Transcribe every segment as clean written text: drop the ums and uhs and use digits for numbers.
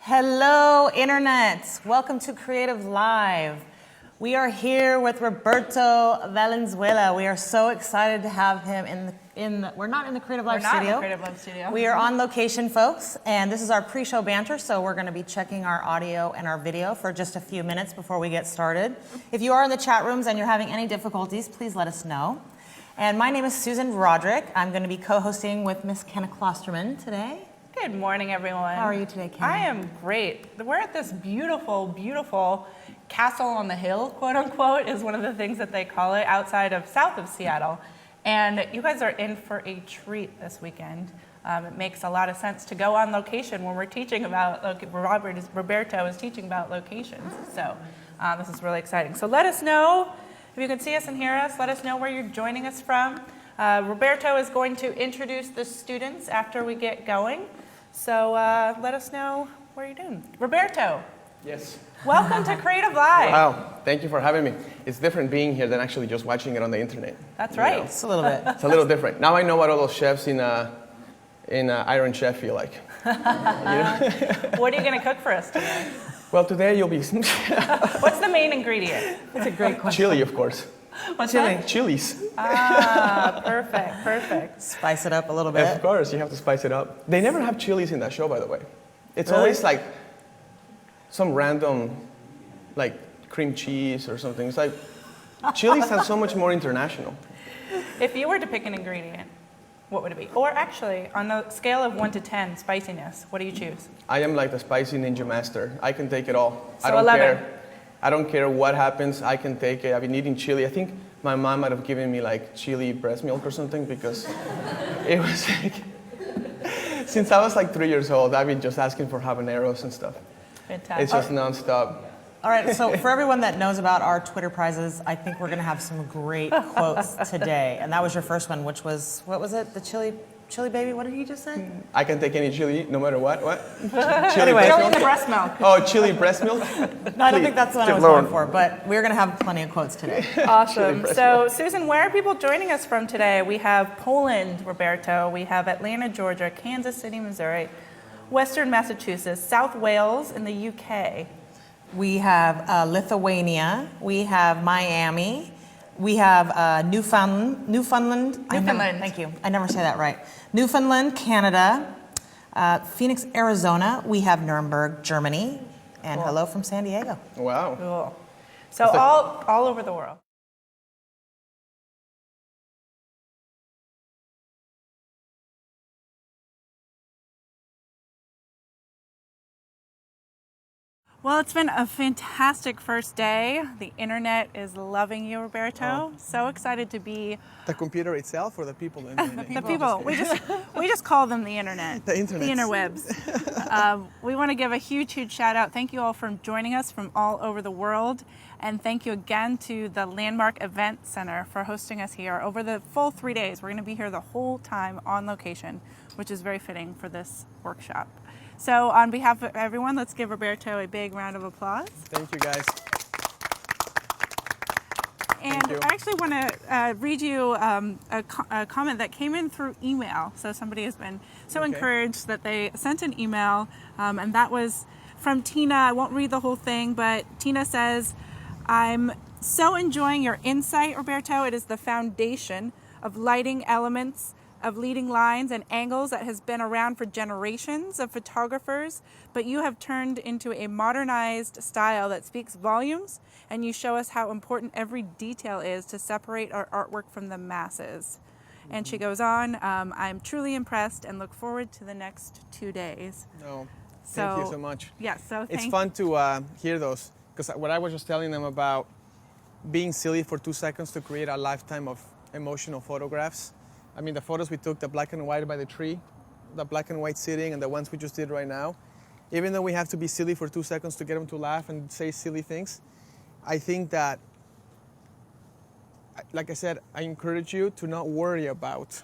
Hello, Internet. Welcome to Creative Live. We are here with Roberto Valenzuela. We are so excited to have him we're not in the Creative Live studio. We're not in the Creative Live studio. We are on location, folks, and this is our pre-show banter, so we're going to be checking our audio and our video for just a few minutes before we get started. If you are in the chat rooms and you're having any difficulties, please let us know. And my name is Susan Roderick. I'm going to be co-hosting with Miss Kenna Klosterman today. Good morning, everyone. How are you today, Kenna? I am great. We're at this beautiful, beautiful castle on the hill, quote unquote, is one of the things that they call it, south of Seattle. And you guys are in for a treat this weekend. It makes a lot of sense to go on location when we're teaching about, Roberto is teaching about locations. So this is really exciting. So let us know, if you can see us and hear us, let us know where you're joining us from. Roberto is going to introduce the students after we get going. So let us know where you're doing. Roberto. Yes. Welcome to Creative Live. Wow, thank you for having me. It's different being here than actually just watching it on the internet. That's right. It's a little bit. It's a little different. Now I know what all those chefs in Iron Chef feel like. What are you going to cook for us today? Well, today you'll be... What's the main ingredient? That's a great question. Chili, of course. What's Chili. that? Chilies. Ah, perfect, perfect. Spice it up a little bit. Of course, you have to spice it up. They never have chilies in that show, by the way. It's always like some random, like cream cheese or something. It's like, chilies sound so much more international. If you were to pick an ingredient, what would it be? Or actually, on a scale of 1 to 10, spiciness, what do you choose? I am like the spicy ninja master. I can take it all. So I don't 11. care. I don't care what happens. I can take it. I've been eating chili. I think my mom might have given me like chili breast milk or something because it was like, since I was like 3 years old, I've been just asking for habaneros and stuff. Fantastic. It's just nonstop. All right, so for everyone that knows about our Twitter prizes, I think we're going to have some great quotes today. And that was your first one, which was, what was it? The chili baby? What did you just say? I can take any chili, no matter what. What? Anyway. Chili breast Chili in milk? the breast milk. Oh, chili breast milk? No, I don't think that's the one I was going for, but we're going to have plenty of quotes today. Awesome. breast So, milk. Susan, where are people joining us from today? We have Poland, Roberto. We have Atlanta, Georgia, Kansas City, Missouri, Western Massachusetts, South Wales in the UK. We have Lithuania. We have Miami. We have Newfoundland. Thank you. I never say that right. Newfoundland, Canada. Phoenix, Arizona. We have Nuremberg, Germany. And hello from San Diego. Wow. Cool. So all over the world. Well, it's been a fantastic first day. The internet is loving you, Roberto. So excited to be The computer itself or the people in the internet? the people. We just call them the internet. The internet. The interwebs. We want to give a huge, huge shout out. Thank you all for joining us from all over the world. And thank you again to the Landmark Event Center for hosting us here over the full 3 days. We're going to be here the whole time on location, which is very fitting for this workshop. So on behalf of everyone, let's give Roberto a big round of applause. Thank you, guys. And you. I actually want to read you a comment that came in through email. So somebody has been so encouraged that they sent an email, and that was from Tina. I won't read the whole thing, but Tina says, I'm so enjoying your insight, Roberto. It is the foundation of lighting elements, of leading lines and angles that has been around for generations of photographers, but you have turned into a modernized style that speaks volumes, and you show us how important every detail is to separate our artwork from the masses. And she goes on, I'm truly impressed and look forward to the next 2 days. No, thank you so much. Yeah, so It's fun to hear those, because what I was just telling them about being silly for 2 seconds to create a lifetime of emotional photographs. I mean, the photos we took, the black and white by the tree, the black and white sitting, and the ones we just did right now, even though we have to be silly for 2 seconds to get them to laugh and say silly things, I think that, like I said, I encourage you to not worry about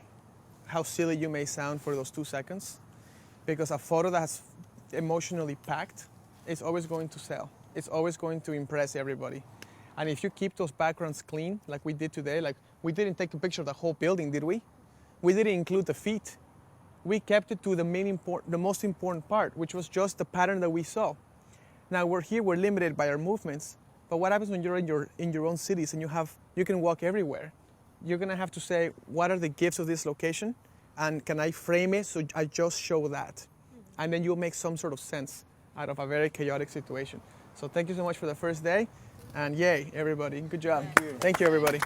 how silly you may sound for those 2 seconds, because a photo that's emotionally packed is always going to sell. It's always going to impress everybody. And if you keep those backgrounds clean, like we did today, like we didn't take a picture of the whole building, did we? We didn't include the feet. we kept it to the most important part, which was just the pattern that we saw. Now we're here, we're limited by our movements, but what happens when you're in your own cities and you can walk everywhere? You're gonna have to say, what are the gifts of this location? And can I frame it so I just show that? And then you'll make some sort of sense out of a very chaotic situation. So thank you so much for the first day. And yay, everybody, good job. Thank you, everybody.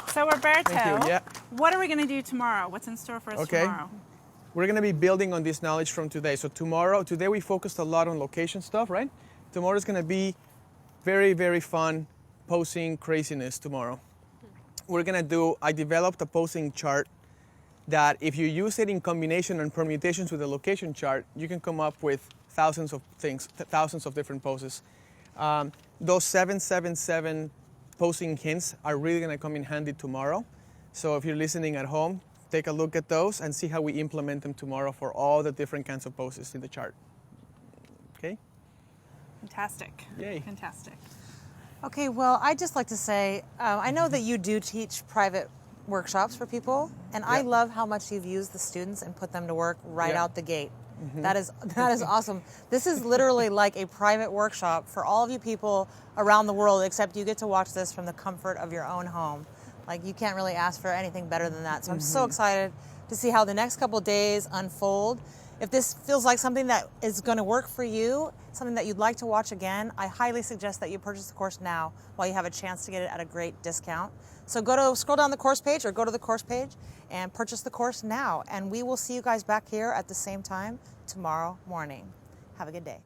So Roberto, Yeah. what are we going to do tomorrow? What's in store for us tomorrow? We're going to be building on this knowledge from today. So today we focused a lot on location stuff, right? Tomorrow is going to be very, very fun posing craziness tomorrow. I developed a posing chart that if you use it in combination and permutations with the location chart, you can come up with thousands of things, thousands of different poses. Those 777 posing hints are really going to come in handy tomorrow. So if you're listening at home, take a look at those and see how we implement them tomorrow for all the different kinds of poses in the chart. Okay? Fantastic. Yay. Fantastic. Okay, well, I'd just like to say, I know that you do teach private workshops for people, and I love how much you've used the students and put them to work right out the gate. That is awesome. This is literally like a private workshop for all of you people around the world, except you get to watch this from the comfort of your own home. Like, you can't really ask for anything better than that. So I'm so excited to see how the next couple days unfold. If this feels like something that is going to work for you, something that you'd like to watch again, I highly suggest that you purchase the course now while you have a chance to get it at a great discount. So scroll down the course page or go to the course page and purchase the course now. And we will see you guys back here at the same time tomorrow morning. Have a good day.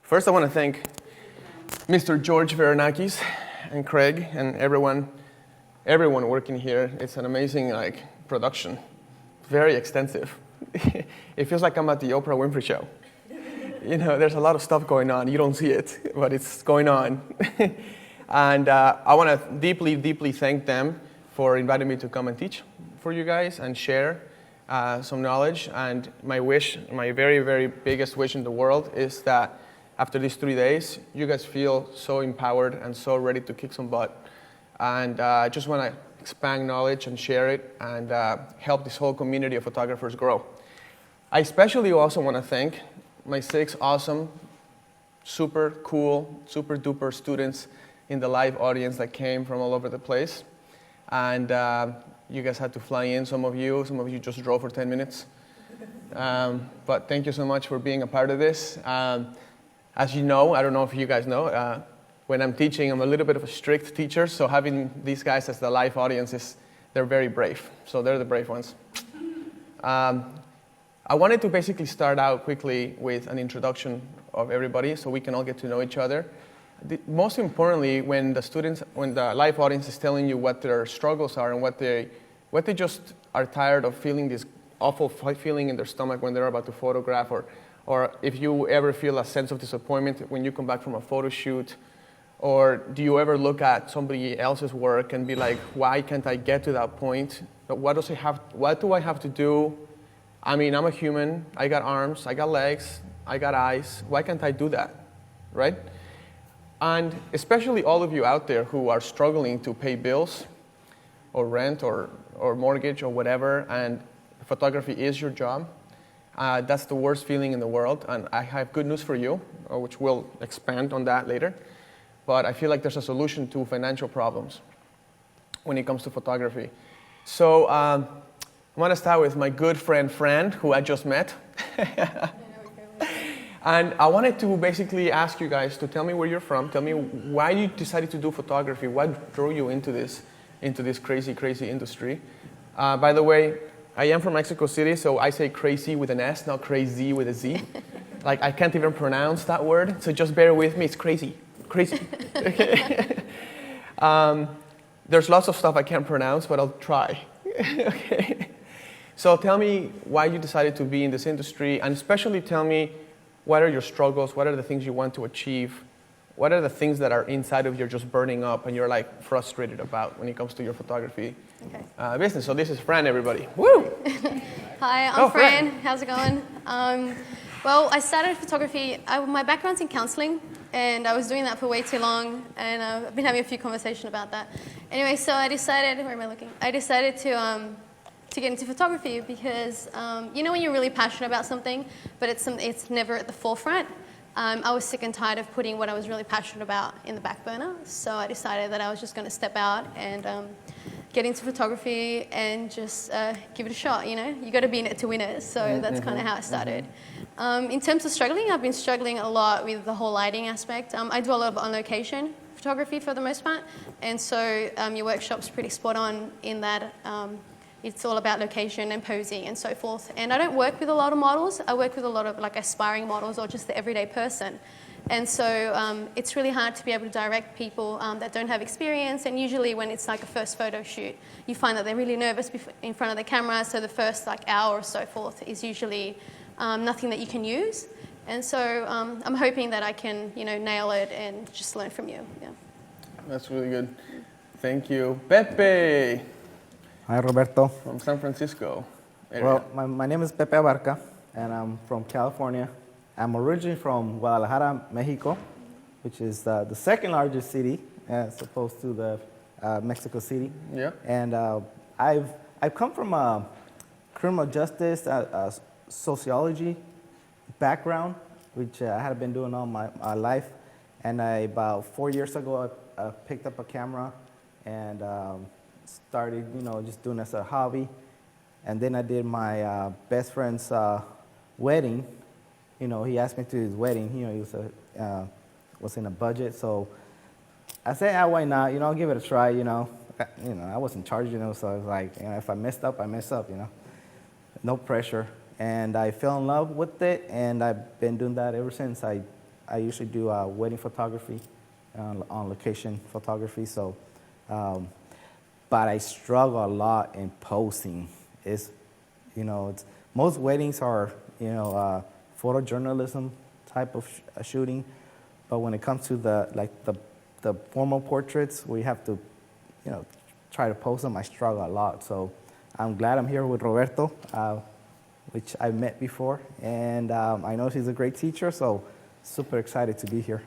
First, I want to thank Mr. George Veronakis and Craig and everyone working here. It's an amazing production, very extensive. It feels like I'm at the Oprah Winfrey Show. You know, there's a lot of stuff going on. You don't see it, but it's going on. And I want to deeply, deeply thank them for inviting me to come and teach for you guys and share some knowledge. And my wish, my very, very biggest wish in the world is that after these 3 days, you guys feel so empowered and so ready to kick some butt. And I just want to expand knowledge and share it and help this whole community of photographers grow. I especially also want to thank my 6 awesome, super cool, super duper students in the live audience that came from all over the place. And you guys had to fly in, some of you just drove for 10 minutes. But thank you so much for being a part of this. As you know, I don't know if you guys know, when I'm teaching, I'm a little bit of a strict teacher, so having these guys as the live audience, they're very brave. So they're the brave ones. I wanted to basically start out quickly with an introduction of everybody so we can all get to know each other. Most importantly, when the live audience is telling you what their struggles are and what they just are tired of feeling this awful feeling in their stomach when they're about to photograph, or if you ever feel a sense of disappointment when you come back from a photo shoot, or do you ever look at somebody else's work and be like, why can't I get to that point? What do I have to do? I mean, I'm a human, I got arms, I got legs, I got eyes. Why can't I do that, right? And especially all of you out there who are struggling to pay bills or rent or mortgage or whatever, and photography is your job. That's the worst feeling in the world, and I have good news for you, which we'll expand on that later. But I feel like there's a solution to financial problems when it comes to photography. So I want to start with my good friend Fran, who I just met. And I wanted to basically ask you guys to tell me where you're from, tell me why you decided to do photography, what drew you into this crazy, crazy industry. By the way, I am from Mexico City, so I say crazy with an S, not crazy with a Z. Like, I can't even pronounce that word, so just bear with me, it's crazy, crazy. Okay. There's lots of stuff I can't pronounce, but I'll try. Okay. So tell me why you decided to be in this industry, and especially tell me what are your struggles, what are the things you want to achieve, what are the things that are inside of you just burning up and you're like frustrated about when it comes to your photography business. So this is Fran, everybody. Woo! Hi, I'm Fran. How's it going? Well, I started photography. My background's in counseling, and I was doing that for way too long, and I've been having a few conversations about that. Anyway, so I decided, where am I looking? I decided to get into photography because, you know when you're really passionate about something, but it's never at the forefront? I was sick and tired of putting what I was really passionate about in the back burner, so I decided that I was just going to step out and get into photography and just give it a shot, you know? You got to be in it to win it, so that's kind of how I started. In terms of struggling, I've been struggling a lot with the whole lighting aspect. I do a lot of on-location photography for the most part, and so your workshop's pretty spot on in that it's all about location and posing and so forth. And I don't work with a lot of models. I work with a lot of like aspiring models or just the everyday person. And so it's really hard to be able to direct people that don't have experience. And usually when it's like a first photo shoot, you find that they're really nervous in front of the camera. So the first like hour or so forth is usually nothing that you can use. And so I'm hoping that I can, you know, nail it and just learn from you. Yeah. That's really good. Thank you. Pepe. Hi, Roberto. From San Francisco area. Well, my name is Pepe Abarca, and I'm from California. I'm originally from Guadalajara, Mexico, which is the second largest city as opposed to the Mexico City. Yeah. And I've come from a criminal justice, sociology background, which I had been doing all my life. And about 4 years ago, I picked up a camera and started, you know, just doing it as a hobby. And then I did my best friend's wedding. You know, he asked me to his wedding. You know, he was in a budget, so I said, why not? You know, I'll give it a try. You know, I wasn't charged, you know, so I was like, you know, if I messed up, I messed up. You know, no pressure. And I fell in love with it, and I've been doing that ever since. I usually do wedding photography, on location photography. So, but I struggle a lot in posting. You know, most weddings are, you know, photojournalism type of shooting, but when it comes to the formal portraits, we have to, you know, try to pose them. I struggle a lot. So I'm glad I'm here with Roberto, which I met before, and I know she's a great teacher. So super excited to be here.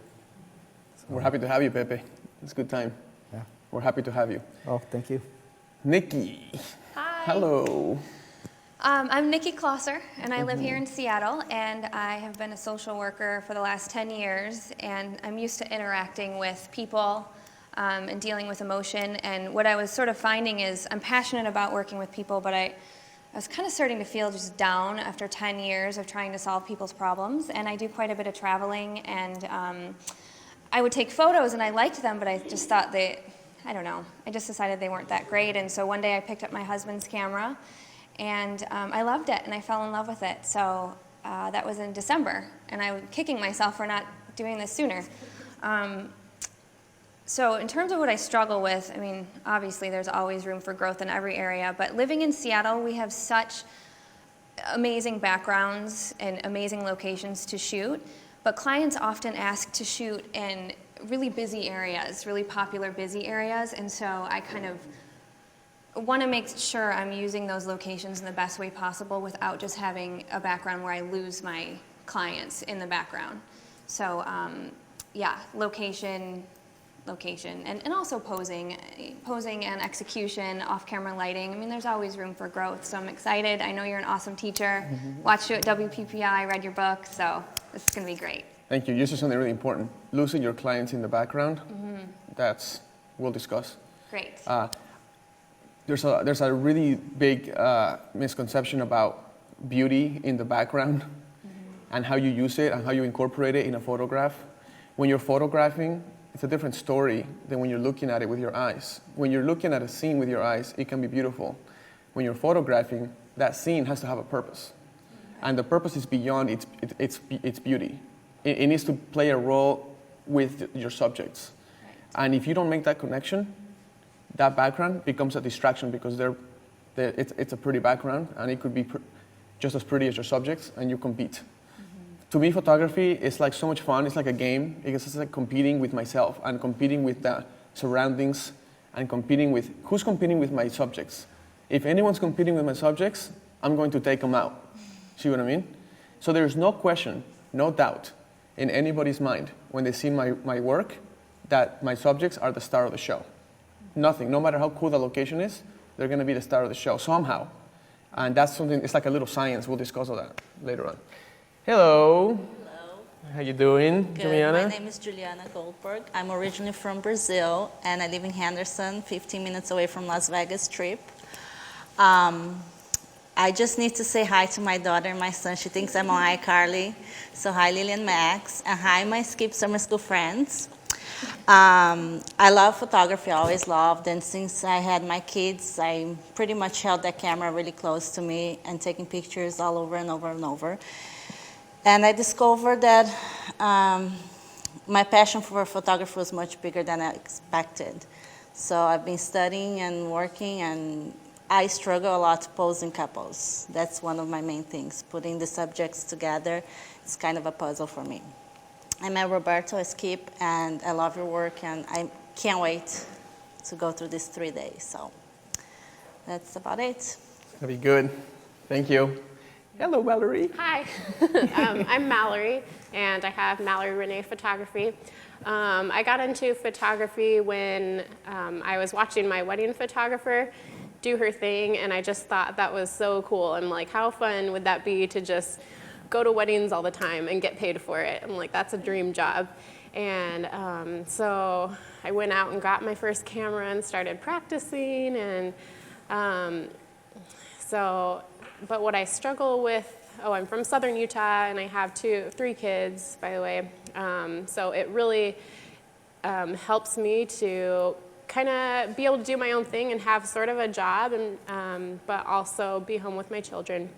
So, we're happy to have you, Pepe. It's a good time. Yeah. We're happy to have you. Oh, thank you. Nikki. Hi. Hello. I'm Nikki Klosser, and I live here in Seattle, and I have been a social worker for the last 10 years, and I'm used to interacting with people and dealing with emotion. And what I was sort of finding is I'm passionate about working with people, but I was kind of starting to feel just down after 10 years of trying to solve people's problems. And I do quite a bit of traveling, and I would take photos, and I liked them, but I just thought I don't know, I just decided they weren't that great. And so one day I picked up my husband's camera, and I loved it, and I fell in love with it. So that was in December, and I was kicking myself for not doing this sooner. So in terms of what I struggle with, I mean, obviously there's always room for growth in every area, but living in Seattle, we have such amazing backgrounds and amazing locations to shoot, but clients often ask to shoot in really busy areas, really popular busy areas, and so I kind of want to make sure I'm using those locations in the best way possible without just having a background where I lose my clients in the background. So yeah, location, and also posing and execution, off-camera lighting. I mean, there's always room for growth, so I'm excited. I know you're an awesome teacher. Watched you at WPPI, read your book, so this is going to be great. Thank you. You said something really important. Losing your clients in the background, we'll discuss. Great. There's a really big misconception about beauty in the background and how you use it and how you incorporate it in a photograph. When you're photographing, it's a different story than when you're looking at it with your eyes. When you're looking at a scene with your eyes, it can be beautiful. When you're photographing, that scene has to have a purpose. And the purpose is beyond its beauty. It needs to play a role with your subjects. And if you don't make that connection, that background becomes a distraction because it's a pretty background, and it could be just as pretty as your subjects, and you compete. To me, photography is like so much fun. It's like a game because it's like competing with myself and competing with the surroundings and who's competing with my subjects. If anyone's competing with my subjects, I'm going to take them out. See what I mean? So there's no question, no doubt in anybody's mind when they see my work that my subjects are the star of the show. Nothing, no matter how cool the location is, they're going to be the star of the show somehow. And that's something, it's like a little science. We'll discuss all that later on. Hello. Hello. How you doing, Good. Juliana? My name is Juliana Goldberg. I'm originally from Brazil, and I live in Henderson, 15 minutes away from Las Vegas Strip. I just need to say hi to my daughter and my son. She thinks I'm on iCarly. So hi, Lily and Max. And hi, my Skip Summer School friends. I love photography, I always loved. And since I had my kids, I pretty much held that camera really close to me and taking pictures all over and over and over. And I discovered that my passion for photography was much bigger than I expected. So I've been studying and working, and I struggle a lot posing couples. That's one of my main things. Putting the subjects together is kind of a puzzle for me. I met Roberto, Skip, and I love your work, and I can't wait to go through these 3 days. So that's about it. It's going to be good. Thank you. Hello, Valerie. Hi, I'm Mallory, and I have Mallory Renee Photography. I got into photography when I was watching my wedding photographer do her thing, and I just thought that was so cool. I'm like, how fun would that be to just go to weddings all the time and get paid for it? I'm like, that's a dream job. And so I went out and got my first camera and started practicing, and but what I struggle with, I'm from Southern Utah, and I have 3 kids, by the way. So it really helps me to kind of be able to do my own thing and have sort of a job, and but also be home with my children.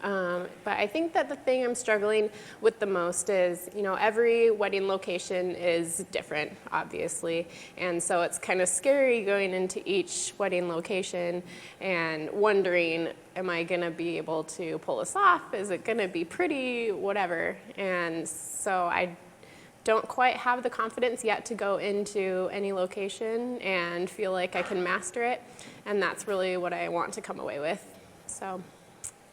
But I think that the thing I'm struggling with the most is, every wedding location is different, obviously. And so it's kind of scary going into each wedding location and wondering, am I going to be able to pull this off? Is it going to be pretty? Whatever. And so I don't quite have the confidence yet to go into any location and feel like I can master it. And that's really what I want to come away with. So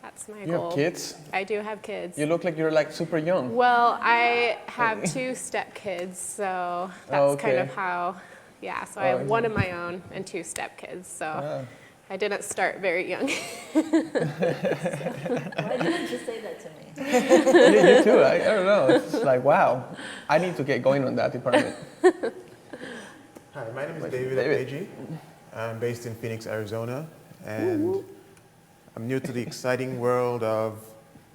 that's my goal. You have kids? I do have kids. You look like you're like super young. Well, I have 2 step-kids, so that's kind of how, so I have 1 of my own and 2 step-kids, so I didn't start very young. Why didn't you say that to me? You too, I don't know. It's like, wow, I need to get going on that department. Hi, my name is David Apeji. I'm based in Phoenix, Arizona, and I'm new to the exciting world of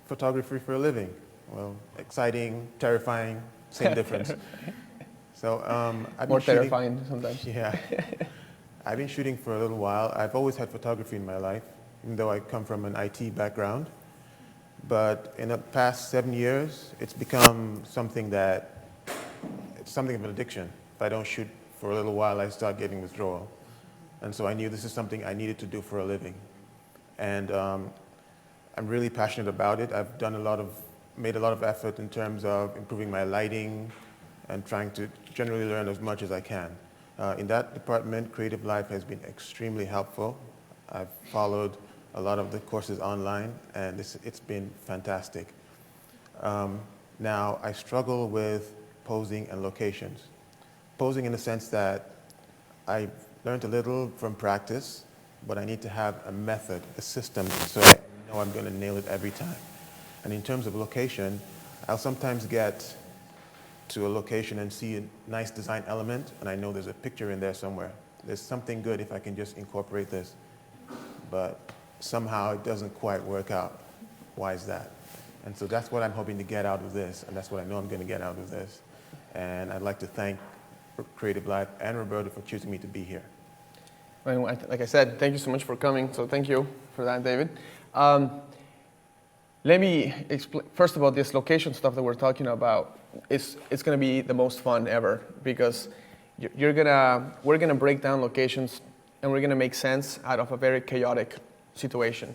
photography for a living. Well, exciting, terrifying, same difference. So I've More been shooting, terrifying sometimes. Yeah. I've been shooting for a little while. I've always had photography in my life, even though I come from an IT background. But in the past 7 years, it's become something of an addiction. If I don't shoot for a little while, I start getting withdrawal. And so I knew this is something I needed to do for a living. And I'm really passionate about it. I've made a lot of effort in terms of improving my lighting and trying to generally learn as much as I can. In that department, Creative Life has been extremely helpful. I've followed a lot of the courses online, and it's been fantastic. Now, I struggle with posing and locations. Posing in the sense that I learned a little from practice, but I need to have a method, a system, so I know I'm going to nail it every time. And in terms of location, I'll sometimes get to a location and see a nice design element, and I know there's a picture in there somewhere. There's something good if I can just incorporate this. But somehow it doesn't quite work out. Why is that? And so that's what I'm hoping to get out of this, and that's what I know I'm going to get out of this. And I'd like to thank Creative Life and Roberto for choosing me to be here. Like I said, thank you so much for coming. So thank you for that, David. Let me explain, first of all, this location stuff that we're talking about, it's going to be the most fun ever, because we're going to break down locations and we're going to make sense out of a very chaotic situation.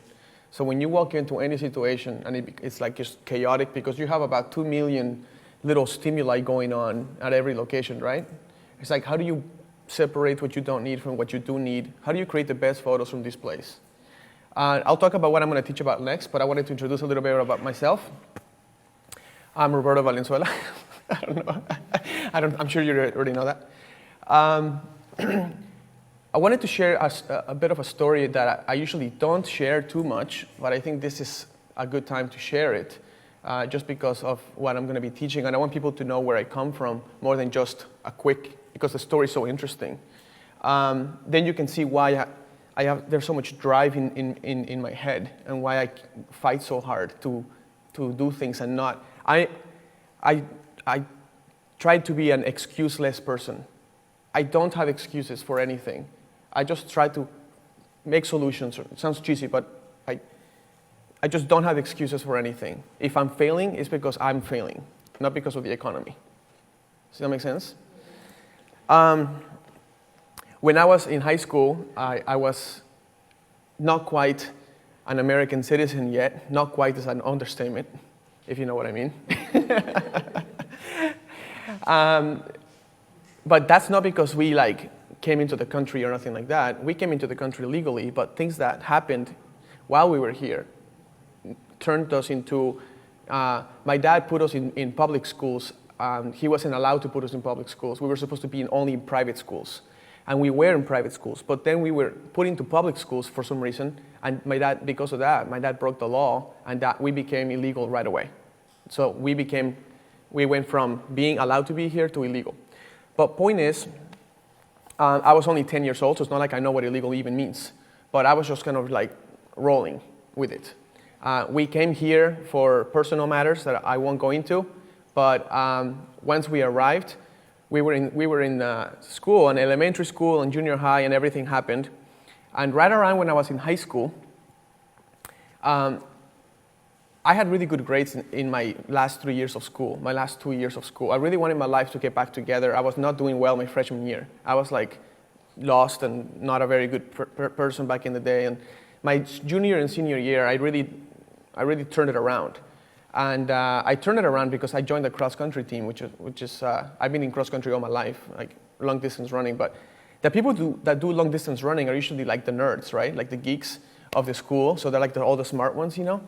So when you walk into any situation and it's like just chaotic, because you have about 2 million little stimuli going on at every location, right? It's like, how do you separate what you don't need from what you do need? How do you create the best photos from this place? I'll talk about what I'm going to teach about next, but I wanted to introduce a little bit about myself. I'm Roberto Valenzuela. I don't know. I'm sure you already know that. I wanted to share a bit of a story that I usually don't share too much, but I think this is a good time to share it, just because of what I'm going to be teaching. And I want people to know where I come from more than just because the story is so interesting. Then you can see why there's so much drive in my head and why I fight so hard to do things and not. I try to be an excuseless person. I don't have excuses for anything. I just try to make solutions. It sounds cheesy, but I just don't have excuses for anything. If I'm failing, it's because I'm failing, not because of the economy. Does that make sense? When I was in high school, I was not quite an American citizen yet. Not quite is an understatement, if you know what I mean. But that's not because we came into the country or nothing like that. We came into the country legally, but things that happened while we were here turned us into, my dad put us in public schools. He wasn't allowed to put us in public schools. We were supposed to be only in private schools. And we were in private schools. But then we were put into public schools for some reason. And because of that, my dad broke the law, and that we became illegal right away. So we went from being allowed to be here to illegal. But point is, I was only 10 years old, so it's not like I know what illegal even means. But I was just kind of rolling with it. We came here for personal matters that I won't go into. But once we arrived, we were in school, and elementary school and junior high, and everything happened. And right around when I was in high school, I had really good grades in my last 3 years of school, my last 2 years of school. I really wanted my life to get back together. I was not doing well my freshman year. I was lost and not a very good person back in the day. And my junior and senior year, I really turned it around. And I turned it around because I joined the cross-country team, which is I've been in cross-country all my life, long-distance running. But the people that do long-distance running are usually the nerds, right? Like the geeks of the school. So they're all the smart ones, you know?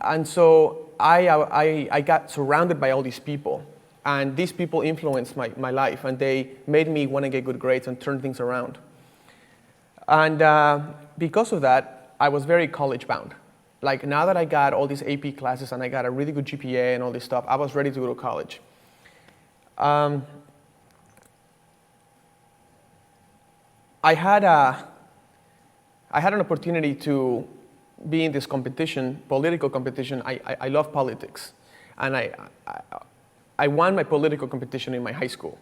And so I got surrounded by all these people. And these people influenced my life. And they made me want to get good grades and turn things around. And because of that, I was very college-bound. Now that I got all these AP classes and I got a really good GPA and all this stuff, I was ready to go to college. I had an opportunity to be in this competition, political competition. I love politics. And I won my political competition in my high school.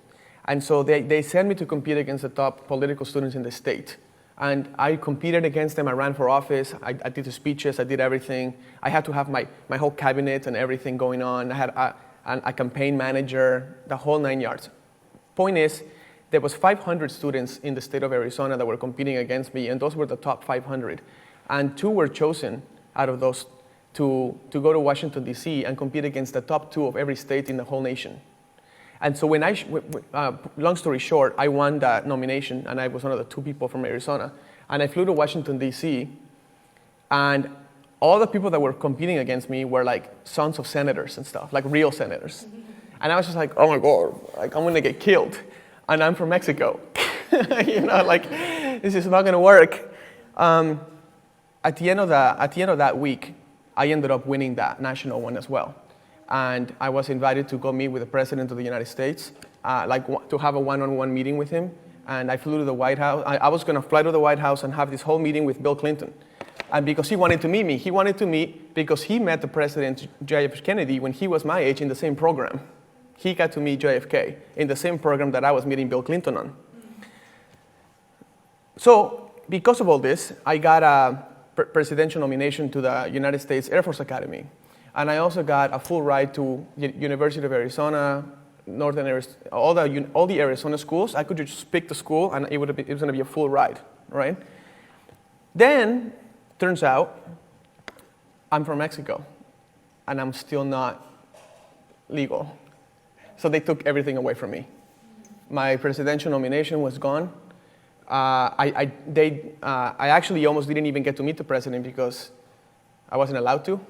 And so they sent me to compete against the top political students in the state. And I competed against them. I ran for office. I did the speeches. I did everything. I had to have my whole cabinet and everything going on. I had a campaign manager, the whole 9 yards. Point is, there was 500 students in the state of Arizona that were competing against me, and those were the top 500. And 2 were chosen out of those to go to Washington, D.C. and compete against the top 2 of every state in the whole nation. And so long story short, I won that nomination, and I was one of the 2 people from Arizona. And I flew to Washington, D.C., and all the people that were competing against me were sons of senators and stuff, real senators. And I was just oh my God, I'm gonna get killed. And I'm from Mexico. This is not gonna work. At the end of that week, I ended up winning that national one as well. And I was invited to go meet with the President of the United States, to have a one-on-one meeting with him. And I flew to the White House. I was going to fly to the White House and have this whole meeting with Bill Clinton. And because he wanted to meet me, because he met the President, J.F. Kennedy, when he was my age in the same program. He got to meet JFK in the same program that I was meeting Bill Clinton on. So because of all this, I got a presidential nomination to the United States Air Force Academy. And I also got a full ride to University of Arizona, Northern Arizona, all the Arizona schools. I could just pick the school, and it was going to be a full ride, right? Then, turns out, I'm from Mexico, and I'm still not legal. So they took everything away from me. My presidential nomination was gone. I actually almost didn't even get to meet the president because I wasn't allowed to.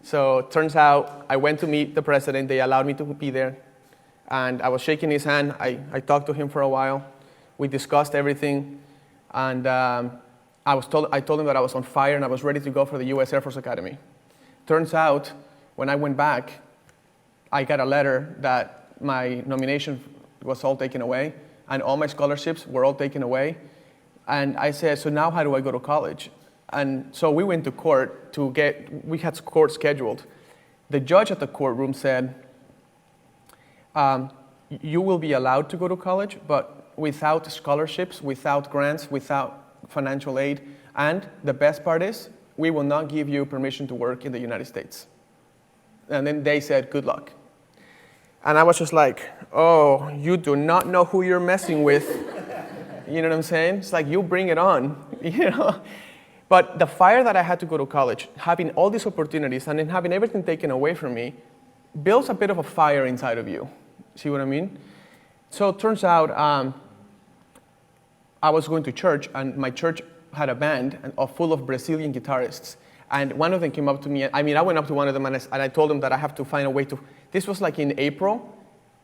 So it turns out I went to meet the president. They allowed me to be there. And I was shaking his hand. I talked to him for a while. We discussed everything. And I told him that I was on fire and I was ready to go for the U.S. Air Force Academy. Turns out, when I went back, I got a letter that my nomination was all taken away and all my scholarships were all taken away. And I said, so now how do I go to college? And so we went to court we had court scheduled. The judge at the courtroom said, you will be allowed to go to college, but without scholarships, without grants, without financial aid, and the best part is, we will not give you permission to work in the United States. And then they said, good luck. And I was just like, oh, you do not know who you're messing with. You know what I'm saying? It's like, you bring it on, you know? But the fire that I had to go to college, having all these opportunities and then having everything taken away from me, builds a bit of a fire inside of you. See what I mean? So it turns out I was going to church, and my church had a band full of Brazilian guitarists. And one of them came up to me. I went up to one of them and I told him that I have to find a way to. This was like in April.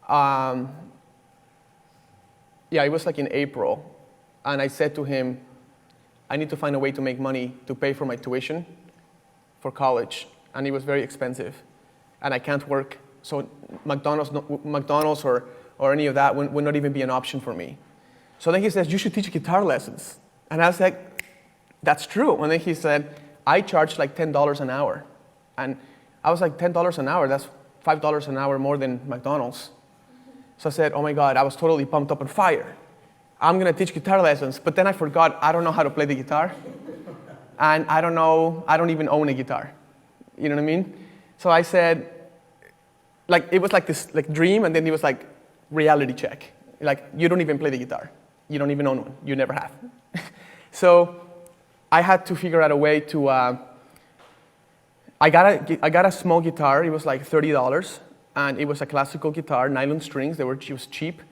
Yeah, it was like in April. And I said to him, I need to find a way to make money to pay for my tuition for college. And it was very expensive. And I can't work. So McDonald's or any of that would not even be an option for me. So then he says, you should teach guitar lessons. And I was like, that's true. And then he said, I charge like $10 an hour. And I was like, $10 an hour, that's $5 an hour more than McDonald's. So I said, oh my God, I was totally pumped up on fire. I'm going to teach guitar lessons. But then I forgot, I don't know how to play the guitar. And I don't even own a guitar. You know what I mean? So I said, like, it was like this like dream, and then it was like reality check. Like, you don't even play the guitar. You don't even own one. You never have. So I had to figure out a way to, I got a small guitar. It was like $30, and it was a classical guitar, nylon strings. It was cheap.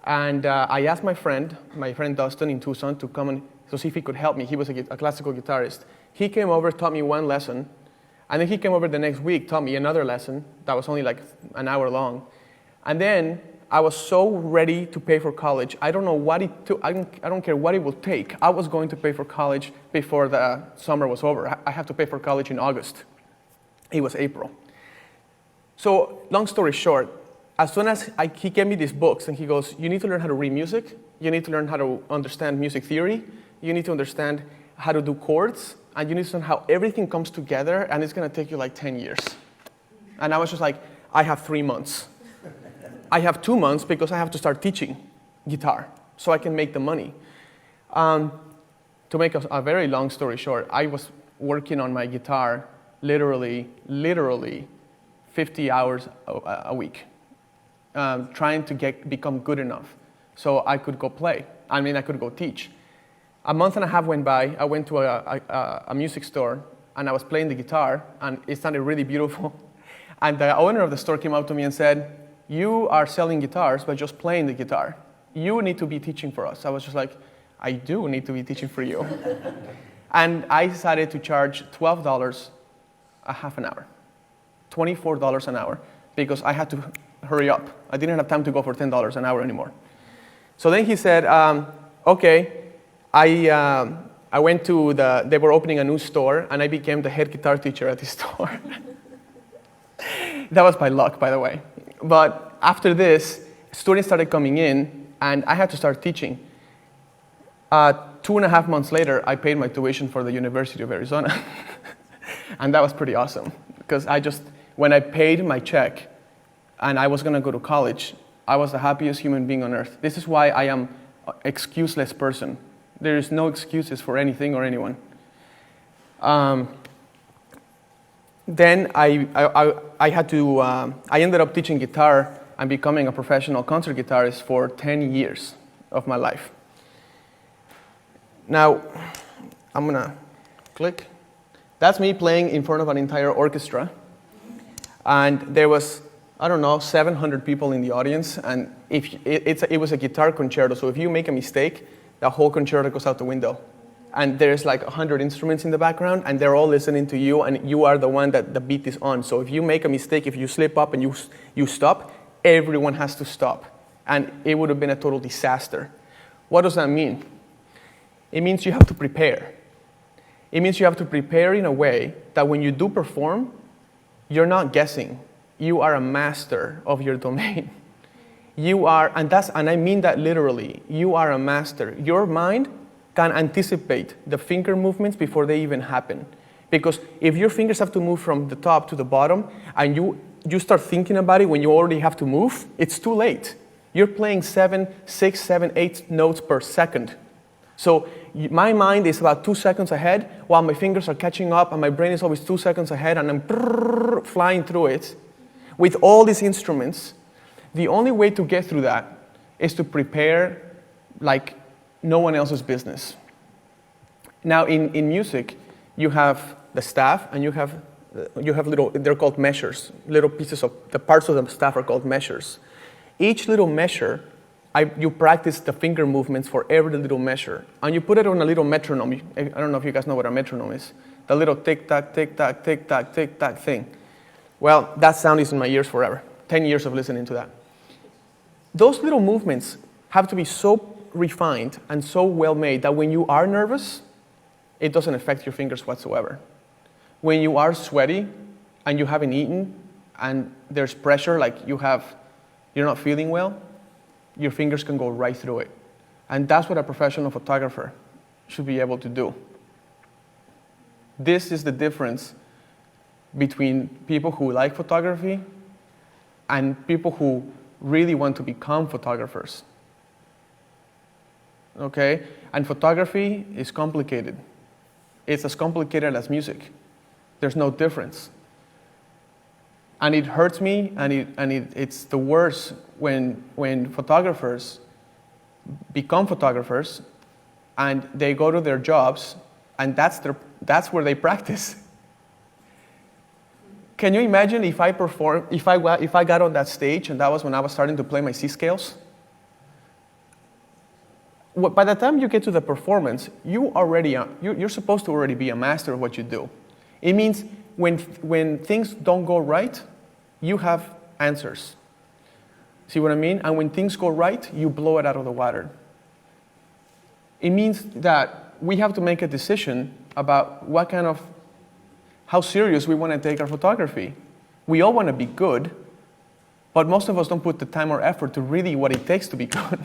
And I asked my friend Dustin in Tucson, to come to see if he could help me. He was a classical guitarist. He came over, taught me one lesson, and then he came over the next week, taught me another lesson that was only like an hour long. And then I was so ready to pay for college. I don't know what it took. I don't care what it will take. I was going to pay for college before the summer was over. I have to pay for college in August. It was April. So long story short, as soon as he gave me these books, and he goes, you need to learn how to read music. You need to learn how to understand music theory. You need to understand how to do chords. And you need to learn how everything comes together, and it's going to take you like 10 years. And I was just like, I have 3 months. I have 2 months because I have to start teaching guitar so I can make the money. To make a very long story short, I was working on my guitar literally 50 hours a week, trying to become good enough so I could go play. I could go teach. A month and a half went by. I went to a music store, and I was playing the guitar, and it sounded really beautiful. And the owner of the store came up to me and said, you are selling guitars, but just playing the guitar. You need to be teaching for us. I was just like, I do need to be teaching for you. And I decided to charge $12 a half an hour, $24 an hour, because I had to hurry up. I didn't have time to go for $10 an hour anymore. So then he said, okay. I went to they were opening a new store, and I became the head guitar teacher at the store. That was by luck, by the way. But after this, students started coming in, and I had to start teaching. 2.5 months later, I paid my tuition for the University of Arizona. And that was pretty awesome, because when I paid my check and I was going to go to college, I was the happiest human being on earth. This is why I am an excuseless person. There is no excuses for anything or anyone. Then I ended up teaching guitar and becoming a professional concert guitarist for 10 years of my life. Now, I'm gonna click. That's me playing in front of an entire orchestra. And there was, 700 people in the audience. And it was a guitar concerto, so if you make a mistake, the whole concerto goes out the window. and there's like 100 instruments in the background, and they're all listening to you, and you are the one that the beat is on. So if you make a mistake, if you slip up and you stop, everyone has to stop. And it would have been a total disaster. What does that mean? It means you have to prepare. It means you have to prepare in a way that when you do perform, you're not guessing. You are a master of your domain. You are, and I mean that literally, you are a master. Your mind can anticipate the finger movements before they even happen. Because if your fingers have to move from the top to the bottom, and you start thinking about it when you already have to move, it's too late. You're playing 6, 7, 8 notes per second. So my mind is about 2 seconds ahead, while my fingers are catching up, and my brain is always 2 seconds ahead, and I'm flying through it. With all these instruments, the only way to get through that is to prepare like no one else's business. Now, in music, you have the staff, and you have little, they're called measures. Little pieces of, the parts of the staff are called measures. Each little measure, you practice the finger movements for every little measure, and you put it on a little metronome. I don't know if you guys know what a metronome is. The little tick-tock, tick-tock, tick-tock, tick-tock thing. Well, that sound is in my ears forever. 10 years of listening to that. Those little movements have to be so refined and so well made that when you are nervous, it doesn't affect your fingers whatsoever. When you are sweaty and you haven't eaten and there's pressure, like you're not feeling well, your fingers can go right through it. And that's what a professional photographer should be able to do. This is the difference between people who like photography and people who really want to become photographers. Okay? And photography is complicated. It's as complicated as music. There's no difference. And it hurts me, and it's the worst when photographers become photographers and they go to their jobs, and that's where they practice. Can you imagine if I got on that stage, and that was when I was starting to play my C scales? By the time you get to the performance, you're supposed to already be a master of what you do. It means when things don't go right, you have answers. See what I mean? And when things go right, you blow it out of the water. It means that we have to make a decision about how serious we want to take our photography. We all want to be good, but most of us don't put the time or effort to really what it takes to be good.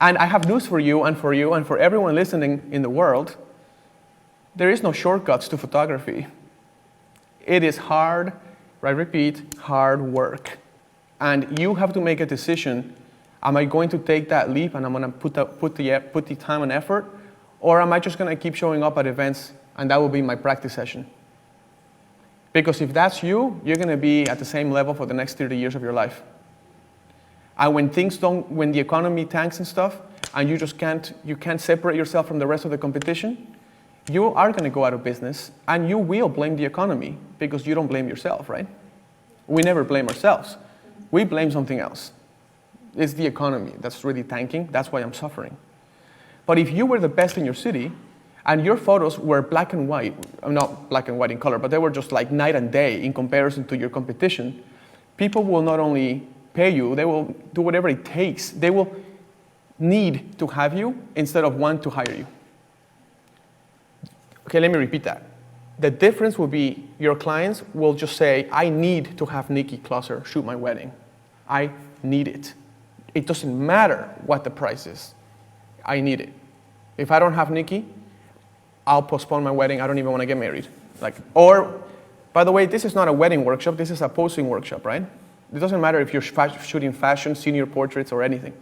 And I have news for you and for everyone listening in the world. There is no shortcuts to photography. It is hard, I repeat, hard work. And you have to make a decision. Am I going to take that leap and I'm going to put the time and effort? Or am I just going to keep showing up at events and that will be my practice session? Because if that's you, you're going to be at the same level for the next 30 years of your life. And when the economy tanks and stuff, and you can't separate yourself from the rest of the competition, you are going to go out of business, and you will blame the economy because you don't blame yourself, right? We never blame ourselves. We blame something else. It's the economy that's really tanking. That's why I'm suffering. But if you were the best in your city, and your photos were black and white, not black and white in color, but they were just like night and day in comparison to your competition, people will not only pay you, they will do whatever it takes. They will need to have you instead of want to hire you. Okay, let me repeat that. The difference will be your clients will just say, I need to have Nikki Closer shoot my wedding. I need it. It doesn't matter what the price is. I need it. If I don't have Nikki, I'll postpone my wedding. I don't even want to get married. Or, by the way, this is not a wedding workshop. This is a posing workshop, right? It doesn't matter if you're shooting fashion, senior portraits, or anything.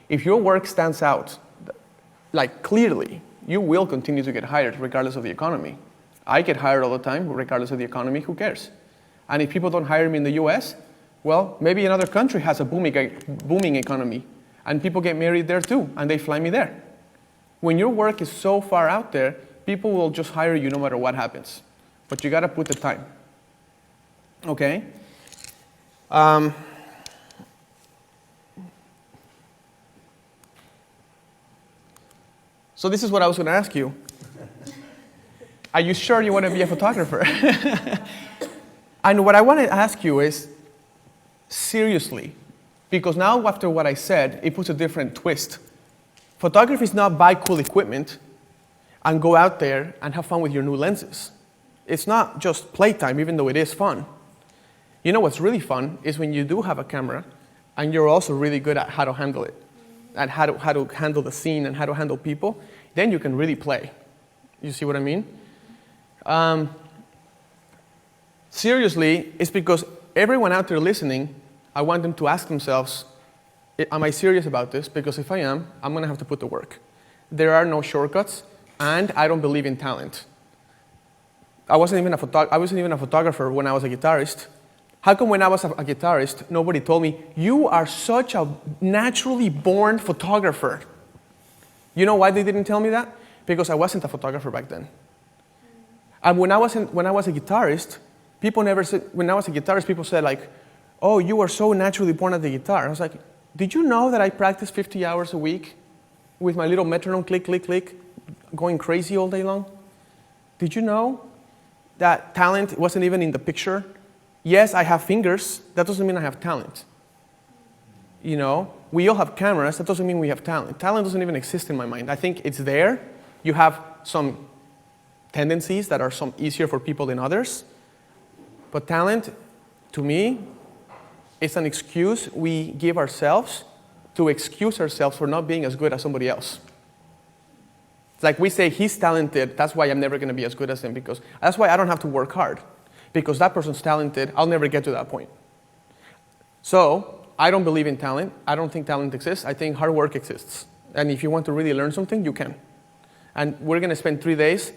If your work stands out, clearly, you will continue to get hired regardless of the economy. I get hired all the time regardless of the economy. Who cares? And if people don't hire me in the US, well, maybe another country has a booming economy, and people get married there too, and they fly me there. When your work is so far out there, people will just hire you no matter what happens. But you got to put the time. Okay? So this is what I was going to ask you. Are you sure you want to be a photographer? And what I want to ask you is, seriously, because now after what I said, it puts a different twist. Photography is not buy cool equipment and go out there and have fun with your new lenses. It's not just playtime, even though it is fun. You know what's really fun is when you do have a camera and you're also really good at how to handle it, and how to handle the scene and how to handle people, then you can really play. You see what I mean? Seriously, it's because everyone out there listening, I want them to ask themselves, am I serious about this? Because if I am, I'm going to have to put the work. There are no shortcuts, and I don't believe in talent. I wasn't even a photographer when I was a guitarist. How come when I was a guitarist, nobody told me, you are such a naturally born photographer? You know why they didn't tell me that? Because I wasn't a photographer back then. And when I was a guitarist, people said like, oh, you are so naturally born at the guitar. I was like, did you know that I practice 50 hours a week with my little metronome, click, click, click, going crazy all day long? Did you know that talent wasn't even in the picture? Yes, I have fingers. That doesn't mean I have talent. You know, we all have cameras. That doesn't mean we have talent. Talent doesn't even exist in my mind. I think it's there. You have some tendencies that are some easier for people than others. But talent, to me, is an excuse we give ourselves to excuse ourselves for not being as good as somebody else. It's like we say, he's talented, that's why I'm never going to be as good as him, because that's why I don't have to work hard. Because that person's talented, I'll never get to that point. So, I don't believe in talent. I don't think talent exists. I think hard work exists. And if you want to really learn something, you can. And we're going to spend 3 days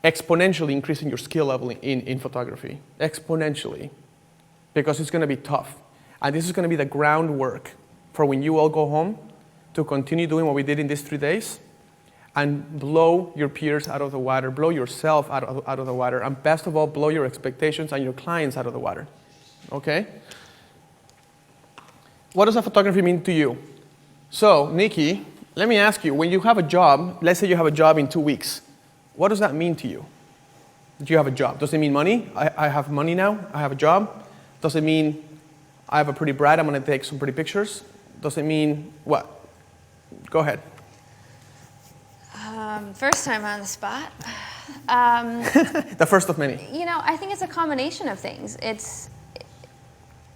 exponentially increasing your skill level in photography. Exponentially. Because it's going to be tough. And this is going to be the groundwork for when you all go home to continue doing what we did in these 3 days and blow your peers out of the water, blow yourself out of the water, and best of all, blow your expectations and your clients out of the water. Okay? What does a photography mean to you? So, Nikki, let me ask you, when you have a job, let's say you have a job in 2 weeks, what does that mean to you? Do you have a job? Does it mean money? I have money now, I have a job. Does it mean I have a pretty bride, I'm going to take some pretty pictures? Does it mean what? Go ahead. First time on the spot. The first of many. You know, I think it's a combination of things. It's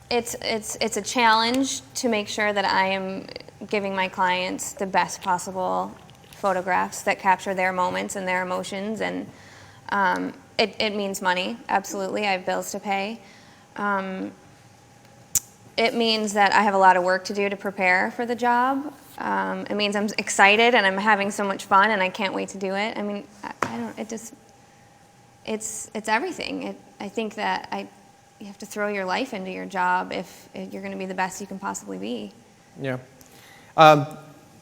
a challenge to make sure that I am giving my clients the best possible photographs that capture their moments and their emotions, and it means money, absolutely. I have bills to pay. It means that I have a lot of work to do to prepare for the job. It means I'm excited and I'm having so much fun and I can't wait to do it. I mean, it's everything. I think that you have to throw your life into your job if you're going to be the best you can possibly be. Yeah.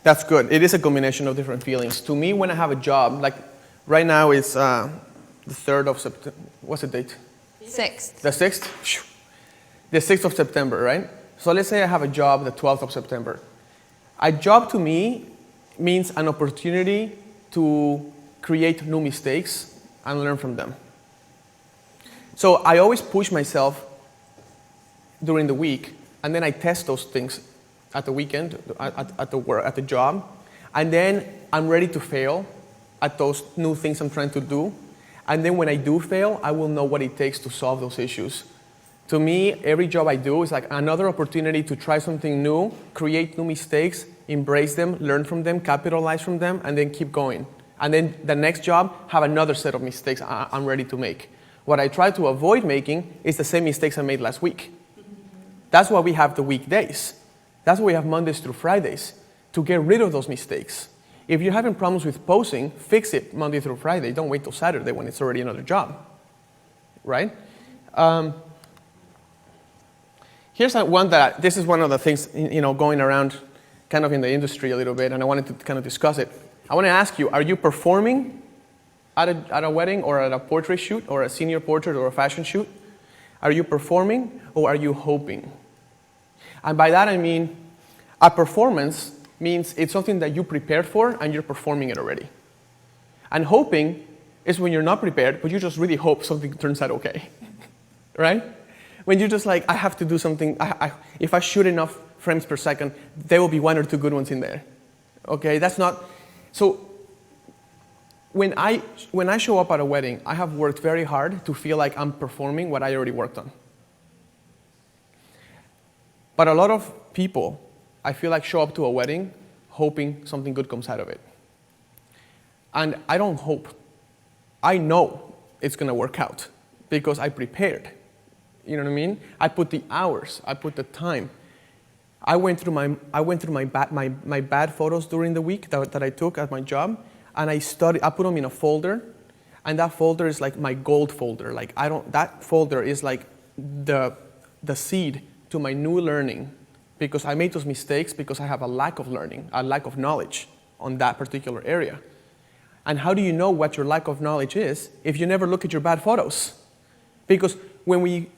That's good. It is a combination of different feelings. To me, when I have a job, like right now it's the 3rd of September. What's the date? 6th. The 6th? The 6th of September, right? So let's say I have a job the 12th of September. A job to me means an opportunity to create new mistakes and learn from them. So I always push myself during the week, and then I test those things at the weekend, at the work, at the job, and then I'm ready to fail at those new things I'm trying to do. And then when I do fail, I will know what it takes to solve those issues. To me, every job I do is like another opportunity to try something new, create new mistakes, embrace them, learn from them, capitalize from them, and then keep going. And then the next job, have another set of mistakes I'm ready to make. What I try to avoid making is the same mistakes I made last week. That's why we have the weekdays. That's why we have Mondays through Fridays, to get rid of those mistakes. If you're having problems with posing, fix it Monday through Friday. Don't wait till Saturday when it's already another job, right? Here's one that, this is one of the things, you know, going around kind of in the industry a little bit, and I wanted to kind of discuss it. I want to ask you, are you performing at a wedding or at a portrait shoot or a senior portrait or a fashion shoot? Are you performing or are you hoping? And by that I mean, a performance means it's something that you prepared for and you're performing it already. And hoping is when you're not prepared, but you just really hope something turns out okay, right? When you're just like, I have to do something, if I shoot enough frames per second, there will be 1 or 2 good ones in there, okay? That's not, so when I show up at a wedding, I have worked very hard to feel like I'm performing what I already worked on. But a lot of people, I feel like, show up to a wedding hoping something good comes out of it. And I don't hope. I know it's going to work out because I prepared. You know what I mean? I put the hours. I put the time. I went through my bad photos during the week that I took at my job, and I put them in a folder, and that folder is like my gold folder. Like that folder is like the seed to my new learning, because I made those mistakes because I have a lack of learning, a lack of knowledge on that particular area. And how do you know what your lack of knowledge is if you never look at your bad photos? Because when we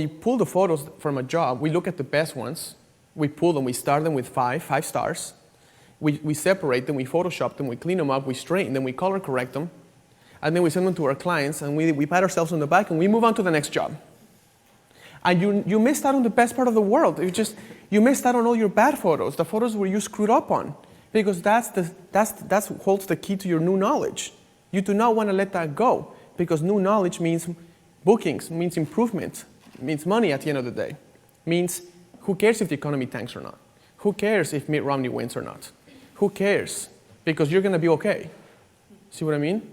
pull the photos from a job, we look at the best ones, we pull them, we start them with five stars, we separate them, we Photoshop them, we clean them up, we straighten them, we color correct them, and then we send them to our clients, and we pat ourselves on the back, and we move on to the next job. And you missed out on the best part of the world. You missed out on all your bad photos, the photos where you screwed up on, because that's holds the key to your new knowledge. You do not want to let that go, because new knowledge means bookings, means improvement, means money at the end of the day, means who cares if the economy tanks or not? Who cares if Mitt Romney wins or not? Who cares? Because you're going to be okay. See what I mean?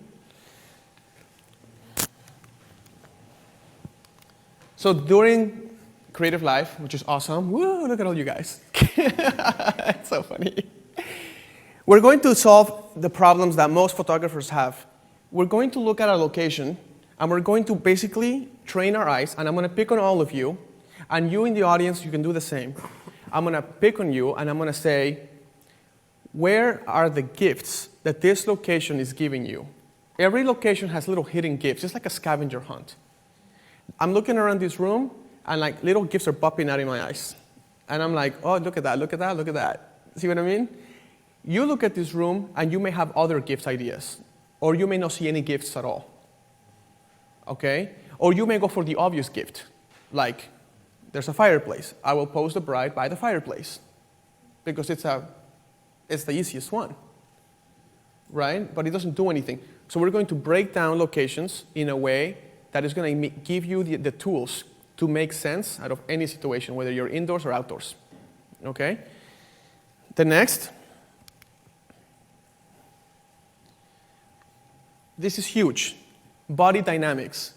So during Creative Life, which is awesome, woo, look at all you guys. It's so funny. We're going to solve the problems that most photographers have. We're going to look at a location, and we're going to basically train our eyes, and I'm going to pick on all of you, and you in the audience, you can do the same. I'm going to pick on you, and I'm going to say, where are the gifts that this location is giving you? Every location has little hidden gifts, just like a scavenger hunt. I'm looking around this room, and like little gifts are popping out in my eyes. And I'm like, oh, look at that, look at that, look at that. See what I mean? You look at this room, and you may have other gifts ideas, or you may not see any gifts at all. Okay? Or you may go for the obvious gift, like there's a fireplace. I will pose the bride by the fireplace, because it's the easiest one, right? But it doesn't do anything. So we're going to break down locations in a way that is going to give you the tools to make sense out of any situation, whether you're indoors or outdoors, okay? The next, this is huge, body dynamics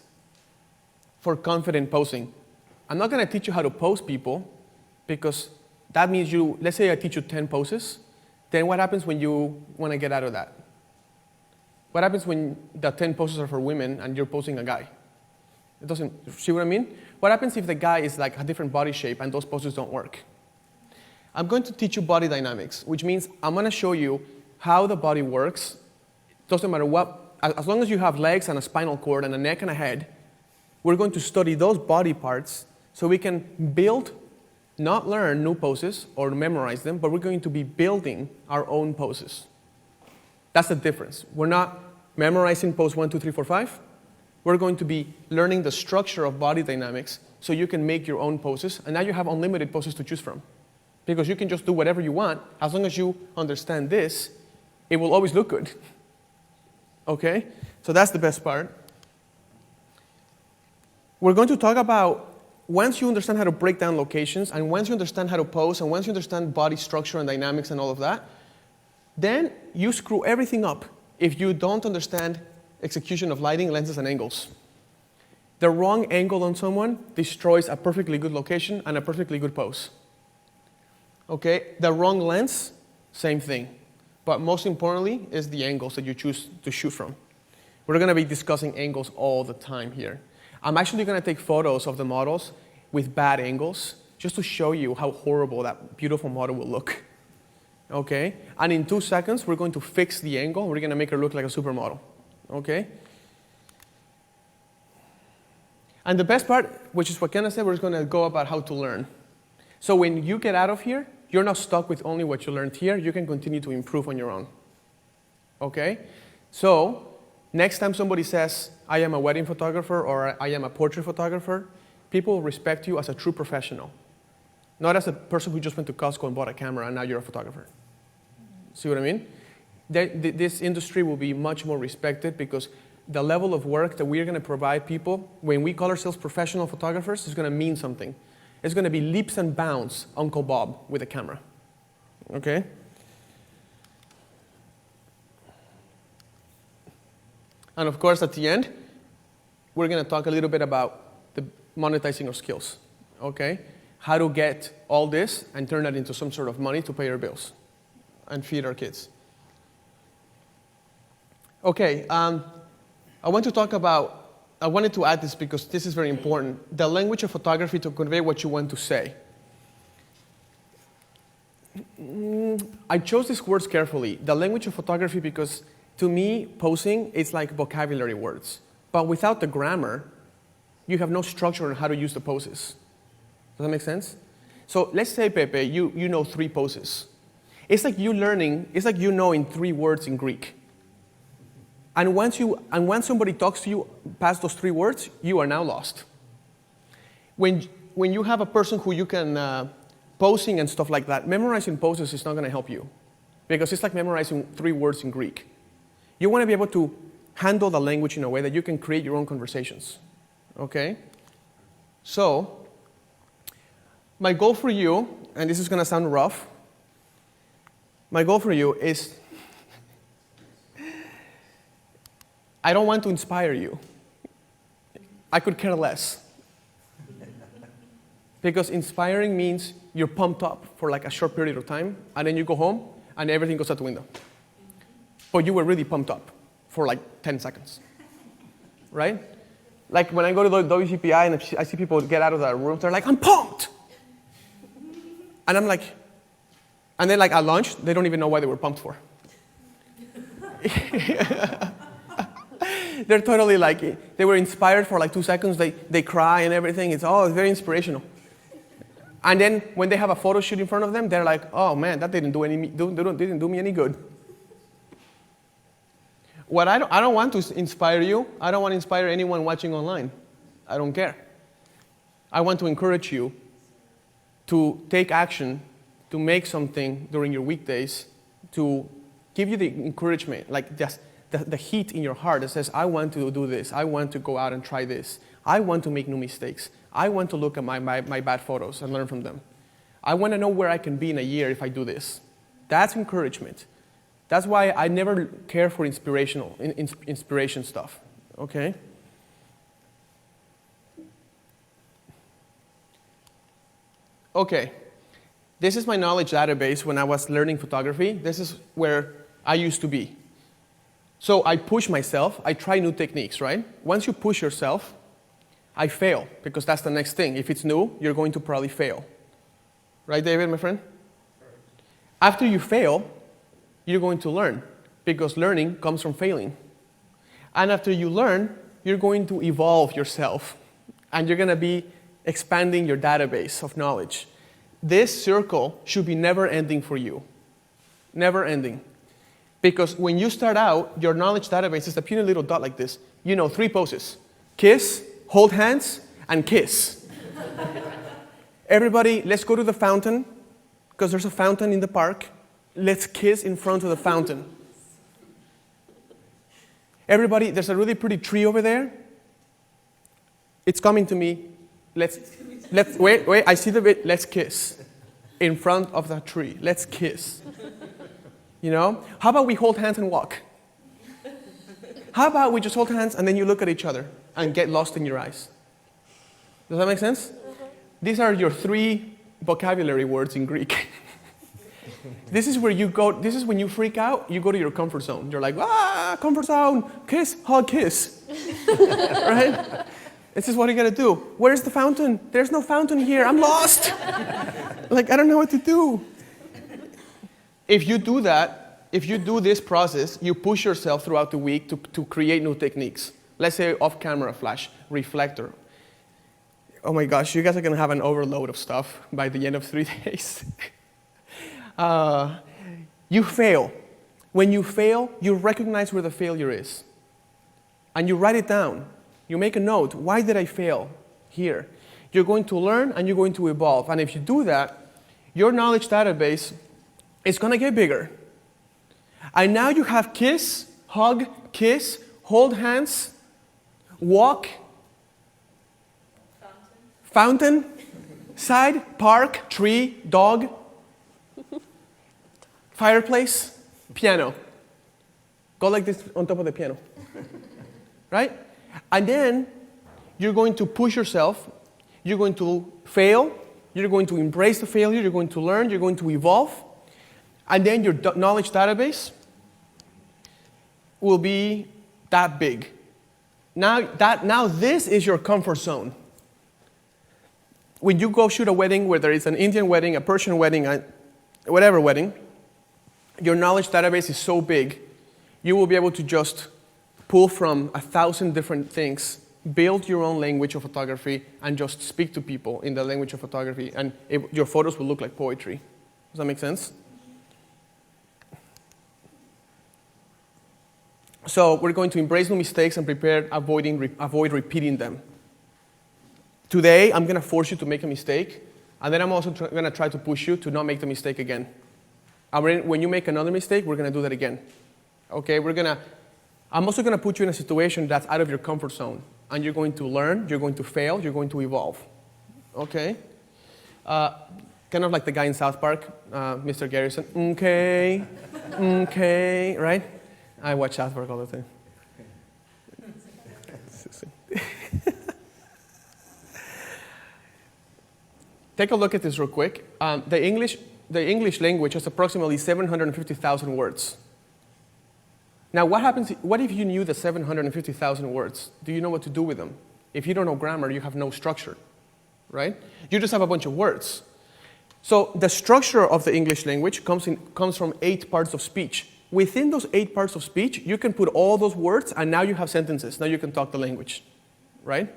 for confident posing. I'm not going to teach you how to pose people, because that means let's say I teach you 10 poses, then what happens when you want to get out of that? What happens when the 10 poses are for women and you're posing a guy? It doesn't, see what I mean? What happens if the guy is like a different body shape and those poses don't work? I'm going to teach you body dynamics, which means I'm going to show you how the body works. Doesn't matter what, as long as you have legs and a spinal cord and a neck and a head, we're going to study those body parts so we can build, not learn new poses or memorize them, but we're going to be building our own poses. That's the difference. We're not memorizing pose 1, 2, 3, 4, 5. We're going to be learning the structure of body dynamics so you can make your own poses, and now you have unlimited poses to choose from. Because you can just do whatever you want. As long as you understand this, it will always look good. Okay? So that's the best part. We're going to talk about, once you understand how to break down locations, and once you understand how to pose, and once you understand body structure and dynamics and all of that, then you screw everything up if you don't understand execution of lighting, lenses, and angles. The wrong angle on someone destroys a perfectly good location and a perfectly good pose. Okay? The wrong lens, same thing. But most importantly is the angles that you choose to shoot from. We're going to be discussing angles all the time here. I'm actually going to take photos of the models with bad angles just to show you how horrible that beautiful model will look. Okay? And in 2 seconds, we're going to fix the angle. We're going to make her look like a supermodel. Okay? And the best part, which is what Kenna said, we're going to go about how to learn. So when you get out of here, you're not stuck with only what you learned here. You can continue to improve on your own. Okay? So next time somebody says, I am a wedding photographer or I am a portrait photographer, people will respect you as a true professional, not as a person who just went to Costco and bought a camera and now you're a photographer. See what I mean? This industry will be much more respected because the level of work that we're going to provide people, when we call ourselves professional photographers, is going to mean something. It's going to be leaps and bounds Uncle Bob with a camera. Okay? And of course, at the end, we're going to talk a little bit about the monetizing our skills. Okay? How to get all this and turn that into some sort of money to pay our bills and feed our kids. Okay, I wanted to add this because this is very important. The language of photography to convey what you want to say. I chose these words carefully. The language of photography because to me, posing is like vocabulary words. But without the grammar, you have no structure on how to use the poses. Does that make sense? So let's say, Pepe, you know 3 poses. It's like you knowing 3 words in Greek. And once somebody talks to you past those 3 words, you are now lost. When you have a person who you can posing and stuff like that, memorizing poses is not going to help you because it's like memorizing 3 words in Greek. You want to be able to handle the language in a way that you can create your own conversations. Okay? So, my goal for you, and this is going to sound rough, my goal for you is I don't want to inspire you. I could care less. Because inspiring means you're pumped up for like a short period of time, and then you go home, and everything goes out the window. But you were really pumped up for like 10 seconds. Right? Like when I go to the WCPI and I see people get out of the room, they're like, I'm pumped! And I'm like, and then like at lunch, they don't even know why they were pumped for. They're totally like, they were inspired for like 2 seconds, they cry and everything. It's very inspirational. And then when they have a photo shoot in front of them, they're like, oh man, that didn't do me any good. What I don't want to inspire you. I don't want to inspire anyone watching online. I don't care. I want to encourage you to take action, to make something during your weekdays, to give you the encouragement, like just the heat in your heart that says, I want to do this. I want to go out and try this. I want to make new mistakes. I want to look at my bad photos and learn from them. I want to know where I can be in a year if I do this. That's encouragement. That's why I never care for inspiration stuff, okay? Okay, this is my knowledge database when I was learning photography. This is where I used to be. So I push myself, I try new techniques, right? Once you push yourself, I fail, because that's the next thing. If it's new, you're going to probably fail. Right, David, my friend? After you fail, you're going to learn, because learning comes from failing. And after you learn, you're going to evolve yourself, and you're going to be expanding your database of knowledge. This circle should be never ending for you. Never ending. Because when you start out, your knowledge database is a puny little dot like this. You know 3 poses. Kiss, hold hands, and kiss. Everybody, let's go to the fountain, because there's a fountain in the park. Let's kiss in front of the fountain. Everybody, there's a really pretty tree over there. It's coming to me. Let's wait, I see the bit. Let's kiss in front of that tree. Let's kiss. You know? How about we hold hands and walk? How about we just hold hands and then you look at each other and get lost in your eyes? Does that make sense? These are your 3 vocabulary words in Greek. This is where you go, this is when you freak out, you go to your comfort zone. You're like, comfort zone, kiss, hug, kiss. Right? This is what you gotta do. Where's the fountain? There's no fountain here, I'm lost. Like, I don't know what to do. If you do that, if you do this process, you push yourself throughout the week to create new techniques. Let's say off-camera flash, reflector. oh my gosh, you guys are going to have an overload of stuff by the end of 3 days. You fail. When you fail, you recognize where the failure is. And you write it down. You make a note. Why did I fail here? You're going to learn and you're going to evolve. And if you do that, your knowledge database is going to get bigger. And now you have kiss, hug, kiss, hold hands, walk, fountain, side, park, tree, dog, fireplace, piano. Go like this on top of the piano. Right? And then you're going to push yourself. You're going to fail. You're going to embrace the failure. You're going to learn. You're going to evolve. And then your knowledge database will be that big. Now this is your comfort zone. When you go shoot a wedding, whether it's an Indian wedding, a Persian wedding, whatever wedding, your knowledge database is so big, you will be able to just pull from 1,000 different things, build your own language of photography, and just speak to people in the language of photography, and your photos will look like poetry. Does that make sense? So we're going to embrace new mistakes and avoid repeating them. Today, I'm going to force you to make a mistake, and then I'm also going to try to push you to not make the mistake again. And when you make another mistake, we're going to do that again. Okay, I'm also going to put you in a situation that's out of your comfort zone, and you're going to learn, you're going to fail, you're going to evolve. Okay? Kind of like the guy in South Park, Mr. Garrison. Okay, okay, right? I watch South Park all the time. Take a look at this real quick. The English language has approximately 750,000 words. Now, what if you knew the 750,000 words? Do you know what to do with them? If you don't know grammar, you have no structure, right? You just have a bunch of words. So the structure of the English language comes from 8 parts of speech. Within those 8 parts of speech, you can put all those words, and now you have sentences. Now you can talk the language, right?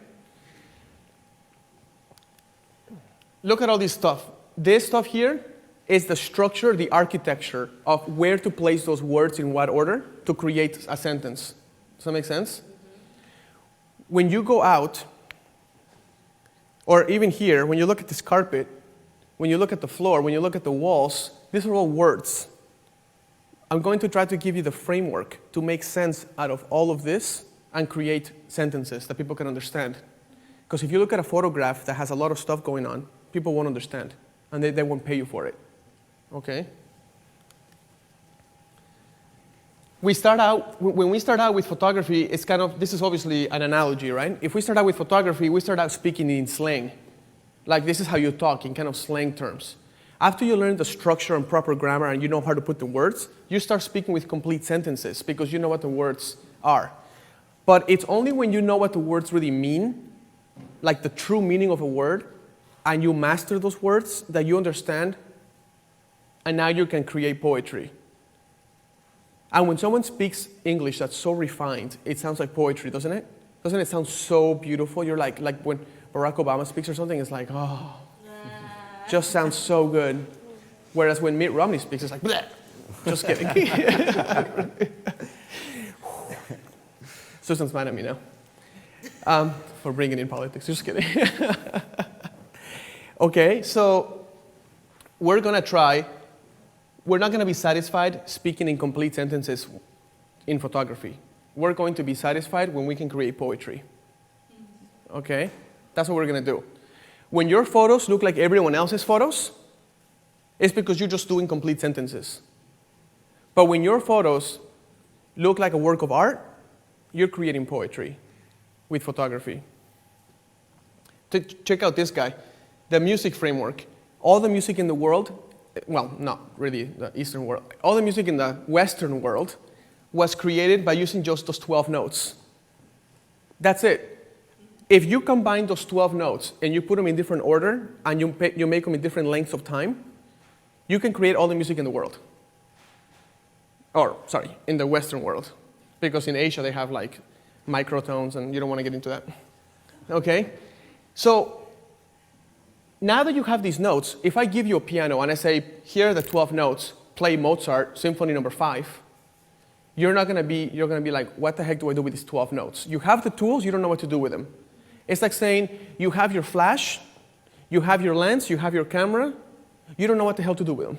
Look at all this stuff. This stuff here is the structure, the architecture of where to place those words in what order to create a sentence. Does that make sense? When you go out, or even here, when you look at this carpet, when you look at the floor, when you look at the walls, these are all words. I'm going to try to give you the framework to make sense out of all of this and create sentences that people can understand. Because if you look at a photograph that has a lot of stuff going on, people won't understand, and they won't pay you for it. Okay? When we start out with photography, it's kind of, this is obviously an analogy, right? If we start out with photography, we start out speaking in slang. Like, this is how you talk, in kind of slang terms. After you learn the structure and proper grammar and you know how to put the words, you start speaking with complete sentences because you know what the words are. But it's only when you know what the words really mean, like the true meaning of a word, and you master those words, that you understand, and now you can create poetry. And when someone speaks English that's so refined, it sounds like poetry, doesn't it? Doesn't it sound so beautiful? You're like when Barack Obama speaks or something, it's like, oh, just sounds so good. Whereas when Mitt Romney speaks, it's like, bleh. Just kidding. Susan's mad at me now for bringing in politics. Just kidding. Okay, so we're not going to be satisfied speaking in complete sentences in photography. We're going to be satisfied when we can create poetry. Okay? That's what we're going to do. When your photos look like everyone else's photos, it's because you're just doing complete sentences. But when your photos look like a work of art, you're creating poetry with photography. Check out this guy. The music framework. All the music in the world, well, not really the Eastern world, all the music in the Western world was created by using just those 12 notes. That's it. If you combine those 12 notes and you put them in different order and you make them in different lengths of time, you can create all the music in the world. Or, sorry, in the Western world. Because in Asia they have like microtones and you don't want to get into that. Okay? So now that you have these notes, if I give you a piano and I say, here are the 12 notes, play Mozart, Symphony Number 5, you're going to be like, what the heck do I do with these 12 notes? You have the tools, you don't know what to do with them. It's like saying, you have your flash, you have your lens, you have your camera, you don't know what the hell to do with them.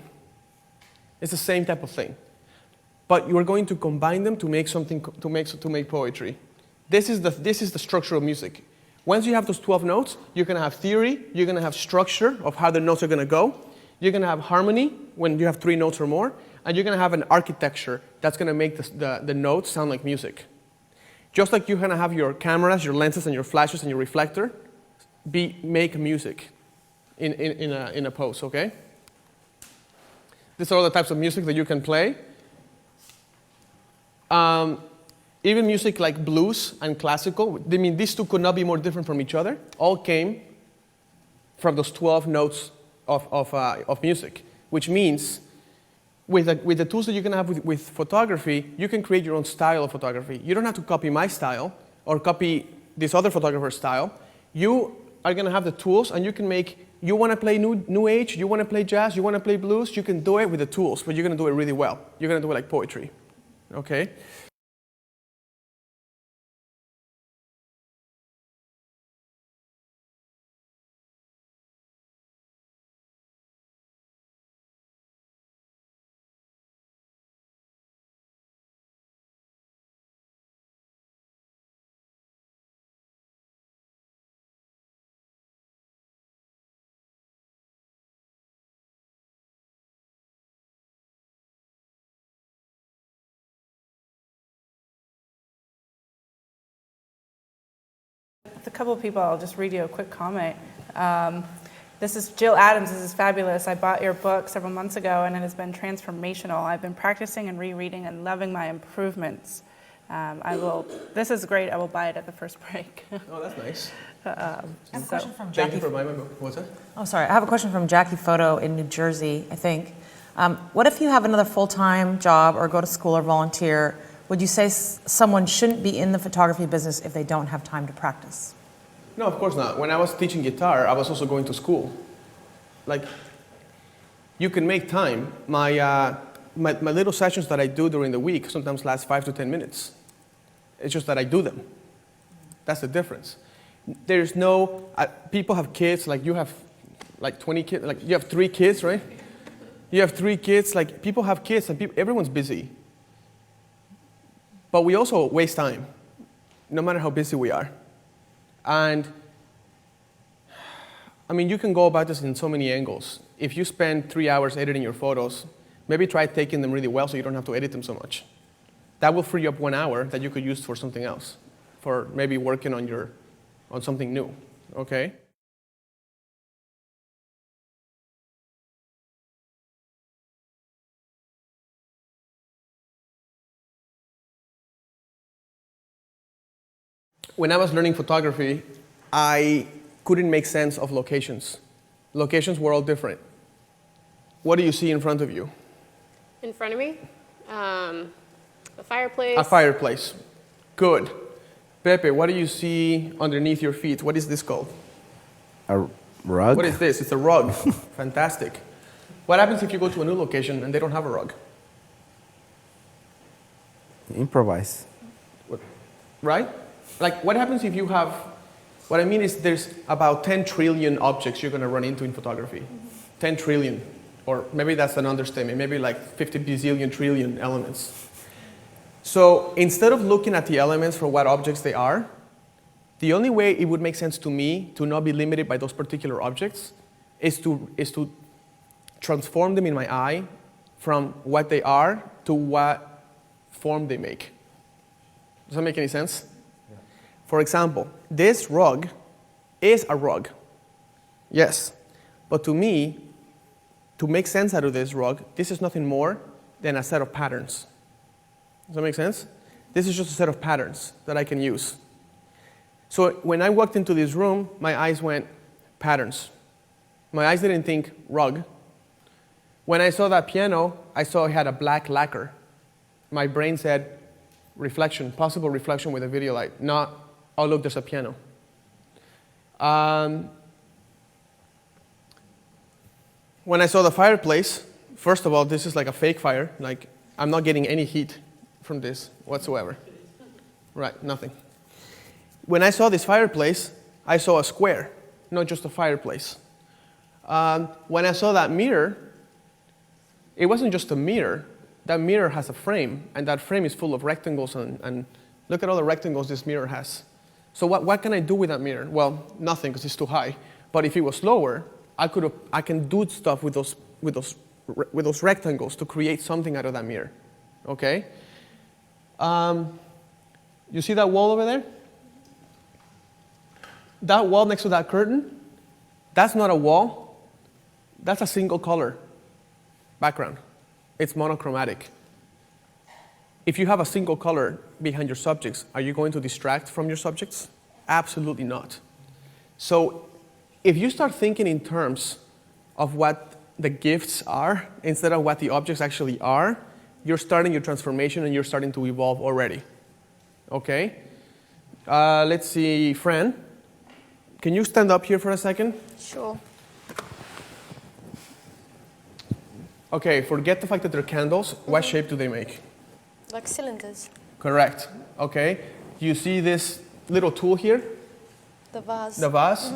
It's the same type of thing. But you are going to combine them to make something, to make poetry. This is the structure of music. Once you have those 12 notes, you're going to have theory, you're going to have structure of how the notes are going to go, you're going to have harmony when you have 3 notes or more, and you're going to have an architecture that's going to make the notes sound like music. Just like you're going to have your cameras, your lenses, and your flashes, and your reflector make music in a pose, okay? These are all the types of music that you can play. Even music like blues and classical, I mean, these two could not be more different from each other, all came from those 12 notes of music, which means with the tools that you can have with photography, you can create your own style of photography. You don't have to copy my style or copy this other photographer's style. You are going to have the tools, and you can make, you want to play new age, you want to play jazz, you want to play blues, you can do it with the tools, but you're going to do it really well. You're going to do it like poetry, okay? With a couple of people, I'll just read you a quick comment. This is Jill Adams. This is fabulous. I bought your book several months ago, and it has been transformational. I've been practicing and rereading and loving my improvements. This is great. I will buy it at the first break. Oh, that's nice. I have a question from Thank Jackie. you for reminding me. What's that? Oh, sorry. I have a question from Jackie Photo in New Jersey, I think. What if you have another full-time job or go to school or volunteer? Would you say someone shouldn't be in the photography business if they don't have time to practice? No, of course not. When I was teaching guitar, I was also going to school. Like, you can make time. My little sessions that I do during the week sometimes last 5 to 10 minutes. It's just that I do them. That's the difference. There's no, people have kids, like you have like 20 kids, like you have 3 kids, right? You have 3 kids, like people have kids and everyone's busy. But we also waste time, no matter how busy we are. And I mean, you can go about this in so many angles. If you spend 3 hours editing your photos, maybe try taking them really well so you don't have to edit them so much. That will free up 1 hour that you could use for something else, for maybe working on something new, okay? When I was learning photography, I couldn't make sense of locations. Locations were all different. What do you see in front of you? In front of me, a fireplace. A fireplace. Good. Pepe, what do you see underneath your feet? What is this called? A rug? What is this? It's a rug. Fantastic. What happens if you go to a new location and they don't have a rug? Improvise. Right? Like, what happens if you have, what I mean is there's about 10 trillion objects you're going to run into in photography. 10 trillion. Or maybe that's an understatement. Maybe like 50 bazillion trillion elements. So instead of looking at the elements for what objects they are, the only way it would make sense to me to not be limited by those particular objects is to transform them in my eye from what they are to what form they make. Does that make any sense? Yeah. For example, this rug is a rug. Yes. But to me, to make sense out of this rug, this is nothing more than a set of patterns. Does that make sense? This is just a set of patterns that I can use. So when I walked into this room, my eyes went, patterns. My eyes didn't think rug. When I saw that piano, I saw it had a black lacquer. My brain said reflection, possible reflection with a video light, not, oh look, there's a piano. when I saw the fireplace, first of all, this is like a fake fire. Like, I'm not getting any heat from this whatsoever. Right, nothing. When I saw this fireplace, I saw a square, not just a fireplace. When I saw that mirror, it wasn't just a mirror. That mirror has a frame, and that frame is full of rectangles, and look at all the rectangles this mirror has. So what can I do with that mirror? Well, nothing, because it's too high. But if it was lower, I can do stuff with those rectangles to create something out of that mirror. Okay? You see that wall over there? That wall next to that curtain, that's not a wall. That's a single color background. It's monochromatic. If you have a single color behind your subjects, are you going to distract from your subjects? Absolutely not. So if you start thinking in terms of what the gifts are instead of what the objects actually are, you're starting your transformation and you're starting to evolve already. Okay? Let's see, Fran. Can you stand up here for a second? Sure. Okay, forget the fact that they're candles. What shape do they make? Like cylinders. Correct. Okay. You see this little tool here? The vase. The vase?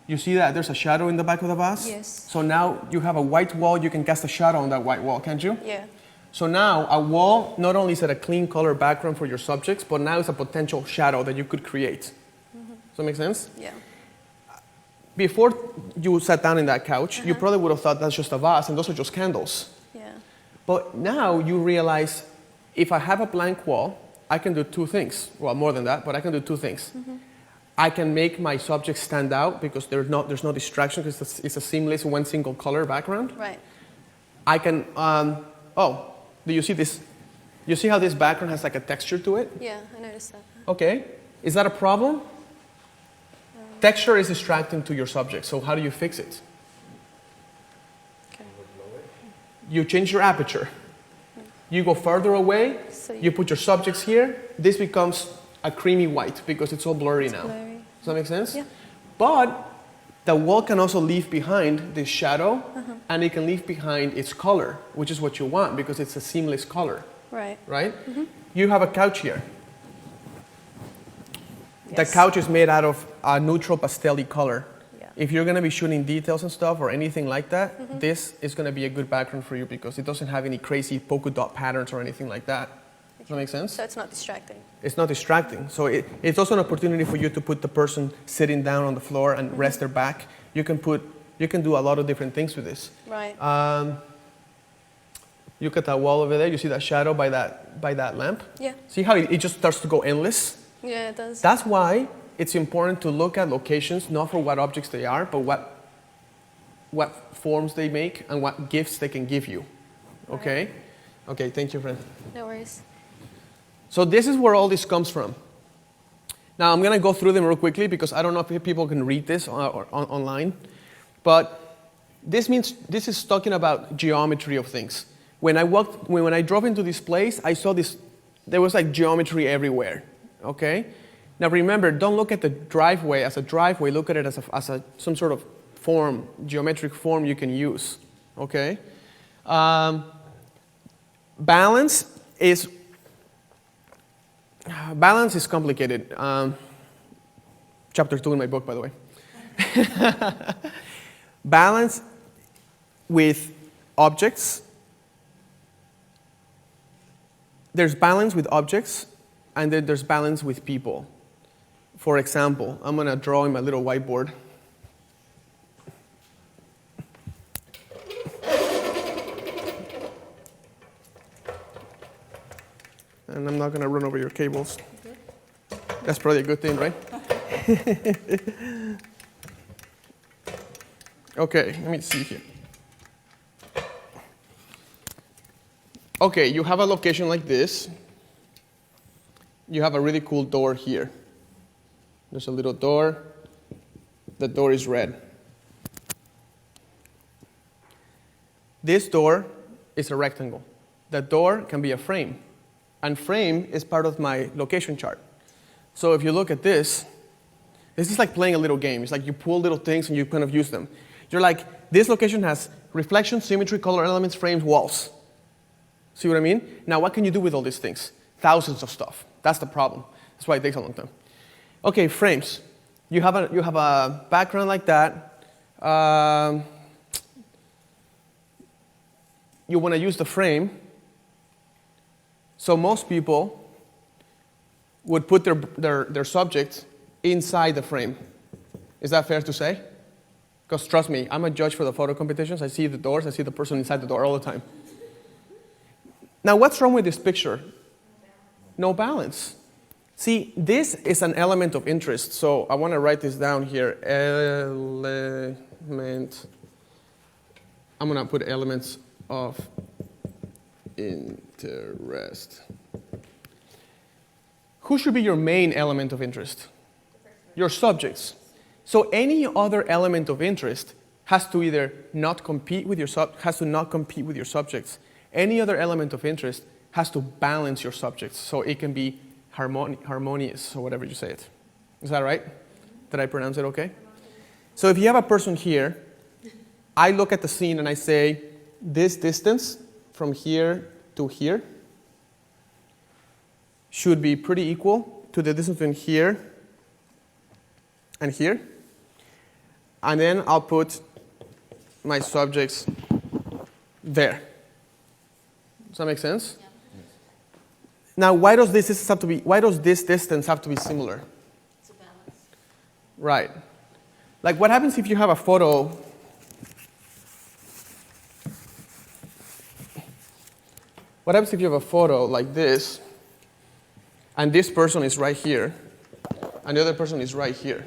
You see that there's a shadow in the back of the vase? Yes. So now you have a white wall, you can cast a shadow on that white wall, can't you? Yeah. So now a wall not only is it a clean color background for your subjects, but now it's a potential shadow that you could create. Does that make sense? Yeah. Before you sat down in that couch, you probably would have thought that's just a vase and those are just candles. Yeah. But now you realize if I have a blank wall, I can do two things. Well, more than that, but I can do two things. I can make my subjects stand out because there's no distraction because it's a seamless one single color background. Right. I can, do you see this? You see how this background has like a texture to it? Yeah, I noticed that. Okay. Is that a problem? Texture is distracting to your subject, so how do you fix it? Okay. You change your aperture. You go further away, So you put your subjects here, this becomes a creamy white because it's all blurry now. blurry. Does that make sense? Yeah. But the wall can also leave behind this shadow, and it can leave behind its color, which is what you want because it's a seamless color, Right. right? You have a couch here. The Yes. couch is made out of a neutral pastel-y color. Yeah. If you're going to be shooting details and stuff or anything like that, this is going to be a good background for you because it doesn't have any crazy polka dot patterns or anything like that. Does that make sense? So it's not distracting. It's not distracting. So it's also an opportunity for you to put the person sitting down on the floor and rest their back. You can do a lot of different things with this. Right. You look at that wall over there. You see that shadow by that lamp? Yeah. See how it just starts to go endless? Yeah, it does. That's why it's important to look at locations not for what objects they are, but what forms they make and what gifts they can give you. Okay? Okay, thank you, friend. No worries. So this is where all this comes from. Now I'm going to go through them real quickly because I don't know if people can read this online. But this is talking about geometry of things. When I drove into this place, I saw there was like geometry everywhere. Okay? Now remember, don't look at the driveway as a driveway. Look at it as some sort of form, geometric form you can use. Okay? Balance is complicated. Chapter 2 in my book, by the way. Balance with objects. There's balance with objects, and then there's balance with people. For example, I'm going to draw in my little whiteboard. And I'm not going to run over your cables. That's probably a good thing, right? Okay, let me see here. Okay, you have a location like this. You have a really cool door here. There's a little door. The door is red. This door is a rectangle. The door can be a frame. And frame is part of my location chart. So if you look at this is like playing a little game. It's like you pull little things and you kind of use them. You're like, this location has reflection, symmetry, color elements, frames, walls. See what I mean? Now, what can you do with all these things? Thousands of stuff. That's the problem. That's why it takes a long time. Okay, frames. You have a background like that. You want to use the frame. So most people would put their subjects inside the frame. Is that fair to say? Because trust me, I'm a judge for the photo competitions. I see the doors. I see the person inside the door all the time. Now, what's wrong with this picture? No balance. See, this is an element of interest. So I want to write this down here. Element. I'm going to put elements of interest. Who should be your main element of interest? Your subjects. So any other element of interest has to either not compete with your subjects. Any other element of interest has to balance your subjects, so it can be harmonious, or whatever you say it. Is that right? Did I pronounce it okay? So if you have a person here, I look at the scene and I say, this distance from here to here should be pretty equal to the distance between here and here. And then I'll put my subjects there. Does that make sense? Yeah. Now, why does this distance have to be similar? It's a balance. Right. Like, what happens if you have a photo? What happens if you have a photo like this, and this person is right here, and the other person is right here?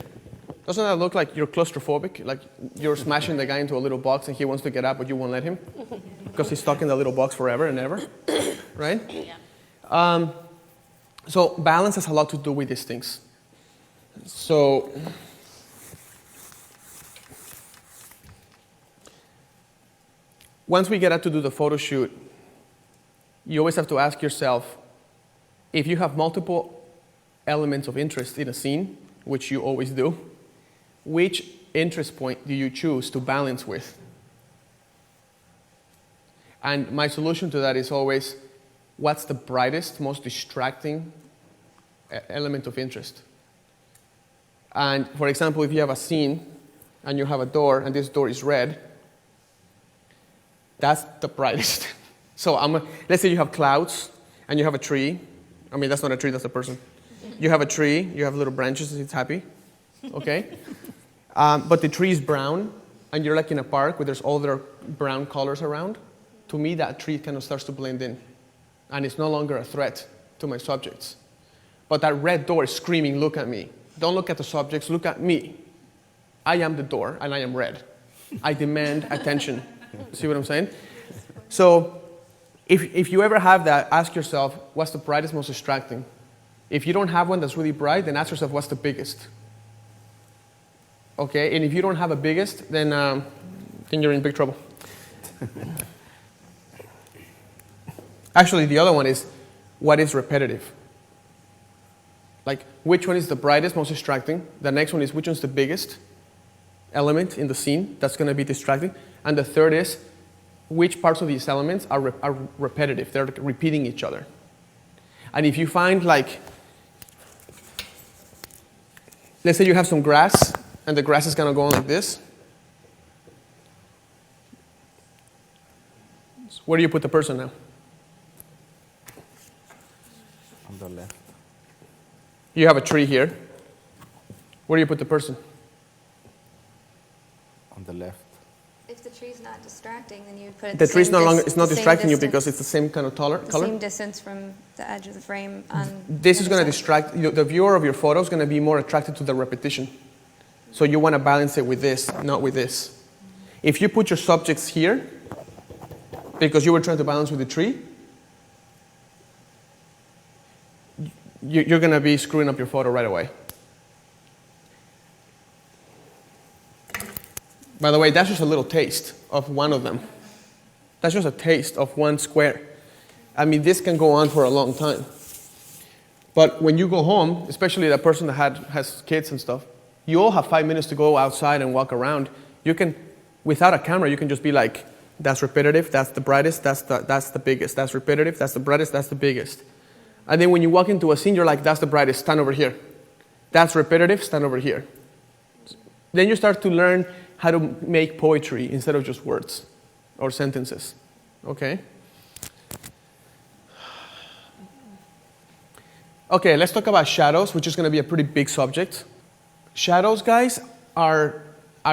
Doesn't that look like you're claustrophobic? Like you're smashing the guy into a little box and he wants to get out, but you won't let him? Because he's stuck in the little box forever and ever, right? Yeah. So balance has a lot to do with these things. So once we get out to do the photo shoot, you always have to ask yourself, if you have multiple elements of interest in a scene, which you always do, which interest point do you choose to balance with? And my solution to that is always, what's the brightest, most distracting element of interest? And for example, if you have a scene and you have a door and this door is red, that's the brightest. So let's say you have clouds and you have a tree. I mean, that's not a tree, that's a person. You have a tree, you have little branches, it's happy, okay? But the tree is brown, and you're like in a park where there's all their brown colors around. To me, that tree kind of starts to blend in, and it's no longer a threat to my subjects. But that red door is screaming, look at me. Don't look at the subjects, look at me. I am the door, and I am red. I demand attention. See what I'm saying? So if you ever have that, ask yourself, what's the brightest, most distracting? If you don't have one that's really bright, then ask yourself, what's the biggest? Okay, and if you don't have a biggest, then you're in big trouble. Actually, the other one is, what is repetitive? Like, which one is the brightest, most distracting? The next one is, which one's the biggest element in the scene that's going to be distracting? And the third is, which parts of these elements are repetitive? They're repeating each other. And if you find, like, let's say you have some grass, and the grass is going to go on like this. Where do you put the person now? On the left. You have a tree here. Where do you put the person? On the left. If the tree's not distracting, then you would put it the tree's it's not distracting you because it's the same kind of color. Same distance from the edge of the frame. This is going to distract the viewer of your photo is going to be more attracted to the repetition. So you want to balance it with this, not with this. If you put your subjects here, because you were trying to balance with the tree, you're going to be screwing up your photo right away. By the way, that's just a little taste of one of them. That's just a taste of one square. I mean, this can go on for a long time. But when you go home, especially that person that has kids and stuff, you all have 5 minutes to go outside and walk around. You can Without a camera, you can just be like, that's repetitive, that's the brightest, that's the biggest. That's repetitive, that's the brightest, that's the biggest. And then when you walk into a scene, you're like, that's the brightest, stand over here. That's repetitive, stand over here. Then you start to learn how to make poetry instead of just words or sentences, okay? Okay, let's talk about shadows, which is going to be a pretty big subject. Shadows, guys, are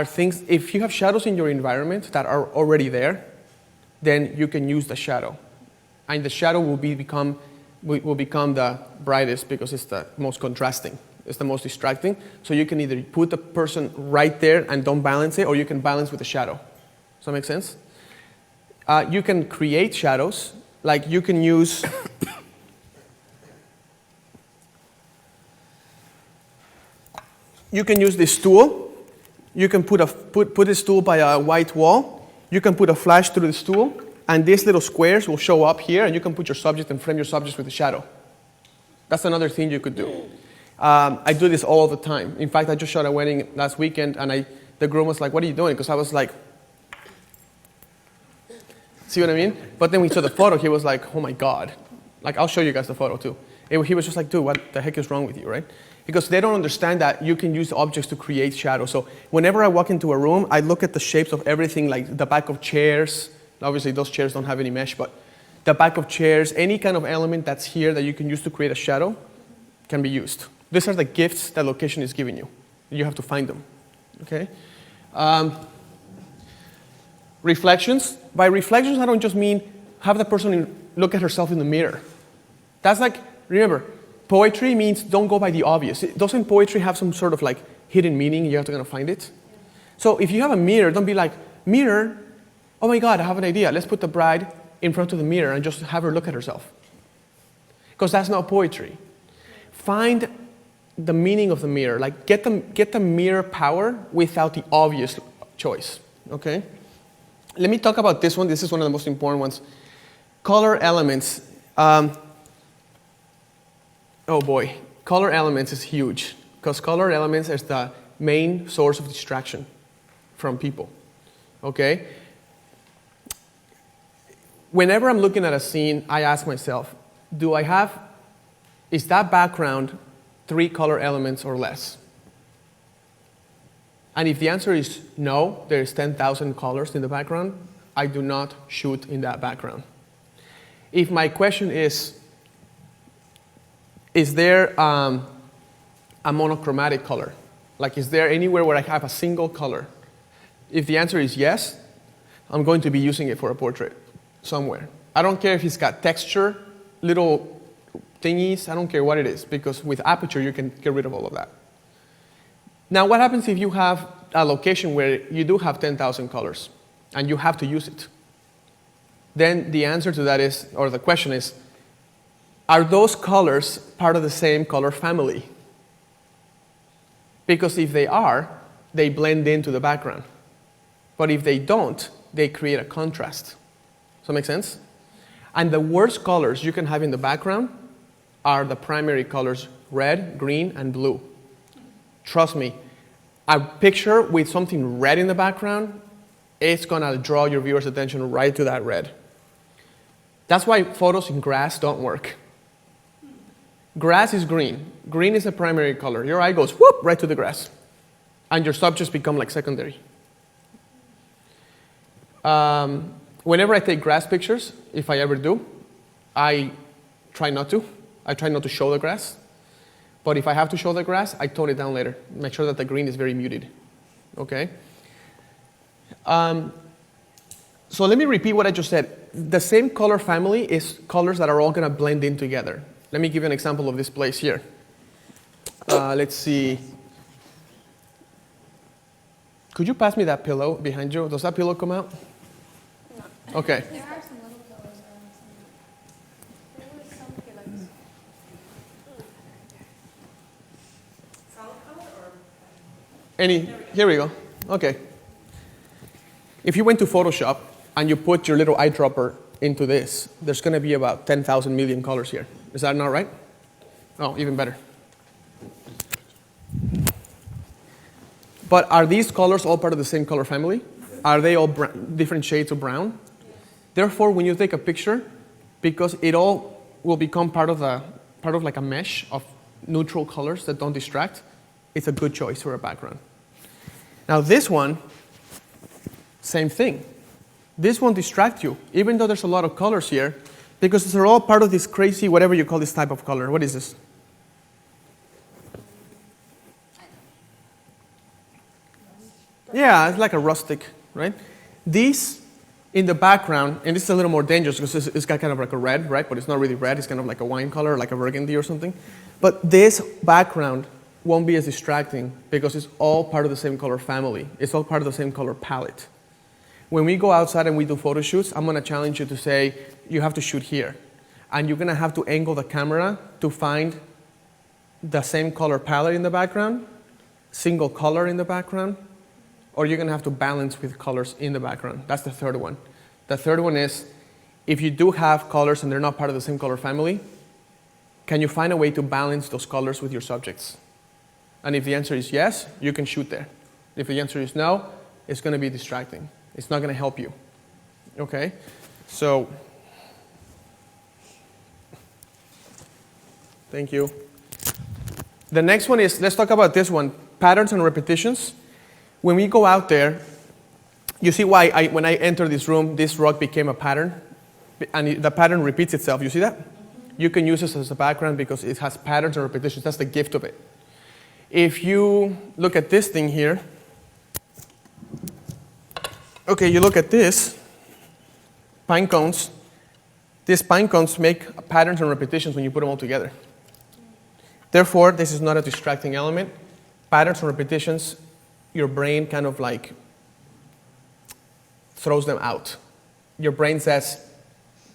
things, if you have shadows in your environment that are already there, then you can use the shadow. And the shadow will become the brightest because it's the most contrasting. It's the most distracting. So you can either put the person right there and don't balance it, or you can balance with the shadow. Does that make sense? You can create shadows. Like you can use... You can use this tool. You can put this tool by a white wall. You can put a flash through this tool, and these little squares will show up here, and you can put your subject and frame your subject with a shadow. That's another thing you could do. I do this all the time. In fact, I just shot a wedding last weekend, and the groom was like, "What are you doing?" Because I was like, see what I mean? But then we saw the photo. He was like, "Oh my God." Like, I'll show you guys the photo too. He was just like, "Dude, what the heck is wrong with you," right? Because they don't understand that you can use objects to create shadow. So whenever I walk into a room, I look at the shapes of everything, like the back of chairs. Obviously, those chairs don't have any mesh, but the back of chairs, any kind of element that's here that you can use to create a shadow can be used. These are the gifts that location is giving you. You have to find them, okay? Reflections. By reflections, I don't just mean have the person look at herself in the mirror. That's like, remember, poetry means don't go by the obvious. Doesn't poetry have some sort of like hidden meaning? You have to kind of find it. So if you have a mirror, don't be like, mirror, oh my God, I have an idea. Let's put the bride in front of the mirror and just have her look at herself. Because that's not poetry. Find the meaning of the mirror. Like get the mirror power without the obvious choice, okay? Let me talk about this one. This is one of the most important ones. Color elements. Oh boy, color elements is huge because color elements is the main source of distraction from people, okay? Whenever I'm looking at a scene, I ask myself, is that background 3 color elements or less? And if the answer is no, there's 10,000 colors in the background, I do not shoot in that background. If my question is there a monochromatic color? Like, is there anywhere where I have a single color? If the answer is yes, I'm going to be using it for a portrait somewhere. I don't care if it's got texture, little thingies, I don't care what it is, because with aperture, you can get rid of all of that. Now, what happens if you have a location where you do have 10,000 colors and you have to use it? Then the answer to that is, or the question is, are those colors part of the same color family? Because if they are, they blend into the background. But if they don't, they create a contrast. Does that make sense? And the worst colors you can have in the background are the primary colors, red, green, and blue. Trust me, a picture with something red in the background, it's gonna draw your viewer's attention right to that red. That's why photos in grass don't work. Grass is green. Green is a primary color. Your eye goes whoop right to the grass. And your subjects become like secondary. Whenever I take grass pictures, if I ever do, I try not to. I try not to show the grass. But if I have to show the grass, I tone it down later. Make sure that the green is very muted. Okay? So let me repeat what I just said. The same color family is colors that are all going to blend in together. Let me give you an example of this place here. Let's see. Could you pass me that pillow behind you? Does that pillow come out? No. Okay. There are some little colors around. There was some pillows. Solid color or? Here we go. Okay. If you went to Photoshop and you put your little eyedropper into this, there's going to be about 10,000 million colors here. Is that not right? Oh, even better. But are these colors all part of the same color family? Yes. are they all different shades of brown? Therefore, when you take a picture, because it all will become part of like a mesh of neutral colors that don't distract, it's a good choice for a background. Now this one, same thing. This won't distract you, even though there's a lot of colors here, because they're all part of this crazy, whatever you call this type of color. What is this? Yeah, it's like a rustic, right? These in the background, and this is a little more dangerous because it's got kind of like a red, right? But it's not really red, it's kind of like a wine color, like a burgundy or something. But this background won't be as distracting because it's all part of the same color family. It's all part of the same color palette. When we go outside and we do photo shoots, I'm gonna challenge you to say, you have to shoot here. And you're gonna have to angle the camera to find the same color palette in the background, single color in the background, or you're gonna have to balance with colors in the background. That's the third one. The third one is, if you do have colors and they're not part of the same color family, can you find a way to balance those colors with your subjects? And if the answer is yes, you can shoot there. If the answer is no, it's gonna be distracting. It's not gonna help you, okay? So, thank you. The next one is, let's talk about this one, patterns and repetitions. When we go out there, you see why when I entered this room, this rock became a pattern, and the pattern repeats itself. You see that? You can use this as a background because it has patterns and repetitions. That's the gift of it. If you look at this thing here, okay, you look at this, pine cones. These pine cones make patterns and repetitions when you put them all together. Therefore, this is not a distracting element. Patterns and repetitions, your brain kind of like throws them out. Your brain says,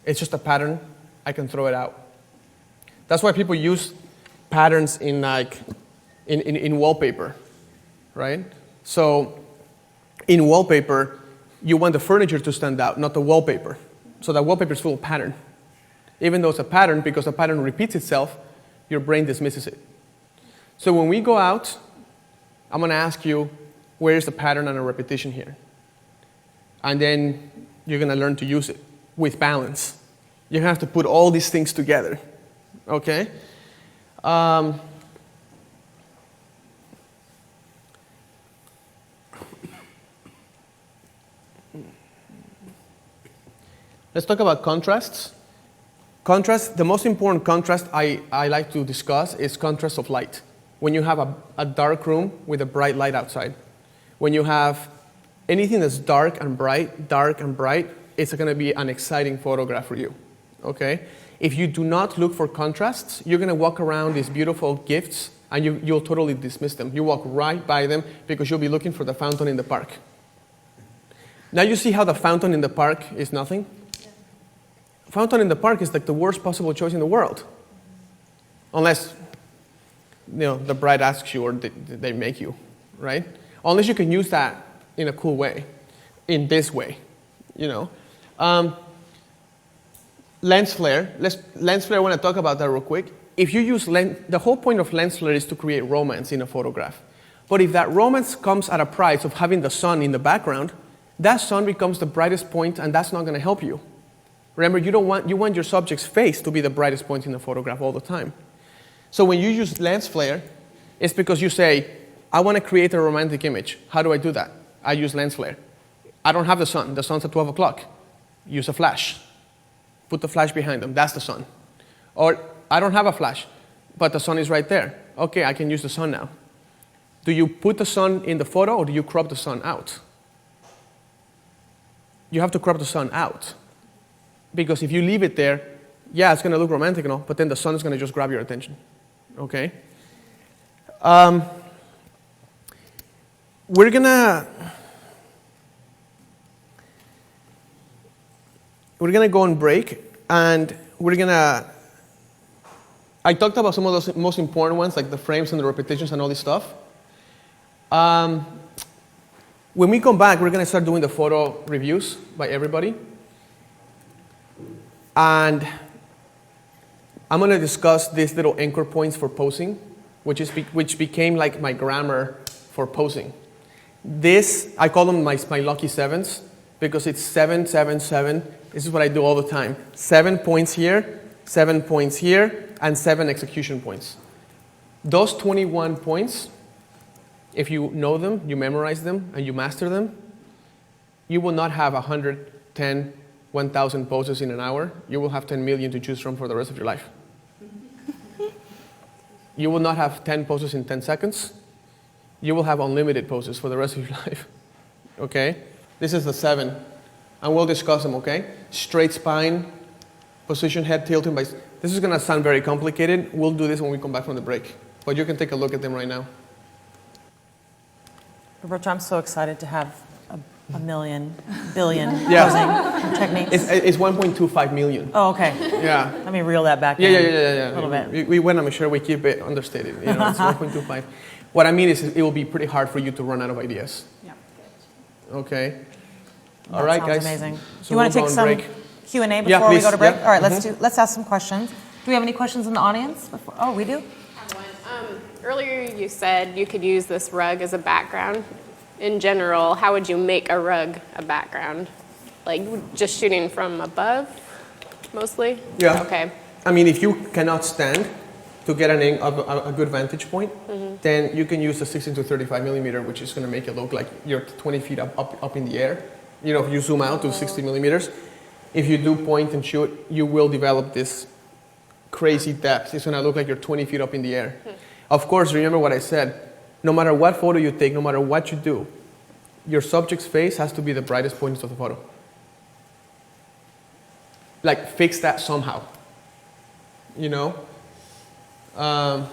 it's just a pattern, I can throw it out. That's why people use patterns in like in wallpaper, right? So in wallpaper, you want the furniture to stand out, not the wallpaper. So the wallpaper is full of pattern. Even though it's a pattern, because the pattern repeats itself, your brain dismisses it. So when we go out, I'm gonna ask you, where is the pattern and a repetition here? And then you're gonna learn to use it with balance. You have to put all these things together, okay? Let's talk about contrasts. Contrast, the most important contrast I like to discuss is contrast of light. When you have a dark room with a bright light outside. When you have anything that's dark and bright, it's going to be an exciting photograph for you, okay? If you do not look for contrasts, you're going to walk around these beautiful gifts and you'll totally dismiss them. You walk right by them because you'll be looking for the fountain in the park. Now you see how the fountain in the park is nothing? Fountain in the park is like the worst possible choice in the world. Unless, the bride asks you or they make you, right? Unless you can use that in a cool way, in this way, Lens flare. Lens flare, I want to talk about that real quick. If you use the whole point of lens flare is to create romance in a photograph. But if that romance comes at a price of having the sun in the background, that sun becomes the brightest point and that's not going to help you. Remember, you want your subject's face to be the brightest point in the photograph all the time. So when you use lens flare, it's because you say, I want to create a romantic image. How do I do that? I use lens flare. I don't have the sun. The sun's at 12 o'clock. Use a flash. Put the flash behind them. That's the sun. Or I don't have a flash, but the sun is right there. Okay, I can use the sun now. Do you put the sun in the photo or do you crop the sun out? You have to crop the sun out. Because if you leave it there, yeah, it's going to look romantic and all, but then the sun is going to just grab your attention. Okay? We're going to go on break, and I talked about some of those most important ones, like the frames and the repetitions and all this stuff. When we come back, we're going to start doing the photo reviews by everybody. And I'm going to discuss these little anchor points for posing, which became like my grammar for posing. This, I call them my lucky sevens because it's 7, 7, 7. This is what I do all the time. 7 points here, 7 points here, and 7 execution points. Those 21 points, if you know them, you memorize them, and you master them, you will not have 110, 1,000 poses in an hour. You will have 10 million to choose from for the rest of your life. You will not have 10 poses in 10 seconds. You will have unlimited poses for the rest of your life. Okay? This is the 7. And we'll discuss them, okay? Straight spine, position head tilting by... This is going to sound very complicated. We'll do this when we come back from the break. But you can take a look at them right now. Roberto, I'm so excited to have a million, billion posing techniques. It's 1.25 million. Oh, okay. Yeah. Let me reel that back in a little bit. We want to make sure we keep it understated. You know, it's 1.25. What I mean is it will be pretty hard for you to run out of ideas. Yeah. Okay. All right, guys. Amazing. So you want to take some Q&A before we go to break? Yeah. All right, let's ask some questions. Do we have any questions in the audience? Oh, we do? Earlier you said you could use this rug as a background. In general, how would you make a rug a background? Like just shooting from above, mostly? Yeah. Okay. I mean, if you cannot stand to get a good vantage point, then you can use a 16 to 35 millimeter, which is going to make it look like you're 20 feet up in the air. You know, if you zoom out to 60 millimeters, if you do point and shoot, you will develop this crazy depth. It's going to look like you're 20 feet up in the air. Of course, remember what I said. No matter what photo you take, no matter what you do, your subject's face has to be the brightest point of the photo. Like, fix that somehow. You know? I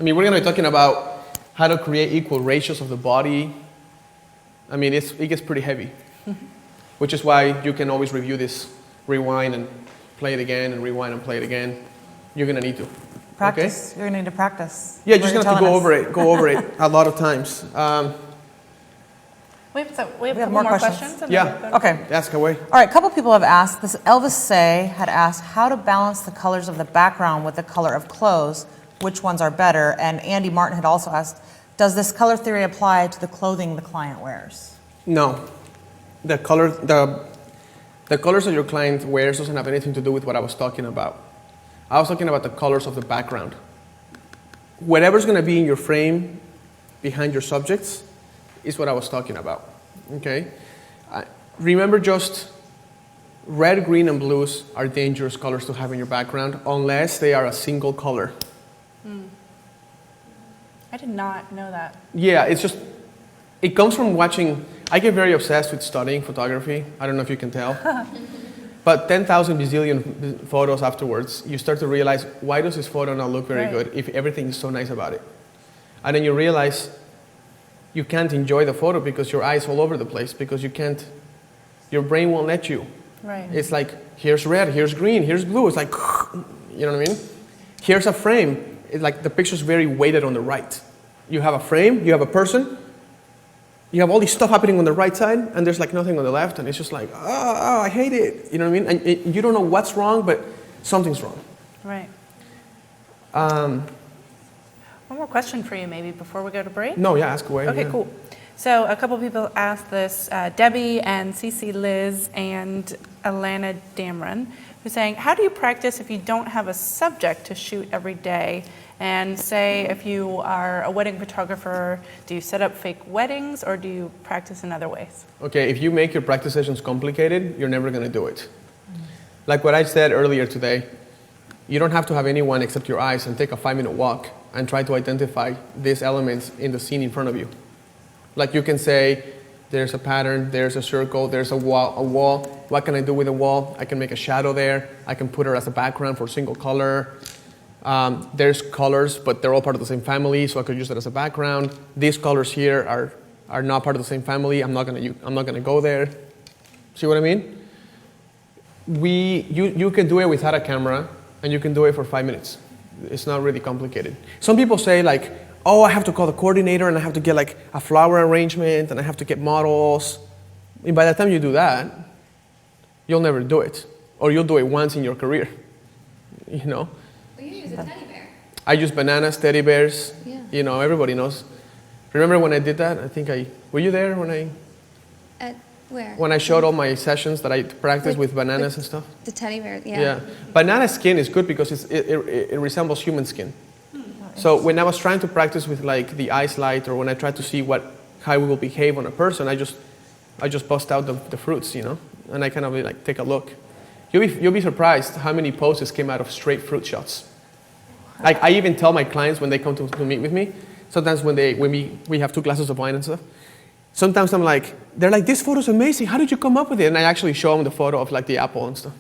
mean, we're going to be talking about how to create equal ratios of the body. I mean, it gets pretty heavy, which is why you can always review this, rewind and play it again, and rewind and play it again. You're going to need to. Practice. Okay? You're going to need to practice. Yeah, you're just going to have to go over it a lot of times. We have more more questions. questions. Yeah. Okay. Ask away. All right, a couple people have asked. This Elvis Say had asked how to balance the colors of the background with the color of clothes. Which ones are better? And Andy Martin had also asked, does this color theory apply to the clothing the client wears? No. The colors that your client wears doesn't have anything to do with what I was talking about. I was talking about the colors of the background. Whatever's going to be in your frame behind your subjects is what I was talking about. Okay? Remember, just red, green, and blues are dangerous colors to have in your background unless they are a single color. I did not know that. Yeah, it comes from watching. I get very obsessed with studying photography. I don't know if you can tell. But 10,000 bazillion photos afterwards, you start to realize, why does this photo not look very good if everything is so nice about it? And then you realize you can't enjoy the photo because your eyes all over the place, because your brain won't let you. Right. It's like, here's red, here's green, here's blue. It's like, you know what I mean? Here's a frame. It's like the picture's very weighted on the right. You have a frame, you have a person, you have all this stuff happening on the right side, and there's like nothing on the left, and it's just like, oh, I hate it. You know what I mean? And you don't know what's wrong, but something's wrong. Right. One more question for you, maybe, before we go to break. No, yeah, ask away. Okay, yeah. cool. So a couple people asked this, Debbie and Cece Liz and Alana Damron, who's saying, how do you practice if you don't have a subject to shoot every day? And say if you are a wedding photographer, do you set up fake weddings or do you practice in other ways? Okay, if you make your practice sessions complicated, you're never going to do it. Like what I said earlier today, you don't have to have anyone except your eyes and take a 5-minute walk and try to identify these elements in the scene in front of you. Like you can say, there's a pattern, there's a circle, there's a wall. What can I do with a wall? I can make a shadow there. I can put her as a background for a single color. There's colors, but they're all part of the same family, so I could use that as a background. These colors here are not part of the same family. I'm not gonna go there. See what I mean? You can do it without a camera, and you can do it for 5 minutes. It's not really complicated. Some people say like, oh, I have to call the coordinator, and I have to get like a flower arrangement, and I have to get models. And by the time you do that, you'll never do it, or you'll do it once in your career. You know. You use a teddy bear. I use bananas, teddy bears. Yeah. You know, everybody knows. Remember when I did that? Were you there when At where? when I showed all my sessions that I practiced with bananas and stuff? The teddy bear, yeah. Yeah. Banana skin is good because it resembles human skin. So when I was trying to practice with like the ice light, or when I tried to see how it will behave on a person, I just bust out the fruits, you know, and I kind of like take a look. You'll be surprised how many poses came out of straight fruit shots. Like I even tell my clients when they come to meet with me, sometimes when we have 2 glasses of wine and stuff, sometimes they're like, this photo's amazing, how did you come up with it? And I actually show them the photo of like the apple and stuff.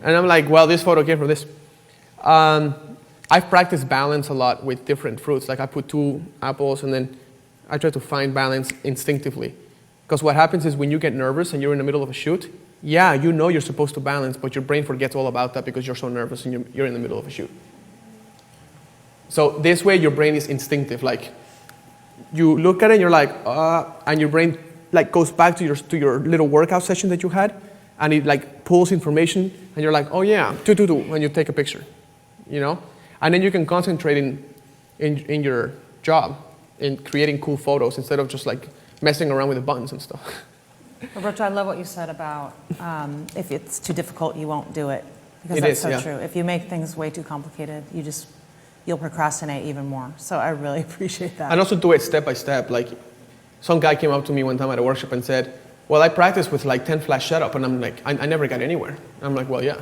And I'm like, well, this photo came from this. I've practiced balance a lot with different fruits. Like I put 2 apples and then I try to find balance instinctively. Because what happens is when you get nervous and you're in the middle of a shoot, yeah, you know you're supposed to balance, but your brain forgets all about that because you're so nervous and you're in the middle of a shoot. So this way your brain is instinctive. Like you look at it and you're like, and your brain like goes back to your little workout session that you had, and it like pulls information and you're like, oh yeah, and you take a picture, you know? And then you can concentrate in your job, in creating cool photos instead of just like messing around with the buttons and stuff. Roberto, I love what you said about if it's too difficult, you won't do it. Because It that's is, so yeah. true. If you make things way too complicated, you'll procrastinate even more. So I really appreciate that. And also do it step by step. Like some guy came up to me one time at a workshop and said, well, I practiced with like 10 flash setup, and I'm like, I never got anywhere. And I'm like, well, yeah.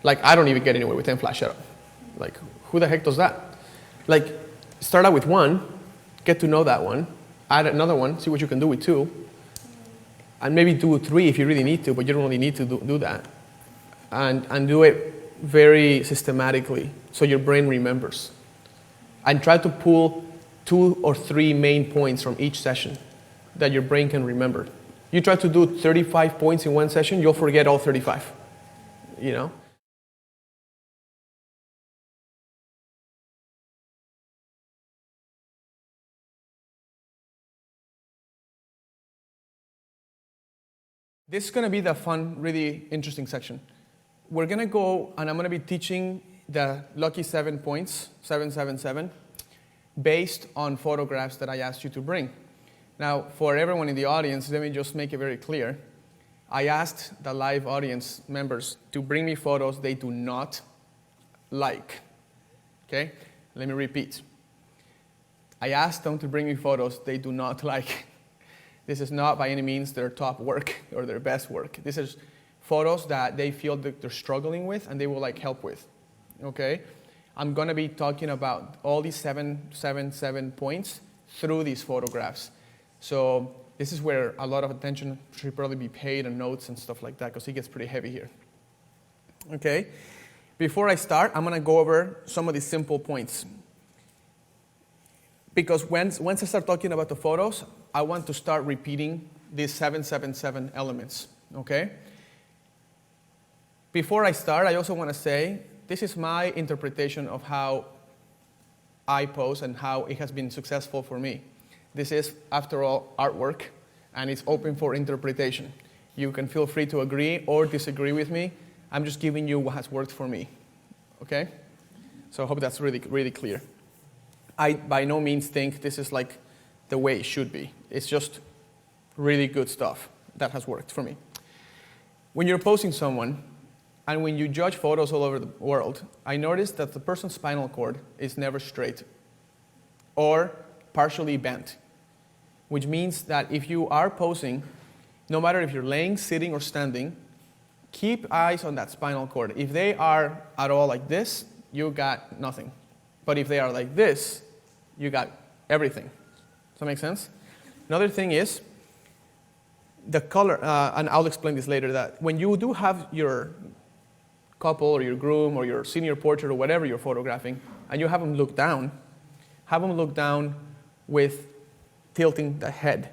Like I don't even get anywhere with 10 flash setup. Like who the heck does that? Like start out with 1, get to know that one, add another one, see what you can do with 2, and maybe do 3 if you really need to, but you don't really need to do that. And do it very systematically so your brain remembers. And try to pull 2 or 3 main points from each session that your brain can remember. You try to do 35 points in one session, you'll forget all 35, you know? This is going to be the fun, really interesting section. We're going to go, and I'm going to be teaching the lucky 7 points, 777, based on photographs that I asked you to bring. Now, for everyone in the audience, let me just make it very clear. I asked the live audience members to bring me photos they do not like. Okay? Let me repeat. I asked them to bring me photos they do not like. This is not by any means their top work or their best work. This is photos that they feel that they're struggling with and they will like help with, okay? I'm gonna be talking about all these 777 points through these photographs. So this is where a lot of attention should probably be paid and notes and stuff like that because it gets pretty heavy here, okay? Before I start, I'm gonna go over some of these simple points. Because once I start talking about the photos, I want to start repeating these 777 elements, okay? Before I start, I also want to say, this is my interpretation of how I pose and how it has been successful for me. This is, after all, artwork, and it's open for interpretation. You can feel free to agree or disagree with me. I'm just giving you what has worked for me, okay? So I hope that's really, really clear. I, by no means, think this is like the way it should be. It's just really good stuff that has worked for me. When you're posing someone, and when you judge photos all over the world, I noticed that the person's spinal cord is never straight or partially bent, which means that if you are posing, no matter if you're laying, sitting, or standing, keep eyes on that spinal cord. If they are at all like this, you got nothing. But if they are like this, you got everything. Does that make sense? Another thing is the color, and I'll explain this later, that when you do have your couple or your groom or your senior portrait or whatever you're photographing, and you have them look down with tilting the head,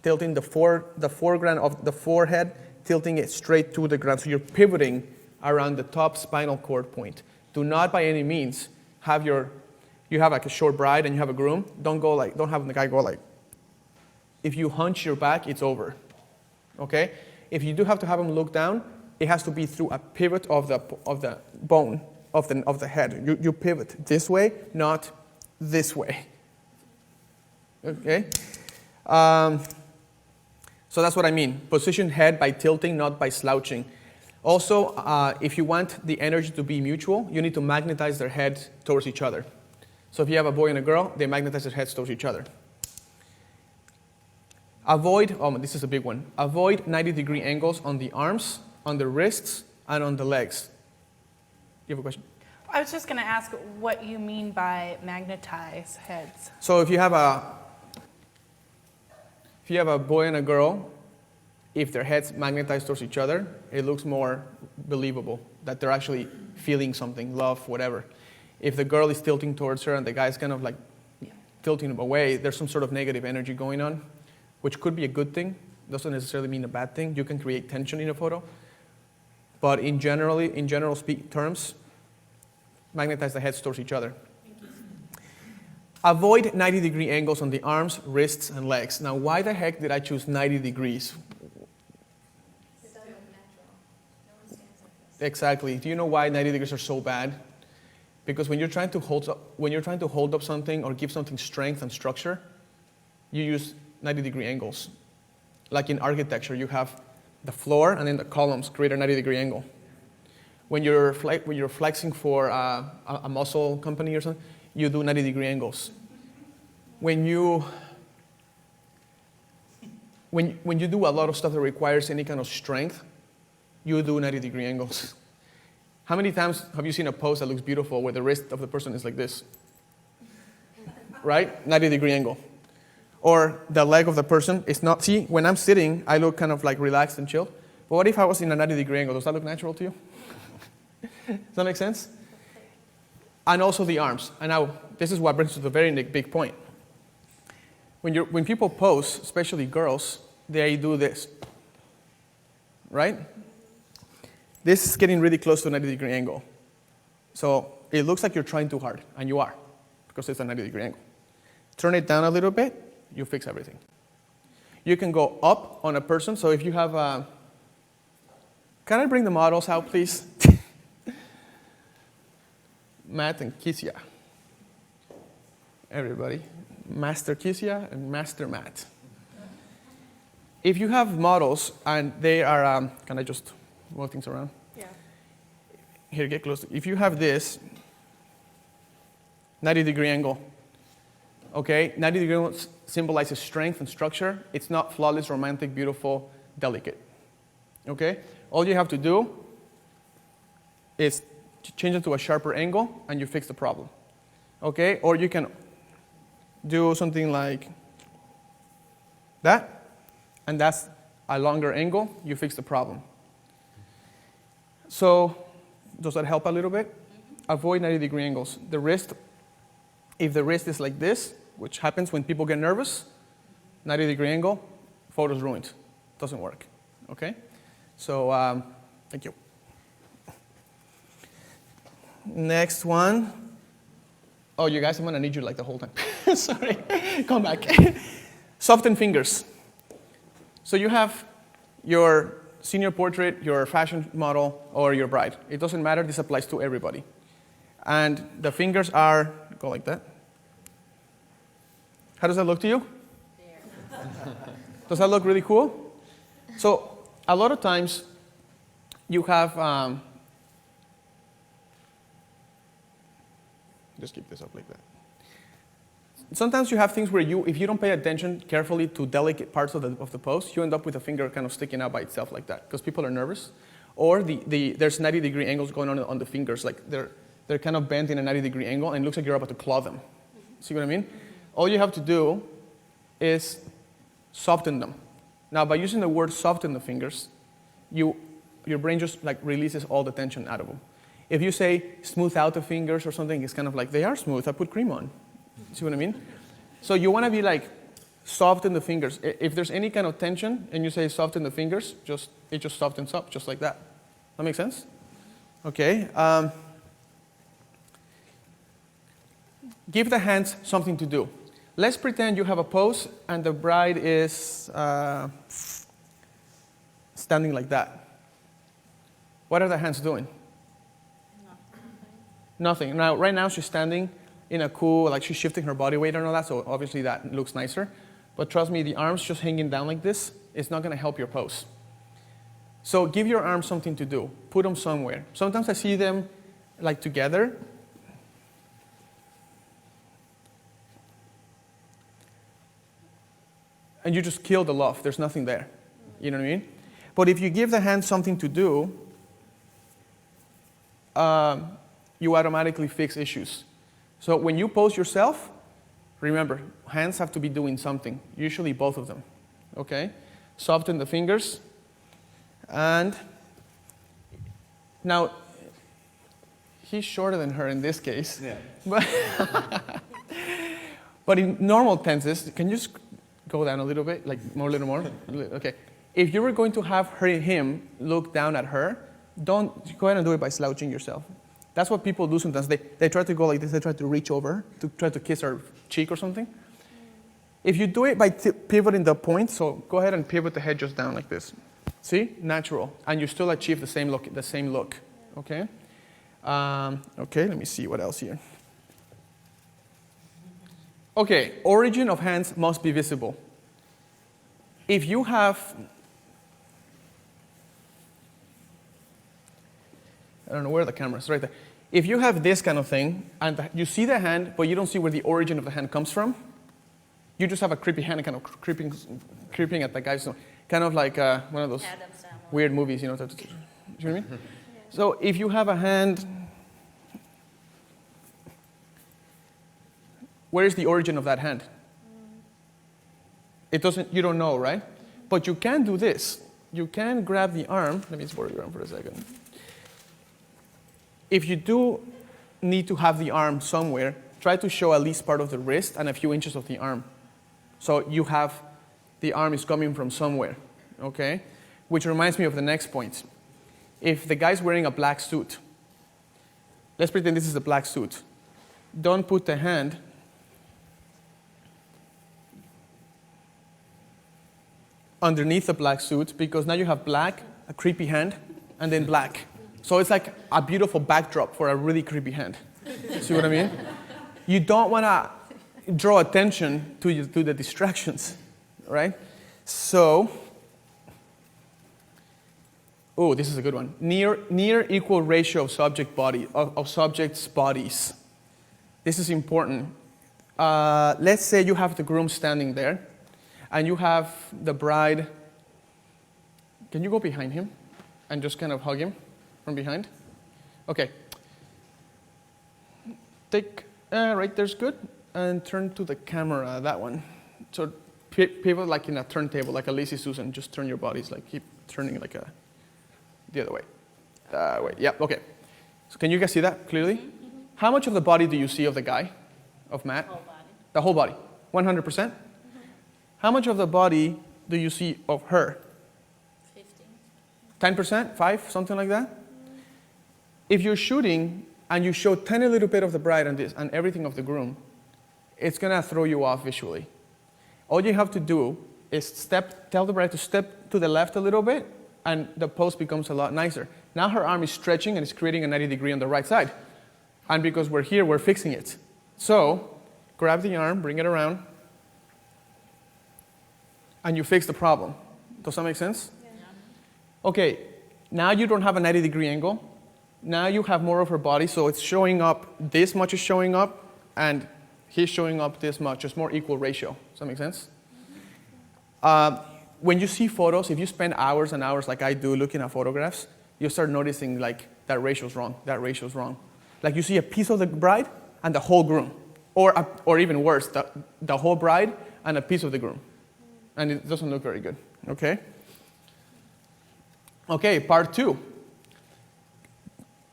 tilting the foreground of the forehead, tilting it straight to the ground. So you're pivoting around the top spinal cord point. Do not by any means have you have like a short bride and you have a groom, don't have the guy go like, if you hunch your back, it's over, okay? If you do have to have him look down, it has to be through a pivot of the bone, of the head. You pivot this way, not this way. Okay? So that's what I mean. Position head by tilting, not by slouching. Also, if you want the energy to be mutual, you need to magnetize their heads towards each other. So if you have a boy and a girl, they magnetize their heads towards each other. Avoid, this is a big one. Avoid 90-degree angles on the arms, on the wrists, and on the legs. You have a question? I was just going to ask what you mean by magnetize heads. So if you have a boy and a girl, if their heads magnetize towards each other, it looks more believable that they're actually feeling something, love, whatever. If the girl is tilting towards her and the guy's kind of like tilting away, there's some sort of negative energy going on, which could be a good thing. Doesn't necessarily mean a bad thing. You can create tension in a photo. But in general terms, magnetize the heads towards each other. Avoid 90-degree angles on the arms, wrists, and legs. Now, why the heck did I choose 90 degrees? Exactly. Do you know why 90 degrees are so bad? Because when you're trying to hold up something or give something strength and structure, you use 90-degree angles. Like in architecture, you have the floor and then the columns create a 90-degree angle. When you're flexing for a muscle company or something, you do 90-degree angles. When you do a lot of stuff that requires any kind of strength, you do 90-degree angles. How many times have you seen a pose that looks beautiful where the wrist of the person is like this? Right? 90-degree angle. Or the leg of the person is not, see, when I'm sitting, I look kind of like relaxed and chilled. But what if I was in a 90-degree angle? Does that look natural to you? Does that make sense? And also the arms. And now, this is what brings us to the very big point. When people pose, especially girls, they do this. Right? This is getting really close to a 90-degree angle. So it looks like you're trying too hard, and you are, because it's a 90-degree angle. Turn it down a little bit, you fix everything. You can go up on a person, so if you have a... Can I bring the models out, please? Matt and Kisia. Everybody. Master Kisia and Master Matt. If you have models and they are... can I just move things around? Yeah. Here, get close. If you have this 90-degree angle, okay? 90-degree angle symbolizes strength and structure. It's not flawless, romantic, beautiful, delicate. Okay? All you have to do is change it to a sharper angle, and you fix the problem. Okay? Or you can do something like that, and that's a longer angle. You fix the problem. So, does that help a little bit? Avoid 90-degree angles. The wrist, if the wrist is like this, which happens when people get nervous, 90-degree angle, photo's ruined. Doesn't work. Okay? So, thank you. Next one. Oh, you guys, I'm gonna need you like the whole time. Sorry. Come back. Soften fingers. So you have your senior portrait, your fashion model, or your bride. It doesn't matter. This applies to everybody. And the fingers are, go like that. How does that look to you? Does that look really cool? So a lot of times you have, just keep this up like that. Sometimes you have things where if you don't pay attention carefully to delicate parts of the pose, you end up with a finger kind of sticking out by itself like that because people are nervous. Or there's 90-degree angles going on the fingers, like they're kind of bent in a 90-degree angle, and it looks like you're about to claw them. See what I mean? All you have to do is soften them. Now, by using the word soften the fingers, your brain just like releases all the tension out of them. If you say smooth out the fingers or something, it's kind of like, they are smooth, I put cream on. See what I mean? So you want to be like, soften the fingers. If there's any kind of tension and you say soften the fingers, it just softens up, just like that. That make sense? Okay. Give the hands something to do. Let's pretend you have a pose and the bride is standing like that. What are the hands doing? Nothing. Now, right now she's standing in a cool, like she's shifting her body weight and all that, so obviously that looks nicer. But trust me, the arms just hanging down like this, it's not gonna help your pose. So give your arms something to do. Put them somewhere. Sometimes I see them like together. And you just kill the love. There's nothing there. You know what I mean? But if you give the hands something to do, you automatically fix issues. So when you pose yourself, remember, hands have to be doing something, usually both of them. Okay? Soften the fingers. And now, he's shorter than her in this case. Yeah. But in normal tenses, can you just go down a little bit, like a little more? Okay. If you were going to have him look down at her, don't go ahead and do it by slouching yourself. That's what people do sometimes. They try to go like this. They try to reach over to try to kiss her cheek or something. If you do it by pivoting the point, so go ahead and pivot the head just down like this. See? Natural. And you still achieve the same look. Okay? Okay, let me see what else here. Okay, origin of hands must be visible. If you have, I don't know where the camera is, right there. If you have this kind of thing, and you see the hand, but you don't see where the origin of the hand comes from, you just have a creepy hand kind of creeping at the guy. So kind of like one of those weird movies, you know. You know what I mean? So if you have a hand, where is the origin of that hand? It doesn't, you don't know, right? But you can do this. You can grab the arm. Let me just borrow your arm for a second. If you do need to have the arm somewhere, try to show at least part of the wrist and a few inches of the arm. So you have, the arm is coming from somewhere, okay? Which reminds me of the next point. If the guy's wearing a black suit, let's pretend this is a black suit. Don't put the hand underneath the black suit, because now you have black, a creepy hand, and then black. So it's like a beautiful backdrop for a really creepy hand. See what I mean? You don't want to draw attention to the distractions, right? So, oh, this is a good one. Near equal ratio of subjects' bodies. This is important. Let's say you have the groom standing there, and you have the bride. Can you go behind him and just kind of hug him from behind? Okay. Take, right there's good, and turn to the camera, that one. So pivot like in a turntable, like a Lazy Susan. Just turn your bodies, like keep turning like the other way. Wait, yeah, okay. So can you guys see that clearly? Mm-hmm. How much of the body do you see of the guy, of Matt? Whole body. The whole body, 100%? Mm-hmm. How much of the body do you see of her? 15. 10%? 5? Something like that? Mm-hmm. If you're shooting and you show tiny little bit of the bride and everything of the groom, it's gonna throw you off visually. All you have to do is tell the bride to step to the left a little bit, and the pose becomes a lot nicer. Now her arm is stretching and it's creating a 90 degree on the right side. And because we're here, we're fixing it. So, grab the arm, bring it around, and you fix the problem. Does that make sense? Yeah. Okay, now you don't have a 90 degree angle. Now you have more of her body, so it's showing up, this much is showing up, and he's showing up this much. It's more equal ratio. Does that make sense? When you see photos, if you spend hours and hours like I do looking at photographs, you start noticing like that ratio's wrong, that ratio's wrong. Like you see a piece of the bride and the whole groom. Or even worse, the whole bride and a piece of the groom. And it doesn't look very good, okay? Okay, part 2.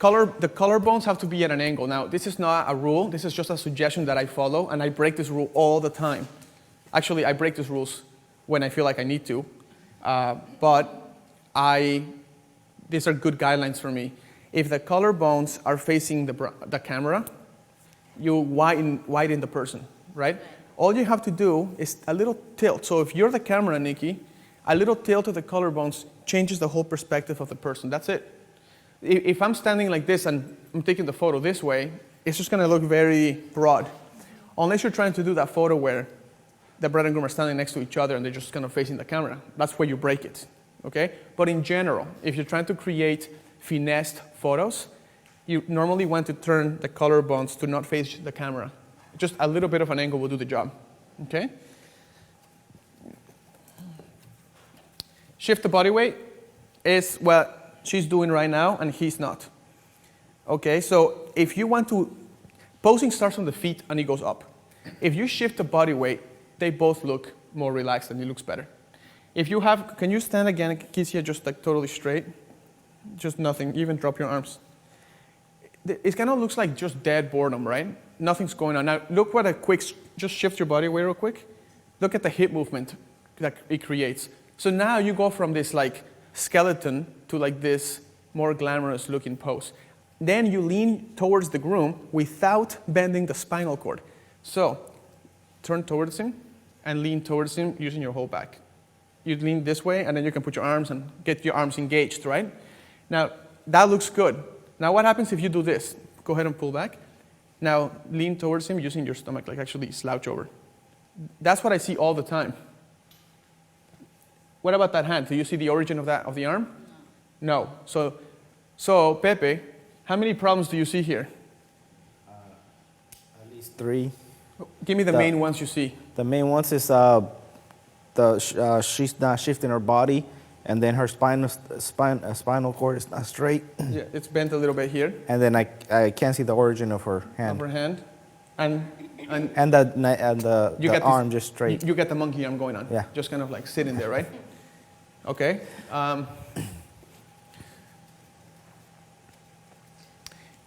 The collarbones have to be at an angle. Now, this is not a rule. This is just a suggestion that I follow, and I break this rule all the time. Actually, I break these rules when I feel like I need to, but these are good guidelines for me. If the collarbones are facing the camera, you widen the person, right? All you have to do is a little tilt. So if you're the camera, Nikki, a little tilt of the collarbones changes the whole perspective of the person. That's it. If I'm standing like this and I'm taking the photo this way, it's just gonna look very broad. Unless you're trying to do that photo where the bride and groom are standing next to each other and they're just kind of facing the camera. That's where you break it, okay? But in general, if you're trying to create finessed photos, you normally want to turn the collarbones to not face the camera. Just a little bit of an angle will do the job, okay? Shift the body weight is what she's doing right now and he's not. Okay, so if you want to, posing starts on the feet and it goes up. If you shift the body weight, they both look more relaxed and it looks better. If you have, can you stand again, Kisia, just like totally straight? Just nothing, even drop your arms. It kind of looks like just dead boredom, right? Nothing's going on. Now look what a quick, just shift your body weight real quick. Look at the hip movement that it creates. So now you go from this like skeleton to like this more glamorous looking pose. Then you lean towards the groom without bending the spinal cord. So turn towards him and lean towards him using your whole back. You lean this way and then you can put your arms and get your arms engaged, right? Now that looks good. Now what happens if you do this? Go ahead and pull back. Now lean towards him using your stomach, like actually slouch over. That's what I see all the time. What about that hand? Do you see the origin of that, of the arm? No. So Pepe, how many problems do you see here? At least 3. Give me the main ones you see. The main ones is she's not shifting her body, and then her spinal cord is not straight. Yeah, it's bent a little bit here. And then I can't see the origin of her hand. Of her hand. And the arm just straight. You get the monkey arm going on. Yeah. Just kind of like sitting there, right? Okay.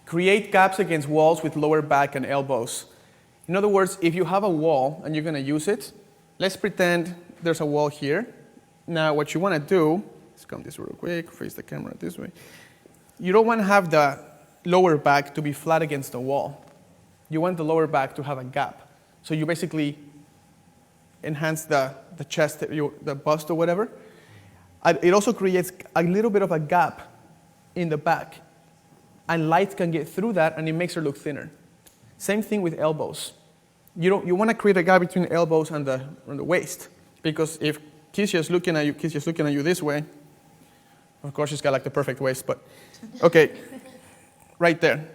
Create gaps against walls with lower back and elbows. In other words, if you have a wall and you're going to use it, let's pretend there's a wall here. Now what you want to do, let's come this real quick, face the camera this way. You don't want to have the lower back to be flat against the wall. You want the lower back to have a gap. So you basically enhance the chest, the bust or whatever. It also creates a little bit of a gap in the back. And light can get through that and it makes her look thinner. Same thing with elbows. You want to create a gap between the elbows and the waist. Because if Kisia's looking at you this way, of course she's got like the perfect waist, but okay, right there.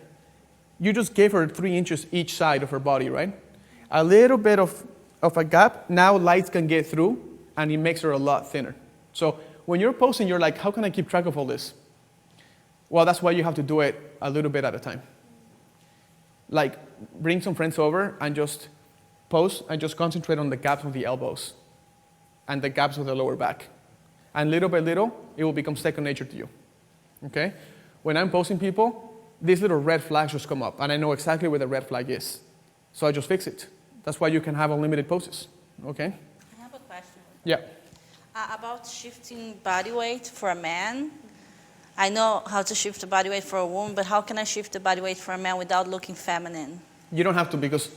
You just gave her 3 inches each side of her body, right? A little bit of a gap, now light can get through and it makes her a lot thinner. So when you're posing, you're like, how can I keep track of all this? Well, that's why you have to do it a little bit at a time. Like, bring some friends over and just pose and just concentrate on the gaps of the elbows and the gaps of the lower back. And little by little, it will become second nature to you, okay? When I'm posing people, these little red flags just come up, and I know exactly where the red flag is. So I just fix it. That's why you can have unlimited poses, okay? I have a question. Yeah. About shifting body weight for a man. I know how to shift the body weight for a woman, but how can I shift the body weight for a man without looking feminine? You don't have to, because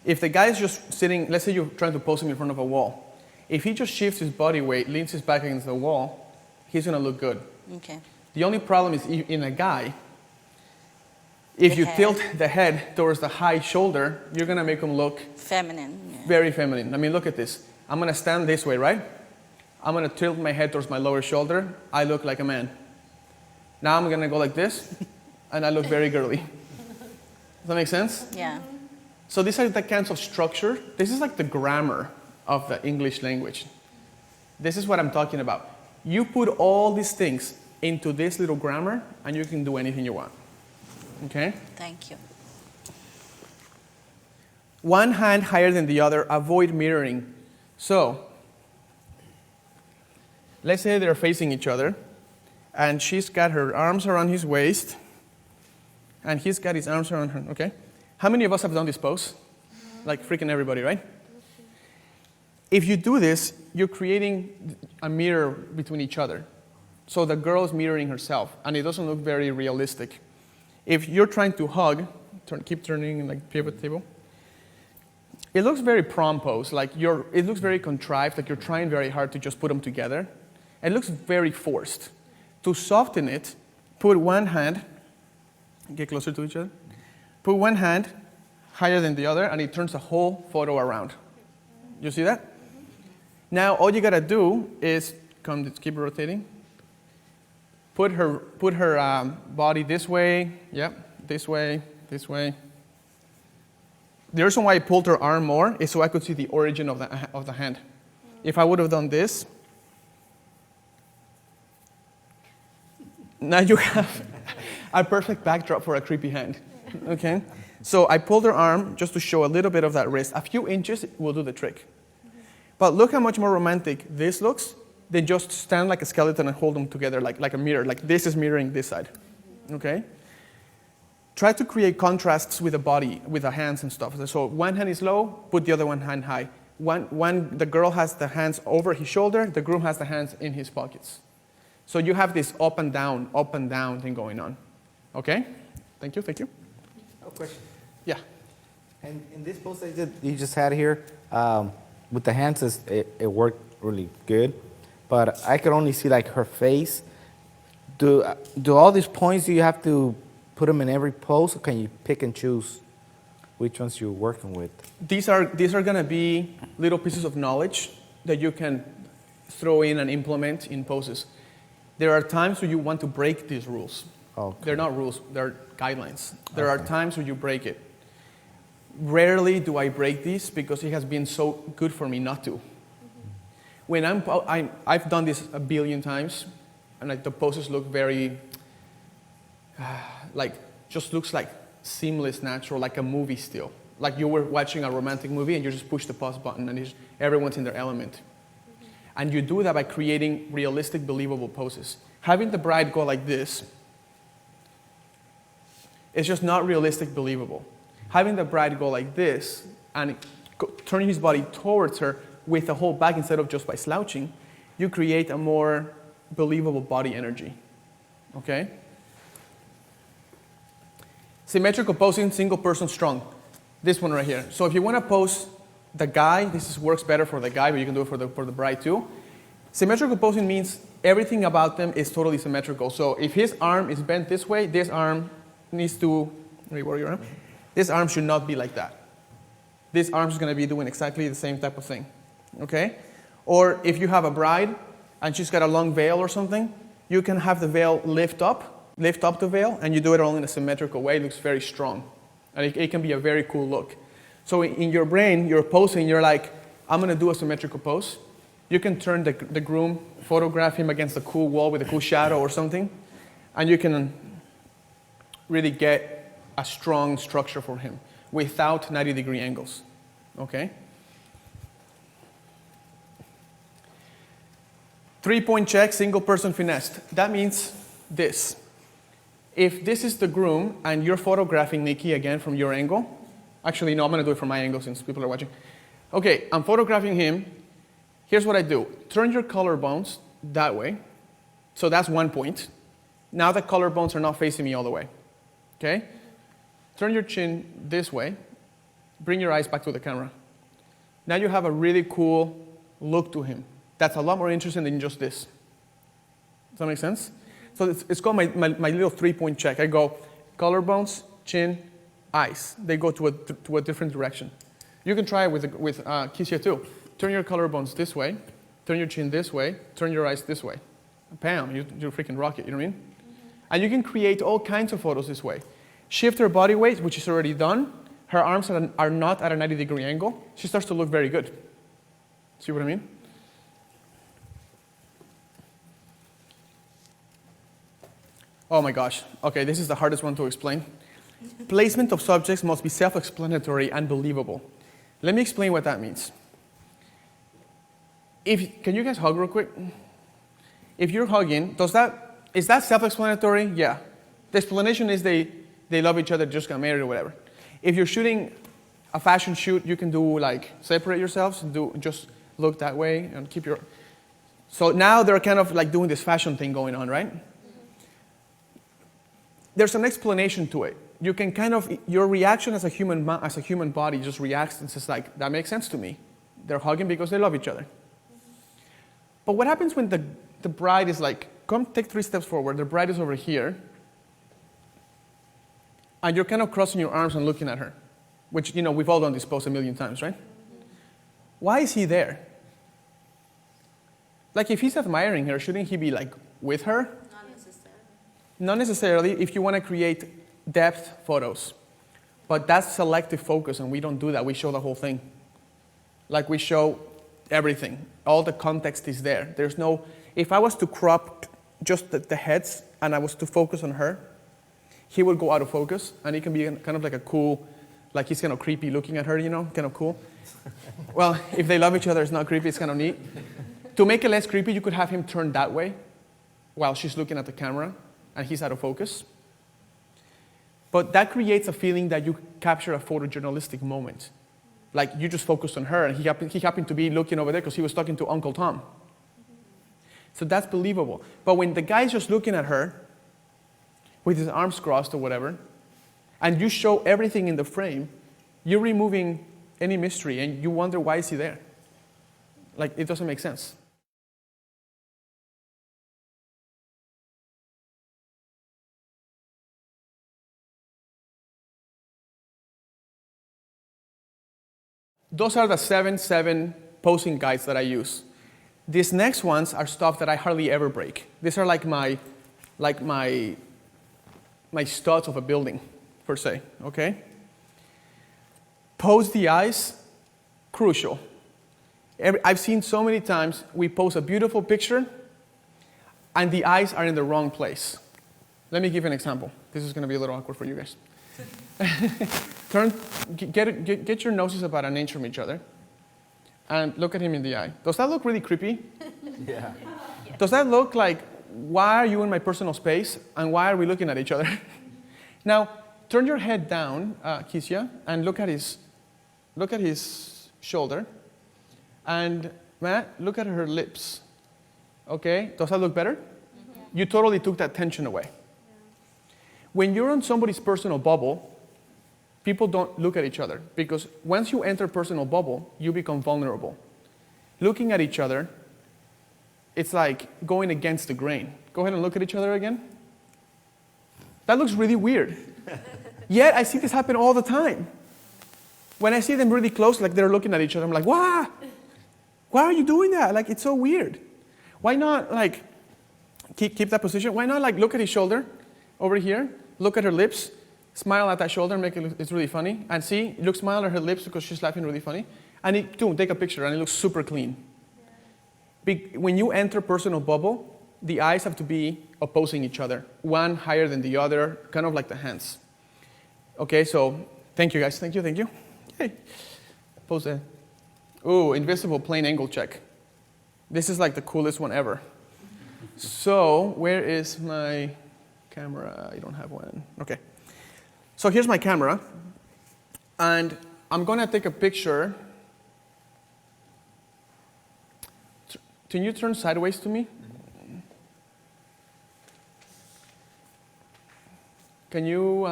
if the guy is just sitting, let's say you're trying to pose him in front of a wall. If he just shifts his body weight, leans his back against the wall, he's going to look good. Okay. The only problem is in a guy, if you tilt the head towards the high shoulder, you're going to make him look feminine. Yeah. Very feminine. I mean, look at this. I'm going to stand this way, right? I'm going to tilt my head towards my lower shoulder. I look like a man. Now I'm going to go like this, and I look very girly. Does that make sense? Yeah. So these are the kinds of structure. This is like the grammar of the English language. This is what I'm talking about. You put all these things into this little grammar, and you can do anything you want. Okay? Thank you. One hand higher than the other, avoid mirroring. So, let's say they're facing each other, and she's got her arms around his waist, and he's got his arms around her, okay? How many of us have done this pose? Like freaking everybody, right? If you do this, you're creating a mirror between each other. So the girl is mirroring herself, and it doesn't look very realistic. If you're trying to hug, keep turning like pivot table, it looks very prom pose, like it looks very contrived, like you're trying very hard to just put them together. It looks very forced. To soften it, put one hand, get closer to each other, put one hand higher than the other, and it turns the whole photo around. You see that? Now, all you gotta do is keep rotating. Put her body this way. Yep, this way, this way. The reason why I pulled her arm more is so I could see the origin of the hand. If I would have done this, now you have a perfect backdrop for a creepy hand. Okay? So I pulled her arm just to show a little bit of that wrist. A few inches will do the trick. But look how much more romantic this looks than just stand like a skeleton and hold them together like a mirror. Like this is mirroring this side. Okay? Try to create contrasts with the body, with the hands and stuff. So one hand is low, put the other one hand high. When the girl has the hands over his shoulder, the groom has the hands in his pockets. So you have this up and down thing going on. Okay? Thank you, thank you. Oh, question. Yeah. And in this post that you just had here, with the hands, it worked really good. But I could only see like her face. Do all these points, do you have to put them in every pose, or can you pick and choose which ones you're working with? These are going to be little pieces of knowledge that you can throw in and implement in poses. There are times where you want to break these rules. Okay. They're not rules, they're guidelines. There are times where you break it. Rarely do I break these because it has been so good for me not to. When I've done this a billion times, and the poses look very, just looks like seamless, natural, like a movie still. Like you were watching a romantic movie and you just push the pause button and everyone's in their element. And you do that by creating realistic, believable poses. Having the bride go like this is just not realistic, believable. Having the bride go like this and turning his body towards her with the whole back instead of just by slouching, you create a more believable body energy. Okay? Symmetrical posing, single person strong. This one right here. So if you want to pose the guy, this works better for the guy, but you can do it for the bride too. Symmetrical posing means everything about them is totally symmetrical. So if his arm is bent this way, this arm needs to, where your arm? This arm should not be like that. This arm is going to be doing exactly the same type of thing. Okay? Or if you have a bride and she's got a long veil or something, you can have the veil lift up the veil, and you do it all in a symmetrical way. It looks very strong. And it can be a very cool look. So in your brain, you're posing, you're like, I'm going to do a symmetrical pose. You can turn the groom, photograph him against a cool wall with a cool shadow or something, and you can really get a strong structure for him without 90-degree angles. Okay? 3-point check, single person finessed. That means this. If this is the groom and you're photographing Nikki again from your angle, actually, no, I'm going to do it from my angle since people are watching. Okay, I'm photographing him. Here's what I do. Turn your collarbones that way. So that's 1 point. Now the collarbones are not facing me all the way. Okay? Turn your chin this way. Bring your eyes back to the camera. Now you have a really cool look to him. That's a lot more interesting than just this. Does that make sense? So it's called my little 3-point check. I go collarbones, chin, eyes. They go to a different direction. You can try it with Kisha too. Turn your collarbones this way, turn your chin this way, turn your eyes this way. Bam, you freaking rock it, you know what I mean? And you can create all kinds of photos this way. Shift her body weight, which is already done. Her arms are not at a 90-degree angle. She starts to look very good. See what I mean? Oh my gosh. Okay, this is the hardest one to explain. Placement of subjects must be self-explanatory and believable. Let me explain what that means. Can you guys hug real quick? If you're hugging, is that self-explanatory? Yeah. The explanation is they love each other, just got married or whatever. If you're shooting a fashion shoot, you can do like separate yourselves, just look that way and keep your. So now they're kind of like doing this fashion thing going on, right? There's an explanation to it. You can your reaction as a human body just reacts and says like, that makes sense to me. They're hugging because they love each other. But what happens when the bride is like, come take 3 steps forward, the bride is over here, and you're kind of crossing your arms and looking at her, which, we've all done this pose a million times, right? Why is he there? Like, if he's admiring her, shouldn't he be, like, with her? Not necessarily. Not necessarily if you want to create depth photos. But that's selective focus, and we don't do that. We show the whole thing. Like, we show everything. All the context is there. There's no, if I was to crop just the heads and I was to focus on her, he would go out of focus, and he can be kind of like a cool, like he's kind of creepy looking at her, kind of cool. Well, if they love each other, it's not creepy, it's kind of neat. To make it less creepy, you could have him turn that way while she's looking at the camera, and he's out of focus. But that creates a feeling that you capture a photojournalistic moment. Like, you just focused on her, and he happened to be looking over there because he was talking to Uncle Tom. So that's believable. But when the guy's just looking at her with his arms crossed or whatever, and you show everything in the frame, you're removing any mystery, and you wonder, why is he there? Like, it doesn't make sense. Those are the 7 posing guides that I use. These next ones are stuff that I hardly ever break. These are like my studs of a building, per se, okay? Pose the eyes, crucial. I've seen so many times we post a beautiful picture and the eyes are in the wrong place. Let me give you an example. This is going to be a little awkward for you guys. Get your noses about an inch from each other and look at him in the eye. Does that look really creepy? Yeah. Does that look like, why are you in my personal space and why are we looking at each other? Now, turn your head down, Kisya, and look at his shoulder. And Matt, look at her lips. Okay, does that look better? Mm-hmm. You totally took that tension away. Yeah. When you're on somebody's personal bubble, people don't look at each other because once you enter personal bubble, you become vulnerable. Looking at each other, it's like going against the grain. Go ahead and look at each other again. That looks really weird. Yet I see this happen all the time. When I see them really close, like they're looking at each other, I'm like, why? Why are you doing that? Like, it's so weird. Why not, like, keep that position? Why not, like, look at his shoulder over here, look at her lips, smile at that shoulder and make it look, it's really funny. And see, look, smile at her lips because she's laughing really funny. And take a picture and it looks super clean. When you enter personal bubble, the eyes have to be opposing each other, one higher than the other, kind of like the hands. Okay, so thank you guys, thank you. Yay. Pose there. Ooh, invisible plane angle check. This is like the coolest one ever. So, where is my camera? I don't have one. Okay. So here's my camera, and I'm gonna take a picture. Can you turn sideways to me? Can you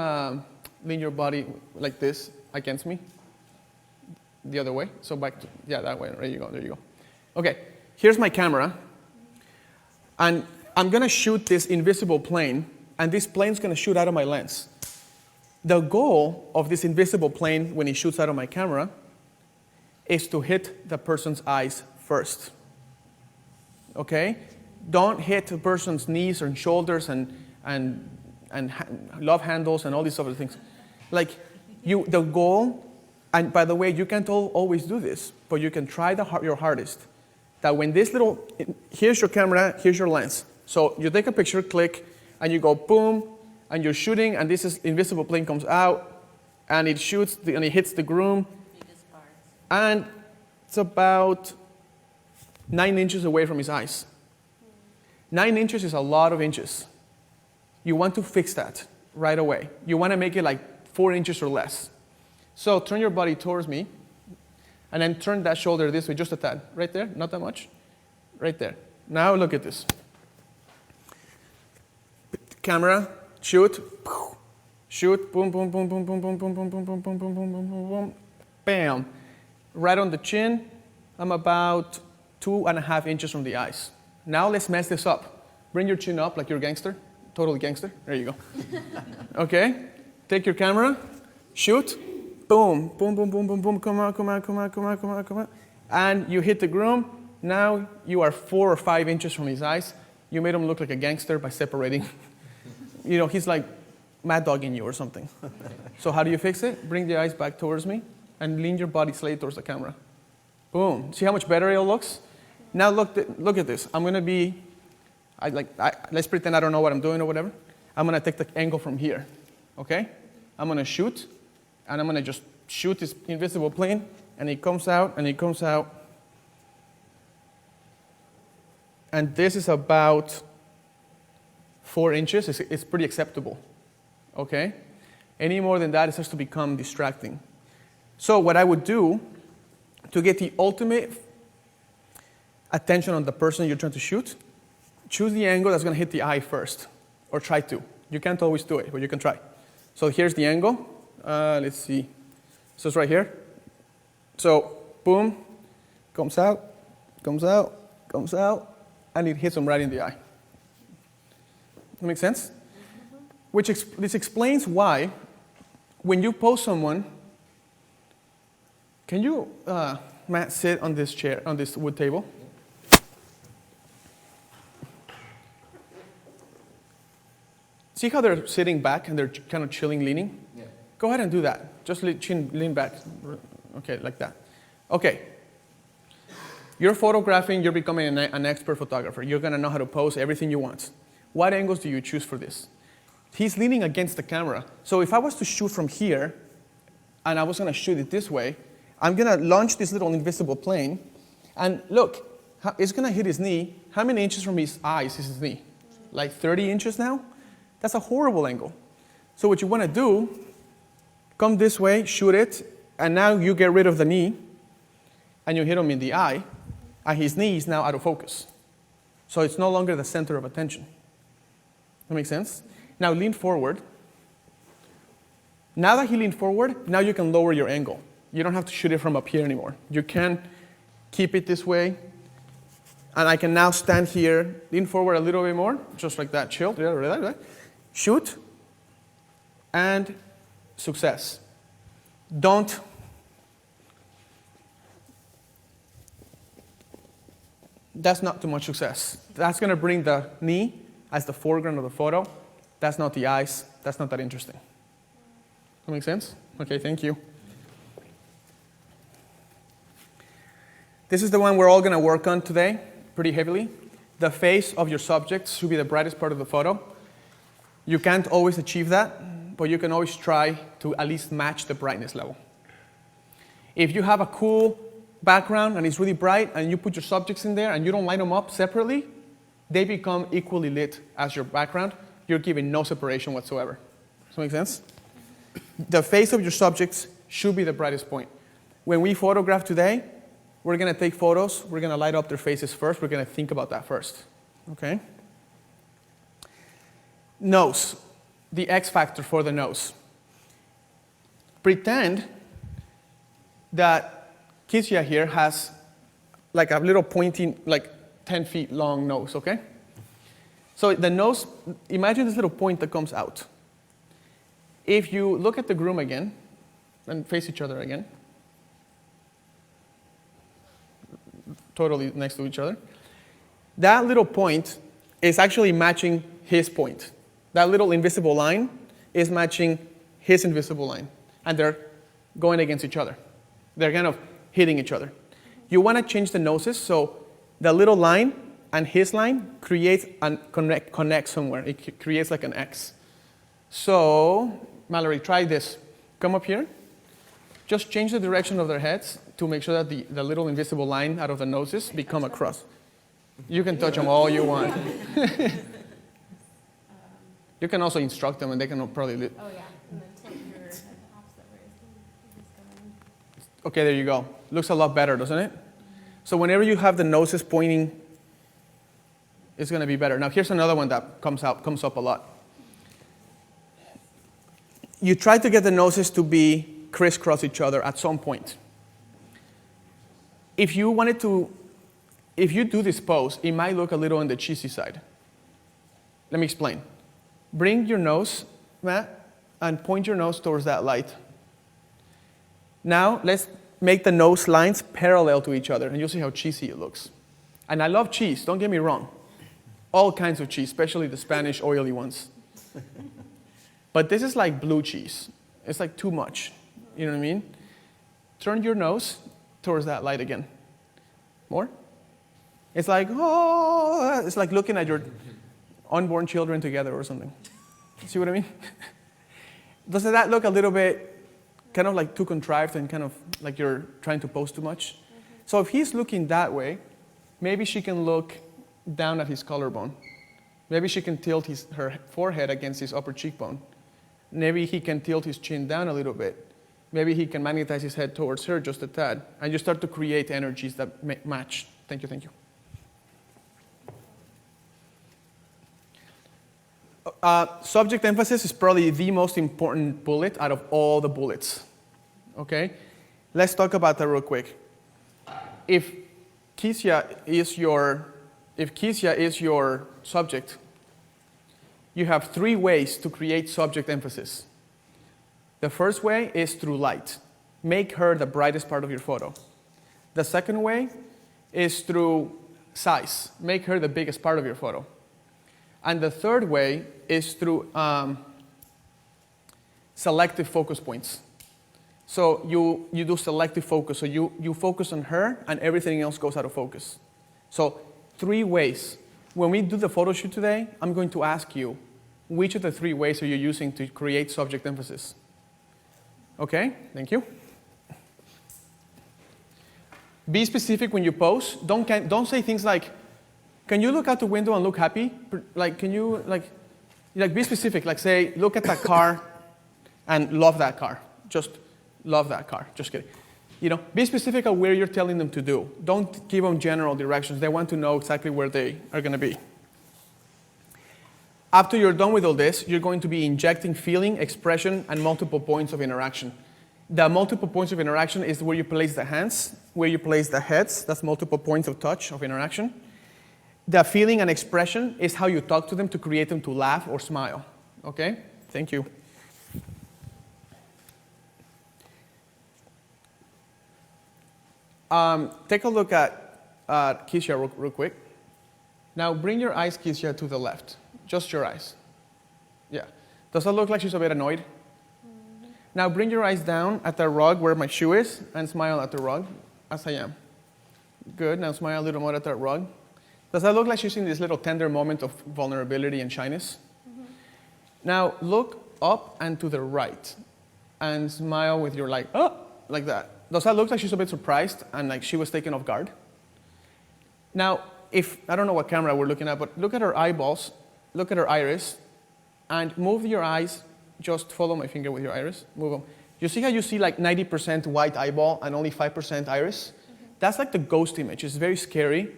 lean your body like this against me? The other way, so back to, yeah, that way, there you go. Okay, here's my camera, and I'm gonna shoot this invisible plane, and this plane's gonna shoot out of my lens. The goal of this invisible plane when it shoots out of my camera is to hit the person's eyes first, okay? Don't hit the person's knees and shoulders and love handles and all these other things. Like, the goal. And by the way, you can't always do this, but you can try your hardest. That when here's your camera, here's your lens. So you take a picture, click, and you go boom, and you're shooting, and this invisible plane comes out, and it shoots, and it hits the groom. And it's about 9 inches away from his eyes. 9 inches is a lot of inches. You want to fix that right away. You want to make it like 4 inches or less. So turn your body towards me, and then turn that shoulder this way, just a tad. Right there, not that much. Right there. Now look at this. Camera, shoot, shoot, boom, boom, boom, boom, boom, boom, boom, boom, boom, boom, boom, boom, boom, boom, boom, boom, bam. Right on the chin, I'm about 2.5 inches from the eyes. Now let's mess this up. Bring your chin up like you're a gangster, totally gangster. There you go. Okay? Take your camera, shoot, boom, boom, boom, boom, boom, boom, come on, come on, come on, come on, come on, come on. And you hit the groom. Now you are 4 or 5 inches from his eyes. You made him look like a gangster by separating. He's like mad dogging you or something. So how do you fix it? Bring the eyes back towards me and lean your body slightly towards the camera. Boom. See how much better it looks? Now look at this. I'm going to be, let's pretend I don't know what I'm doing or whatever. I'm going to take the angle from here, okay? I'm going to shoot, and I'm going to just shoot this invisible plane, and it comes out, and it comes out. And this is about 4 inches. It's pretty acceptable, okay? Any more than that, it starts to become distracting. So what I would do to get the ultimate attention on the person you're trying to shoot, choose the angle that's going to hit the eye first, or try to. You can't always do it, but you can try. So here's the angle. Let's see. So it's right here. So boom, comes out, comes out, comes out, and it hits them right in the eye. That makes sense? This explains why when you pose someone, can you, Matt, sit on this chair, on this wood table? See how they're sitting back and they're kind of chilling, leaning? Yeah. Go ahead and do that. Just lean back. Okay, like that. Okay. You're photographing, you're becoming an expert photographer. You're going to know how to pose everything you want. What angles do you choose for this? He's leaning against the camera. So if I was to shoot from here, and I was going to shoot it this way, I'm going to launch this little invisible plane, and look, it's going to hit his knee. How many inches from his eyes is his knee? Like 30 inches now? That's a horrible angle. So what you want to do, come this way, shoot it, and now you get rid of the knee, and you hit him in the eye, and his knee is now out of focus. So it's no longer the center of attention. That makes sense? Now lean forward. Now that he leaned forward, now you can lower your angle. You don't have to shoot it from up here anymore. You can keep it this way, and I can now stand here, lean forward a little bit more, just like that, chill, shoot, and success. That's not too much success. That's going to bring the knee as the foreground of the photo. That's not the eyes. That's not that interesting. That make sense? Okay, thank you. This is the one we're all going to work on today, pretty heavily. The face of your subject should be the brightest part of the photo. You can't always achieve that, but you can always try to at least match the brightness level. If you have a cool background and it's really bright and you put your subjects in there and you don't line them up separately, they become equally lit as your background. You're giving no separation whatsoever. Does that make sense? The face of your subjects should be the brightest point. When we photograph today, we're going to take photos. We're going to light up their faces first. We're going to think about that first. Okay? Nose. The X factor for the nose. Pretend that Kizia here has like a little pointing, like 10 feet long nose, okay? So the nose, imagine this little point that comes out. If you look at the groom again and face each other again, totally next to each other, that little point is actually matching his point. That little invisible line is matching his invisible line, and they're going against each other. They're kind of hitting each other. You want to change the noses so the little line and his line creates and connect somewhere. It creates like an X. So, Mallory, try this. Come up here. Just change the direction of their heads to make sure that the little invisible line out of the noses become a cross. You can touch them all you want. You can also instruct them, and they can probably. Oh yeah, and then take your head opposite way. Okay, there you go. Looks a lot better, doesn't it? So whenever you have the noses pointing, it's going to be better. Now here's another one that comes up a lot. You try to get the noses to be crisscross each other at some point. If you do this pose, it might look a little on the cheesy side. Let me explain. Bring your nose, Matt, and point your nose towards that light. Now, let's make the nose lines parallel to each other, and you'll see how cheesy it looks. And I love cheese, don't get me wrong. All kinds of cheese, especially the Spanish oily ones. But this is like blue cheese. It's like too much. You know what I mean? Turn your nose towards that light again. More? It's like, oh, it's like looking at your unborn children together or something. See what I mean? Doesn't that look a little bit kind of like too contrived and kind of like you're trying to pose too much? So if he's looking that way, maybe she can look down at his collarbone. Maybe she can tilt her forehead against his upper cheekbone. Maybe he can tilt his chin down a little bit. Maybe he can magnetize his head towards her just a tad. And you start to create energies that match. Thank you, thank you. Subject emphasis is probably the most important bullet out of all the bullets. Okay? Let's talk about that real quick. If Keisha is your subject, you have 3 ways to create subject emphasis. The first way is through light. Make her the brightest part of your photo. The second way is through size. Make her the biggest part of your photo. And the third way is through selective focus points. So you do selective focus. So you focus on her and everything else goes out of focus. So 3 ways. When we do the photo shoot today, I'm going to ask you, which of the 3 ways are you using to create subject emphasis? Okay, thank you. Be specific when you pose. Don't say things like, can you look out the window and look happy? Like, can you, be specific. Like, say, look at that car and love that car. Just love that car. Just kidding. Be specific on where you're telling them to do. Don't give them general directions. They want to know exactly where they are going to be. After you're done with all this, you're going to be injecting feeling, expression, and multiple points of interaction. The multiple points of interaction is where you place the hands, where you place the heads. That's multiple points of touch, of interaction. The feeling and expression is how you talk to them to create them to laugh or smile. Okay? Thank you. Take a look at Keisha real quick. Now bring your eyes, Keisha, to the left. Just your eyes. Yeah. Does that look like she's a bit annoyed? Mm-hmm. Now bring your eyes down at the rug where my shoe is and smile at the rug as I am. Good. Now smile a little more at that rug. Does that look like she's in this little tender moment of vulnerability and shyness? Mm-hmm. Now look up and to the right and smile with your like that. Does that look like she's a bit surprised and like she was taken off guard? Now, I don't know what camera we're looking at, but look at her eyeballs, look at her iris, and move your eyes, just follow my finger with your iris, move them. You see how you see like 90% white eyeball and only 5% iris? Mm-hmm. That's like the ghost image, it's very scary.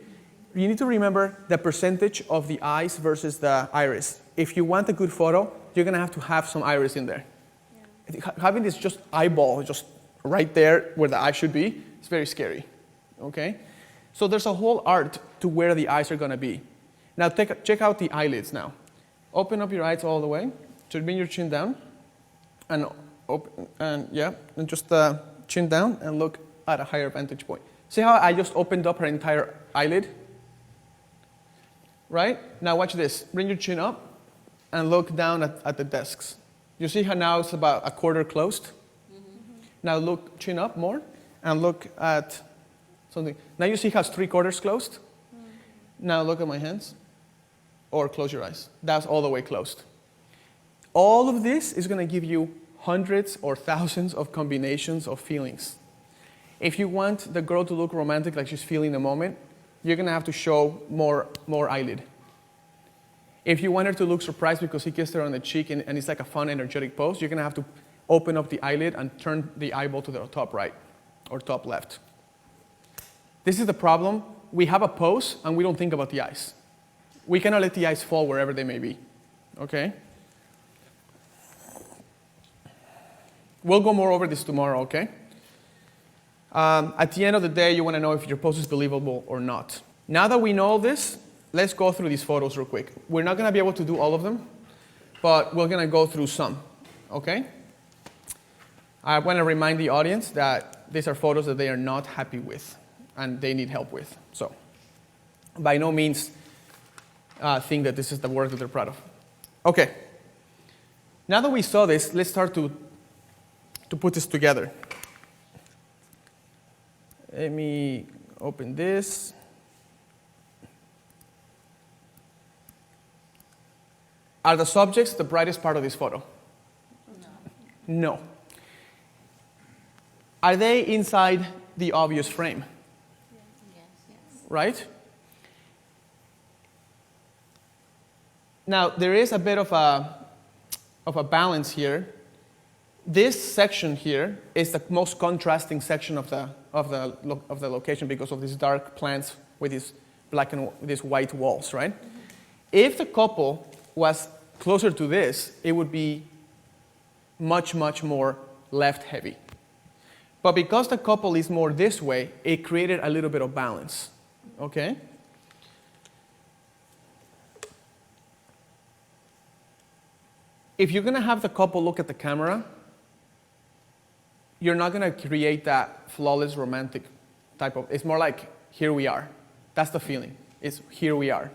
You need to remember the percentage of the eyes versus the iris. If you want a good photo, you're gonna to have some iris in there. Yeah. Having this just eyeball, just right there where the eye should be, it's very scary, okay? So there's a whole art to where the eyes are gonna be. Now check out the eyelids now. Open up your eyes all the way, so bring your chin down, and just chin down and look at a higher vantage point. See how I just opened up her entire eyelid? Right? Now watch this. Bring your chin up and look down at the desks. You see how now it's about a quarter closed? Mm-hmm. Now look, chin up more, and look at something. Now you see how it's 3/4 closed? Mm-hmm. Now look at my hands, or close your eyes. That's all the way closed. All of this is going to give you hundreds or thousands of combinations of feelings. If you want the girl to look romantic, like she's feeling the moment, you're going to have to show more eyelid. If you want her to look surprised because he kissed her on the cheek and it's like a fun, energetic pose, you're going to have to open up the eyelid and turn the eyeball to the top right or top left. This is the problem. We have a pose and we don't think about the eyes. We cannot let the eyes fall wherever they may be. Okay? We'll go more over this tomorrow, okay? At the end of the day, you want to know if your pose is believable or not. Now that we know all this, let's go through these photos real quick. We're not going to be able to do all of them, but we're going to go through some. okay? I want to remind the audience that these are photos that they are not happy with and they need help with. So by no means think that this is the work that they're proud of. Okay. Now that we saw this, let's start to put this together. Let me open this. Are the subjects the brightest part of this photo? No. Are they inside the obvious frame? Yes. Right? Now, there is a bit of a balance here. This section here is the most contrasting section of the location because of these dark plants with these white walls, right? If the couple was closer to this, it would be much, much more left heavy. But because the couple is more this way, it created a little bit of balance, okay? If you're going to have the couple look at the camera, you're not going to create that flawless romantic type of, it's more like, here we are. That's the feeling. It's here we are.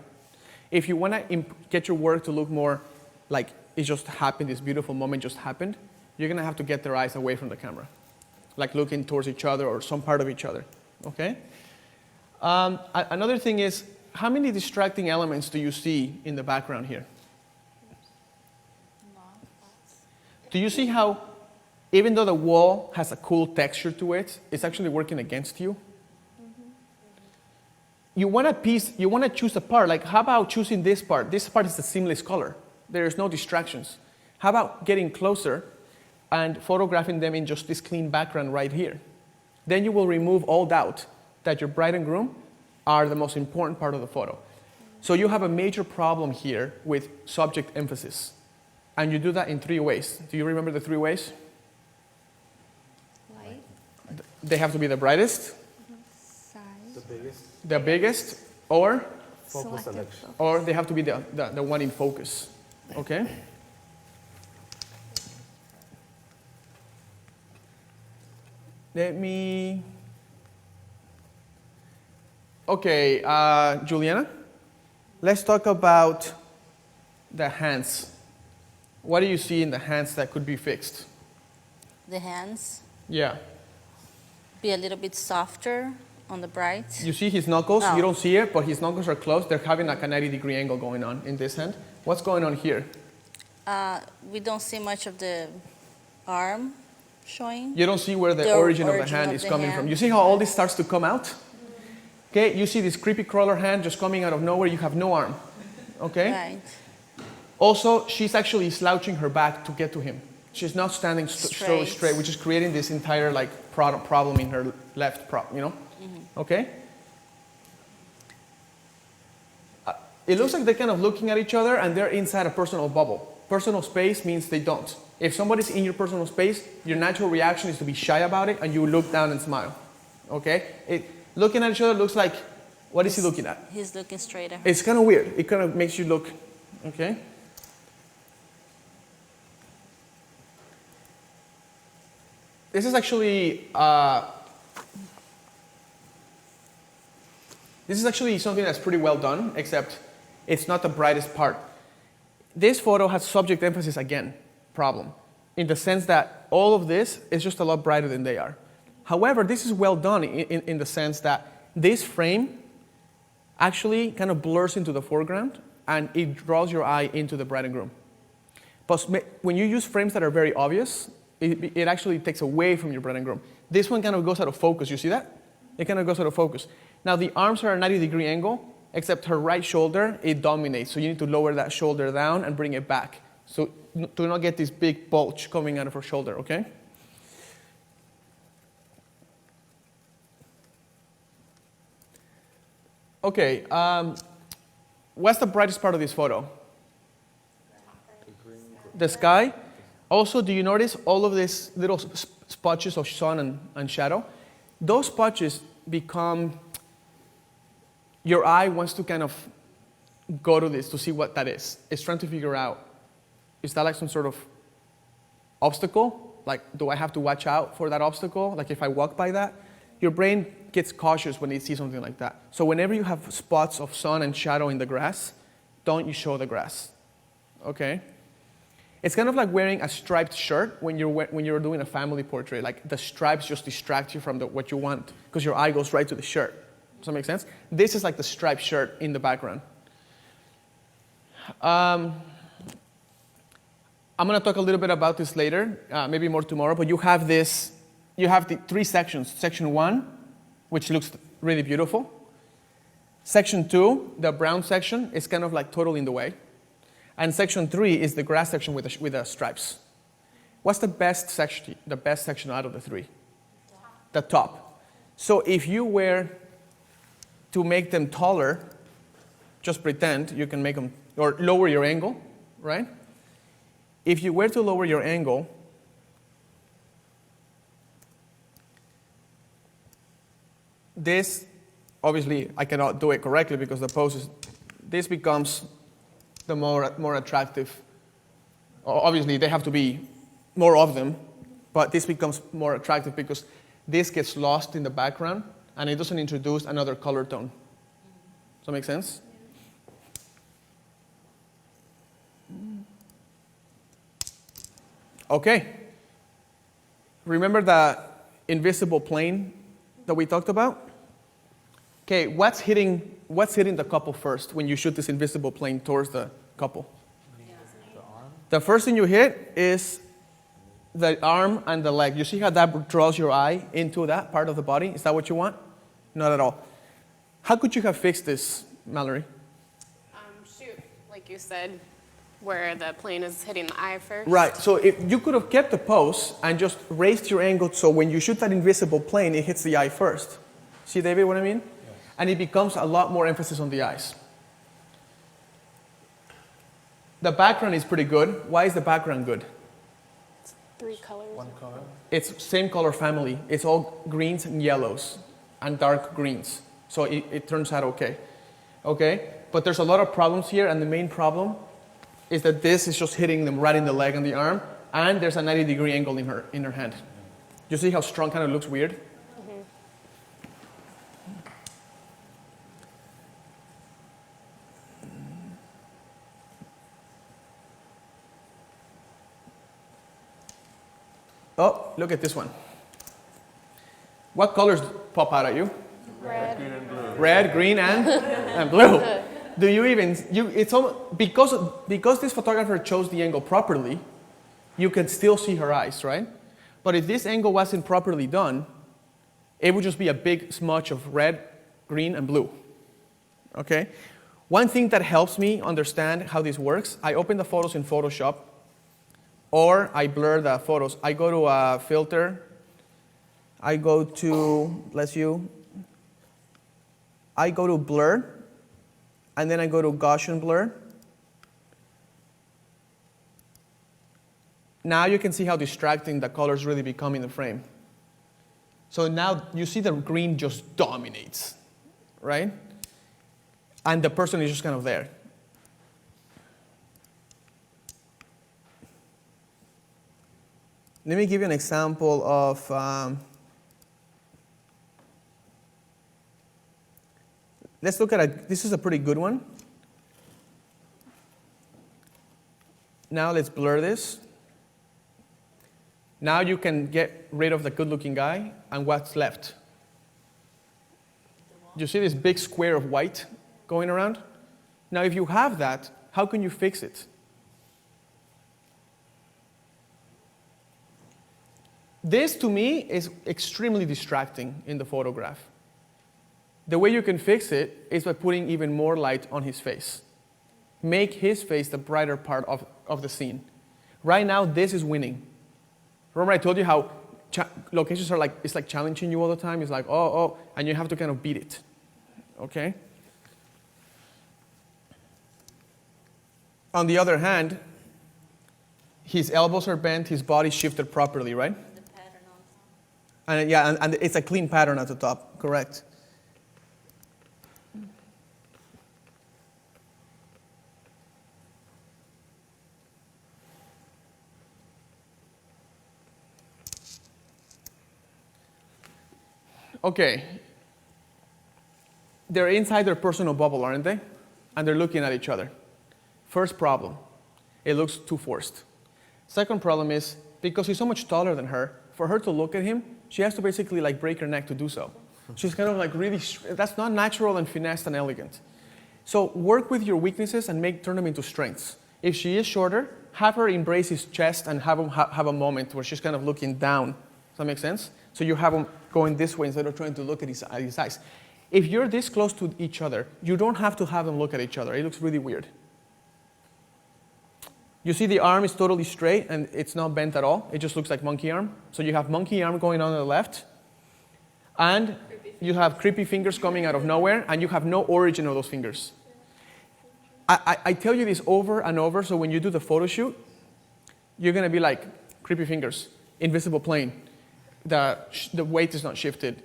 If you want to get your work to look more like it just happened, this beautiful moment just happened, you're going to have to get their eyes away from the camera, like looking towards each other or some part of each other, okay? Another thing is, how many distracting elements do you see in the background here? Do you see how, even though the wall has a cool texture to it, it's actually working against you? You want a piece, you want to choose a part, like how about choosing this part? This part is a seamless color. There's no distractions. How about getting closer and photographing them in just this clean background right here? Then you will remove all doubt that your bride and groom are the most important part of the photo. So you have a major problem here with subject emphasis. And you do that in 3 ways. Do you remember the 3 ways? Light. They have to be the brightest, Size. the biggest, or Focus selection. or they have to be the one in focus. Okay? Let me... Okay, Juliana, let's talk about the hands. What do you see in the hands that could be fixed? The hands Yeah. be a little bit softer on the bright. You see his knuckles? Oh. You don't see it, but his knuckles are close. They're having like a 90-degree angle going on in this hand. What's going on here? We don't see much of the arm showing. You don't see where the The origin of the origin hand of is the coming hand. from. You see how all this starts to come out? Okay, you see this creepy crawler hand just coming out of nowhere. You have no arm. Okay? Right. Also, she's actually slouching her back to get to him. She's not standing so straight, which is creating this entire like problem in her left prop, you know? Okay? It looks like they're kind of looking at each other and they're inside a personal bubble. Personal space means they don't. If somebody's in your personal space, your natural reaction is to be shy about it and you look down and smile. Okay? Looking at each other looks like, what is he looking at? He's looking straight at her. It's kind of weird. It kind of makes you look, okay? This is actually something that's pretty well done, except it's not the brightest part. This photo has subject emphasis again problem, in the sense that all of this is just a lot brighter than they are. However, this is well done in the sense that this frame actually kind of blurs into the foreground and it draws your eye into the bride and groom. But when you use frames that are very obvious, it actually takes away from your bride and groom. This one kind of goes out of focus. You see that? It kind of goes out of focus. Now the arms are at a 90-degree angle, except her right shoulder, it dominates. So you need to lower that shoulder down and bring it back. So do not get this big bulge coming out of her shoulder, okay? Okay, what's the brightest part of this photo? The sky. Also, do you notice all of these little spotches of sun and shadow? Those spotches become, your eye wants to kind of go to this to see what that is. It's trying to figure out, is that like some sort of obstacle, like do I have to watch out for that obstacle? Like if I walk by that, your brain gets cautious when it sees something like that. So whenever you have spots of sun and shadow in the grass, don't you show the grass, okay? It's kind of like wearing a striped shirt when you're doing a family portrait. Like the stripes just distract you from what you want because your eye goes right to the shirt. Does that make sense? This is like the striped shirt in the background. I'm going to talk a little bit about this later, maybe more tomorrow, but you have the 3 sections. Section 1, which looks really beautiful. Section 2, the brown section, is kind of like totally in the way. And section 3 is the grass section with the stripes. What's the best section out of the 3? The top. So if you were to make them taller, just pretend you can make them, or lower your angle, right? If you were to lower your angle, this, obviously, I cannot do it correctly because the pose is, this becomes the more attractive. Obviously, they have to be more of them, but this becomes more attractive because this gets lost in the background and it doesn't introduce another color tone. Does that make sense? Okay. Remember the invisible plane that we talked about? Okay, what's hitting the couple first when you shoot this invisible plane towards the couple? The first thing you hit is the arm and the leg. You see how that draws your eye into that part of the body? Is that what you want? Not at all. How could you have fixed this, Mallory? Shoot, like you said, where the plane is hitting the eye first. Right, so if you could have kept the pose and just raised your angle so when you shoot that invisible plane, it hits the eye first. See, David, what I mean? Yes. And it becomes a lot more emphasis on the eyes. The background is pretty good. Why is the background good? It's 3 colors. 1 color. It's same color family. It's all greens and yellows and dark greens. So it turns out okay. Okay? But there's a lot of problems here, and the main problem is that this is just hitting them right in the leg and the arm, and there's a 90-degree angle in her hand. You see how strong kind of looks weird? Mm-hmm. Oh, look at this one. What colors pop out at you? Red. Green and blue. Red, green, and blue. Do you even, it's almost, because this photographer chose the angle properly, you can still see her eyes, right? But if this angle wasn't properly done, it would just be a big smudge of red, green, and blue, okay? One thing that helps me understand how this works, I open the photos in Photoshop, or I blur the photos. I go to filter, I go to, I go to blur, and then I go to Gaussian blur. Now you can see how distracting the colors really become in the frame. So now you see the green just dominates, right? And the person is just kind of there. Let me give you an example of, let's look at this is a pretty good one. Now let's blur this. Now you can get rid of the good-looking guy, and what's left? You see this big square of white going around? Now if you have that, how can you fix it? This, to me, is extremely distracting in the photograph. The way you can fix it is by putting even more light on his face. Make his face the brighter part of the scene. Right now, this is winning. Remember I told you how locations are like, it's like challenging you all the time. It's like, oh, and you have to kind of beat it, okay? On the other hand, his elbows are bent, his body shifted properly, right? The pattern on top. And yeah, and it's a clean pattern at the top, correct. Okay. They're inside their personal bubble, aren't they? And they're looking at each other. First problem, it looks too forced. Second problem is, because he's so much taller than her, for her to look at him, she has to basically like break her neck to do so. She's kind of like really, that's not natural and finessed and elegant. So work with your weaknesses and turn them into strengths. If she is shorter, have her embrace his chest and have a moment where she's kind of looking down. Does that make sense? So you have him going this way instead of trying to look at his eyes. If you're this close to each other, you don't have to have them look at each other. It looks really weird. You see the arm is totally straight and it's not bent at all. It just looks like monkey arm. So you have monkey arm going on the left, and you have creepy fingers coming out of nowhere, and you have no origin of those fingers. I tell you this over and over, so when you do the photo shoot, you're going to be like, creepy fingers, invisible plane, the weight is not shifted,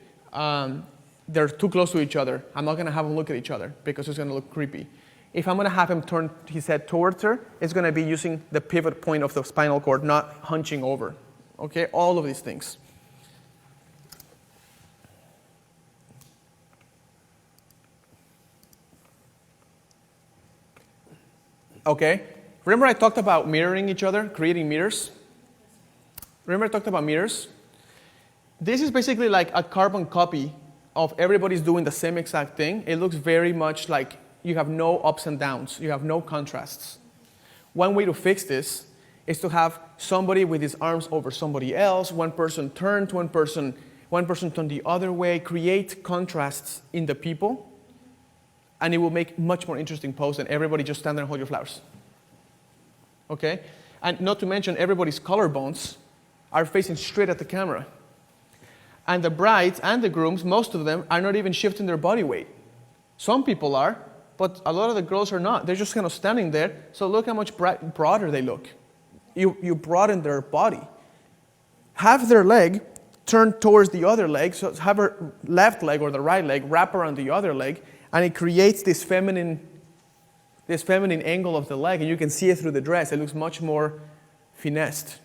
they're too close to each other. I'm not going to have them look at each other because it's going to look creepy. If I'm going to have him turn his head towards her, it's going to be using the pivot point of the spinal cord, not hunching over. Okay, all of these things. Okay, remember I talked about mirroring each other, creating mirrors? Remember I talked about mirrors? This is basically like a carbon copy of everybody's doing the same exact thing. It looks very much like you have no ups and downs. You have no contrasts. One way to fix this is to have somebody with his arms over somebody else, one person turn to one person turn the other way, create contrasts in the people, and it will make much more interesting pose than everybody just stand there and hold your flowers. Okay? And not to mention everybody's collarbones are facing straight at the camera. And the brides and the grooms, most of them, are not even shifting their body weight. Some people are, but a lot of the girls are not. They're just kind of standing there. So look how much broader they look. You broaden their body. Have their leg turn towards the other leg. So have her left leg or the right leg wrap around the other leg, and it creates this feminine angle of the leg, and you can see it through the dress. It looks much more finessed.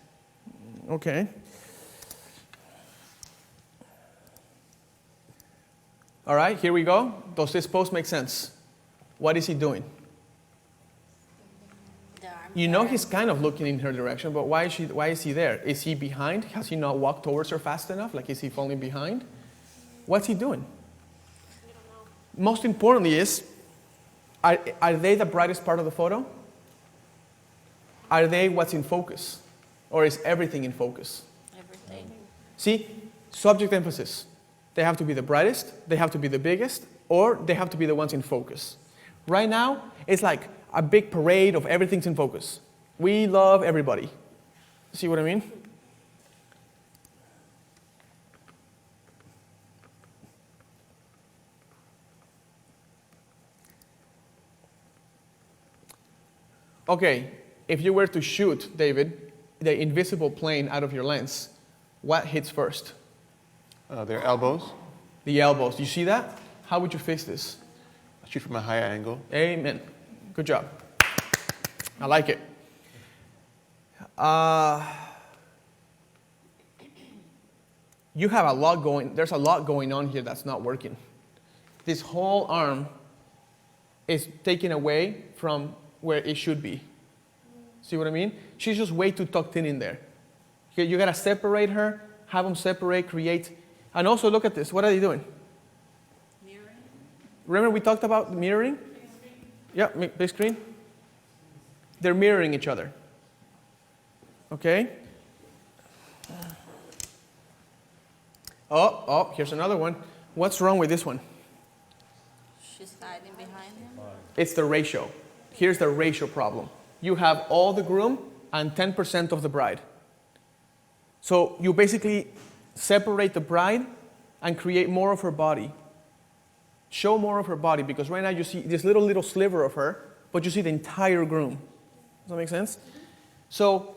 Okay. All right, here we go. Does this pose make sense? What is he doing? You know he's kind of looking in her direction, but why is he there? Is he behind? Has he not walked towards her fast enough? Like, is he falling behind? What's he doing? Most importantly is, are they the brightest part of the photo? Are they what's in focus? Or is everything in focus? Everything. See, subject emphasis. They have to be the brightest, they have to be the biggest, or they have to be the ones in focus. Right now, it's like a big parade of everything's in focus. We love everybody. See what I mean? Okay, if you were to shoot, David, the invisible plane out of your lens, what hits first? Their elbows. The elbows. Do you see that? How would you fix this? Shoot from a higher angle. Amen. Good job. I like it. You have a lot going, there's a lot going on here that's not working. This whole arm is taken away from where it should be. See what I mean? She's just way too tucked in there. You gotta separate her, have them separate, create. And also look at this. What are they doing? Mirroring. Remember we talked about mirroring? Yeah, big screen. They're mirroring each other. Okay? Oh, here's another one. What's wrong with this one? She's hiding behind him. It's the ratio. Here's the ratio problem. You have all the groom and 10% of the bride. So you basically separate the bride and create more of her body. Show more of her body, because right now you see this little sliver of her, but you see the entire groom. Does that make sense? So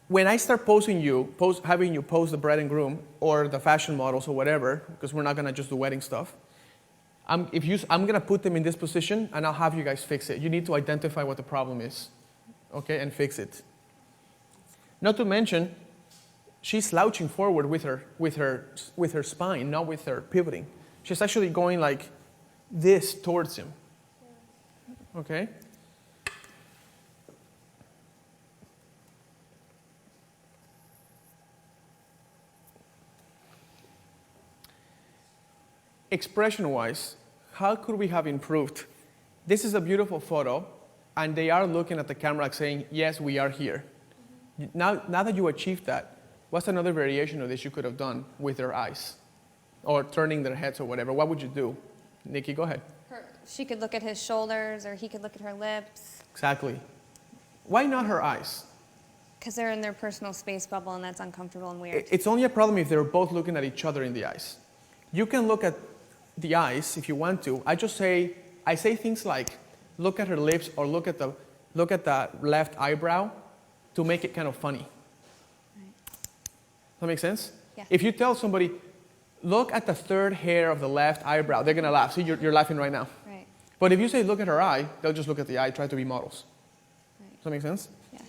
when I start having you pose the bride and groom, or the fashion models or whatever, because we're not going to just do wedding stuff, I'm going to put them in this position, and I'll have you guys fix it. You need to identify what the problem is, okay, and fix it. Not to mention, she's slouching forward with her spine, not with her pivoting. She's actually going like this towards him. Okay? Expression-wise, how could we have improved? This is a beautiful photo, and they are looking at the camera like saying, yes, we are here. Now that you achieved that, what's another variation of this you could have done with their eyes? Or turning their heads or whatever? What would you do? Nikki, go ahead. She could look at his shoulders, or he could look at her lips. Exactly. Why not her eyes? Because they're in their personal space bubble, and that's uncomfortable and weird. It's only a problem if they're both looking at each other in the eyes. You can look at the eyes if you want to. I say things like, look at her lips or look at the left eyebrow to make it kind of funny. Right. Does that make sense? Yeah. If you tell somebody, look at the third hair of the left eyebrow, they're gonna laugh. See, you're laughing right now. Right. But if you say, look at her eye, they'll just look at the eye, try to be models. Right. Does that make sense? Yeah.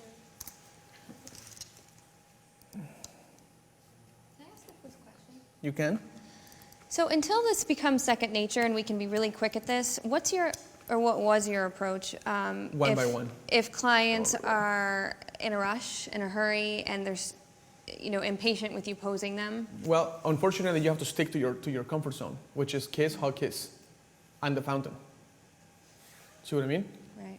You can? So until this becomes second nature and we can be really quick at this, what was your approach? One by one. If clients are in a rush, in a hurry, and there's, impatient with you posing them? Well, unfortunately, you have to stick to your comfort zone, which is kiss, hug, kiss, and the fountain. See what I mean? Right.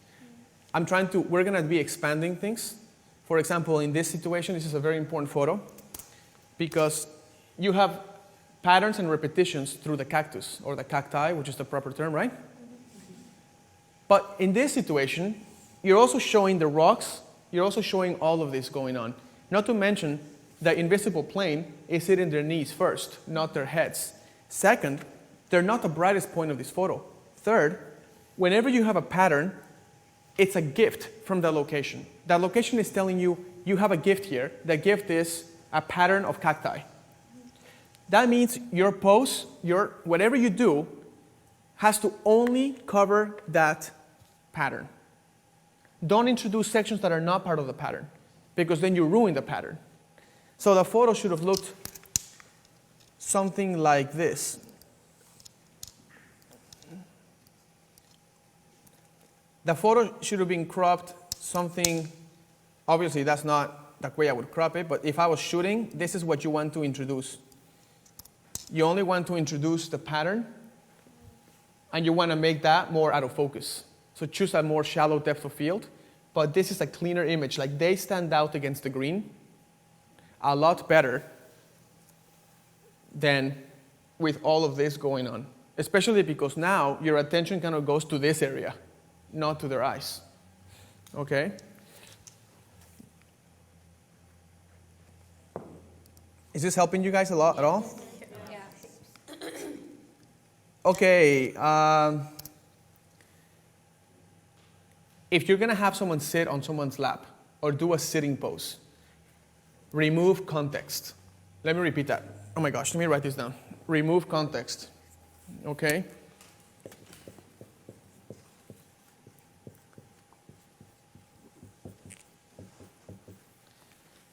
We're gonna be expanding things. For example, in this situation, this is a very important photo because you have patterns and repetitions through the cactus, or the cacti, which is the proper term, right? But in this situation, you're also showing the rocks, you're also showing all of this going on. Not to mention, the invisible plane is hitting their knees first, not their heads. Second, they're not the brightest point of this photo. Third, whenever you have a pattern, it's a gift from the location. That location is telling you, you have a gift here. The gift is a pattern of cacti. That means your pose, whatever you do, has to only cover that pattern. Don't introduce sections that are not part of the pattern, because then you ruin the pattern. So the photo should have looked something like this. The photo should have been cropped something, obviously that's not the way I would crop it, but if I was shooting, this is what you want to introduce. You only want to introduce the pattern, and you want to make that more out of focus. So choose a more shallow depth of field, but this is a cleaner image. Like, they stand out against the green a lot better than with all of this going on, especially because now your attention kind of goes to this area, not to their eyes. Okay? Is this helping you guys a lot at all? Okay, if you're going to have someone sit on someone's lap or do a sitting pose, remove context. Let me repeat that. Oh my gosh, let me write this down. Remove context. Okay?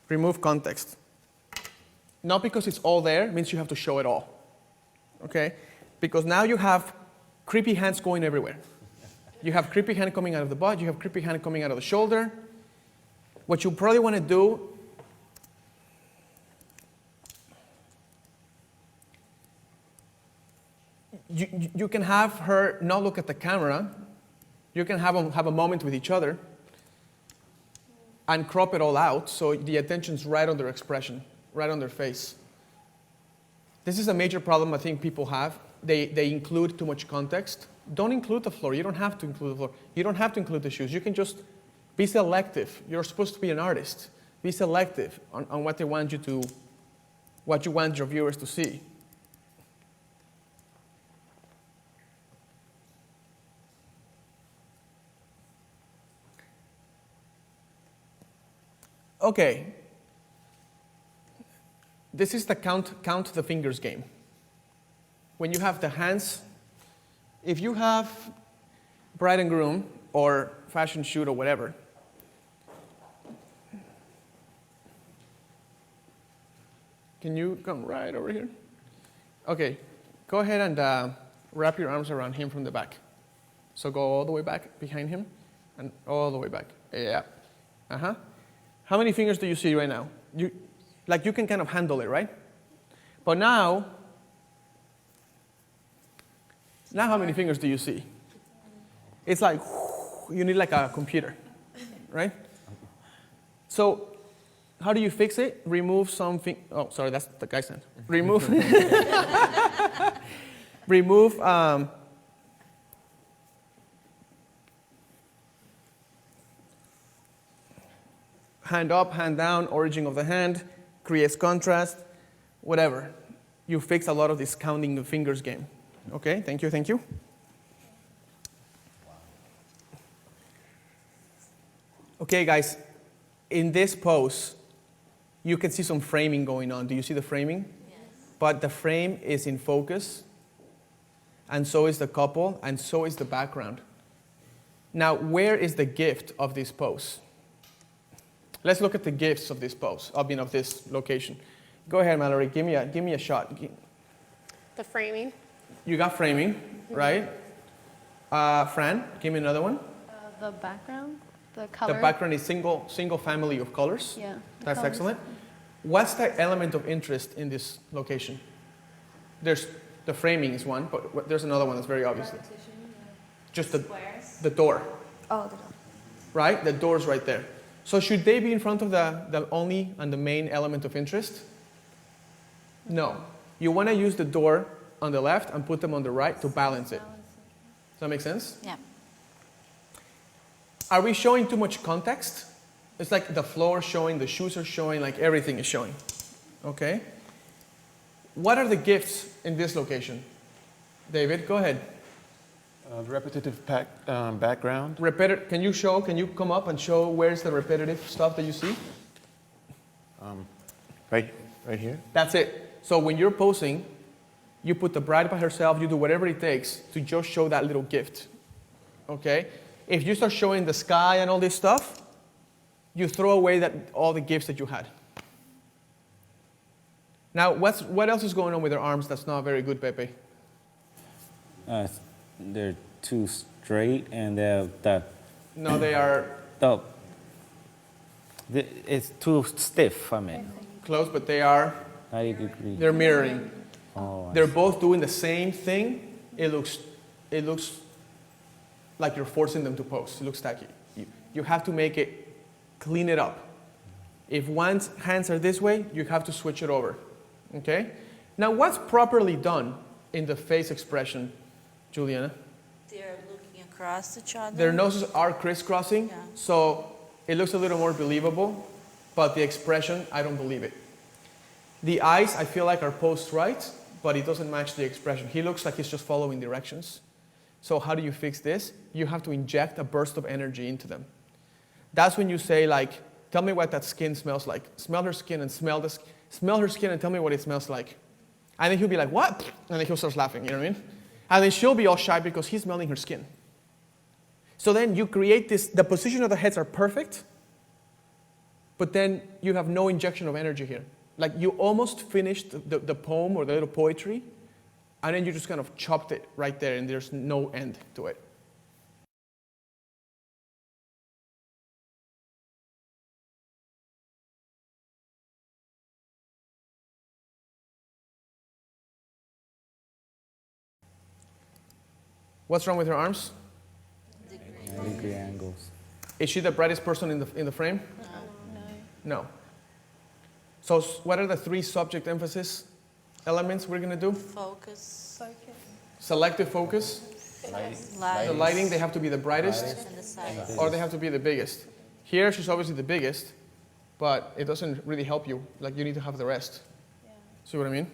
Remove context. Not because it's all there means you have to show it all. Okay? Because now you have creepy hands going everywhere. You have creepy hand coming out of the butt, you have creepy hand coming out of the shoulder. What you probably want to do you can have her not look at the camera. You can have a moment with each other and crop it all out so the attention's right on their expression, right on their face. This is a major problem I think people have. They include too much context. Don't include the floor. You don't have to include the floor. You don't have to include the shoes. You can just be selective. You're supposed to be an artist. Be selective on what you want your viewers to see. Okay. This is the count the fingers game. When you have the hands, if you have bride and groom or fashion shoot or whatever, Can you come right over here? Okay, go ahead and wrap your arms around him from the back. So go all the way back behind him and all the way back. Yeah. Uh-huh. How many fingers do you see right now? You can kind of handle it, right? But now how many fingers do you see? It's like, you need like a computer, right? So how do you fix it? Remove something. Oh, sorry, that's the guy's hand. Remove. Remove. Hand up, hand down, origin of the hand, creates contrast, whatever. You fix a lot of this counting the fingers game. Okay, thank you, thank you. Okay, guys, in this pose, you can see some framing going on. Do you see the framing? Yes. But the frame is in focus, and so is the couple, and so is the background. Now, where is the gift of this pose? Let's look at the gifts of this pose, of this location. Go ahead, Mallory, give me a shot. The framing. You got framing, right? Fran, give me another one. The background, the color. The background is single family of colors. Yeah. That's colors. excellent. What's the element of interest in this location? There's the framing is one, but there's another one that's very obvious. Just the door. Oh, the door. Right? The door's right there. So should they be in front of the only and the main element of interest? No. You want to use the door on the left and put them on the right to balance it. Does that make sense? Yeah. Are we showing too much context? It's like the floor showing, the shoes are showing, like everything is showing. Okay? What are the gifts in this location? David, go ahead. Repetitive background. Can you come up and show where's the repetitive stuff that you see? Right here. That's it. So when you're posing, you put the bride by herself, you do whatever it takes to just show that little gift. Okay? If you start showing the sky and all this stuff, you throw away all the gifts that you had. Now, what else is going on with their arms that's not very good, Pepe? They're too straight, and No, they are it's too stiff. I mean, close, but they are. 90 degrees. They're mirroring. Oh, They're both doing the same thing. It looks like you're forcing them to pose. It looks tacky. You have to make it, clean it up. If one's hands are this way, you have to switch it over. Okay? Now, what's properly done in the face expression, Juliana? They're looking across each other. Their noses are crisscrossing, Yeah. so it looks a little more believable, but the expression, I don't believe it. The eyes, I feel like, are posed right, but it doesn't match the expression. He looks like he's just following directions. So how do you fix this? You have to inject a burst of energy into them. That's when you say, like, tell me what that skin smells like. Smell her skin and smell her skin and tell me what it smells like. And then he'll be like, what? And then he'll start laughing, you know what I mean? And then she'll be all shy because he's smelling her skin. So then you create this, the position of the heads are perfect, but then you have no injection of energy here. Like you almost finished the poem or the little poetry, and then you just kind of chopped it right there, and there's no end to it. What's wrong with her arms? 90-degree angles. Is she the brightest person in the frame? No. So what are the three subject emphasis elements we're going to do? Focus. Selective focus. Light. The lighting, they have to be the brightest, And the sides. or they have to be the biggest. Here, she's obviously the biggest, but it doesn't really help you. Like, you need to have the rest. Yeah. See what I mean?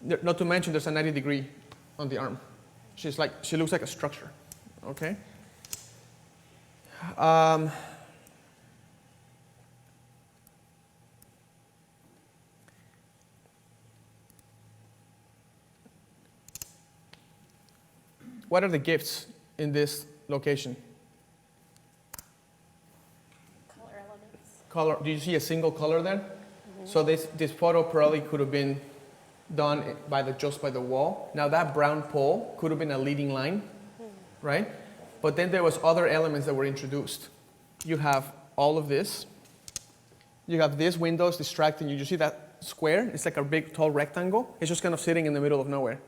Not to mention, there's a 90-degree on the arm. She looks like a structure. Okay? What are the gifts in this location? Color elements. Color. Do you see a single color there? So this photo probably could have been done just by the wall. Now that brown pole could have been a leading line, right? But then there was other elements that were introduced. You have all of this. You have these windows distracting you. You see that square? It's like a big, tall rectangle. It's just kind of sitting in the middle of nowhere.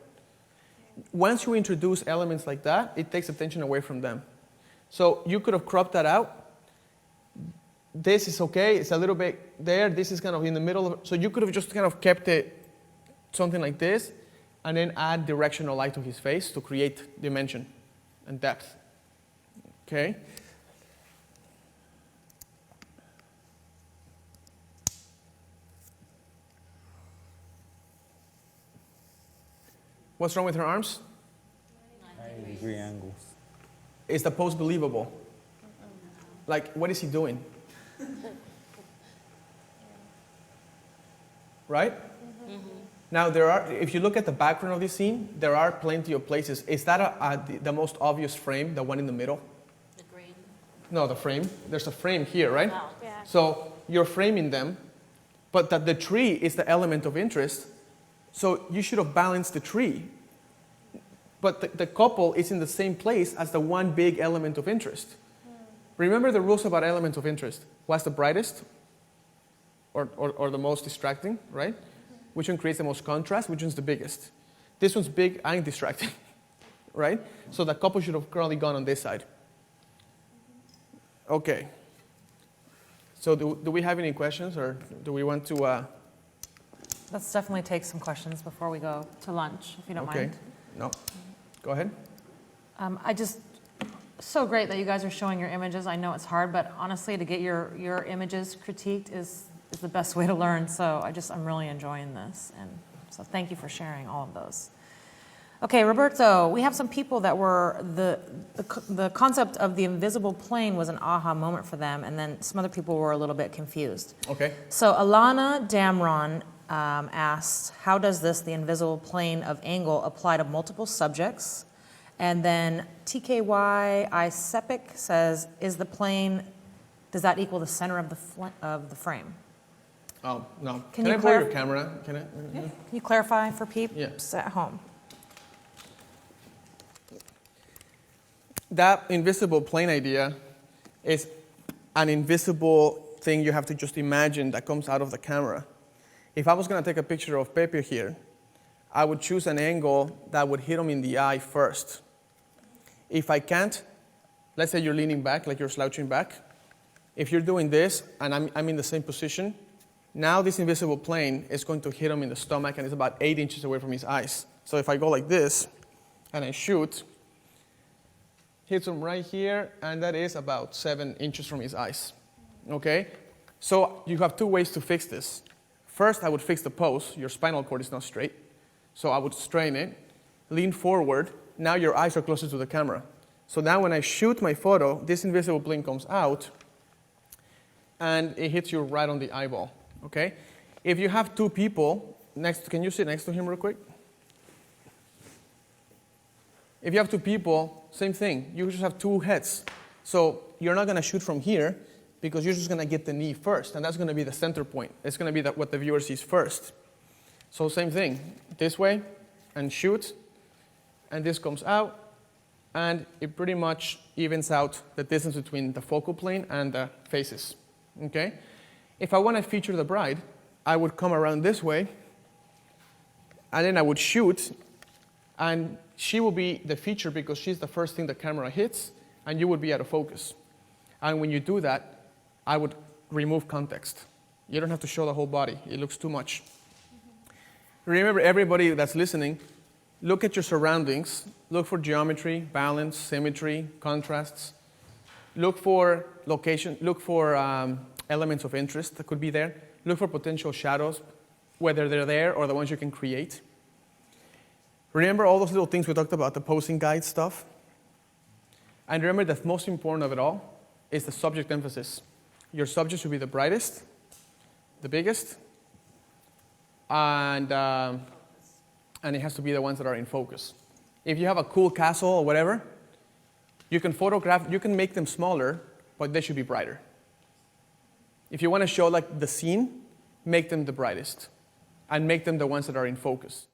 Once you introduce elements like that, it takes attention away from them. So you could have cropped that out. This is okay. It's a little bit there. This is kind of in the middle. So you could have just kind of kept it something like this, and then add directional light to his face to create dimension and depth. Okay? What's wrong with her arms? 90-degree angles. Is the pose believable? Like, what is he doing? Right? Now, if you look at the background of this scene, there are plenty of places. Is that the most obvious frame, the one in the middle? The green. No, the frame. There's a frame here, right? Wow. Yeah. So you're framing them, but the tree is the element of interest. So you should have balanced the tree. But the couple is in the same place as the one big element of interest. Remember the rules about elements of interest. What's the brightest? Or the most distracting, right? Which one creates the most contrast? Which one's the biggest? This one's big and distracting, right? So the couple should have currently gone on this side. Okay. So do we have any questions, or do we want to... Let's definitely take some questions before we go to lunch, if you don't Okay. mind. No. Go ahead. So great that you guys are showing your images. I know it's hard, but honestly, to get your images critiqued is the best way to learn. So I'm really enjoying this. And so thank you for sharing all of those. Okay, Roberto, we have some people that were, the concept of the invisible plane was an aha moment for them, and then some other people were a little bit confused. Okay. So Alana Damron asked, how does the invisible plane of angle apply to multiple subjects? And then TKY Isepic says, does that equal the center of the frame? Oh, no. Can Can you I borrow your clarify? camera? Can I? Yeah. Can you clarify for peeps at home? That invisible plane idea is an invisible thing you have to just imagine that comes out of the camera. If I was going to take a picture of Pepe here, I would choose an angle that would hit him in the eye first. If I can't, let's say you're leaning back, like you're slouching back. If you're doing this, and I'm in the same position, now this invisible plane is going to hit him in the stomach, and it's about 8 inches away from his eyes. So if I go like this, and I shoot, hits him right here, and that is about 7 inches from his eyes. Okay? So you have two ways to fix this. First, I would fix the pose. Your spinal cord is not straight. So I would strain it, lean forward. Now your eyes are closer to the camera. So now when I shoot my photo, this invisible plane comes out, and it hits you right on the eyeball. Okay? If you have two people can you sit next to him real quick? If you have two people, same thing. You just have two heads. So you're not going to shoot from here because you're just going to get the knee first, and that's going to be the center point. It's going to be what the viewer sees first. So same thing, this way, and shoot, and this comes out, and it pretty much evens out the distance between the focal plane and the faces. Okay? If I want to feature the bride, I would come around this way, and then I would shoot, and she will be the feature because she's the first thing the camera hits, and you would be out of focus. And when you do that, I would remove context. You don't have to show the whole body. It looks too much. Remember, everybody that's listening, look at your surroundings. Look for geometry, balance, symmetry, contrasts. Look for location. Look for elements of interest that could be there. Look for potential shadows, whether they're there or the ones you can create. Remember all those little things we talked about, the posing guide stuff? And remember that most important of it all is the subject emphasis. Your subject should be the brightest, the biggest, and it has to be the ones that are in focus. If you have a cool castle or whatever, you can make them smaller, but they should be brighter. If you want to show like the scene, make them the brightest and make them the ones that are in focus.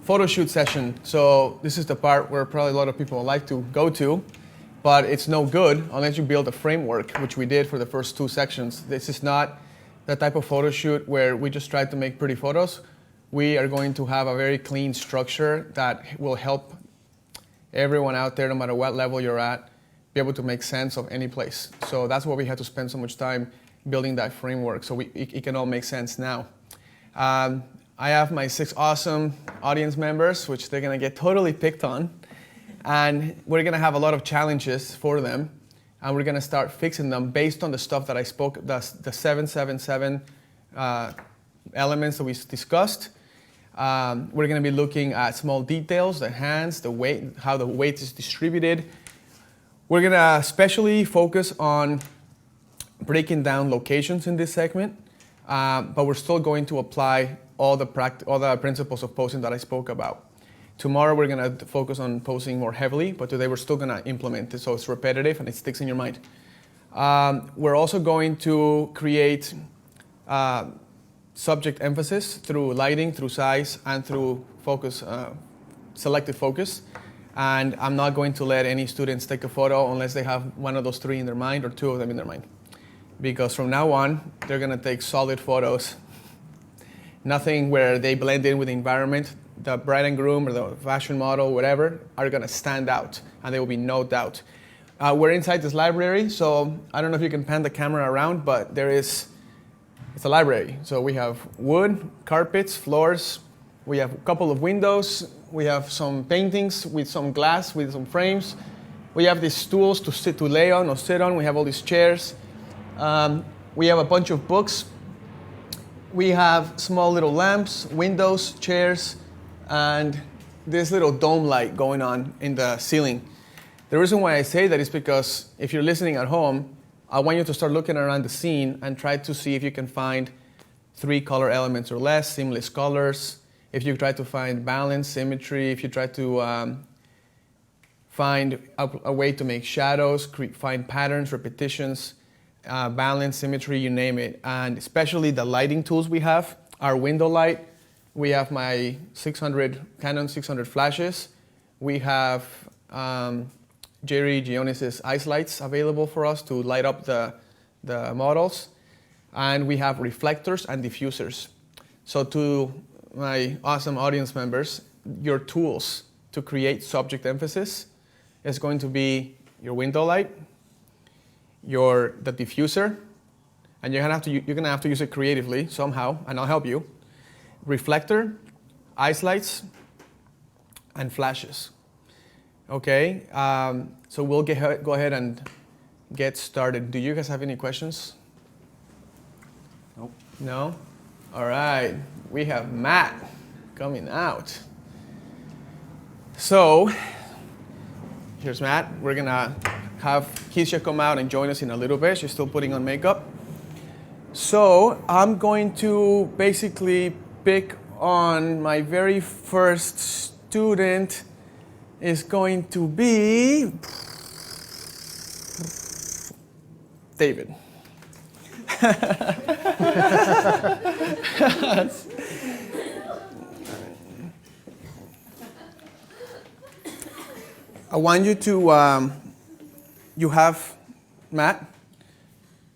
Photo shoot session. So this is the part where probably a lot of people like to go to, but it's no good unless you build a framework, which we did for the first 2 sections. This is not the type of photo shoot where we just try to make pretty photos. We are going to have a very clean structure that will help everyone out there, no matter what level you're at, be able to make sense of any place. So that's why we had to spend so much time building that framework, so it can all make sense now. I have my 6 awesome audience members, which they're gonna get totally picked on. And we're gonna have a lot of challenges for them. And we're gonna start fixing them based on the stuff that I spoke, the 777 elements that we discussed. We're gonna be looking at small details, the hands, the weight, how the weight is distributed. We're gonna especially focus on breaking down locations in this segment, but we're still going to apply all the principles of posing that I spoke about. Tomorrow we're going to focus on posing more heavily, but today we're still going to implement it so it's repetitive and it sticks in your mind. We're also going to create subject emphasis through lighting, through size, and through focus, selective focus. And I'm not going to let any students take a photo unless they have one of those 3 in their mind or 2 of them in their mind. Because from now on, they're going to take solid photos. Nothing where they blend in with the environment. The bride and groom or the fashion model, whatever, are going to stand out, and there will be no doubt. We're inside this library, so I don't know if you can pan the camera around, but it's a library. So we have wood, carpets, floors. We have a couple of windows. We have some paintings with some glass, with some frames. We have these stools to lay on or sit on. We have all these chairs. We have a bunch of books. We have small little lamps, windows, chairs, and this little dome light going on in the ceiling. The reason why I say that is because if you're listening at home, I want you to start looking around the scene and try to see if you can find 3 color elements or less, seamless colors. If you try to find balance, symmetry, if you try to find a way to make shadows, find patterns, repetitions, balance, symmetry, you name it. And especially the lighting tools we have, our window light. We have my Canon 600 flashes. We have Jerry Gionis's ice lights available for us to light up the models. And we have reflectors and diffusers. So to my awesome audience members, your tools to create subject emphasis is going to be your window light, the diffuser, and you're gonna have to use it creatively somehow, and I'll help you. Reflector, ice lights, and flashes. Okay, so we'll go ahead and get started. Do you guys have any questions? Nope. No? All right, we have Matt coming out. So, here's Matt. We're gonna have Keisha come out and join us in a little bit. She's still putting on makeup. So I'm going to basically pick on my very first student is going to be David. I want you to, you have Matt,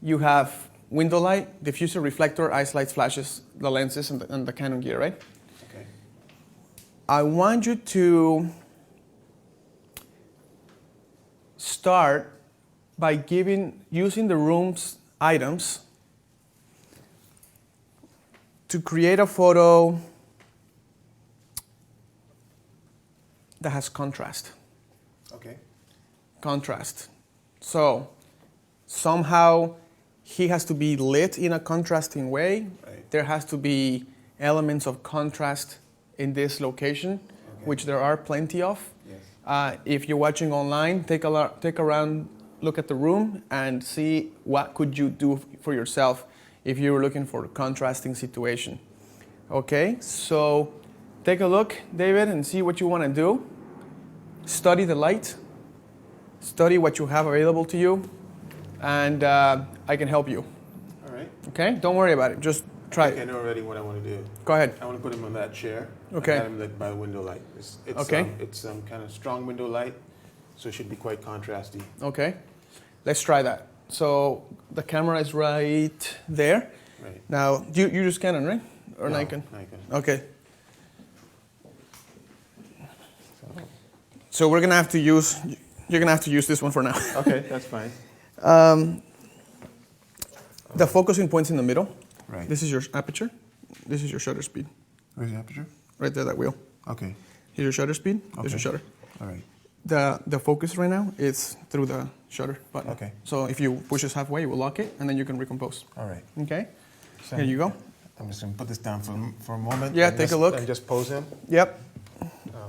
you have window light, diffuser, reflector, ice lights, flashes, the lenses, and the Canon gear, right? Okay. I want you to start by using the room's items to create a photo that has contrast. Okay. Contrast. So somehow he has to be lit in a contrasting way. Right. There has to be elements of contrast in this location, Okay. which there are plenty of. Yes. If you're watching online, take a round look at the room and see what could you do for yourself if you were looking for a contrasting situation. Okay, so take a look, David, and see what you want to do. Study the light. Study what you have available to you, and I can help you. All right. Okay? Don't worry about it. Just try I think I it. know already what I want to do. Go ahead. I want to put him on that chair. Okay. And have him lit by the window light. Okay. It's kind of strong window light, so it should be quite contrasty. Okay. Let's try that. So the camera is right there. Right. Now, you use Canon, right? Or No, Nikon? Nikon. Okay. So we're gonna have to use. You're gonna have to use this one for now. Okay, that's fine. The focusing point's in the middle. Right. This is your aperture. This is your shutter speed. Where's the aperture? Right there, that wheel. Okay. Here's your shutter speed. There's your Okay. shutter. All right. The focus right now is through the shutter button. Okay. So if you push this halfway, you will lock it, and then you can recompose. All right. Okay. So Here you go. I'm just going to put this down for a moment. Yeah, and take a just- look. And just pose him. Yep.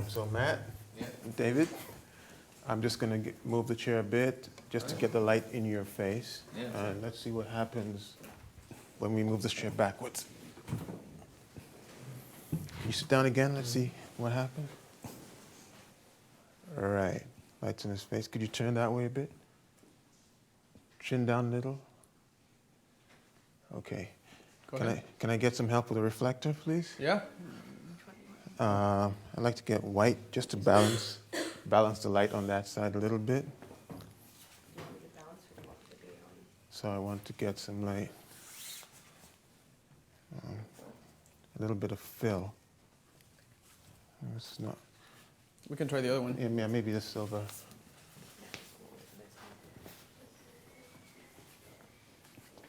So Matt, David, I'm just going to move the chair a bit just to get the light in your face. And let's see what happens when we move this chair backwards. You sit down again. Let's see what happens. All right. Lights in his face. Could you turn that way a bit? Chin down a little. Okay. Go ahead. Can I get some help with a reflector, please? Yeah. I'd like to get white just to balance the light on that side a little bit. So I want to get some light, a little bit of fill. It's not. We can try the other one. Yeah, maybe the silver.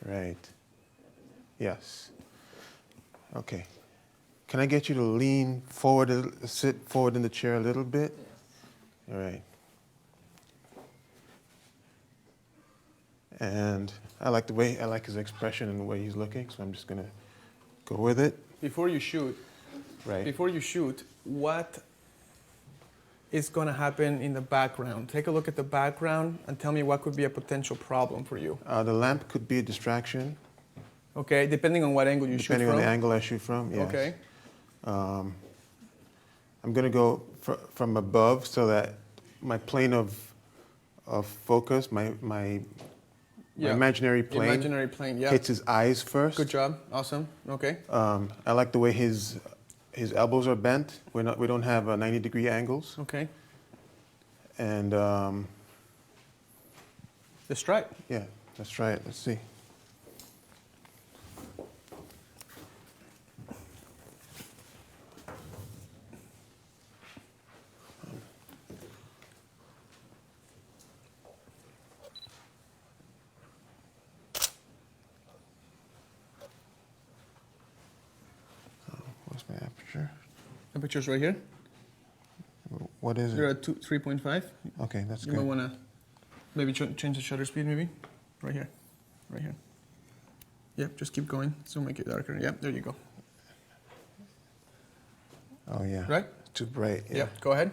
Right. Yes. Okay. Can I get you to lean forward, sit forward in the chair a little bit? All right. And I like his expression and the way he's looking, so I'm just gonna go with it. Before you shoot, what is going to happen in the background? Take a look at the background and tell me what could be a potential problem for you. The lamp could be a distraction. Okay, depending on what angle you shoot from. Depending on the angle I shoot from, yes. Okay. I'm going to go from above so that my plane of focus, my imaginary plane, yeah. hits his eyes first. Good job. Awesome. Okay. I like the way his elbows are bent. We don't have 90-degree angles. Okay. And let's try it. Yeah, let's try it. Let's see. What's my aperture? Aperture's right here. What is it? You're at 3.5. Okay, that's You good. might want to maybe change the shutter speed, maybe. Right here. Right here. Yep, just keep going. So make it darker. Yep, there you go. Oh, yeah. Right? Too bright. Yeah. Yep, go ahead.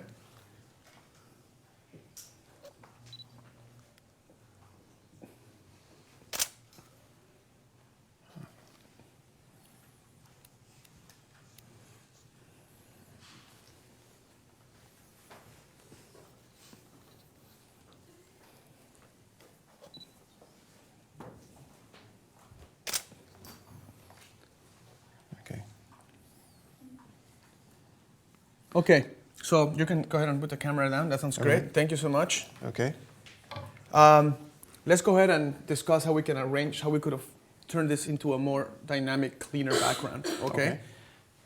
Okay. Okay, so you can go ahead and put the camera down. That sounds great. Okay. Thank you so much. Okay. Let's go ahead and discuss how we can arrange, how we could have turned this into a more dynamic, cleaner background, okay? Okay.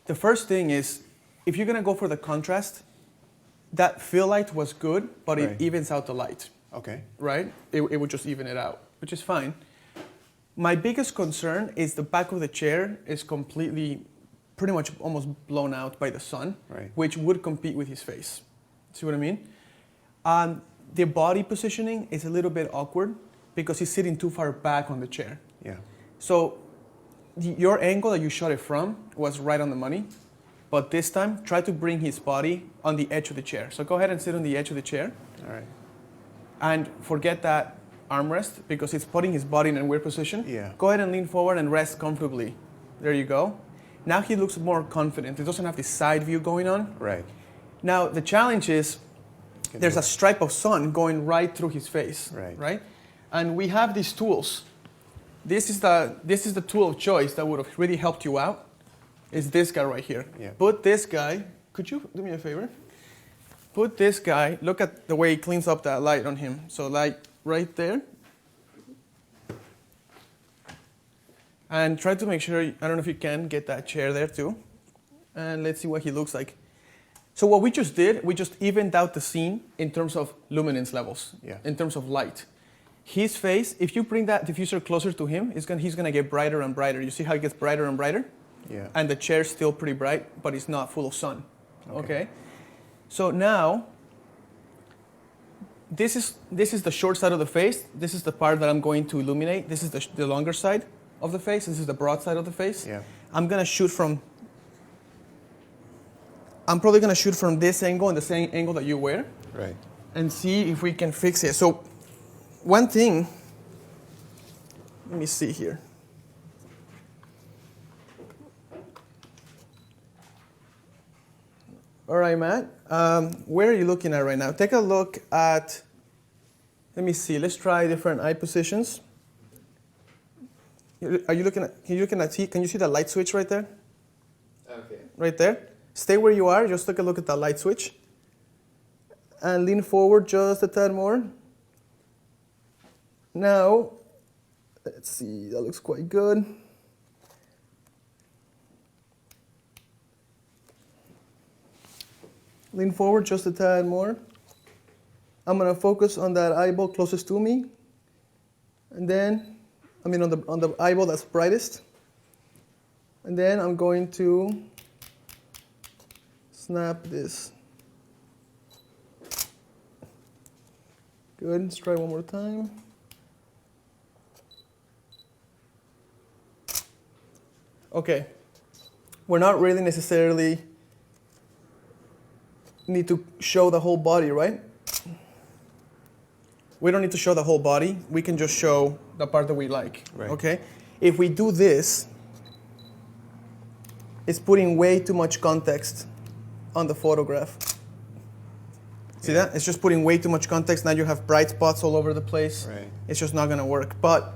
The first thing is, if you're gonna go for the contrast, that fill light was good, but Right. it evens out the light, Okay. right? It would just even it out, which is fine. My biggest concern is the back of the chair is completely, pretty much almost blown out by the sun, Right. which would compete with his face. See what I mean? The body positioning is a little bit awkward because he's sitting too far back on the chair. Yeah. So your angle that you shot it from was right on the money, but this time try to bring his body on the edge of the chair. So go ahead and sit on the edge of the chair All right. and forget that armrest because it's putting his body in a weird position. Yeah. Go ahead and lean forward and rest comfortably. There you go. Now he looks more confident. He doesn't have this side view going on. Right. Now the challenge is there's a stripe of sun going right through his face. Right? And we have these tools. This is the tool of choice that would have really helped you out. Is this guy right here. Yeah. Put this guy, could you do me a favor? Put this guy, look at the way he cleans up that light on him. So light right there. And try to make sure, I don't know if you can get that chair there too. And let's see what he looks like. So what we just did, we just evened out the scene in terms of luminance levels, in terms of light. His face, if you bring that diffuser closer to him, he's gonna get brighter and brighter. You see how it gets brighter and brighter? Yeah. And the chair's still pretty bright, but it's not full of sun. Okay? So now, this is the short side of the face. This is the part that I'm going to illuminate. This is the longer side of the face. This is the broad side of the face. Yeah. I'm probably gonna shoot from this angle and the same angle that you were. Right. And see if we can fix it. So one thing, let me see here. All right, Matt, where are you looking at right now? Take a look at, let me see, let's try different eye positions. Are you looking at, can you see the light switch right there? Okay. Right there. Stay where you are, just take a look at that light switch. And lean forward just a tad more. Now, let's see, that looks quite good. Lean forward just a tad more. I'm gonna focus on that eyeball closest to me. And then, on the eyeball that's brightest. And then I'm going to snap this. Good, let's try one more time. Okay, we're not really necessarily need to show the whole body, right? We don't need to show the whole body. We can just show the part that we like, okay? If we do this, it's putting way too much context on the photograph. See that? It's just putting way too much context. Now you have bright spots all over the place. Right. It's just not gonna work. But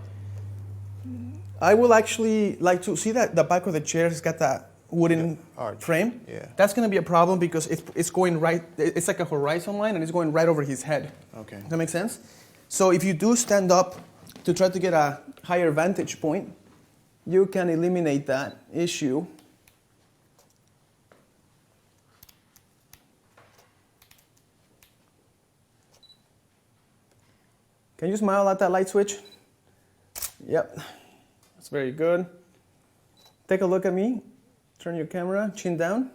I will actually like to see that the back of the chair has got that wooden frame. Yeah. That's going to be a problem because it's going right, it's like a horizon line and it's going right over his head. Okay. Does that make sense? So if you do stand up to try to get a higher vantage point, you can eliminate that issue. Can you smile at that light switch? Yep, that's very good. Take a look at me. Turn your camera, chin down.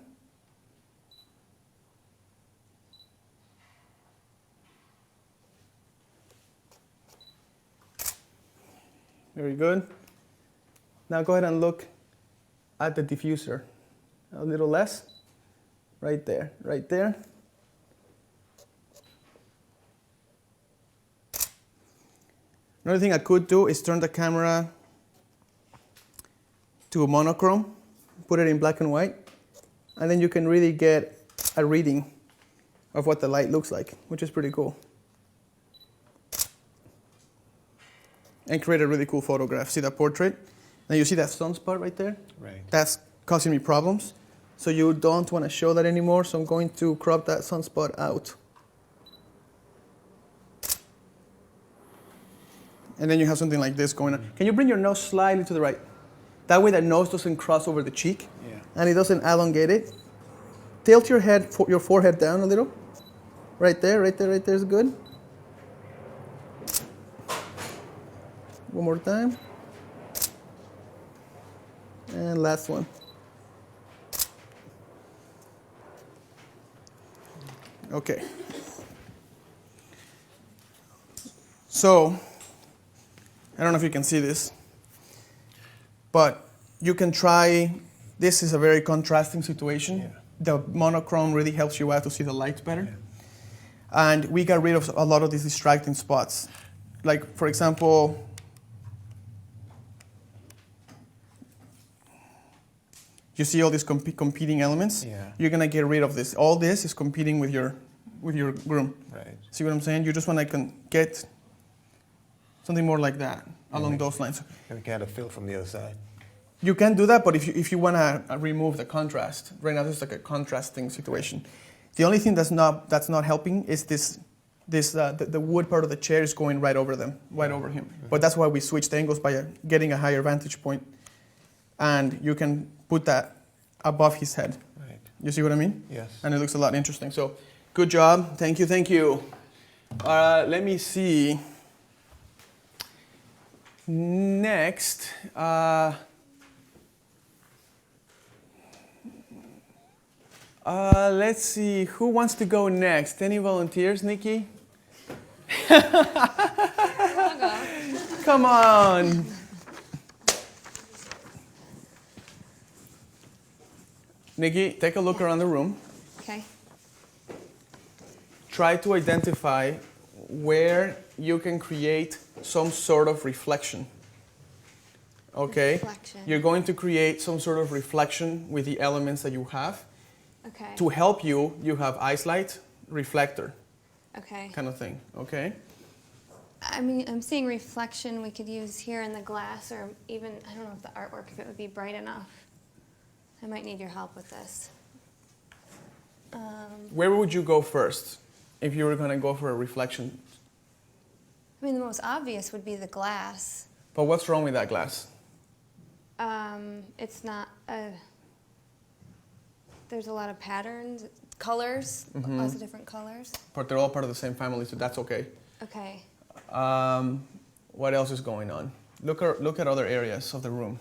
Very good. Now go ahead and look at the diffuser. A little less. Right there, right there. Another thing I could do is turn the camera to a monochrome, put it in black and white, and then you can really get a reading of what the light looks like, which is pretty cool. And create a really cool photograph. See that portrait? Now you see that sunspot right there? Right. That's causing me problems. So you don't want to show that anymore, so I'm going to crop that sunspot out. And then you have something like this going on. Can you bring your nose slightly to the right? That way that nose doesn't cross over the cheek, and it doesn't elongate it. Tilt your head, your forehead down a little. Right there, right there, right there is good. One more time. And last one. Okay. So, I don't know if you can see this, but you can try, this is a very contrasting situation. Yeah. The monochrome really helps you out to see the lights better. Yeah. And we got rid of a lot of these distracting spots. Like, for example, You see all these competing elements? Yeah. You're gonna get rid of this. All this is competing with your groom. Right. See what I'm saying? You just wanna get something more like that, along those lines. And kind of fill from the other side. You can do that, but if you wanna remove the contrast, right now this is like a contrasting situation. The only thing that's not helping is the wood part of the chair is going right over them, right over him. But that's why we switched angles by getting a higher vantage point, and you can put that above his head. Right. You see what I mean? Yes. And it looks a lot interesting. So, good job. Thank you. Let me see. Next. Let's see. Who wants to go next? Any volunteers, Nikki? Come on. Nikki, take a look around the room. Okay. Try to identify where you can create some sort of reflection. Okay? Reflection. You're going to create some sort of reflection with the elements that you have. Okay. To help you, you have ice light, reflector, Okay. kind of thing. Okay? I mean, I'm seeing reflection we could use here in the glass, or even, I don't know if the artwork, if it would be bright enough. I might need your help with this. Where would you go first if you were going to go for a reflection? I mean, the most obvious would be the glass. But what's wrong with that glass? It's not, there's a lot of patterns, colors, lots of different colors. But they're all part of the same family, so that's okay. Okay. What else is going on? Look at other areas of the room.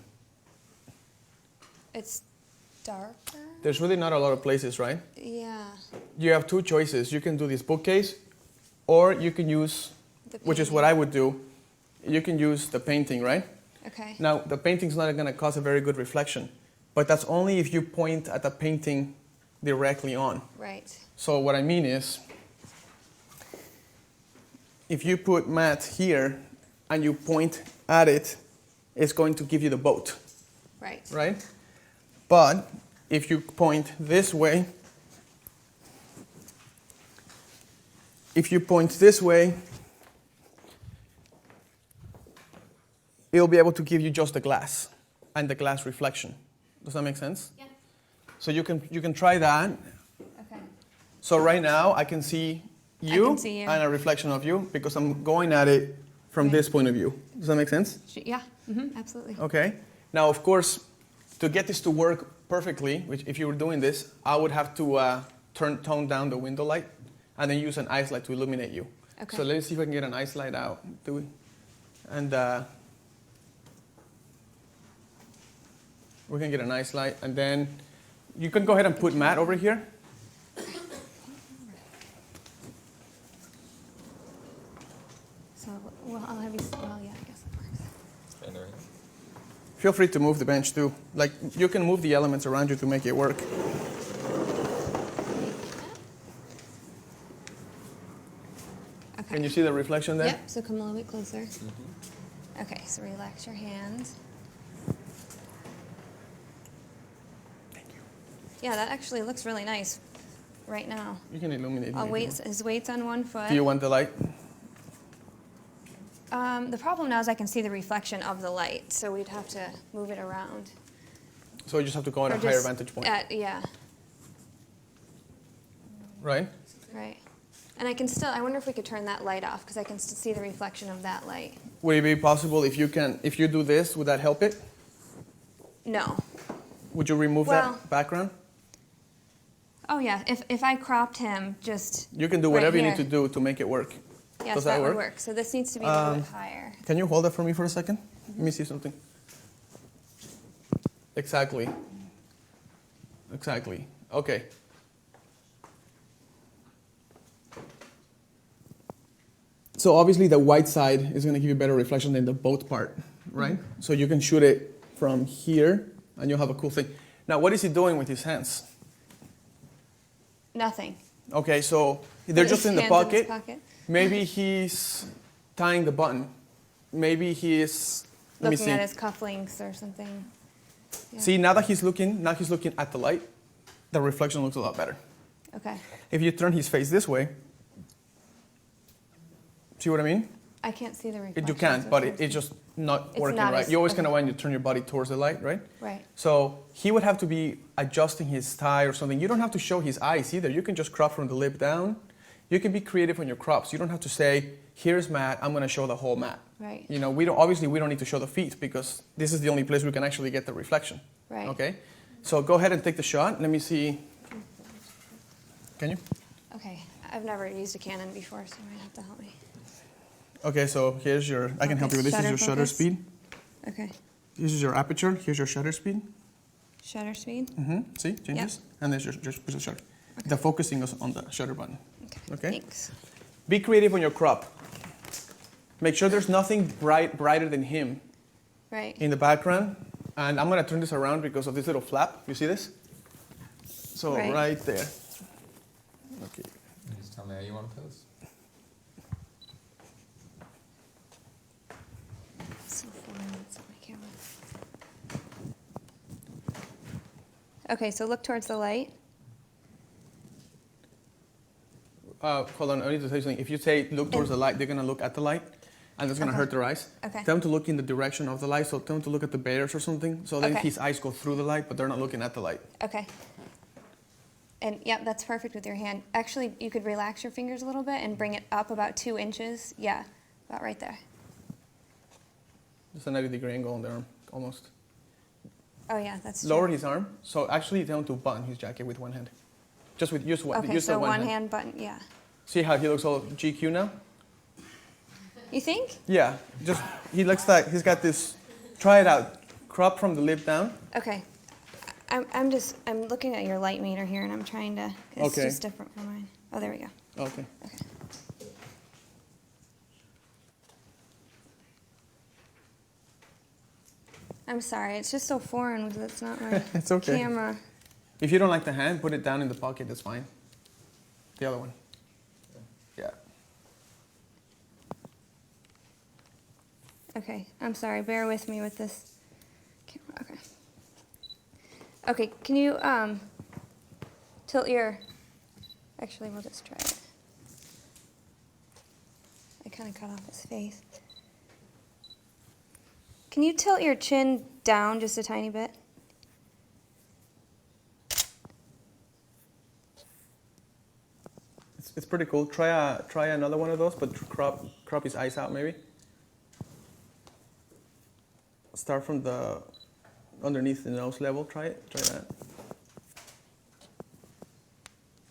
It's darker? There's really not a lot of places, right? Yeah. You have two choices. You can do this bookcase, or you can use, which is what I would do, you can use the painting, right? Okay. Now, the painting's not going to cause a very good reflection, but that's only if you point at the painting directly on. Right. So what I mean is, if you put Matt here and you point at it, it's going to give you the boat. Right. Right? But if you point this way, it'll be able to give you just the glass and the glass reflection. Does that make sense? Yeah. So you can try that. Okay. So right now I can see you, see you. and a reflection of you because I'm going at it from this point of view. Does that make sense? Yeah. Absolutely. Okay. Now, of course, to get this to work perfectly, which if you were doing this, I would have to tone down the window light and then use an ice light to illuminate you. Okay. So let's see if I can get an ice light out. Do we? And we can get an ice light, and then you can go ahead and put Matt over here. So, well, I'll have you, well, yeah, I guess that works. Feel free to move the bench too. Like, you can move the elements around you to make it work. Okay. Can you see the reflection there? Yep, so come a little bit closer. Okay, so relax your hands. Thank you. Yeah, that actually looks really nice right now. You can illuminate me. I'll if you wait, want. his weight's on one foot. Do you want the light? The problem now is I can see the reflection of the light, so we'd have to move it around. So you just have to go at Or a higher just vantage point. yeah, Right? right. And I wonder if we could turn that light off, because I can still see the reflection of that light. Would it be possible if you do this, would that help it? No. Would you remove Well- that background? Oh yeah, if I cropped him just You can do right whatever you need here. to do to make it work. Yes, Does that that would work? work. So this needs to be a little bit higher. Can you hold that for me for a second? Let me see something. Exactly. Okay. So obviously the white side is going to give you better reflection than the boat part, right? So you can shoot it from here and you'll have a cool thing. Now, what is he doing with his hands? Nothing. Okay, so they're His just in the hands in his pocket. pocket. Maybe he's tying the button. Maybe he is, let me Looking see. at his cufflinks or something. Yeah. See, now he's looking at the light, the reflection looks a lot better. Okay. If you turn his face this way, see what I mean? I can't see the reflection. You can, but it's just not It's working not right. as- You always okay. kind of want to turn your body towards the light, right? Right. So he would have to be adjusting his tie or something. You don't have to show his eyes either. You can just crop from the lip down. You can be creative on your crops. You don't have to say, here's Matt, I'm going to show the whole Matt. Right. You know, we don't need to show the feet because this is the only place we can actually get the reflection. Right. Okay? So go ahead and take the shot. Let me see. Can you? Okay. I've never used a Canon before, so you might have to help me. Okay, so here's your, I can help you with this. This is your shutter Focus. speed. Okay. This is your aperture. Here's your shutter speed. Shutter speed. See, changes. And there's your shutter. The focusing is on the shutter button. Okay. Thanks. Be creative on your crop. Make sure there's nothing brighter than him Right. in the background. And I'm going to turn this around because of this little flap. You see this? So right there. Okay. Just tell me how you want to pose. So foreign, it's on my camera. Okay, so look towards the light. Hold on, I need to say something. If you say look towards the light, they're going to look at the light, and it's going to hurt their eyes. Okay. Tell them to look in the direction of the light, so tell them to look at the bears or something, so then Okay. his eyes go through the light, but they're not looking at the light. Okay. And yeah, that's perfect with your hand. Actually, you could relax your fingers a little bit and bring it up about 2 inches. Yeah, about right there. Just a 90-degree angle on the arm, almost. Oh yeah, that's true. Lower his arm, so actually tell him to button his jacket with one hand. Just with use one. Okay, use so the one hand button, yeah. See how he looks all GQ now? You think? Yeah, just he looks like he's got this. Try it out. Crop from the lip down. Okay. I'm looking at your light meter here and I'm trying to, it's Okay. just different from mine. Oh, there we go. Okay. Okay. I'm sorry, it's just so foreign because it's not my It's okay. camera. If you don't like the hand, put it down in the pocket. That's fine. The other one. Yeah. Okay, I'm sorry, bear with me with this camera. Okay. Okay, can you tilt your, actually we'll just try it. I kind of cut off his face. Can you tilt your chin down just a tiny bit? It's pretty cool. Try another one of those, but crop his eyes out maybe. Start from the underneath the nose level. Try it. Try that.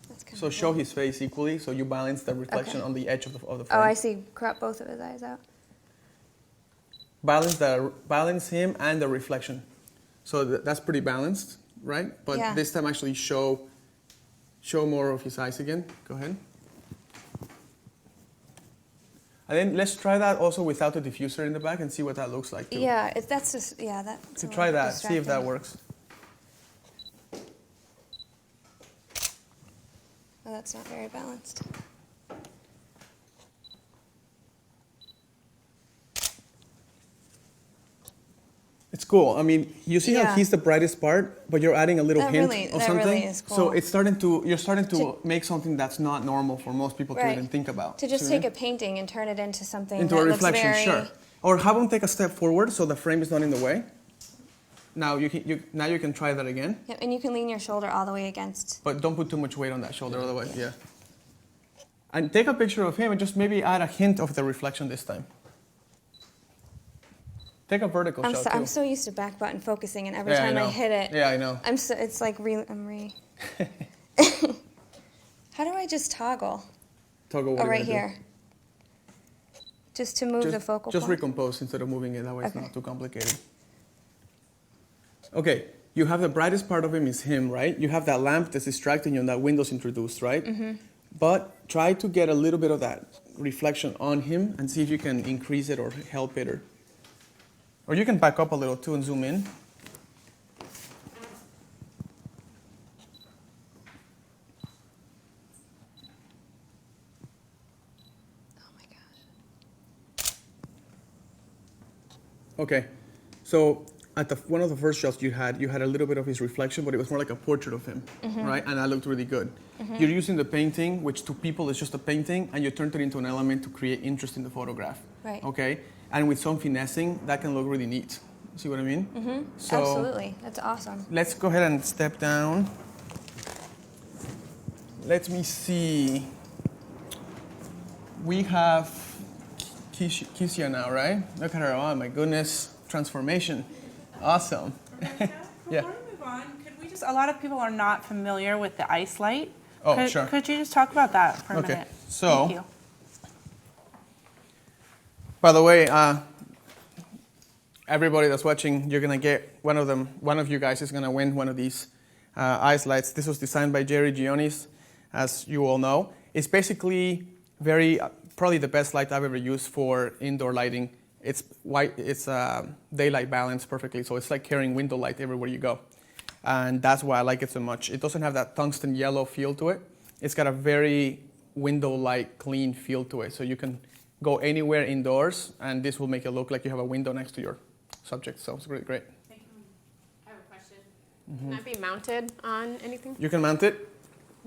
That's kind So of show cool. his face equally, so you balance the reflection Okay. on the edge of the frame. Oh, I see. Crop both of his eyes out. Balance him and the reflection. So that's pretty balanced, right? But Yeah. this time actually show more of his eyes again. Go ahead. And then let's try that also without the diffuser in the back and see what that looks like too. Yeah, that's just, yeah, that's So a try little that, see if that distracting. works. Oh, that's not very balanced. It's cool. I mean, you see how Yeah. he's the brightest part, but you're adding a little That hint really- of that something. really is So cool. it's you're starting to make something that's not normal for most people to Right. even think about. To just See what I take a mean? painting and turn it into something Into that a looks reflection, very, sure. Or have them take a step forward so the frame is not in the way. Now you can try that again, yeah, and you can lean your shoulder all the way against. but don't put too much weight on that shoulder, otherwise, yeah. And take a picture of him and just maybe add a hint of the reflection this time. Take a vertical shot too. I'm so used to back button focusing, and every Yeah, I time I know. hit it, Yeah, I know. it's like How do I just toggle? Toggle what Oh, you right wanna do. here. Just to move the focal Just point. recompose instead of moving it. That way it's Okay. not too complicated. Okay, you have the brightest part of him is him, right? You have that lamp that's distracting you and that window's introduced, right? Mm-hmm. But try to get a little bit of that reflection on him and see if you can increase it or help it. Or you can back up a little too and zoom in. Oh my gosh. Okay, so at one of the first shots you had a little bit of his reflection, but it was more like a portrait of him, right? And that looked really good. You're using the painting, which to people is just a painting, and you turned it into an element to create interest in the photograph. Right. Okay? And with some finessing, that can look really neat. See what I mean? So Absolutely. That's awesome. let's go ahead and step down. Let me see. We have Kisia now, right? Look at her. Oh my goodness. Transformation. Awesome. Yeah. Before we move on, could we just, a lot of people are not familiar with the ice light. Oh, sure. Could you just talk about that for a Okay. minute? So, Thank you. by the way, everybody that's watching, you're gonna get one of them. One of you guys is gonna win one of these ice lights. This was designed by Jerry Gionis, as you all know. It's basically probably the best light I've ever used for indoor lighting. It's white. It's daylight balanced perfectly, so it's like carrying window light everywhere you go, and that's why I like it so much. It doesn't have that tungsten yellow feel to it. It's got a very window light clean feel to it, so you can go anywhere indoors, and this will make it look like you have a window next to your subject. So it's really great. Thank you. I have a question. Can that be mounted on anything? You can mount it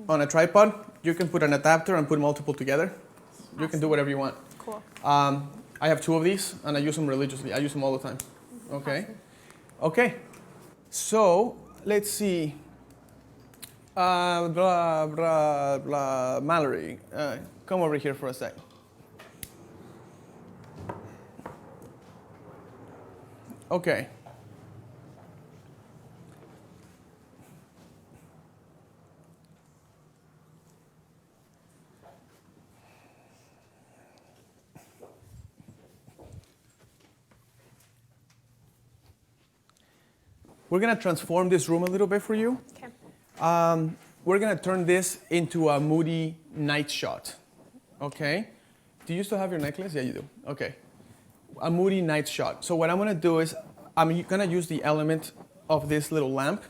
on a tripod. You can put an adapter and put multiple together. You can do whatever you want. Cool. I have 2 of these, and I use them religiously. I use them all the time. Okay? Okay. So, let's see. Blah, blah, blah. Mallory, come over here for a sec. Okay. We're going to transform this room a little bit for you. Okay. We're going to turn this into a moody night shot. Okay? Do you still have your necklace? Yeah, you do. Okay. A moody night shot. So what I'm going to do is I'm going to use the element of this little lamp.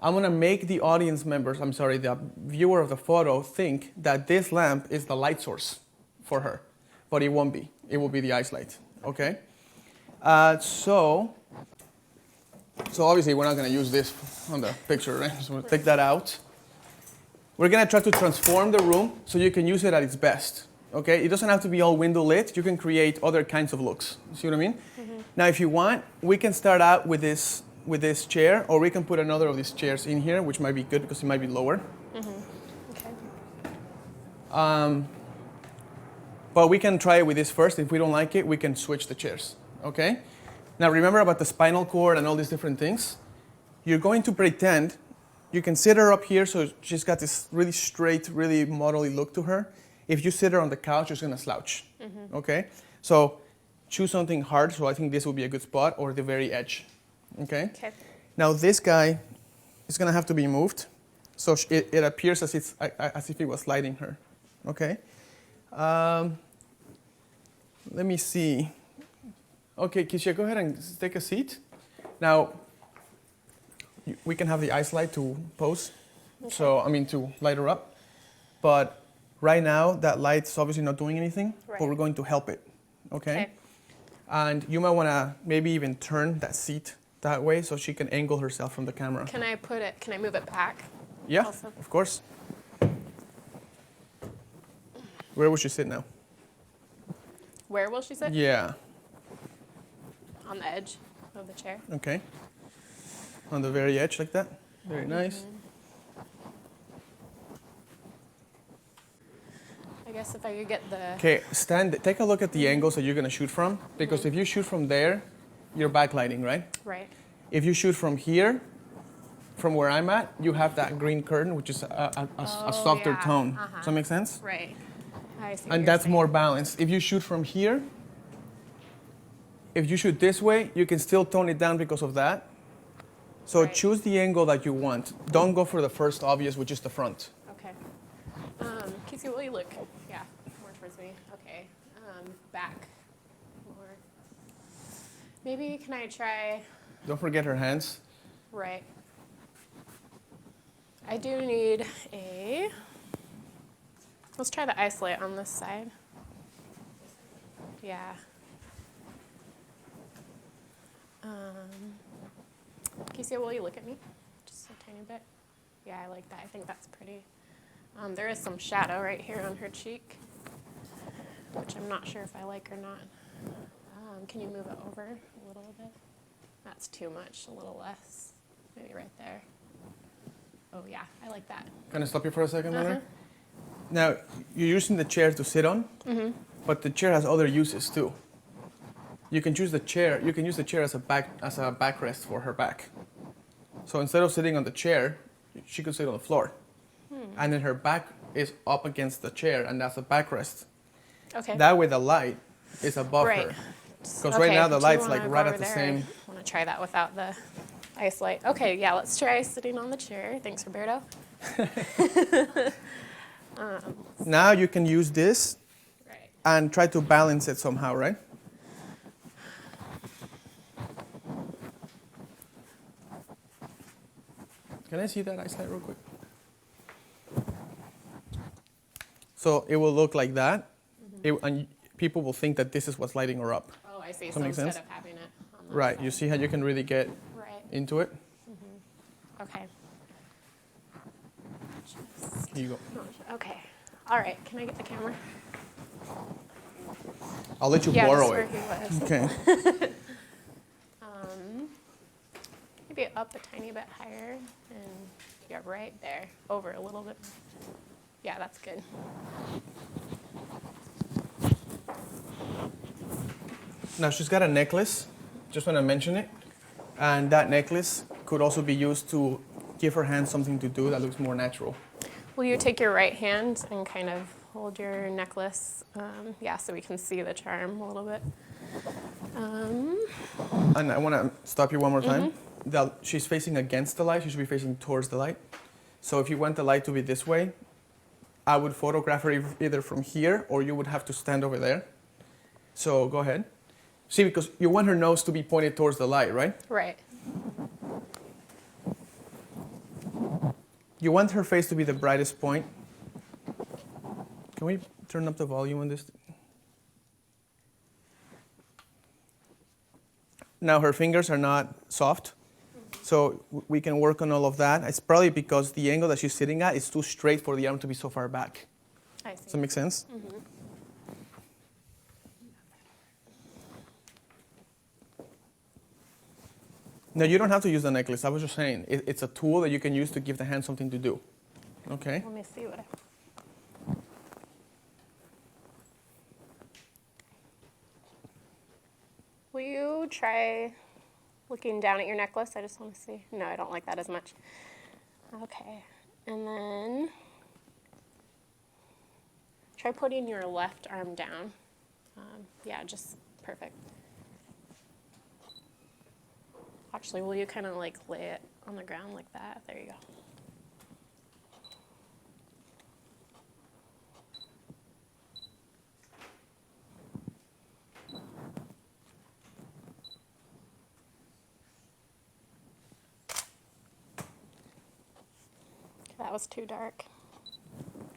I'm going to make the audience members, the viewer of the photo, think that this lamp is the light source for her. But it won't be. It will be the ice light. Okay? So obviously we're not going to use this on the picture, right? So we'll take that out. We're going to try to transform the room so you can use it at its best. Okay? It doesn't have to be all window lit. You can create other kinds of looks. See what I mean? Now, if you want, we can start out with this chair, or we can put another of these chairs in here, which might be good because it might be lower. Okay. But we can try it with this first. If we don't like it, we can switch the chairs. Okay? Now, remember about the spinal cord and all these different things? You're going to pretend you can sit her up here, so she's got this really straight, really modelly look to her. If you sit her on the couch, she's going to slouch. Okay? So choose something hard. So I think this will be a good spot, or the very edge. Okay? Okay. Now, this guy is going to have to be moved. So it appears as if it was sliding her. Okay? Let me see. Okay, Kisia, go ahead and take a seat. Now, we can have the ice light to pose, to light her up. But right now, that light's obviously not doing anything, but we're going to help it, okay? And you might want to maybe even turn that seat that way so she can angle herself from the camera. Can I move it back? Yeah, Also? of course. Where will she sit now? Where will she sit? Yeah. On the edge of the chair. Okay. On the very edge like that. Very nice. I guess if I could get the... Okay, take a look at the angles that you're going to shoot from, because if you shoot from there, you're backlighting, right? Right. If you shoot from here, from where I'm at, you have that green curtain, which is a softer tone. Does that make sense? Right. I see what And you're that's saying. more balanced. If you shoot from here, if you shoot this way, you can still tone it down because of that. So choose the angle that you want. Don't go for the first obvious, which is the front. Okay. Casey, will you look? Yeah, more towards me. Okay. Back. More. Maybe can I try... Don't forget her hands. Right. I do need a... Let's try the ice light on this side. Yeah. Keisha, will you look at me? Just a tiny bit. Yeah, I like that. I think that's pretty. There is some shadow right here on her cheek, which I'm not sure if I like or not. Can you move it over a little bit? That's too much, a little less. Maybe right there. Oh yeah, I like that. Can I stop you for a second, Mother? Now, you're using the chair to sit on, but the chair has other uses too. You can use the chair as a backrest for her back. So instead of sitting on the chair, she could sit on the floor. And then her back is up against the chair, and that's a backrest. Okay. That way the light is above Right. her. Because right now the light's like right at the same. I want to try that without the ice light. Okay, yeah, let's try sitting on the chair. Thanks, Roberto. Now you can use this and try to balance it somehow, right? Can I see that ice light real quick? So it will look like that, and people will think that this is what's lighting her up. Oh, I see. Does So that make instead sense? of having it on the Right. side. You see how you can really get into it? Okay. Here you go. Okay. All right. Can I get the camera? I'll let you Yeah, borrow that's it. where he was. Okay. Maybe up a tiny bit higher, and yeah, right there, over a little bit. Yeah, that's good. Now she's got a necklace. Just want to mention it, and that necklace could also be used to give her hand something to do that looks more natural. Will you take your right hand and kind of hold your necklace? Yeah, so we can see the charm a little bit. And I want to stop you one more time. She's facing against the light. She should be facing towards the light. So if you want the light to be this way, I would photograph her either from here, or you would have to stand over there. So go ahead. See, because you want her nose to be pointed towards the light, right? Right. You want her face to be the brightest point. Can we turn up the volume on this? Now her fingers are not soft, so we can work on all of that. It's probably because the angle that she's sitting at is too straight for the arm to be so far back. I see. Does that make sense? No, you don't have to use the necklace. I was just saying, it's a tool that you can use to give the hand something to do. Okay? Let me see what I... Will you try looking down at your necklace? I just want to see. No, I don't like that as much. Okay. And then try putting your left arm down. Yeah, just perfect. Actually, will you kind of like lay it on the ground like that? There you go. That was too dark.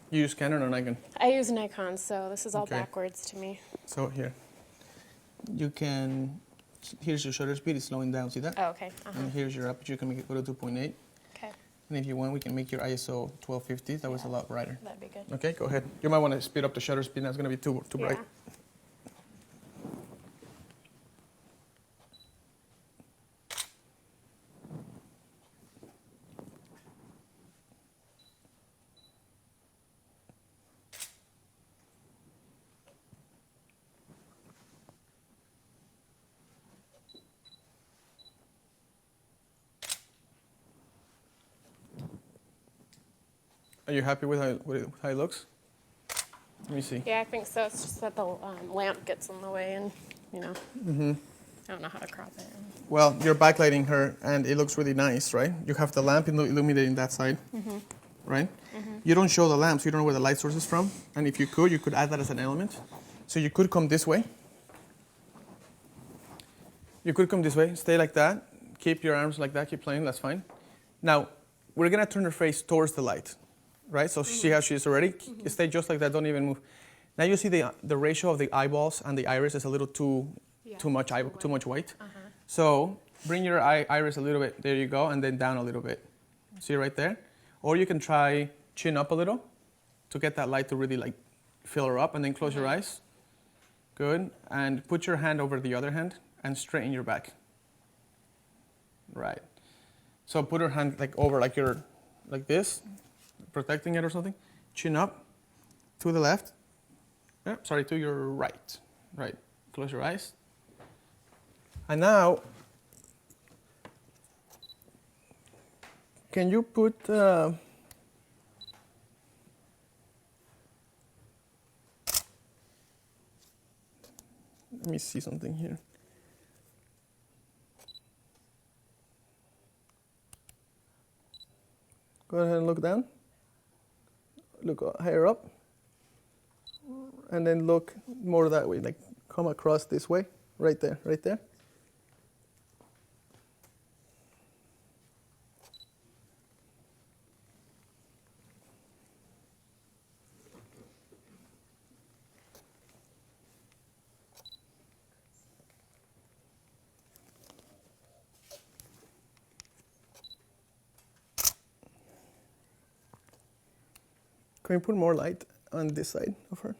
You use Canon or Nikon? I use Nikon, so this is all Okay. backwards to me. So here, you can, here's your shutter speed, it's slowing down, see that? Oh, okay. And here's your aperture, you can make it go to 2.8. Okay, And if you want, we can make your ISO 1250, that was a lot brighter. that'd be good. Okay, go ahead. You might want to speed up the shutter speed, that's going to be too bright. Yeah. Are you happy with how it looks? Let me see. Yeah, I think so. It's just that the lamp gets in the way, and you know, I don't know how to crop it. Well, you're backlighting her, and it looks really nice, right? You have the lamp illuminating that side, right? You don't show the lamp, so you don't know where the light source is from. And if you could add that as an element. So you could come this way. You could come this way, stay like that, keep your arms like that, keep playing, that's fine. Now, we're going to turn her face towards the light, right? So see how she is already? Stay just like that, don't even move. Now you see the ratio of the eyeballs and the iris is a little too much white. So bring your iris a little bit. There you go, and then down a little bit. See right there? Or you can try chin up a little to get that light to really like fill her up, and then close your eyes. Good. And put your hand over the other hand and straighten your back. Right. So put her hand like over like you're like this, protecting it or something. Chin up to the left. Sorry, to your right. Right. Close your eyes. And now, can you put let me see something here. Go ahead and look down. Look higher up. And then look more that way, like come across this way. Right there, right there. Can you put more light on this side of her?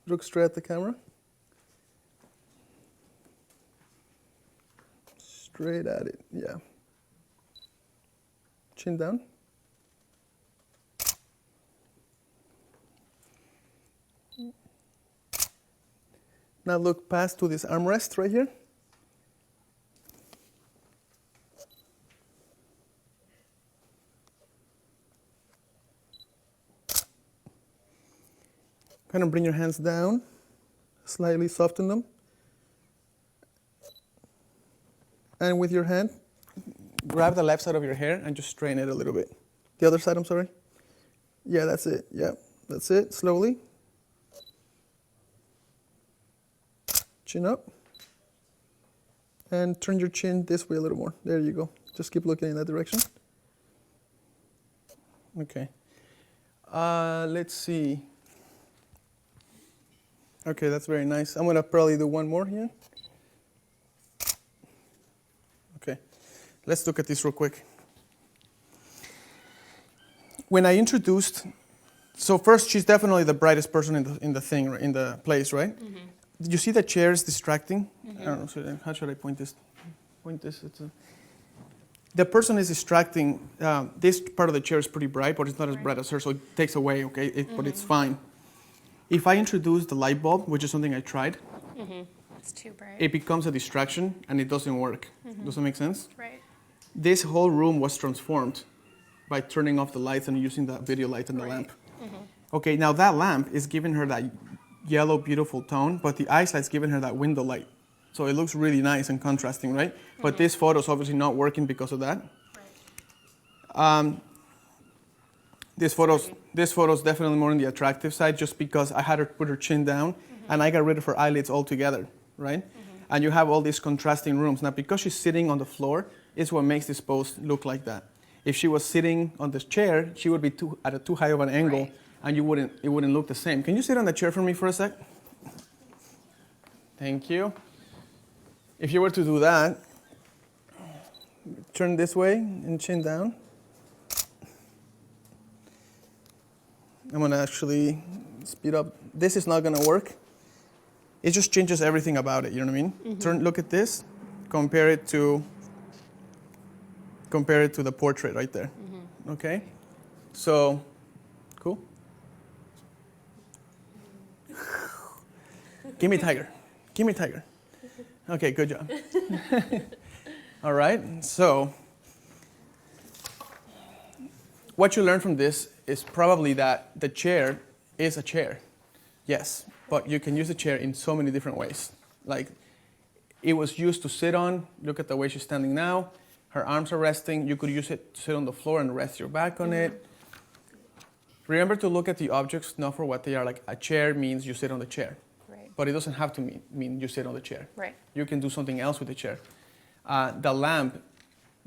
Look straight at the camera. Straight at it, yeah. Chin down. Now look past to this armrest right here. Kind of bring your hands down, slightly soften them. And with your hand, grab the left side of your hair and just straighten it a little bit. The other side, I'm sorry. Yeah, that's it. Yeah, that's it. Slowly. Chin up. And turn your chin this way a little more. There you go. Just keep looking in that direction. Okay. Let's see. Okay, that's very nice. I'm going to probably do one more here. Okay, let's look at this real quick. When I introduced, so first she's definitely the brightest person in the thing, in the place, right? Mm-hmm. Did you see the chair is distracting? Mm-hmm. I don't know, so how should I point this? The person is distracting. This part of the chair is pretty bright, but it's not as bright as her, so it takes away, okay? But it's fine. If I introduce the light bulb, which is something I tried, It's too bright. it becomes a distraction and it doesn't work. Does that make sense? Right. This whole room was transformed by turning off the lights and using that video light and the lamp. Okay, now that lamp is giving her that yellow, beautiful tone, but the ice light's giving her that window light. So it looks really nice and contrasting, right? But this photo's obviously not working because of that. Right. This photo's definitely more on the attractive side just because I had her put her chin down and I got rid of her eyelids altogether, right? And you have all these contrasting rooms. Now, because she's sitting on the floor is what makes this pose look like that. If she was sitting on this chair, she would be at a too high of an angle and it wouldn't look the same. Can you sit on the chair for me for a sec? Thank you. If you were to do that, turn this way and chin down. I'm going to actually speed up. This is not going to work. It just changes everything about it, you know what I mean? Look at this, compare it to the portrait right there. Okay? So, cool. Give me tiger. Give me tiger. Okay, good job. All right, so what you learn from this is probably that the chair is a chair. Yes, but you can use the chair in so many different ways. Like, it was used to sit on. Look at the way she's standing now. Her arms are resting. You could use it to sit on the floor and rest your back on it. Remember to look at the objects not for what they are. Like, a chair means you sit on the chair. Right. But it doesn't have to mean you sit on the chair. Right. You can do something else with the chair. The lamp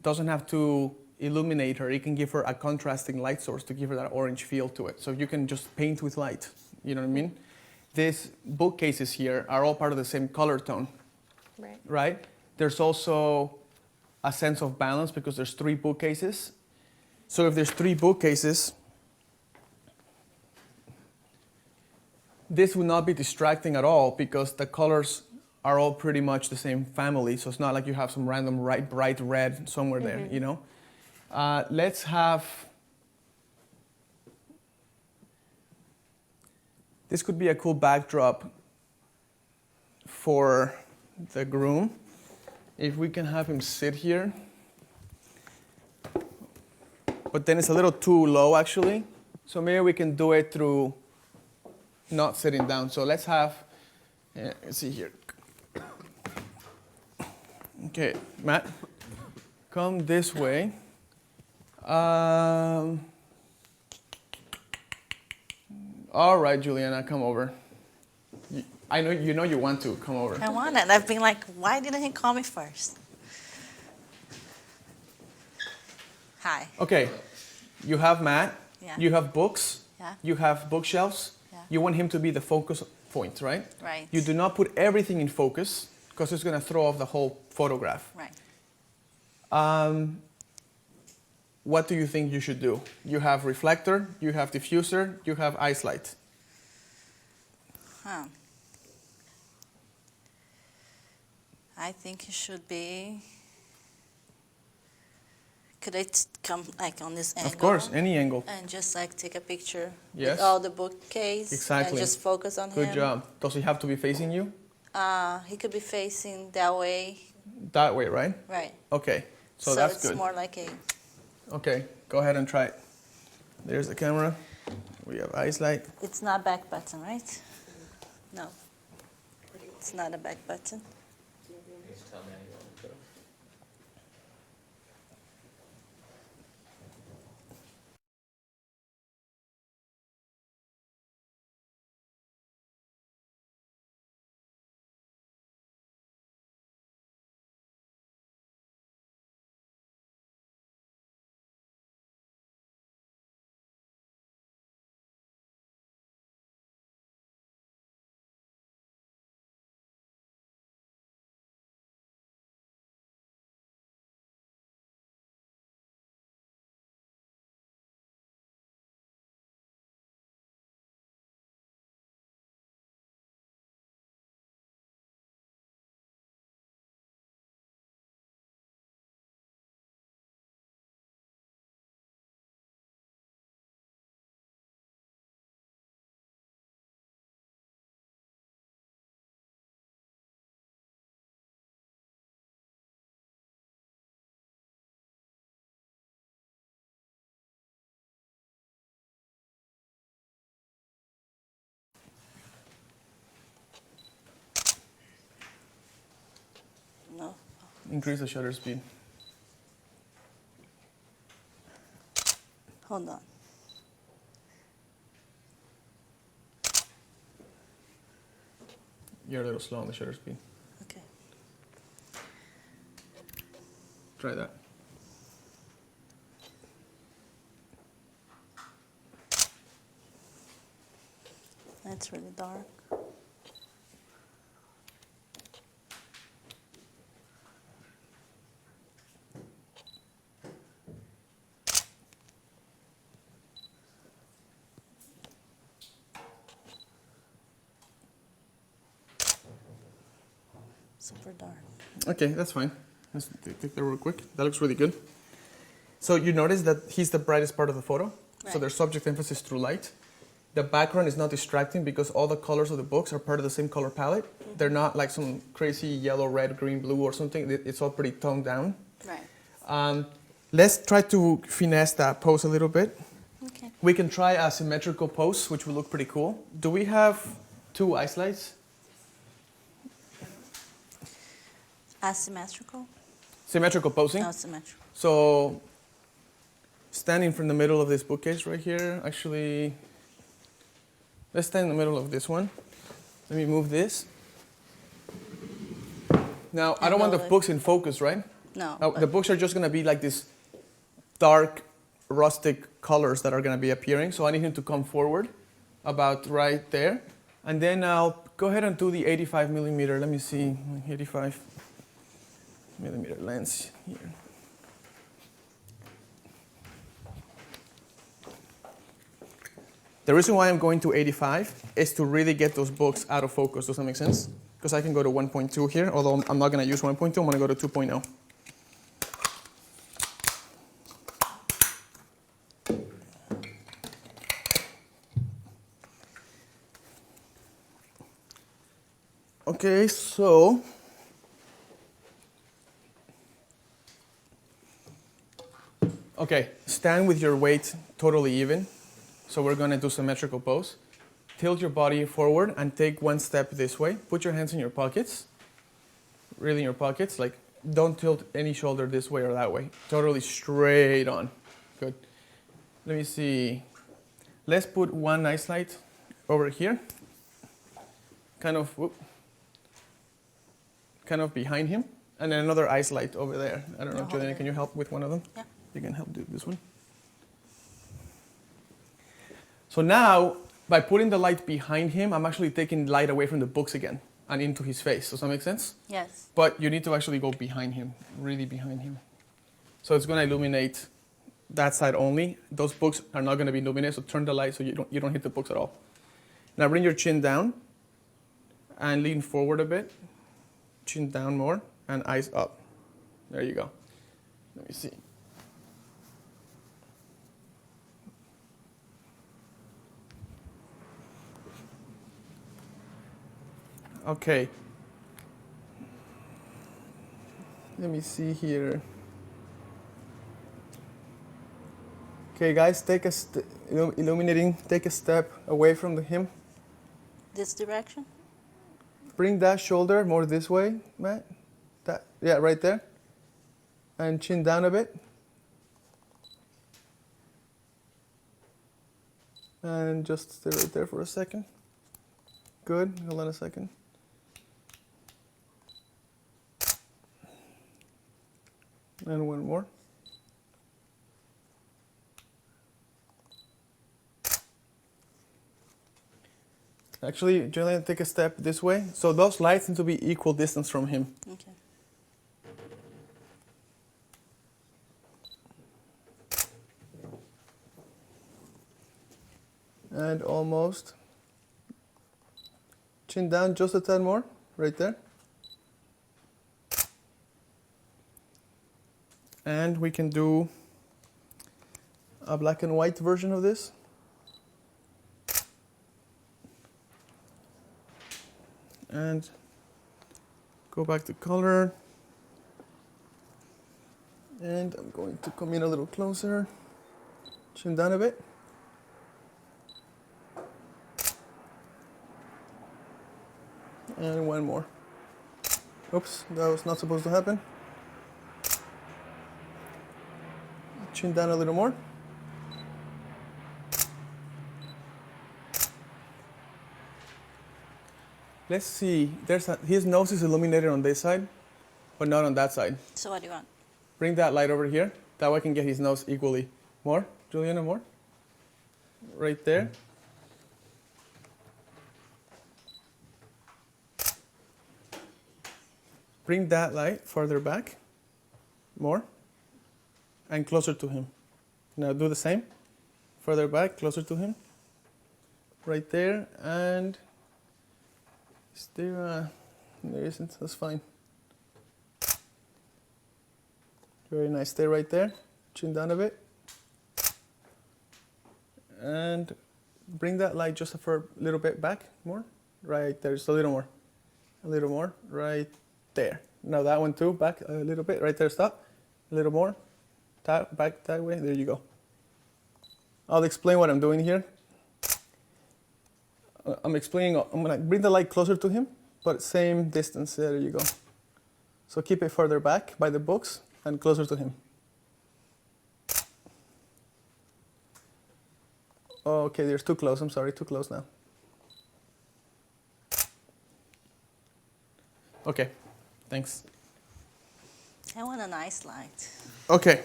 doesn't have to illuminate her. It can give her a contrasting light source to give her that orange feel to it. So you can just paint with light. You know what I mean? these bookcases here are all part of the same color tone, Right. right? There's also a sense of balance because there's 3 bookcases. So if there's 3 bookcases, this would not be distracting at all because the colors are all pretty much the same family. So it's not like you have some random bright red somewhere there, you know? Let's have, this could be a cool backdrop for the groom. If we can have him sit here. But then it's a little too low actually. So maybe we can do it through not sitting down. So let's have, let's see here. Okay, Matt, come this way. All right, Juliana, come over. I know you want to come over. I want it. I've been like, why didn't he call me first? Hi. Okay, you have Matt. Yeah. You have books. Yeah. You have bookshelves. Yeah. You want him to be the focus point, right? Right. You do not put everything in focus because it's going to throw off the whole photograph. Right. What do you think you should do? You have reflector, you have diffuser, you have ice light. Huh. I think it should be. Could I come like on this angle? Of course, any angle. And just like take a picture Yes. with all the bookcase. Exactly. And just focus on him. Good job. Does he have to be facing you? He could be facing that way. That way, right? Right. Okay, so that's it's good. more like a. Okay, go ahead and try it. There's the camera. We have ice light. It's not back button, right? No. It's not a back button. Just tell me how you want to go. No. Increase the shutter speed. Hold on. You're a little slow on the shutter speed. Okay. Try that. That's really dark. Super dark. Okay, that's fine. Let's take that real quick. That looks really good. So you notice that he's the brightest part of the photo. So Right. there's subject emphasis through light. The background is not distracting because all the colors of the books are part of the same color palette. They're not like some crazy yellow, red, green, blue or something. It's all pretty toned down. Right. Let's try to finesse that pose a little bit. Okay. We can try a symmetrical pose, which will look pretty cool. Do we have 2 ice lights? Asymmetrical? Symmetrical posing. No, symmetrical. So, standing from the middle of this bookcase right here, actually, let's stand in the middle of this one. Let me move this. Now, I don't want the books in focus, right? No. Now, the books are just going to be like this dark, rustic colors that are going to be appearing. So I need him to come forward about right there. And then I'll go ahead and do the 85 millimeter. Let me see, 85 millimeter lens here. The reason why I'm going to 85 is to really get those books out of focus. Does that make sense? Because I can go to 1.2 here, although I'm not going to use 1.2, I'm going to go to 2.0. Okay, so stand with your weight totally even. So we're going to do symmetrical pose. Tilt your body forward and take one step this way. Put your hands in your pockets, really in your pockets. Like, don't tilt any shoulder this way or that way. Totally straight on. Good. Let me see. Let's put one ice light over here. Kind of behind him. And then another ice light over there. I don't know, Juliana, can you help with one of them? Yeah. You can help do this one. So now, by putting the light behind him, I'm actually taking light away from the books again and into his face. Does that make sense? Yes. But you need to actually go behind him, really behind him. So it's going to illuminate that side only. Those books are not going to be illuminated, so turn the light so you don't hit the books at all. Now bring your chin down and lean forward a bit. Chin down more and eyes up. There you go. Let me see. Okay. Let me see here. Okay, guys, take a illuminating. Take a step away from him. This direction? Bring that shoulder more this way, Matt. Yeah, right there. And chin down a bit. And just stay right there for a second. Good. Hold on a second. And one more. Actually, Julian, take a step this way. So those lights need to be equal distance from him. Okay. And almost. Chin down just a tad more, right there. And we can do a black and white version of this. And go back to color. And I'm going to come in a little closer. Chin down a bit. And one more. Oops, that was not supposed to happen. Chin down a little more. Let's see. His nose is illuminated on this side, but not on that side. So what do you want? Bring that light over here. That way I can get his nose equally. More, Juliana, more. Right there. Bring that light further back. More. And closer to him. Now do the same. Further back, closer to him. Right there. And is there isn't. That's fine. Very nice. Stay right there. Chin down a bit. And bring that light just a little bit back. More. Right there. Just a little more. A little more. Right there. Now that one too. Back a little bit. Right there. Stop. A little more. Back that way. There you go. I'll explain what I'm doing here. I'm going to bring the light closer to him, but same distance. There you go. So keep it further back by the books and closer to him. Okay, there's too close. I'm sorry, too close now. Okay, thanks. I want a nice light. Okay.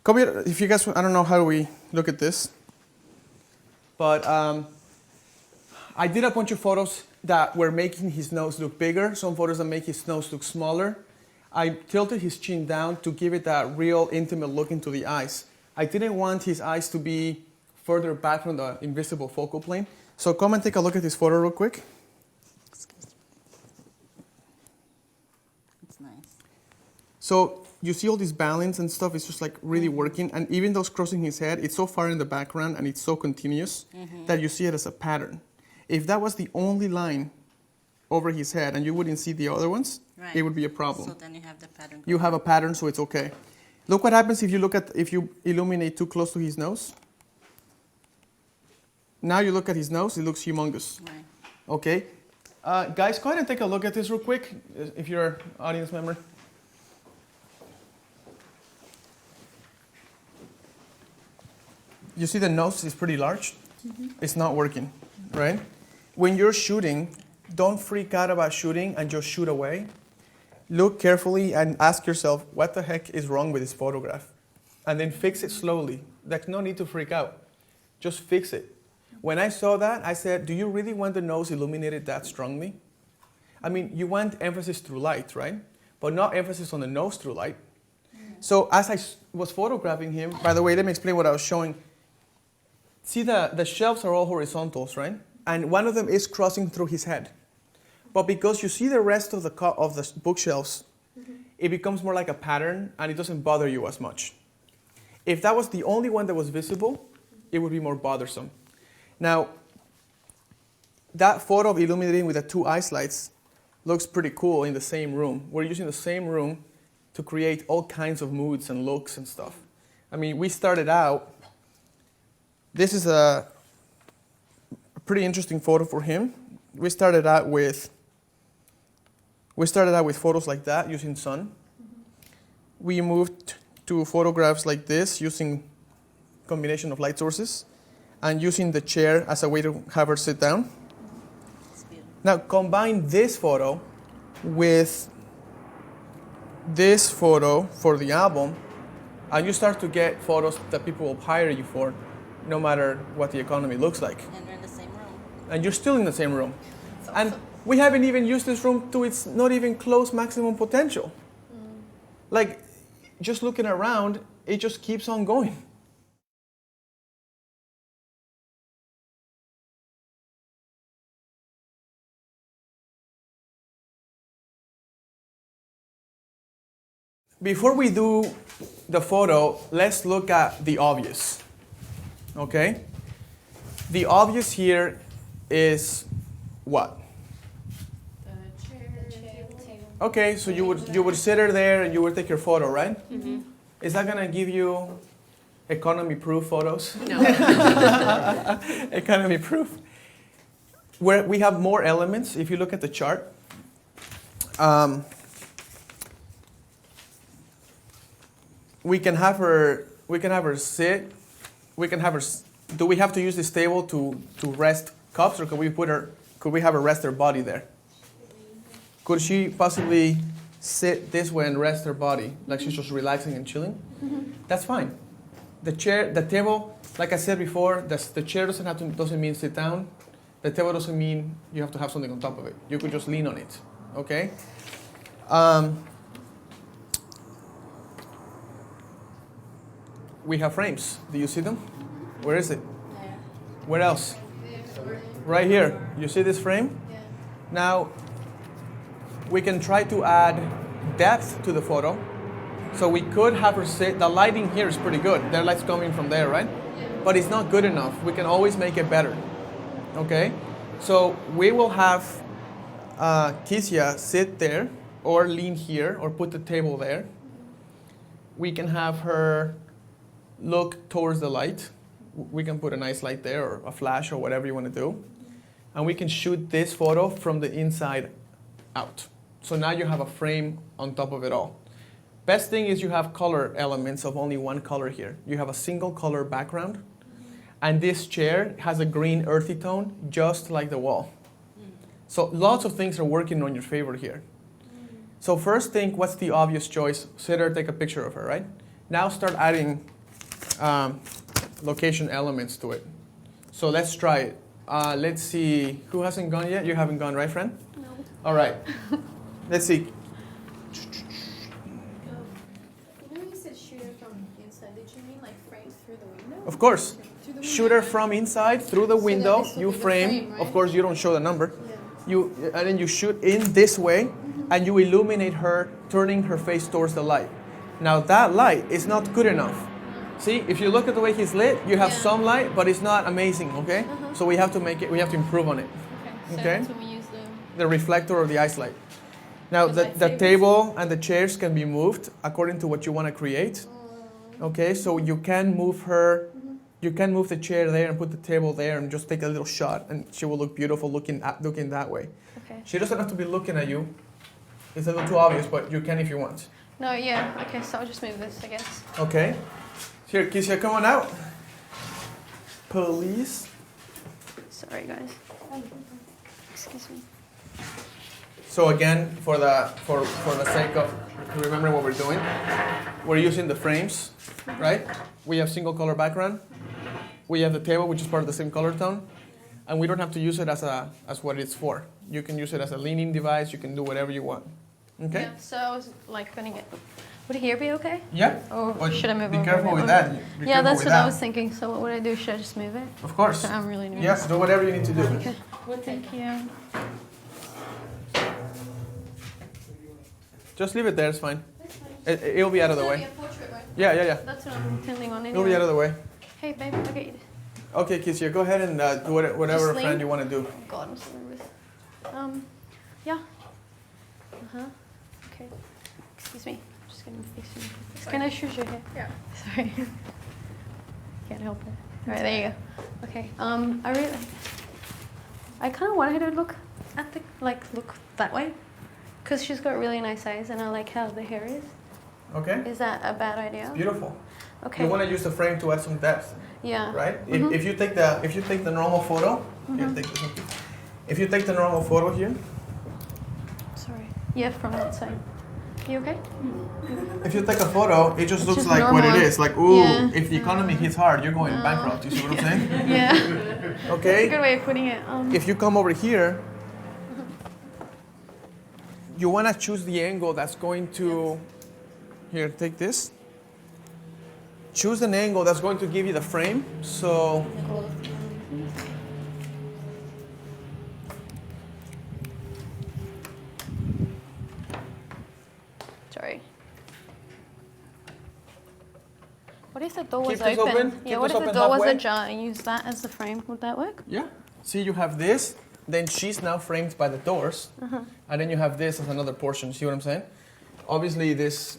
Come here, if you guys, I don't know how we look at this, but I did a bunch of photos that were making his nose look bigger, some photos that make his nose look smaller. I tilted his chin down to give it that real intimate look into the eyes. I didn't want his eyes to be further back from the invisible focal plane. So come and take a look at this photo real quick. It's nice. So you see all this balance and stuff, it's just like really working. And even those crossing his head, it's so far in the background and it's so continuous that you see it as a pattern. If that was the only line over his head and you wouldn't see the other ones, Right. it would be a problem. So then you have the pattern. You have a pattern, so it's okay. Look what happens if you illuminate too close to his nose. Now you look at his nose, it looks humongous. Right. Okay? Guys, go ahead and take a look at this real quick, if you're an audience member. You see the nose is pretty large? It's not working, right? When you're shooting, don't freak out about shooting and just shoot away. Look carefully and ask yourself, what the heck is wrong with this photograph? And then fix it slowly. There's no need to freak out. Just fix it. When I saw that, I said, do you really want the nose illuminated that strongly? I mean, you want emphasis through light, right? But not emphasis on the nose through light. So as I was photographing him, by the way, let me explain what I was showing. See, the shelves are all horizontals, right? And one of them is crossing through his head. But because you see the rest of the bookshelves, it becomes more like a pattern and it doesn't bother you as much. If that was the only one that was visible, it would be more bothersome. Now, that photo of illuminating with the two ice lights looks pretty cool in the same room. We're using the same room to create all kinds of moods and looks and stuff. I mean, we started out, this is a pretty interesting photo for him. We started out with photos like that using sun. We moved to photographs like this using combination of light sources and using the chair as a way to have her sit down. Now combine this photo with this photo for the album and you start to get photos that people will hire you for no matter what the economy looks like. And we're in the same room. And you're still in the same room. And we haven't even used this room to its not even close maximum potential. Like, just looking around, it just keeps on going. Before we do the photo, let's look at the obvious. Okay? The obvious here is what? The chair, table. Okay, so you would sit her there and you would take your photo, right? Mm-hmm. Is that gonna give you economy-proof photos? No. Economy-proof. Where we have more elements. If you look at the chart, we can have her sit. We can have her. Do we have to use this table to rest cups, or could we have her rest her body there? Could she possibly sit this way and rest her body, like she's just relaxing and chilling? Mm-hmm. That's fine. The table, like I said before, the chair doesn't mean sit down. The table doesn't mean you have to have something on top of it. You could just lean on it, okay? We have frames. Do you see them? Where is it? There. Where else? Right here. You see this frame? Yeah. Now, we can try to add depth to the photo. So we could have her sit, the lighting here is pretty good. Their light's coming from there, right? Yeah. But it's not good enough. We can always make it better, okay? So we will have Kisia sit there or lean here or put the table there. We can have her look towards the light. We can put a nice light there or a flash or whatever you want to do. And we can shoot this photo from the inside out. So now you have a frame on top of it all. Best thing is you have color elements of only one color here. You have a single color background. And this chair has a green earthy tone, just like the wall. So lots of things are working on your favor here. So first think, what's the obvious choice? Sit her, take a picture of her, right? Now start adding location elements to it. So let's try it. Let's see. Who hasn't gone yet? You haven't gone, right, friend? No. All right. Let's see. You know you said shooter from inside. Did you mean like framed through the window? Of course. Through the window? Shooter from inside through the So window. this will You be the frame. frame, right? Of course, you don't show the number. Yeah. And then you shoot in this way, and you illuminate her, turning her face towards the light. Now that light is not good enough. See, if you look at the way he's lit, you have some light, but it's not amazing. Okay, so we have to make it. We have to improve on it. So Okay. that's when we use The reflector or the ice light. Now The the lightsabers? table and the chairs can be moved according to what you want to create. Okay, so you can move her. You can move the chair there and put the table there and just take a little shot, and she will look beautiful looking that way. Okay. She doesn't have to be looking at you. It's a little too obvious, but you can if you want. No, yeah. Okay, so I'll just move this, I guess. Okay. Here, Kisha, come on out. Please. Sorry, guys. Excuse me. So again, for the sake of remembering what we're doing, we're using the frames, right? We have single color background. We have the table, which is part of the same color tone, and we don't have to use it as what it's for. You can use it as a leaning device. You can do whatever you want. Okay. Yeah, so I was like putting it. Would here be okay? Yeah. Or But should I move be over? careful a bit? with that. Be Yeah, careful that's with what that. I was thinking. So what would I do? Should I just move it? Of course. So I'm really nervous. Yes, do whatever you need to do. Okay. Well, thank you. Just leave it there, it's fine. It'll be out of the way. Portrait, right? Yeah. That's what I'm intending on anyway. It'll be out of the way. Hey, babe, I'll get you. Okay, Kissia, go ahead and do whatever Just lean? friend you want to do. Oh, God, I'm so nervous. Yeah. Uh-huh. Okay. Excuse me. I'm just going to fix you. Can I shoot your hair? Yeah. Sorry. Can't help it. All right, there you go. Okay. I kind of want her to look look that way, because she's got really nice eyes, and I like how the hair is. Okay. Is that a bad idea? Beautiful. Okay. You want to use the frame to add some depth, Yeah. right? If you take the normal photo, here, take this one. If you take the normal photo here, Sorry. Yeah, from that side. You okay? if you take a photo, it just looks just like what it normal. is. Like, ooh, Yeah. if the economy hits hard, you're going bankrupt. You see what I'm saying? Yeah. That's a good Okay. way of putting it. If you come over here, you want to choose the angle that's going to. Here, take this. Choose an angle that's going to give you the frame. So. Sorry. What if the door was Keep this open? open. Yeah, Keep what this if the open door was halfway. ajar and use that as the frame? Would that work? Yeah. See, you have this. Then she's now framed by the doors, and then you have this as another portion. See what I'm saying? Obviously, this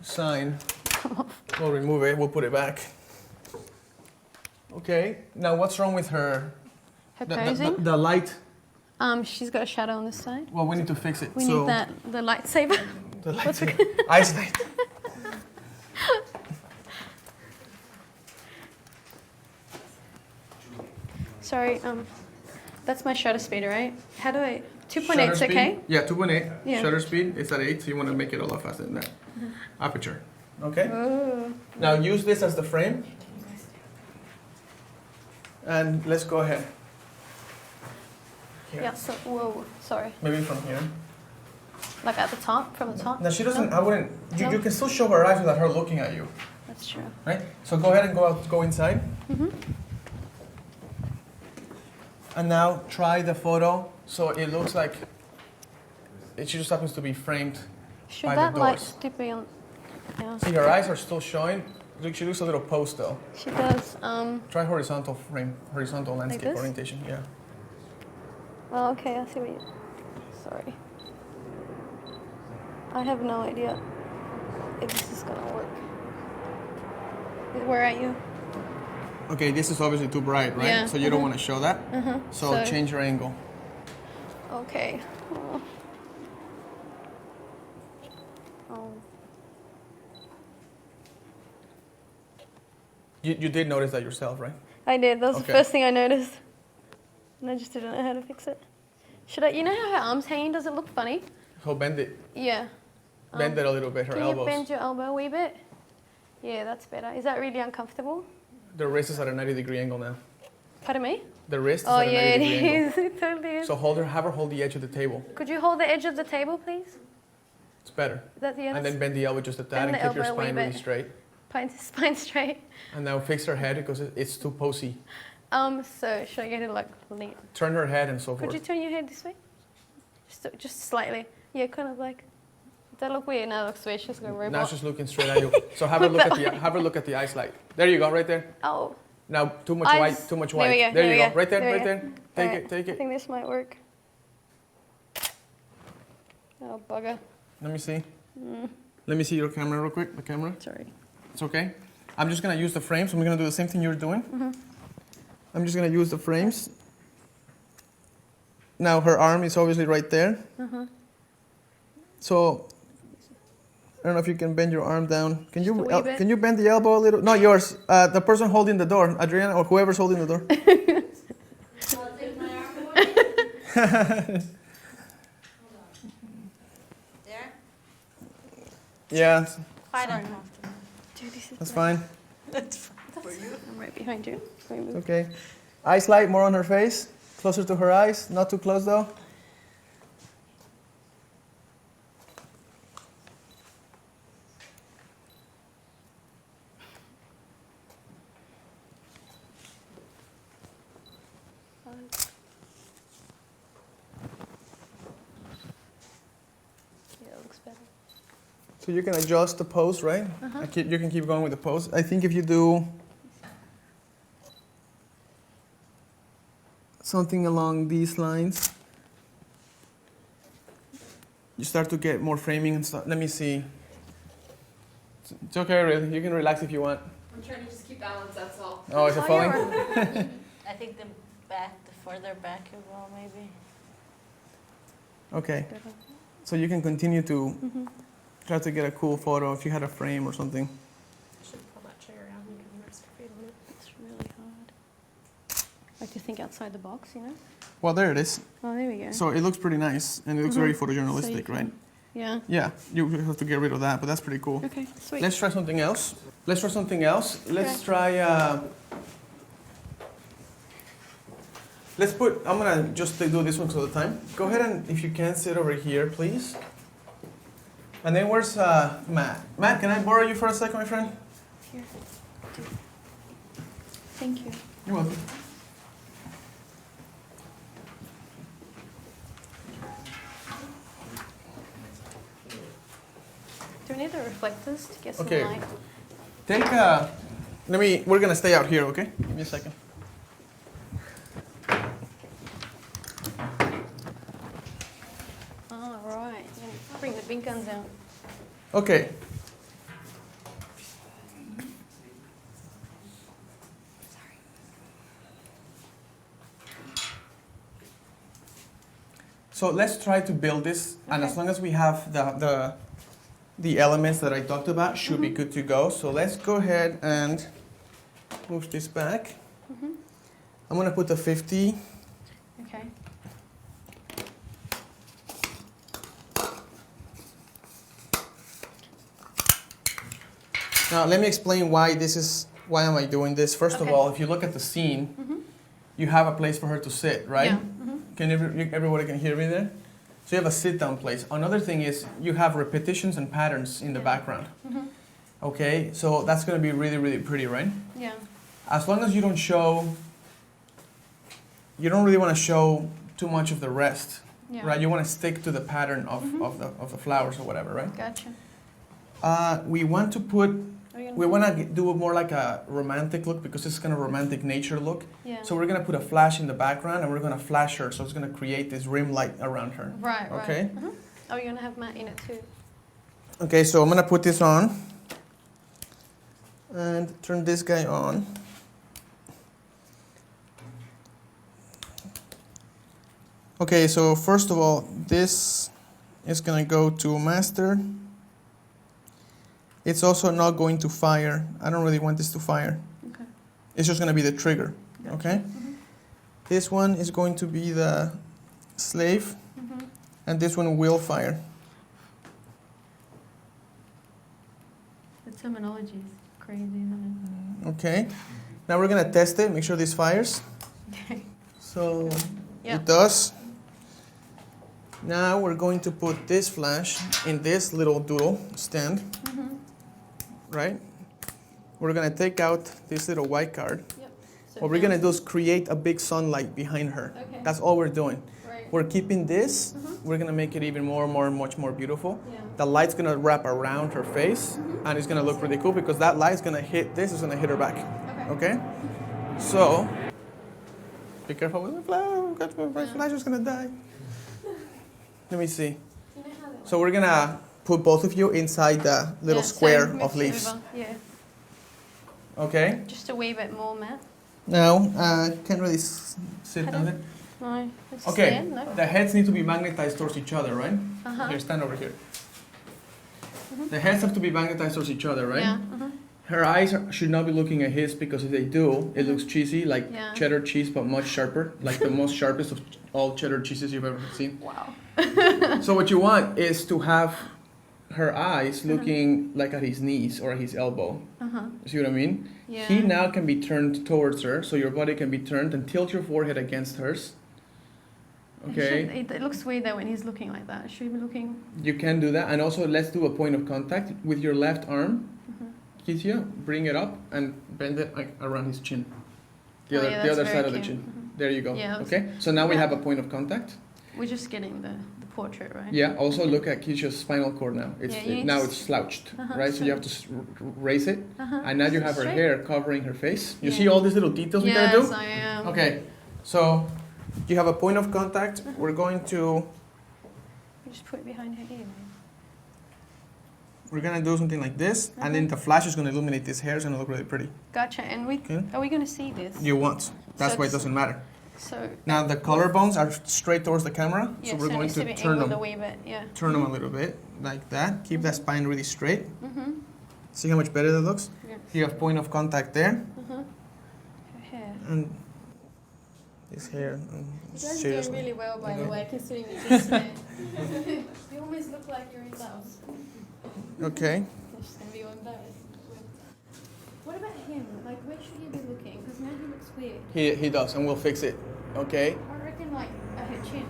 sign. We'll remove it. We'll put it back. Okay. Now, what's wrong with her? Her posing? The light. She's got a shadow on this side. Well, we need to fix it. We so need that the lightsaber. The What's light. it? Ice light. Sorry. That's my shutter speed, right? How do I? 2.8 Shutter is speed? okay. Yeah, 2.8. Yeah. Shutter speed. It's at 8, so you want to make it a lot faster than that. Aperture. Okay. Oh. Now use this as the frame. And let's go ahead. Here. Yeah. So whoa. Sorry. Maybe from here. Like at the top, from the top. Now she doesn't. No? I wouldn't. You, No? you can still show her eyes without her looking at you, That's true. right? So go ahead and go inside. And now try the photo so it looks like it just happens to be framed Should by that the light doors. still be on? Yeah. See, her eyes are still showing. Look, she looks a little posed though. She does. Try horizontal frame, horizontal landscape this? orientation. Yeah. Oh, okay. I see what you. Sorry. I have no idea if this is gonna work. Where are you? Okay, this is obviously too bright, right? Yeah. So you don't want to show that. So So- change your angle. Okay. Oh. You did notice that yourself, right? I did. That was the Okay. first thing I noticed. And I just didn't know how to fix it. Should I? You know how her arm's hanging? Does it look funny? So bend it. Yeah. Bend it a little bit, her Can elbows. you bend your elbow a wee bit? Yeah, that's better. Is that really uncomfortable? The wrist is at a 90-degree angle now. Pardon me? The wrist is Oh at a yeah, it 90-degree angle. is. It totally is. So have her hold the edge of the table. Could you hold the edge of the table, please? It's better. And then bend the elbow just a tad and keep your spine really straight. Spine straight. And now fix her head because it's too posy. So should I get it like lean? Turn her head and so forth. Could you turn your head this way? Just slightly. Yeah, kind of like. Does that look weird? No, it looks weird. She's going robot. Now she's looking straight at you. So have her look at the eyes light. There you go, right there. Oh. Now too much white. Too much white. There you go. Right there. Take it. I think this might work. Oh bugger. Let me see. Let me see your camera real quick. The camera. Sorry. It's okay. I'm just gonna use the frames. I'm gonna do the same thing you're doing. I'm just gonna use the frames. Now her arm is obviously right there. So I don't know if you can bend your arm down. Can you bend the elbow a little? Not yours. The person holding the door, Adriana, or whoever's holding the door. I'll take my arm away. There? Yeah, Quite uncomfortable. that's fine. That's fine. I'm right behind you. Okay. Eyes light, more on her face. Closer to her eyes. Not too close though. Yeah, it looks better. So you can adjust the pose, right? You can keep going with the pose. I think if you do something along these lines, you start to get more framing and stuff. Let me see. It's okay, really. You can relax if you want. I'm trying to just keep balance, that's all. Oh, is it falling? I think the further back you go, maybe. Okay. So you can continue to try to get a cool photo if you had a frame or something. I should pull that chair around and can rest your feet on it. It's really hard. Like to think outside the box, you know? Well, there it is. Oh, there we go. So it looks pretty nice, and it looks very photojournalistic, right? Yeah. Yeah, you have to get rid of that, but that's pretty cool. Okay, sweet. Let's try something else. Let's try, I'm gonna just do this one all the time. Go ahead and, if you can, sit over here, please. And then where's Matt? Matt, can I borrow you for a second, my friend? Here. Thank you. You're welcome. Do we need the reflectors to get some Okay. light? We're gonna stay out here, okay? Give me a second. Oh, right. Bring the big guns out. Okay. So let's try to build this, and as long as we have the elements that I talked about, should be good to go. So let's go ahead and move this back. I'm gonna put the 50. Okay. Now let me explain why am I doing this. First of all, if you look at the scene, you have a place for her to sit, right? Yeah. Can everybody can hear me there? So you have a sit-down place. Another thing is you have repetitions and patterns in the background. Okay, so that's going to be really, really pretty, right? Yeah. As long as you don't really want to show too much of the rest, Yeah. right? You want to stick to the pattern of the flowers or whatever, right? Gotcha. We want to do more like a romantic look because it's kind of romantic nature look. Yeah. So we're going to put a flash in the background and we're going to flash her. So it's going to create this rim light around her. Right, okay? right. Oh, you're going to have Matt in it too. Okay, so I'm going to put this on and turn this guy on. Okay, so first of all, this is going to go to master. It's also not going to fire. I don't really want this to fire. Okay. It's just going to be the trigger, okay? This one is going to be the slave, and this one will fire. The terminology is crazy, isn't Okay. Now we're gonna test it, make sure this fires. So it does. Now we're going to put this flash in this little doodle stand, right? We're gonna take out this little white card. So What we're gonna do is create a big sunlight behind her. Okay. That's all we're doing. Right. We're keeping this. We're gonna make it even much more beautiful. Yeah. The light's gonna wrap around her face, and it's gonna look really cool because that light's gonna hit this. Is gonna hit her back. Okay. So be careful with the flash. My flash is gonna die. Let me see. So we're gonna put both of you inside the little square of leaves. Yeah. Okay. Just a wee bit more, Matt. Now, can't really sit down there. No. Let's Okay, stand, no? the heads need to be magnetized towards each other, right? Uh-huh. Here, stand over here. The heads have to be magnetized towards each other, right? Yeah. Her eyes should not be looking at his because if they do, it looks cheesy, like Yeah. cheddar cheese, but much sharper, like the most sharpest of all cheddar cheeses you've ever seen. Wow. So what you want is to have her eyes looking like at his knees or at his elbow. You see what I mean? Yeah. He now can be turned towards her, so your body can be turned and tilt your forehead against hers. Okay? It looks weird though when he's looking like that. Should he be looking? You can do that. And also, let's do a point of contact with your left arm. Kithia, bring it up and bend it like around his chin. The other side of the chin. There you go. Yeah, okay? So now we have a point of contact. We're just getting the portrait, right? Yeah, also look at Kisha's spinal cord now. Now it's slouched, right? So you have to raise it. And now you have her hair covering her face. You see all these little details we gotta do? Yes, I am. Okay, so you have a point of contact. We're going to... Just put it behind her ear. We're gonna do something like this, and then the flash is gonna illuminate this hair. It's gonna look really pretty. Gotcha. And are we gonna see this? You won't. That's why it doesn't matter. So Now the collarbones are straight towards the camera, so we're going to turn them. a wee bit, yeah. Turn them a little bit, like that. Keep that spine really straight. See how much better that looks? Yeah. You have point of contact there, Her hair. and this hair. You guys are doing Seriously. really well, by the way, considering it's just me. You almost look like you're in love. Okay. Just gonna be embarrassed. What about him? Like, where should he be looking? Because now he looks weird. He does, and we'll fix it. Okay. I reckon, like, at her chin.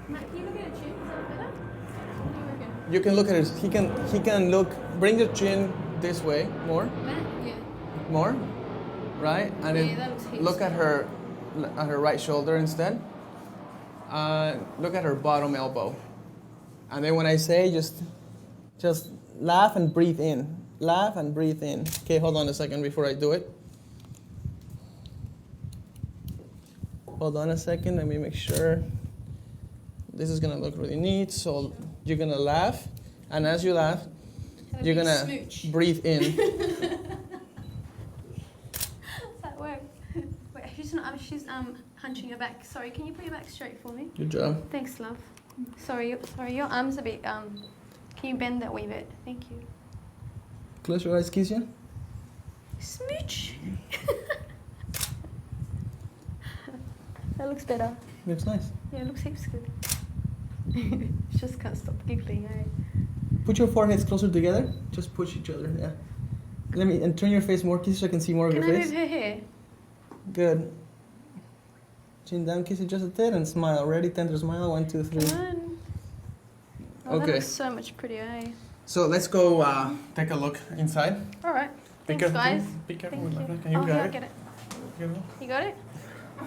Matt, can you look at her chin? Is that better? What do you reckon? You can look at his. He can look. Bring your chin this way more, Matt? Yeah. more, right? And Yeah, then that looks heaps look at better. her right shoulder instead. Look at her bottom elbow, and then when I say just laugh and breathe in. Laugh and breathe in. Okay, hold on a second before I do it. Hold on a second, let me make sure. This is gonna look really neat. So you're gonna laugh, and as you laugh, you're gonna smooch. breathe in. That worked. Wait, she's hunching her back. Sorry, can you put your back straight for me? Good job. Thanks, love. Sorry, your arms a bit. Can you bend that wee bit? Thank you. Close your eyes, Kisha. Smooch. That looks better. Looks nice. Yeah, it looks heaps good. Just can't stop giggling, eh? Put your foreheads closer together. Just push each other. Yeah. And turn your face more, Kisha, so I can see more of Can your I face. move her hair? Good. Chin down, Kisha, just a bit, and smile. Ready? Tender smile. 1, 2, 3. Come on. Oh, that Okay. looks so much prettier, eh? So let's go take a look inside. All right. Be Thanks, careful. guys. Be careful Thank with you. my Can you Oh, get yeah, I it? get it. Get it? You got it?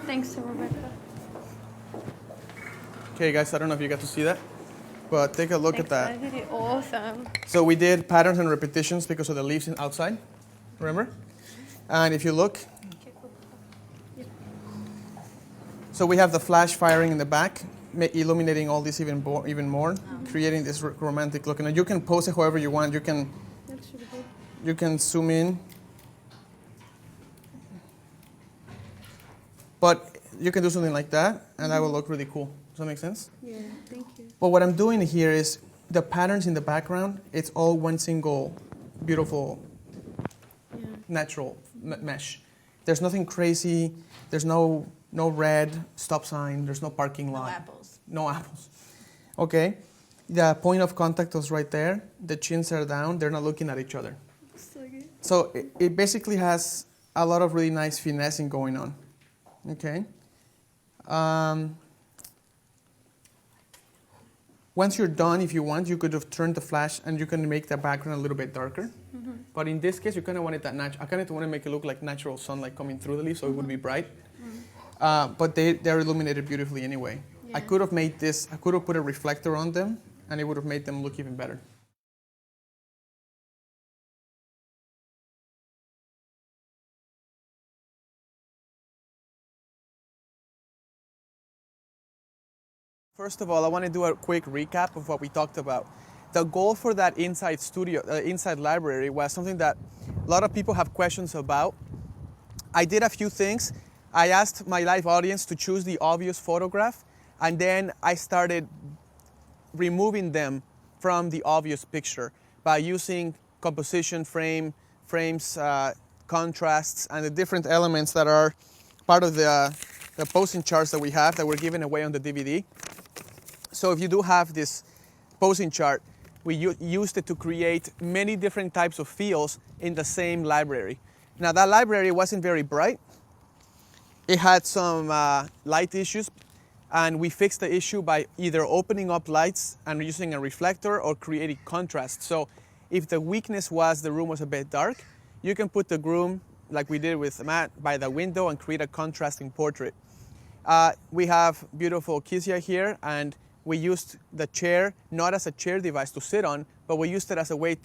Thanks, Rebecca. Okay, guys, I don't know if you got to see that, but take a look Thanks, at that. guys. You did awesome. So we did patterns and repetitions because of the leaves outside, remember? And if you look, so we have the flash firing in the back, illuminating all this even more, creating this romantic look. And you can pose it however you want. You can zoom in, but you can do something like that, and that will look really cool. Does that make sense? Yeah, thank you. But what I'm doing here is the patterns in the background, it's all one single beautiful natural mesh. There's nothing crazy. There's no red stop sign. There's no parking lot. No apples. No apples. Okay. The point of contact was right there. The chins are down. They're not looking at each other. So good. So it basically has a lot of really nice finessing going on. Okay. Once you're done, if you want, you could have turned the flash and you can make the background a little bit darker. Mm-hmm. But in this case, you kind of want it that natural. I kind of want to make it look like natural sunlight coming through the leaves, so it would be bright. Mm-hmm. But they're illuminated beautifully anyway. Yeah. I could have made this. I could have put a reflector on them, and it would have made them look even better. First of all, I want to do a quick recap of what we talked about. The goal for that inside studio, inside library was something that a lot of people have questions about. I did a few things. I asked my live audience to choose the obvious photograph, and then I started removing them from the obvious picture by using composition, frames, contrasts, and the different elements that are part of the posing charts that we have that were given away on the DVD. So if you do have this posing chart, we used it to create many different types of feels in the same library. Now that library wasn't very bright. It had some light issues, and we fixed the issue by either opening up lights and using a reflector or creating contrast. So if the weakness was the room was a bit dark, you can put the groom, like we did with Matt, by the window and create a contrasting portrait. We have beautiful Kizia here, and we used the chair not as a chair device to sit on, but we used it as a way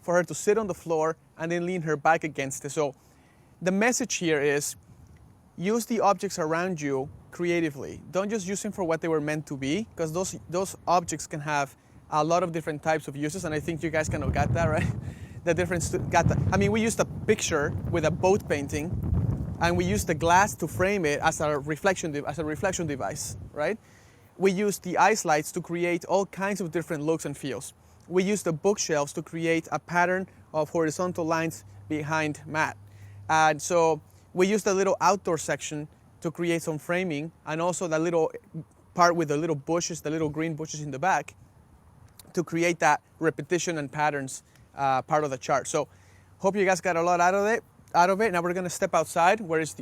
for her to sit on the floor and then lean her back against it. So the message here is use the objects around you creatively. Don't just use them for what they were meant to be, because those objects can have a lot of different types of uses, and I think you guys kind of got that, right? The difference got that. I mean, we used a picture with a boat painting, and we used the glass to frame it as a reflection device, right? We used the ice lights to create all kinds of different looks and feels. We used the bookshelves to create a pattern of horizontal lines behind Matt. And so we used a little outdoor section to create some framing, and also the little part with the little bushes, the little green bushes in the back, to create that repetition and patterns part of the chart. So hope you guys got a lot out of it. Now we're gonna step outside, where it's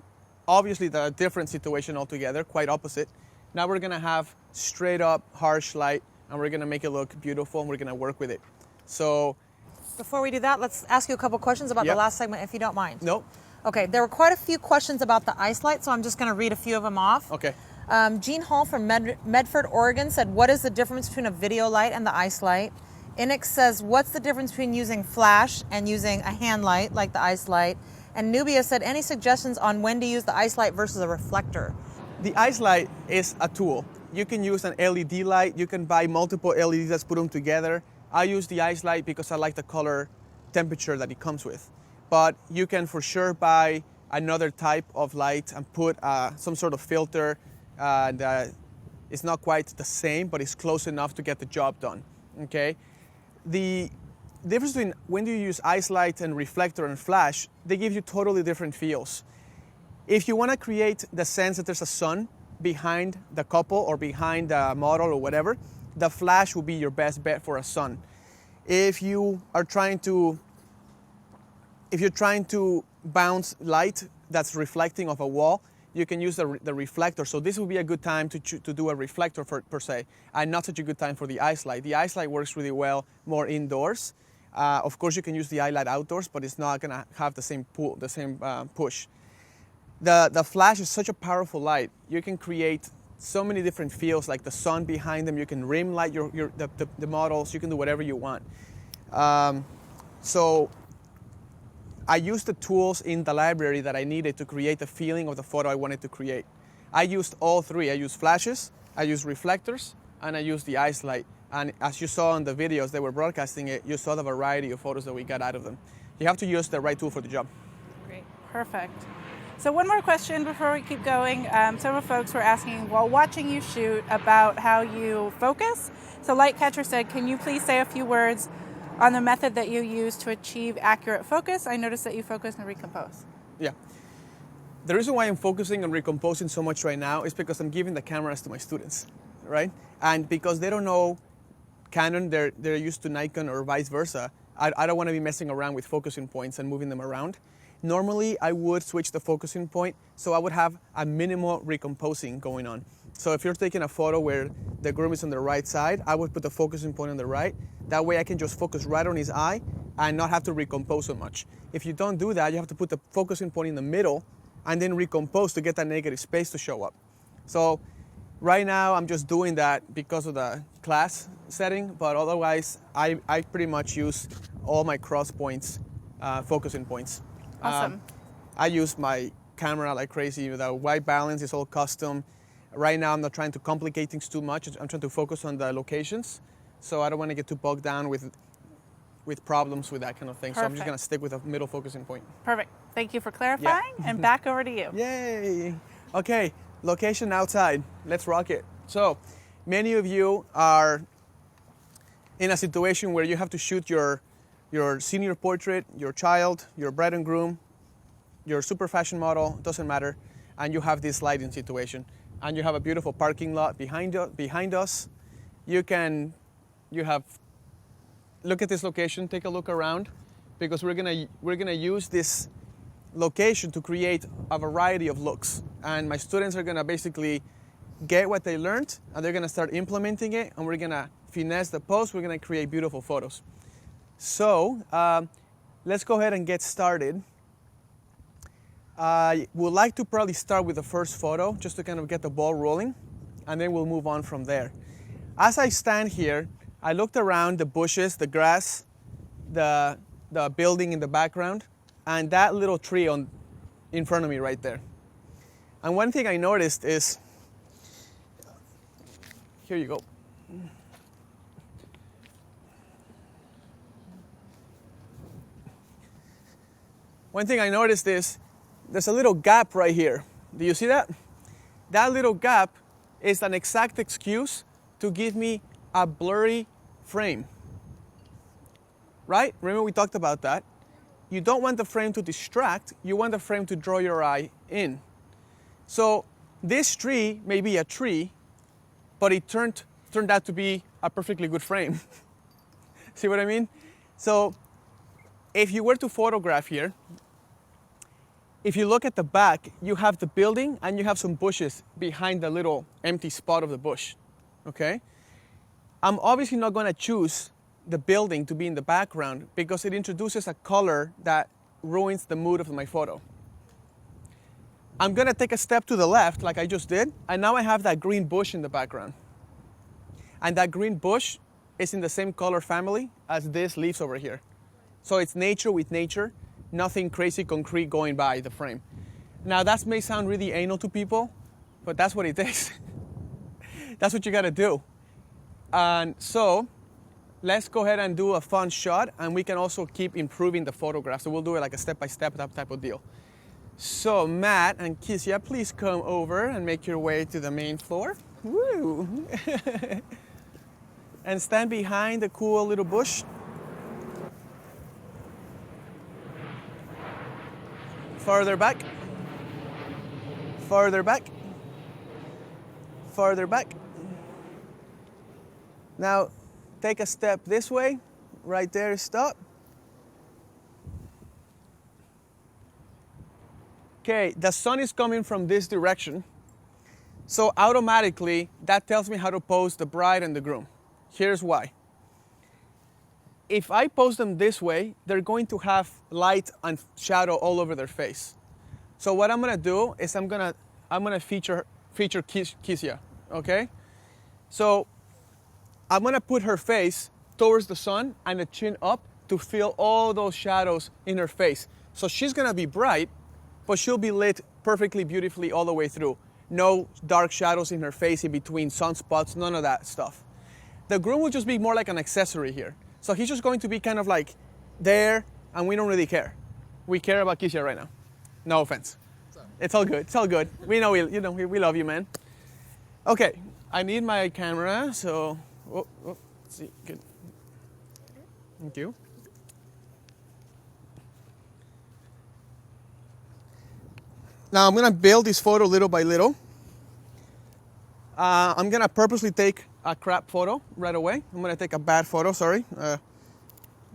obviously the different situation altogether, quite opposite. Now we're gonna have straight up harsh light, and we're gonna make it look beautiful, and we're gonna work with it. So before we do that, let's ask you a couple questions about the last segment, if you don't mind. Nope. Okay, there were quite a few questions about the ice light, so I'm just gonna read a few of them off. Okay. Jean Hall from Medford, Oregon said, what is the difference between a video light and the ice light? Inix says, what's the difference between using flash and using a hand light like the ice light? And Nubia said, any suggestions on when to use the ice light versus a reflector? The ice light is a tool. You can use an LED light. You can buy multiple LEDs and put them together. I use the ice light because I like the color temperature that it comes with. But you can for sure buy another type of light and put some sort of filter. It's not quite the same, but it's close enough to get the job done. Okay. The difference between when you use ice light and reflector and flash, they give you totally different feels. If you want to create the sense that there's a sun behind the couple or behind the model or whatever, the flash will be your best bet for a sun. If you're trying to bounce light that's reflecting off a wall, you can use the reflector. So this would be a good time to do a reflector per se, and not such a good time for the ice light. The ice light works really well more indoors. Of course, you can use the ice light outdoors, but it's not going to have the same push. The flash is such a powerful light. You can create so many different feels, like the sun behind them. You can rim light the models. You can do whatever you want. So I used the tools in the library that I needed to create the feeling of the photo I wanted to create. I used all three. I used flashes, I used reflectors, and I used the ice light. And as you saw in the videos they were broadcasting it, you saw the variety of photos that we got out of them. You have to use the right tool for the job. Great, perfect. So one more question before we keep going. Several folks were asking, while watching you shoot, about how you focus. So Lightcatcher said, can you please say a few words on the method that you use to achieve accurate focus? I noticed that you focus and recompose. Yeah. The reason why I'm focusing on recomposing so much right now is because I'm giving the cameras to my students, right? And because they don't know Canon, they're used to Nikon or vice versa, I don't want to be messing around with focusing points and moving them around. Normally, I would switch the focusing point, so I would have a minimal recomposing going on. So if you're taking a photo where the groom is on the right side, I would put the focusing point on the right. That way I can just focus right on his eye and not have to recompose so much. If you don't do that, you have to put the focusing point in the middle and then recompose to get that negative space to show up. So right now I'm just doing that because of the class setting, but otherwise I pretty much use all my cross points, focusing points. Awesome. I use my camera like crazy. The white balance is all custom. Right now I'm not trying to complicate things too much. I'm trying to focus on the locations, so I don't want to get too bogged down with problems with that kind of thing. So I'm just Perfect. going to stick with a middle focusing point. Perfect. Thank you for clarifying. And back over to you. Yay! Okay, location outside. Let's rock it. So many of you are in a situation where you have to shoot your senior portrait, your child, your bride and groom, your super fashion model, doesn't matter, and you have this lighting situation. And you have a beautiful parking lot behind us. Look at this location, take a look around, because we're gonna use this location to create a variety of looks. And my students are gonna basically get what they learned, and they're gonna start implementing it, and we're gonna finesse the post, we're gonna create beautiful photos. So let's go ahead and get started. I would like to probably start with the first photo just to kind of get the ball rolling, and then we'll move on from there. As I stand here, I looked around the bushes, the grass, the building in the background, and that little tree in front of me right there. And one thing I noticed is, here you go. One thing I noticed is there's a little gap right here. Do you see that? That little gap is an exact excuse to give me a blurry frame. Right? Remember we talked about that. You don't want the frame to distract, you want the frame to draw your eye in. So this tree may be a tree, but it turned out to be a perfectly good frame. See what I mean? So if you were to photograph here, if you look at the back, you have the building and you have some bushes behind the little empty spot of the bush, okay? I'm obviously not gonna choose the building to be in the background because it introduces a color that ruins the mood of my photo. I'm gonna take a step to the left like I just did, and now I have that green bush in the background. And that green bush is in the same color family as these leaves over here. So it's nature with nature. Nothing crazy concrete going by the frame. Now that may sound really anal to people, but that's what it takes. That's what you gotta do. And so let's go ahead and do a fun shot, and we can also keep improving the photograph. So we'll do it like a step-by-step type of deal. So Matt and Kisia, please come over and make your way to the main floor. Woo! And stand behind the cool little bush. Farther back, farther back, farther back. Now, take a step this way, right there, stop. Okay, the sun is coming from this direction, so automatically that tells me how to pose the bride and the groom. Here's why. If I pose them this way, they're going to have light and shadow all over their face. So what I'm gonna do is I'm gonna feature Kisia, okay? So I'm gonna put her face towards the sun and the chin up to feel all those shadows in her face. So she's gonna be bright, but she'll be lit perfectly beautifully all the way through. No dark shadows in her face in between sunspots, none of that stuff. The groom will just be more like an accessory here. So he's just going to be kind of like there, and we don't really care. We care about Kisia right now. No offense. It's all good. It's all good. We know we love you, man. Okay, I need my camera, so let's see, good. Thank you. Now I'm gonna build this photo little by little. I'm gonna purposely take a crap photo right away. I'm gonna take a bad photo, sorry.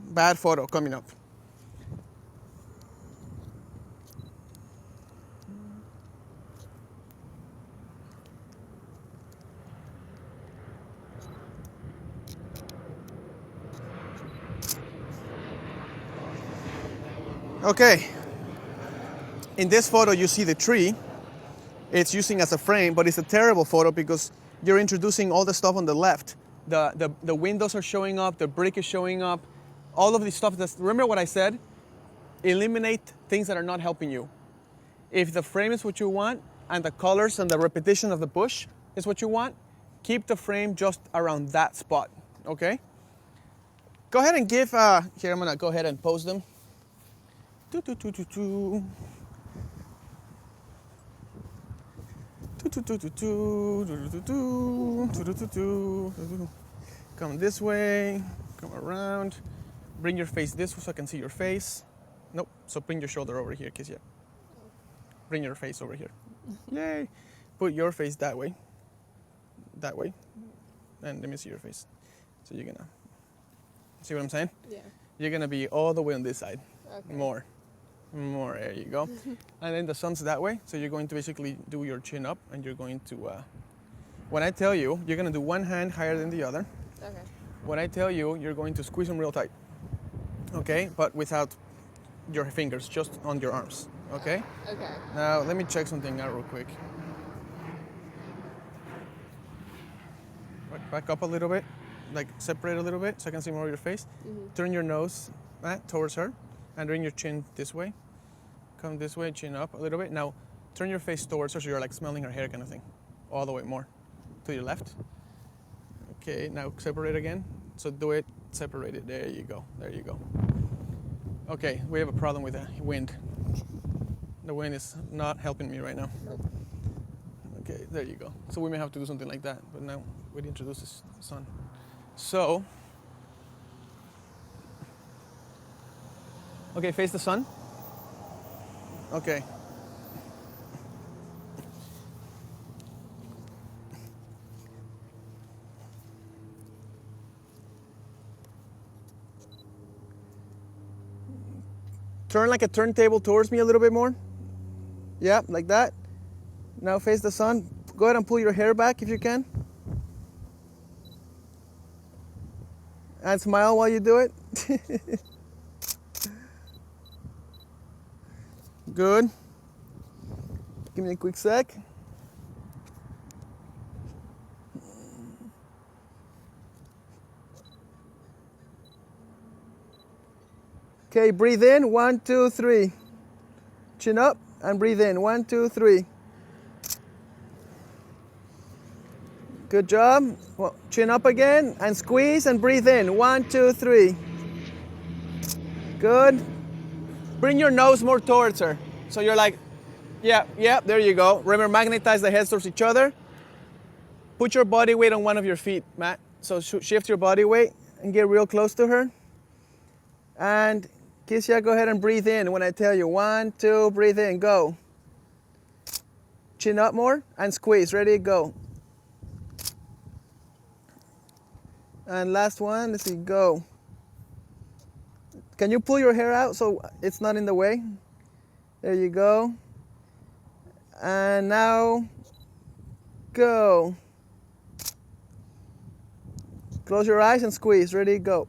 Bad photo coming up. Okay. In this photo, you see the tree. It's using as a frame, but it's a terrible photo because you're introducing all the stuff on the left. The windows are showing up, the brick is showing up, all of this stuff. Remember what I said? Eliminate things that are not helping you. If the frame is what you want and the colors and the repetition of the bush is what you want, keep the frame just around that spot, okay? Go ahead and give, here I'm gonna go ahead and pose them. Come this way, come around. Bring your face this way so I can see your face. Nope, so bring your shoulder over here, Kizia. Bring your face over here. Yay. Put your face that way. That way. And let me see your face. So you're gonna, see what I'm saying? Yeah. You're gonna be all the way on this side. Okay. More, there you go. And then the sun's that way, so you're going to basically do your chin up and you're going to, when I tell you, you're gonna do one hand higher than the other. Okay. When I tell you, you're going to squeeze them real tight. Okay, but without your fingers, just on your arms, okay? Okay. Now, let me check something out real quick. Back up a little bit, like separate a little bit so I can see more of your face. Mm-hmm. Turn your nose towards her and bring your chin this way. Come this way, chin up a little bit. Now, turn your face towards her so you're like smelling her hair kind of thing. All the way more. To your left. Okay, now separate again. So do it, separate it. There you go, there you go. Okay, we have a problem with the wind. The wind is not helping me right now. Okay, there you go. So we may have to do something like that, but now we'd introduce the sun. So, okay, face the sun. Okay. Turn like a turntable towards me a little bit more. Yeah, like that. Now face the sun. Go ahead and pull your hair back if you can. And smile while you do it. Good. Give me a quick sec. Okay, breathe in, 1, 2, 3. Chin up and breathe in, 1, 2, 3. Good job. Well, chin up again and squeeze and breathe in, 1, 2, 3. Good. Bring your nose more towards her. So you're like, yeah, there you go. Remember, magnetize the heads towards each other. Put your body weight on one of your feet, Matt. So shift your body weight and get real close to her. And Kisia, go ahead and breathe in when I tell you. 1, 2, breathe in, go. Chin up more and squeeze. Ready, go. And last one, let's see, go. Can you pull your hair out so it's not in the way? There you go. And now, go. Close your eyes and squeeze. Ready, go.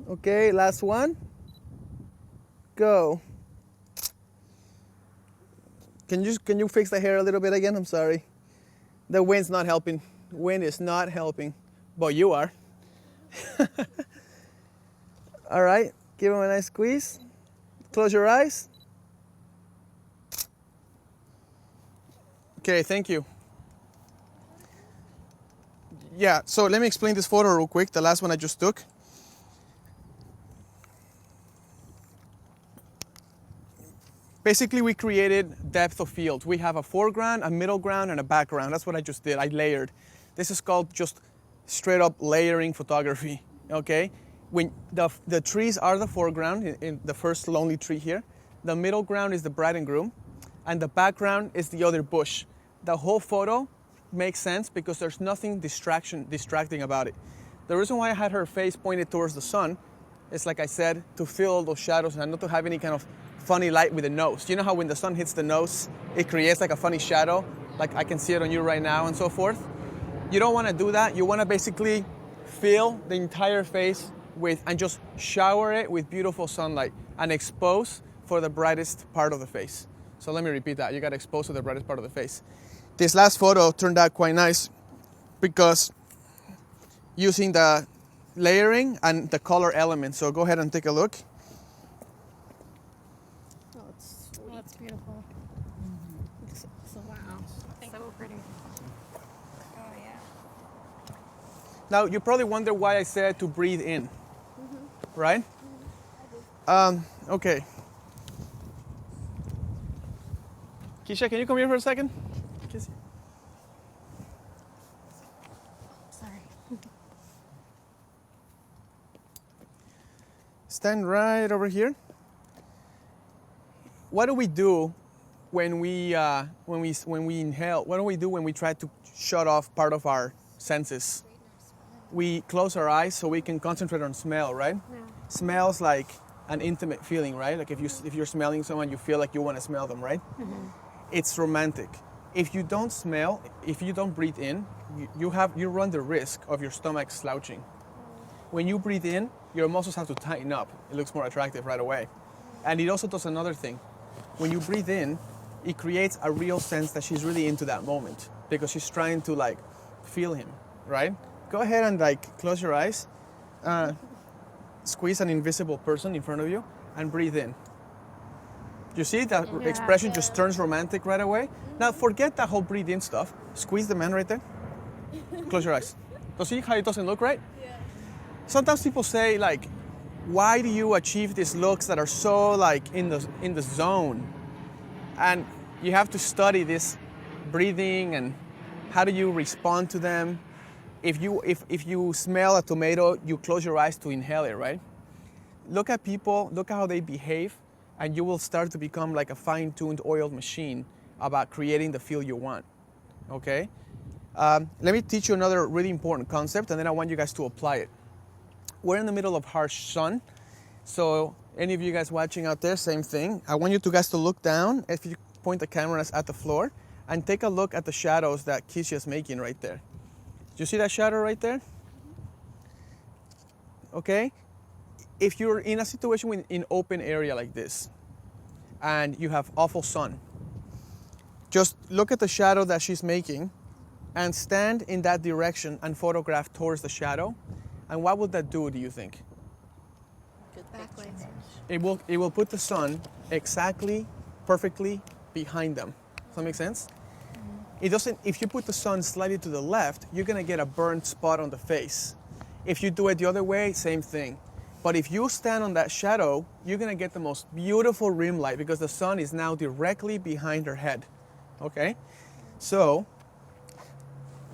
Okay, last one. Go. Can you fix the hair a little bit again? I'm sorry. The wind's not helping. Wind is not helping. But you are. All right, give him a nice squeeze. Close your eyes. Okay, thank you. Yeah, so let me explain this photo real quick, the last one I just took. Basically, we created depth of field. We have a foreground, a middle ground, and a background. That's what I just did. I layered. This is called just straight up layering photography, okay? When the trees are the foreground, in the first lonely tree here. The middle ground is the bride and groom, and the background is the other bush. The whole photo makes sense because there's nothing distracting about it. The reason why I had her face pointed towards the sun is, like I said, to fill all those shadows and not to have any kind of funny light with the nose. You know how when the sun hits the nose, it creates like a funny shadow? Like I can see it on you right now and so forth. You don't want to do that. You want to basically fill the entire face and just shower it with beautiful sunlight and expose for the brightest part of the face. So let me repeat that. You got to expose to the brightest part of the face. This last photo turned out quite nice because using the layering and the color element. So go ahead and take a look. Oh, it's beautiful. So wow. So pretty. Oh, yeah. Now, you probably wonder why I said to breathe in, right? Okay. Keisha, can you come here for a second? Sorry. Stand right over here. What do we do when we inhale? What do we do when we try to shut off part of our senses? We close our eyes so we can concentrate on smell, right? Yeah. Smells like an intimate feeling, right? Like if you're smelling someone, you feel like you want to smell them, right? It's romantic. If you don't smell, if you don't breathe in, you run the risk of your stomach slouching. When you breathe in, your muscles have to tighten up. It looks more attractive right away. And it also does another thing. When you breathe in, it creates a real sense that she's really into that moment because she's trying to like feel him, right? Go ahead and like close your eyes, squeeze an invisible person in front of you and breathe in. You see that expression just turns romantic right away? Now forget that whole breathe in stuff. Squeeze the man right there. Close your eyes. So see how it doesn't look right? Yeah. Sometimes people say like, why do you achieve these looks that are so like in the zone? And you have to study this breathing and how do you respond to them. If you smell a tomato, you close your eyes to inhale it, right? Look at people, look at how they behave, and you will start to become like a fine-tuned oiled machine about creating the feel you want, okay? Let me teach you another really important concept, and then I want you guys to apply it. We're in the middle of harsh sun, so any of you guys watching out there, same thing. I want you guys to look down, if you point the cameras at the floor, and take a look at the shadows that Keisha's making right there. Do you see that shadow right there? Okay? If you're in a situation in open area like this, and you have awful sun, just look at the shadow that she's making, and stand in that direction and photograph towards the shadow. And what would that do you think? Backwards. It will put the sun exactly, perfectly behind them. Does that make sense? It doesn't. If you put the sun slightly to the left, you're gonna get a burnt spot on the face. If you do it the other way, same thing. But if you stand on that shadow, you're gonna get the most beautiful rim light because the sun is now directly behind her head. Okay? So,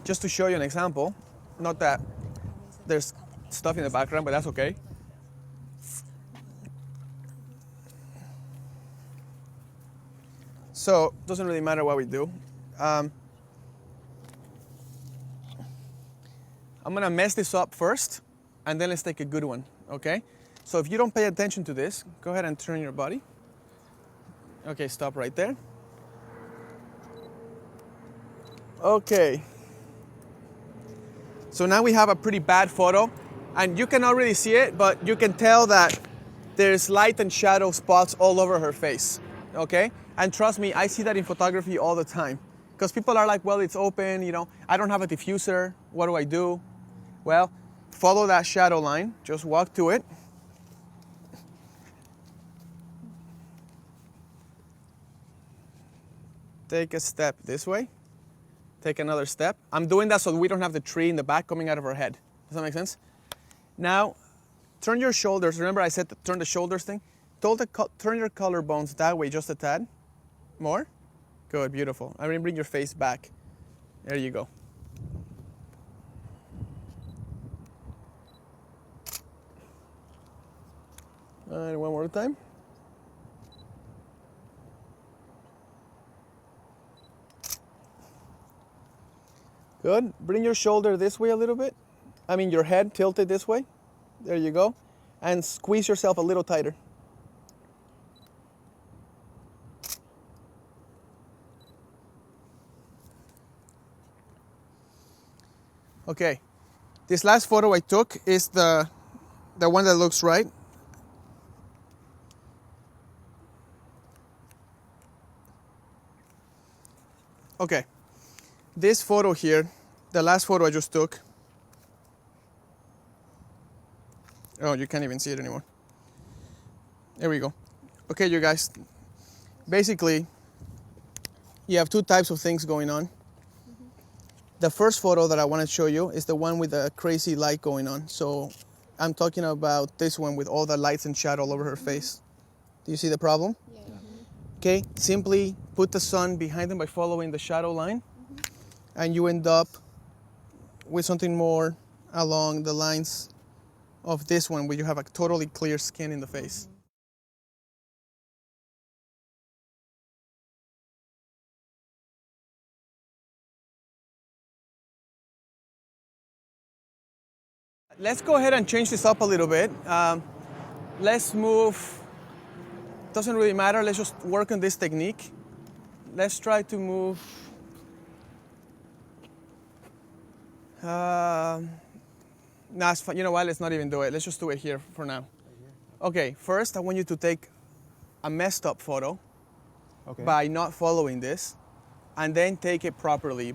just to show you an example, not that there's stuff in the background, but that's okay. So, doesn't really matter what we do. I'm gonna mess this up first, and then let's take a good one, okay? So if you don't pay attention to this, go ahead and turn your body. Okay, stop right there. Okay. So now we have a pretty bad photo, and you cannot really see it, but you can tell that there's light and shadow spots all over her face, okay? And trust me, I see that in photography all the time. Because people are like, well, it's open, you know, I don't have a diffuser, what do I do? Well, follow that shadow line, just walk to it. Take a step this way, take another step. I'm doing that so we don't have the tree in the back coming out of our head. Does that make sense? Now, turn your shoulders, remember I said to turn the shoulders thing? Turn your collarbones that way just a tad. More? Good, beautiful. I'm gonna bring your face back. There you go. And one more time. Good. Bring your shoulder this way a little bit. I mean your head tilted this way. There you go. And squeeze yourself a little tighter. Okay, this last photo I took is the the one that looks right. Okay, this photo here, the last photo I just took. Oh, you can't even see it anymore. There we go. Okay, you guys, basically, you have two types of things going on. The first photo that I want to show you is the one with the crazy light going on. So I'm talking about this one with all the lights and shadow all over her face. Do you see the problem? Yeah. Okay, simply put the sun behind them by following the shadow line, and you end up with something more along the lines of this one where you have a totally clear skin in the face. Let's go ahead and change this up a little bit. Let's move, doesn't really matter, let's just work on this technique. Let's try to move, you know what, let's not even do it. Let's just do it here for now. Okay, first I want you to take a messed up photo by not following this, and then take it properly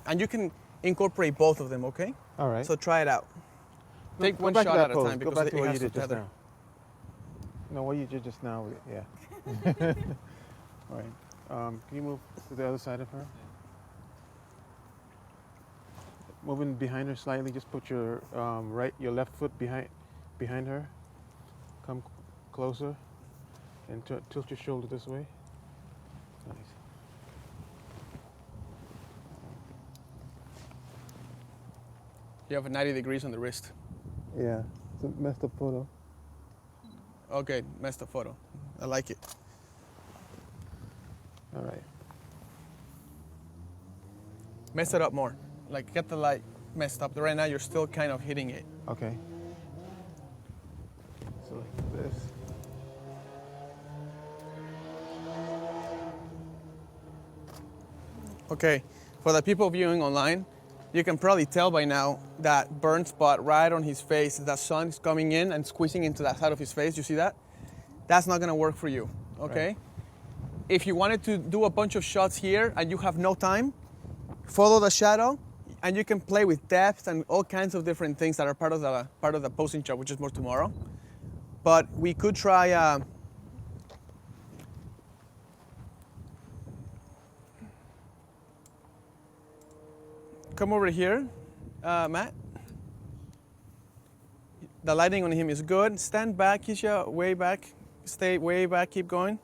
and you can incorporate both of them, okay? All right. So try it out. Take one shot at a time because go back to it what has you to did just tether. now. No, what you did just now, yeah. All right. Can you move to the other side of her? Moving behind her slightly. Just put your your left foot behind her. Come closer, and tilt your shoulder this way. Nice. You have a 90 degrees on the wrist. Yeah, it's a messed up photo. Okay, messed up photo. I like it. All right. Mess it up more. Like get the light messed up. Right now you're still kind of hitting it. Okay. So like this. Okay, for the people viewing online, you can probably tell by now that burn spot right on his face, the sun is coming in and squeezing into that side of his face. You see that? That's not gonna work for you, okay? Right. If you wanted to do a bunch of shots here and you have no time, follow the shadow, and you can play with depth and all kinds of different things that are part of the posing shot, which is more tomorrow. But we could try. Come over here, Matt. The lighting on him is good. Stand back, Keisha, way back. Stay way back, keep going.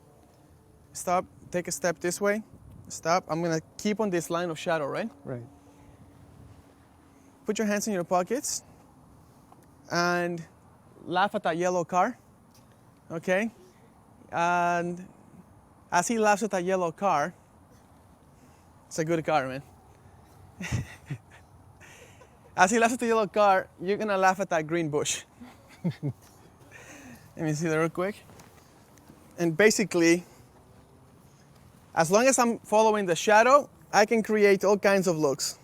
Stop, take a step this way. Stop, I'm gonna keep on this line of shadow, right? Right. Put your hands in your pockets and laugh at that yellow car, okay? And as he laughs at that yellow car, it's a good car, man. As he laughs at the yellow car, you're gonna laugh at that green bush. Let me see that real quick. And basically, as long as I'm following the shadow, I can create all kinds of looks.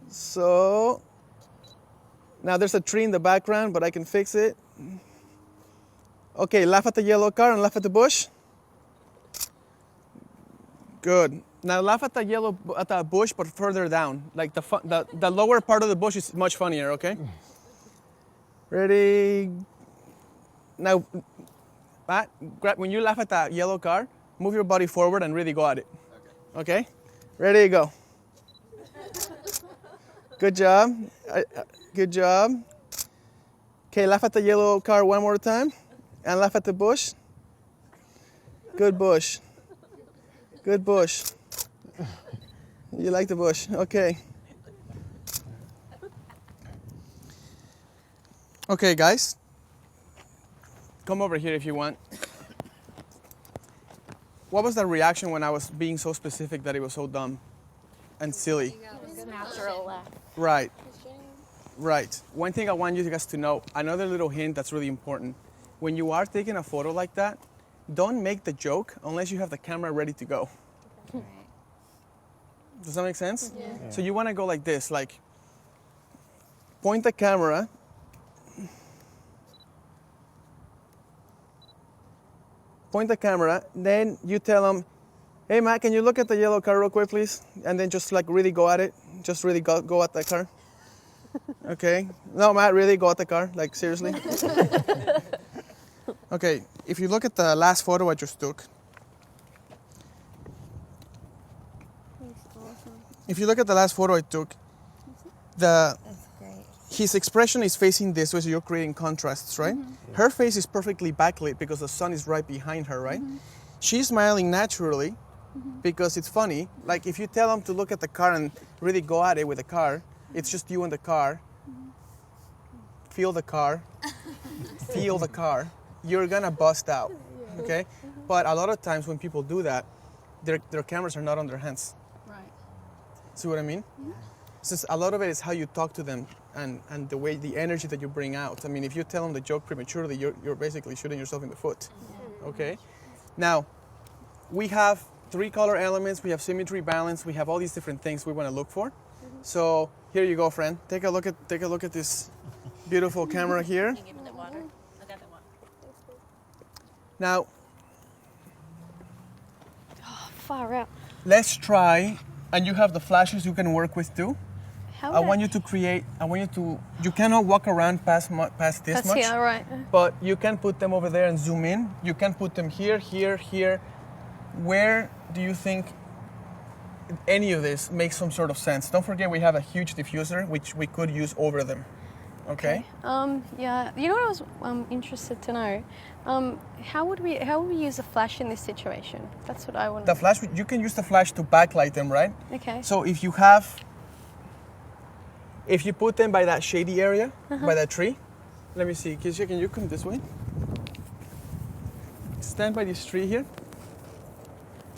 So, now there's a tree in the background, but I can fix it. Okay, laugh at the yellow car and laugh at the bush. Good. Now laugh at the bush, but further down. Like the lower part of the bush is much funnier, okay? Ready? Now, Matt, when you laugh at that yellow car, move your body forward and really go at it. Okay? Ready, go. Good job. Good job. Okay, laugh at the yellow car one more time. And laugh at the bush. Good bush. Good bush. You like the bush. Okay. Okay, guys. Come over here if you want. What was the reaction when I was being so specific that it was so dumb and silly? Natural laugh. Right. Right. One thing I want you guys to know, another little hint that's really important. When you are taking a photo like that, don't make the joke unless you have the camera ready to go. Does that make sense? Yeah. So you want to go like this, like point the camera point the camera, then you tell them, hey Matt, can you look at the yellow car real quick, please? And then just like really go at it. Just really go at the car. Okay. No, Matt, really go at the car. Like seriously. Okay. If you look at the last photo I just took. If you look at the last photo I took, his expression is facing this way, so you're creating contrasts, right? Her face is perfectly backlit because the sun is right behind her, right? She's smiling naturally because it's funny. Like if you tell them to look at the car and really go at it with the car, it's just you and the car. Feel the car. Feel the car. You're gonna bust out, okay? But a lot of times when people do that, their cameras are not on their hands. Right. See what I mean? Since a lot of it is how you talk to them and the way, the energy that you bring out. I mean, if you tell them the joke prematurely, you're basically shooting yourself in the foot, okay? Now, we have 3 color elements, we have symmetry, balance, we have all these different things we want to look for. So here you go, friend. Take a look at this beautiful camera here. Now, Far out. let's try, and you have the flashes you can work with too. How I want you to create, you cannot walk around past this That's much. here, right. But you can put them over there and zoom in. You can put them here, here, here. Where do you think any of this makes some sort of sense? Don't forget we have a huge diffuser which we could use over them. Okay? Yeah. You know what I was interested to know? How would we use a flash in this situation? That's what I want. The flash, you can use the flash to backlight them, right? Okay. So if you put them by that shady area, by that tree, let me see, Kisha, can you come this way? Stand by this tree here.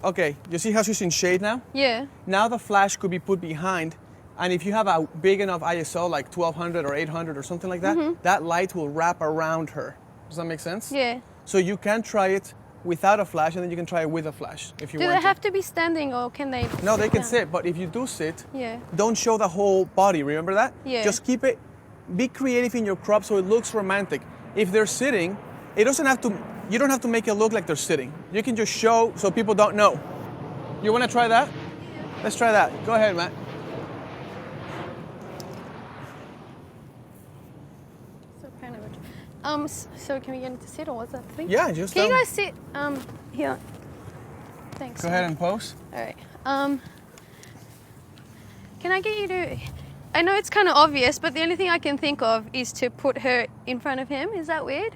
Okay, you see how she's in shade now? Yeah. Now the flash could be put behind, and if you have a big enough ISO, like 1200 or 800 or something like that, that light will wrap around her. Does that make sense? Yeah. So you can try it without a flash, and then you can try it with a flash if you Do want they have to be standing or can they? No, they can down? sit, but if you do sit, Yeah. don't show the whole body, remember that? Yeah. Just keep it, be creative in your crop so it looks romantic. If they're sitting, you don't have to make it look like they're sitting. You can just show so people don't know. You want to try that? Let's try that. Go ahead, Matt. So kind of. So can we get into sit or what's that thing? Yeah, just Can you guys sit? Here. Thanks. Go ahead and pose. All right. Can I get you to? I know it's kind of obvious, but the only thing I can think of is to put her in front of him. Is that weird?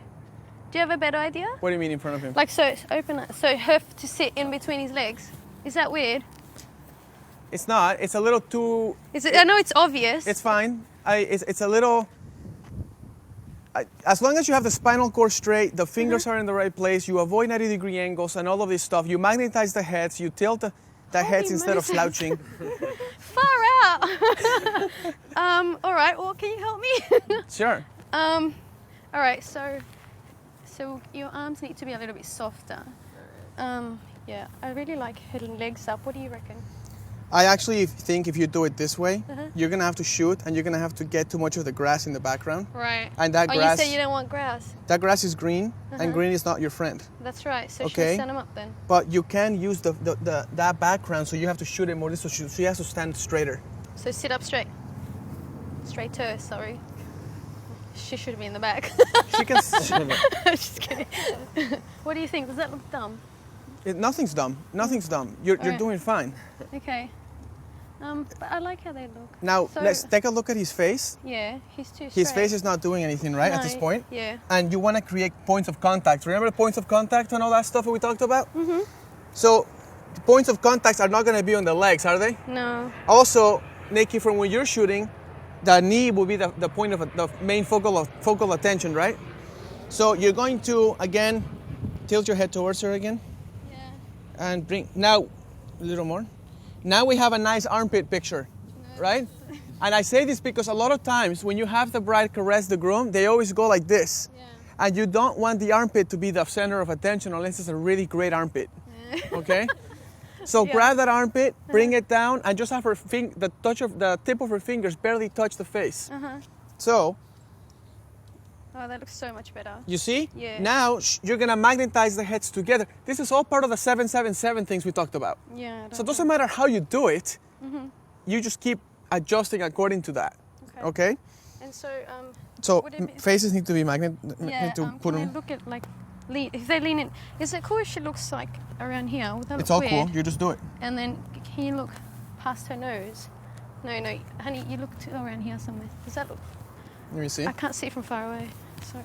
Do you have a better idea? What do you mean in front of him? Like so, open it. So her to sit in between his legs. Is that weird? It's not. It's a little too. Is it? I know it's obvious. It's fine. It's a little. As long as you have the spinal cord straight, the fingers are in the right place, you avoid 90-degree angles and all of this stuff. You magnetize the heads. You tilt the heads instead of slouching. Far out. All right. Well, can you help me? Sure. All right. So your arms need to be a little bit softer. Yeah. I really like her legs up. What do you reckon? I actually think if you do it this way, you're gonna have to shoot, and you're gonna have to get too much of the grass in the background. Right. And that grass. You said you don't want grass. That grass is green, and green is not your friend. That's right. So Okay. should send them up then. But you can use that background, so you have to shoot it more. So she has to stand straighter. So sit up straight. Straighter. Sorry. She should be in the back. She can. Just kidding. What do you think? Does that look dumb? Nothing's dumb. Nothing's dumb. You're Alright. doing fine. Okay. But I like how they look. Now So- let's take a look at his face. Yeah, he's too straight. His face is not doing anything right at this No, point. Yeah. And you want to create points of contact. Remember the points of contact and all that stuff that we talked about? Mm-hmm. So the points of contact are not going to be on the legs, are they? No. Also, Nikki, from when you're shooting, the knee will be the point of the main focal attention, right? So you're going to, again, tilt your head towards her again. Yeah. And bring, now, a little more. Now we have a nice armpit picture, right? And I say this because a lot of times when you have the bride caress the groom, they always go like this. Yeah. And you don't want the armpit to be the center of attention unless it's a really great armpit, okay? So grab that armpit, bring it down, and just have her the tip of her fingers barely touch the face. So Oh, that looks so much better. You see? Yeah. Now you're gonna magnetize the heads together. This is all part of the 777 things we talked about. Yeah. So it doesn't matter how you do it. You just keep adjusting according to that. Okay? And so, So would it be- faces need to be yeah, need to put can I them. look at like, if they lean in, is it cool if she looks like around here? Would that It's look all weird? cool. You just do it. And then can you look past her nose? No, honey, you look around here somewhere. Does that look? Let me see. I can't see it from far away. Sorry.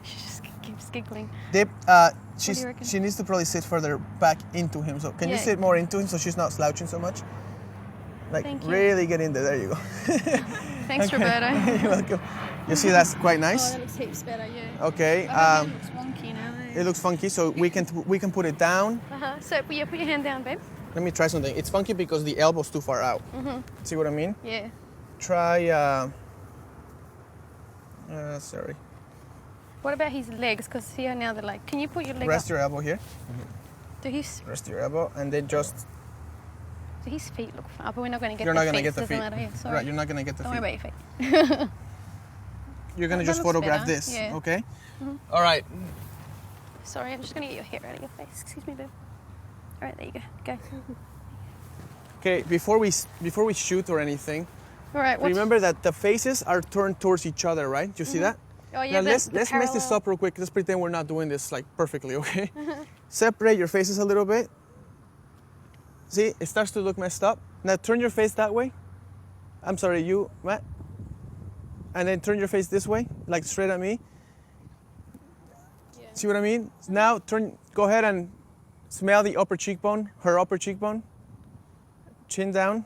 She just keeps giggling. Dip, do you reckon? she needs to probably sit further back into him. So can you Yeah. sit more into him so she's not slouching so much? Like Thank you. really get in there. There you go. Thanks, Okay. Roberto. You're welcome. You see that's quite Oh, nice. that looks heaps better, yeah. Okay. Oh, her hand looks wonky now. It looks funky, so we can put it down. So yeah, put your hand down, babe. Let me try something. It's funky because the elbow's too far out. See what I mean? Yeah. Try. Sorry. What about his legs? Because see how now they're like. Can you put your leg Rest up? your elbow here. Do his Rest your elbow, and then just. feet look far? But we're not going to get. You're the not gonna feet, get the doesn't feet. matter, yeah, sorry. Right. You're not gonna get the Don't feet. worry about your feet. You're gonna That just looks photograph better, this. yeah. Okay. All right. Sorry, I'm just going to get your hair out of your face. Excuse me, babe. All right, there you go. Go. Okay. Before we shoot or anything, All right. What's, remember that the faces are turned towards each other, right? You see that? Oh yeah. Now let's mess this up real quick. Let's pretend we're not doing this like perfectly, okay? Separate your faces a little bit. See, it starts to look messed up. Now turn your face that way. I'm sorry, you, Matt. And then turn your face this way, like straight at me. Yeah. See what I mean? Now go ahead and smell the upper cheekbone, her upper cheekbone. Chin down.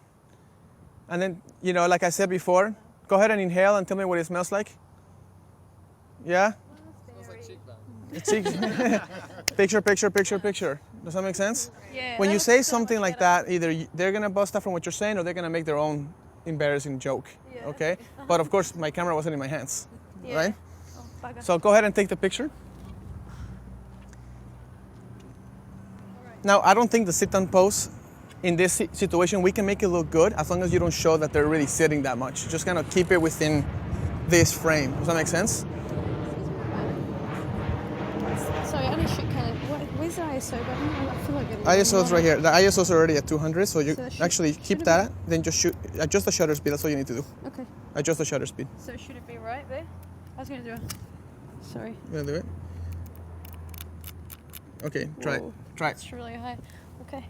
And then, like I said before, go ahead and inhale and tell me what it smells like. Yeah? Smells like cheekbone. Picture, picture, picture, picture. Does that make sense? Yeah. When that you looks say so something much like better. that, either they're gonna bust up from what you're saying or they're gonna make their own embarrassing joke. Yeah. Okay? But of course, my camera wasn't in my hands, Yeah. right? Oh, bugger. So go ahead and take the picture. Now, I don't think the sit-down pose in this situation, we can make it look good as long as you don't show that they're really sitting that much. Just kind of keep it within this frame. Does that make sense? Sorry, I only shoot kind of. Where's the ISO button? I feel like it's ISO is right here. The ISO is already at 200, so you So should- actually should keep it that. Then just shoot. Adjust the shutter speed. That's all you need to do. Okay. Adjust the shutter speed. So should it be right there? I was going to do it. Sorry. You gonna do it? Okay, try it. Whoa. Try it. It's really high. Okay.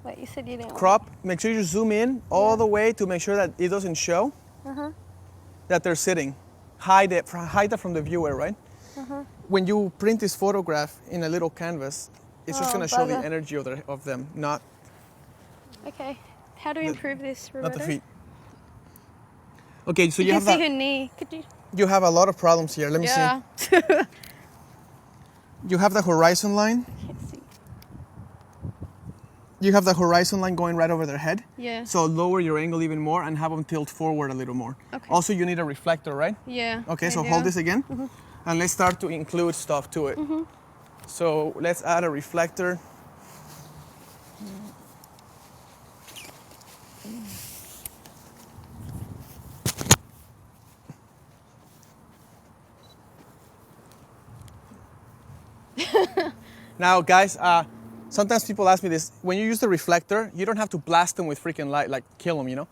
Wait, you said you didn't. Crop. Make sure you zoom in all the way to make sure that it doesn't show that they're sitting. Hide it from the viewer, right? When you print this photograph in a little canvas, it's just Oh, gonna show the bugger. energy of them, not Okay. How do we improve this, not Roberto? the feet. Okay, so You you can have see her knee. Could you? you have a lot of problems here. Let me Yeah. see. You have the horizon line. Can't see. You have the horizon line going right over their head. Yeah. So lower your angle even more and have them tilt forward a little more. Okay. Also, you need a reflector, right? Yeah. Okay, I so do. hold this again. And let's start to include stuff to it. So let's add a reflector. Now, guys, sometimes people ask me this. When you use the reflector, you don't have to blast them with freaking light, like kill them, you know?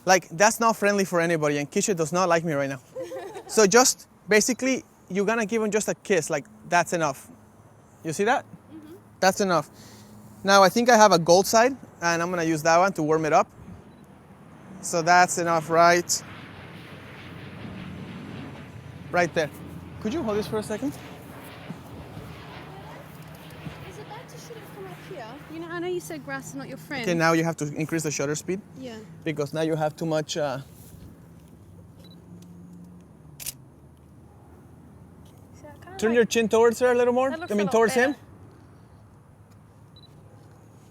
Like, that's not friendly for anybody, and Keisha does not like me right now. So just, basically, you're gonna give them just a kiss, like, that's enough. You see that? That's enough. Now, I think I have a gold side, and I'm gonna use that one to warm it up. So that's enough, right? Right there. Could you hold this for a second? Is it bad to shoot it from up here? You know, I know you said grass is not your friend. Okay, now you have to increase the shutter speed Yeah. because now you have too much. So I kinda Turn like- your chin towards her a little more. That looks I a mean, lot towards him. better.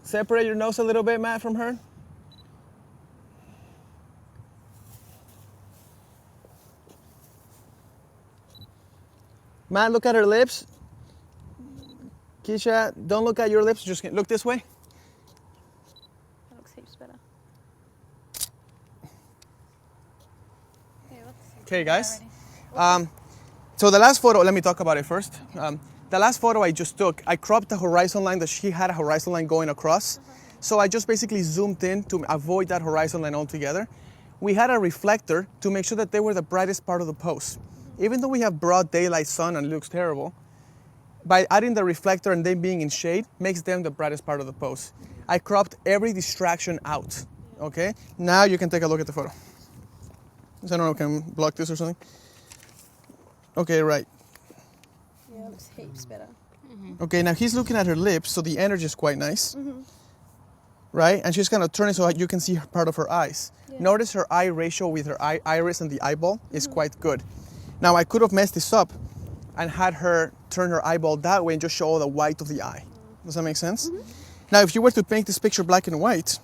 Separate your nose a little bit, Matt, from her. Matt, look at her lips. Keisha, don't look at your lips. Just look this way. That looks heaps better. Okay, guys. So the last photo, let me talk about it first. The last photo I just took, I cropped the horizon line that she had a horizon line going across. So I just basically zoomed in to avoid that horizon line altogether. We had a reflector to make sure that they were the brightest part of the pose. Even though we have broad daylight sun and it looks terrible, by adding the reflector and them being in shade makes them the brightest part of the pose. I cropped every distraction out, okay? Now you can take a look at the photo. I don't know if I can block this or something. Okay, right. Yeah, it looks heaps better. Okay, now he's looking at her lips, so the energy is quite nice, right? And she's gonna turn it so you can see part of her eyes. Yeah. Notice her eye ratio with her iris and the eyeball is quite good. Now I could have messed this up and had her turn her eyeball that way and just show all the white of the eye. Does that make sense? Now if you were to paint this picture black and white,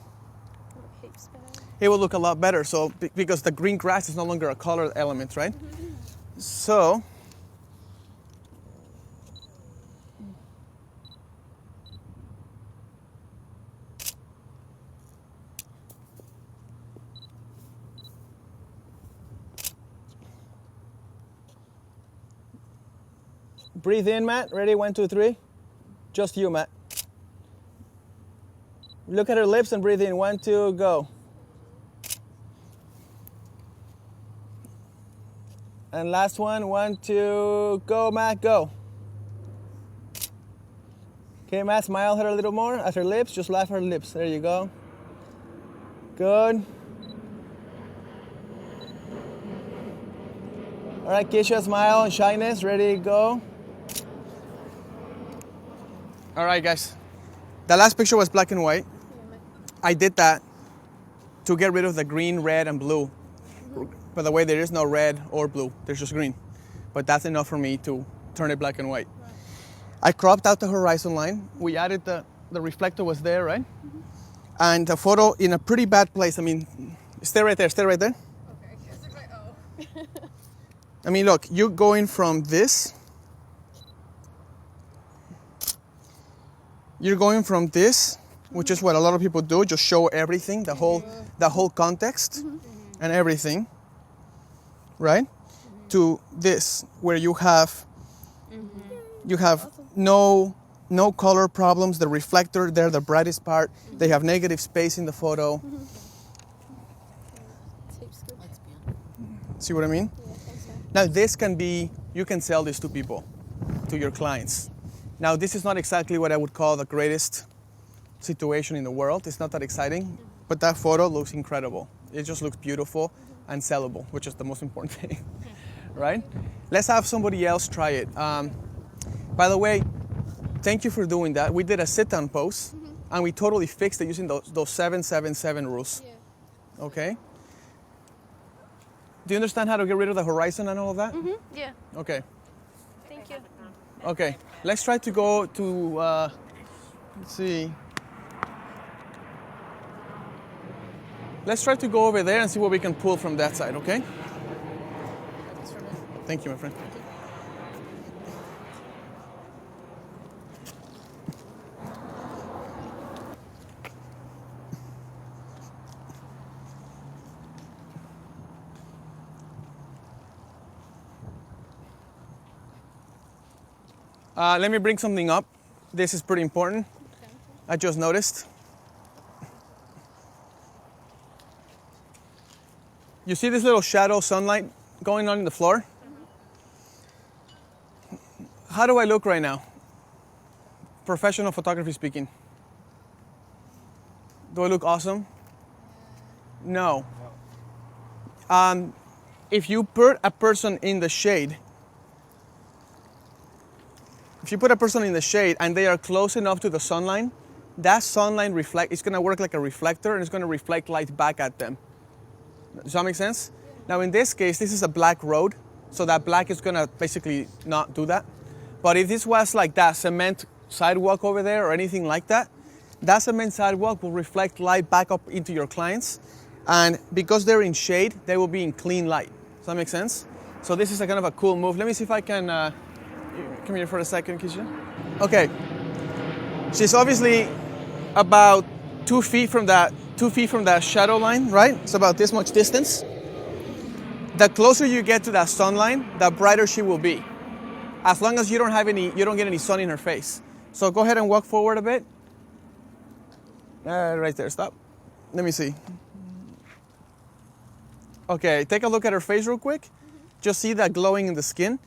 it will look a lot better. So because the green grass is no longer a color element, right? So breathe in, Matt. Ready? 1, 2, 3. Just you, Matt. Look at her lips and breathe in. 1, 2, go. And last one. 1, 2, go, Matt, go. Okay, Matt, smile her a little more at her lips. Just laugh her lips. There you go. Good. All right, Keisha, smile and shyness. Ready, go. All right, guys. The last picture was black and white. I did that to get rid of the green, red, and blue. By the way, there is no red or blue. There's just green. But that's enough for me to turn it black and white. I cropped out the horizon line. We added the reflector was there, right? And the photo in a pretty bad place. I mean, stay right there, stay right there. Okay. I mean, look, you're going from this. You're going from this, which is what a lot of people do, just show everything, the whole context and everything, right? To this, where you have no color problems. The reflector, they're the brightest part. They have negative space in the photo. See what I mean? Now this can be, you can sell this to people, to your clients. Now this is not exactly what I would call the greatest situation in the world. It's not that exciting, but that photo looks incredible. It just looks beautiful and sellable, which is the most important thing, right? Let's have somebody else try it. By the way, thank you for doing that. We did a sit-down pose, and we totally fixed it using those 7-7-7 rules, okay? Do you understand how to get rid of the horizon and all of that? Yeah. Okay. Thank you. Okay, let's try to go to, let's see. Let's try to go over there and see what we can pull from that side, okay? Thank you, my friend. Let me bring something up. This is pretty important. I just noticed. You see this little shadow sunlight going on in the floor? How do I look right now? Professional photography speaking. Do I look awesome? No. If you put a person in the shade, and they are close enough to the sunline, that sunline it's gonna work like a reflector and it's gonna reflect light back at them. Does that make sense? Now in this case, this is a black road, so that black is gonna basically not do that. But if this was like that cement sidewalk over there or anything like that, that cement sidewalk will reflect light back up into your clients. And because they're in shade, they will be in clean light. Does that make sense? So this is a kind of a cool move. Let me see if I can, come here for a second, Keisha. Okay. She's obviously about 2 feet from that shadow line, right? It's about this much distance. The closer you get to that sun line, the brighter she will be. As long as you don't get any sun in her face. So go ahead and walk forward a bit. Right there, stop. Let me see. Okay, take a look at her face real quick. Just see that glowing in the skin.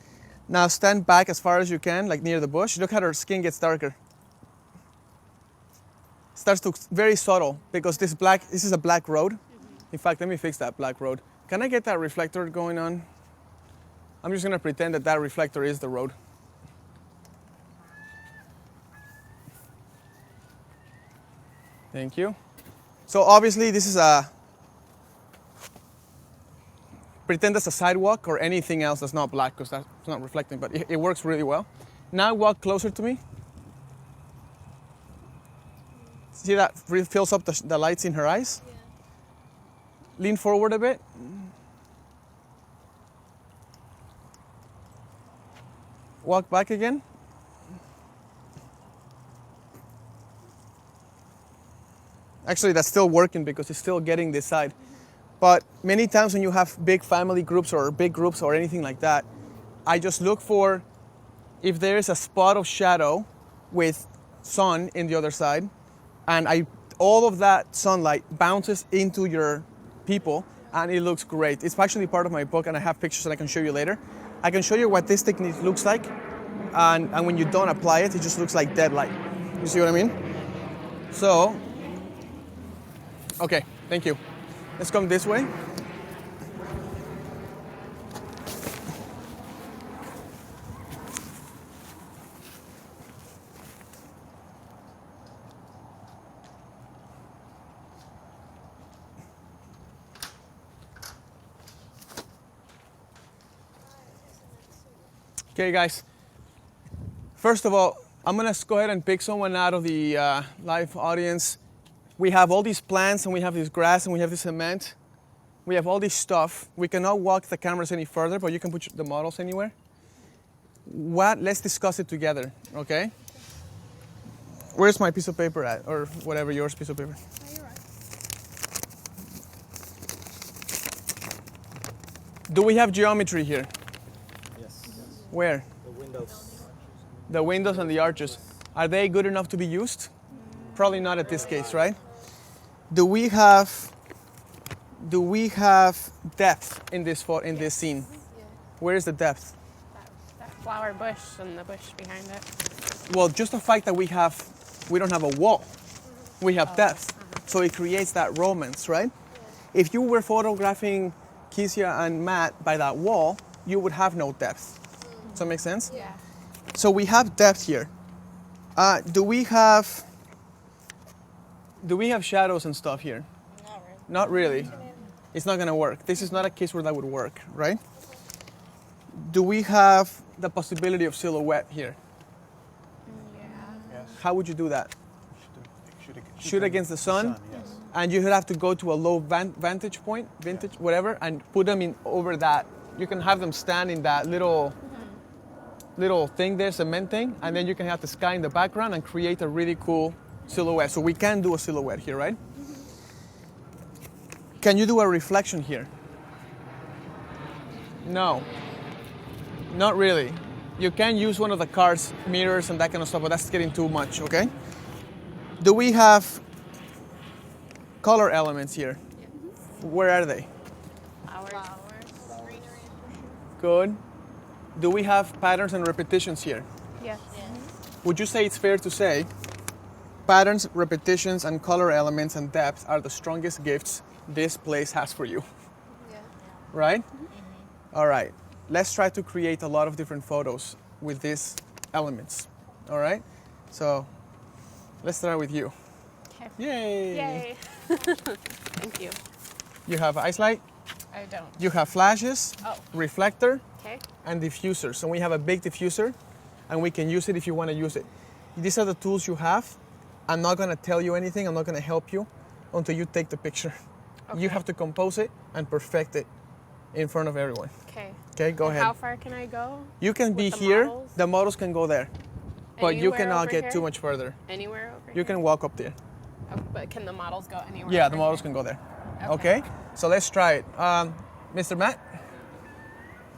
Now stand back as far as you can, like near the bush. Look how her skin gets darker. Starts to very subtle because this is a black road. In fact, let me fix that black road. Can I get that reflector going on? I'm just gonna pretend that that reflector is the road. Thank you. So obviously this is pretend that's a sidewalk or anything else that's not black because that's not reflecting, but it works really well. Now walk closer to me. See that fills up the lights in her eyes? Yeah. Lean forward a bit. Walk back again. Actually, that's still working because it's still getting this side. But many times when you have big family groups or big groups or anything like that, I just look for if there is a spot of shadow with sun in the other side, and all of that sunlight bounces into your people, and it looks great. It's actually part of my book, and I have pictures that I can show you later. I can show you what this technique looks like, and when you don't apply it, it just looks like dead light. You see what I mean? So, okay, thank you. Let's come this way. Okay, guys. First of all, I'm gonna go ahead and pick someone out of the live audience. We have all these plants, and we have this grass, and we have this cement. We have all this stuff. We cannot walk the cameras any further, but you can put the models anywhere. Let's discuss it together, okay? Where's my piece of paper at? Or whatever, yours piece of paper. Oh, you're right. Do we have geometry here? Yes. Where? The windows. The windows and the arches. Are they good enough to be used? Probably not at this case, right? Do we have depth in this scene? Yeah. Where is the depth? That flower bush and the bush behind it. Well, just the fact that we don't have a wall, we have depth, so it creates that romance, right? Yeah. If you were photographing Kesia and Matt by that wall, you would have no depth. Does that make sense? Yeah. So we have depth here. Do we have shadows and stuff here? Not really. It's not gonna work. This is not a case where that would work, right? Do we have the possibility of silhouette here? Yeah. Yes. How would you do that? Shoot against the sun? Yes. And you would have to go to a low vantage point, whatever, and put them in over that. You can have them stand in that little thing there, cement thing, and then you can have the sky in the background and create a really cool silhouette. So we can do a silhouette here, right? Can you do a reflection here? No. Not really. You can use one of the car's mirrors and that kind of stuff, but that's getting too much, okay? Do we have color elements here? Where are they? Flowers. Good. Do we have patterns and repetitions here? Yes. Would you say it's fair to say patterns, repetitions, and color elements and depth are the strongest gifts this place has for you? Yeah. Right? All right. Let's try to create a lot of different photos with these elements. All right? So let's start with you. Okay. Yay! Yay. Thank you. You have ice light, I don't. you have flashes, Oh. reflector, Okay. and diffuser. So we have a big diffuser, and we can use it if you want to use it. These are the tools you have. I'm not going to tell you anything. I'm not going to help you until you take the picture. Okay. You have to compose it and perfect it in front of everyone. Okay. Okay, go And ahead. How far can I go? You can with be the here. models? The models can go there, but you Anywhere cannot over get here? too much further. Anywhere over You here? can walk up there. Oh, but can the models go anywhere? Yeah, over the models here? can go there. Okay. Okay, so let's try it. Mr. Matt,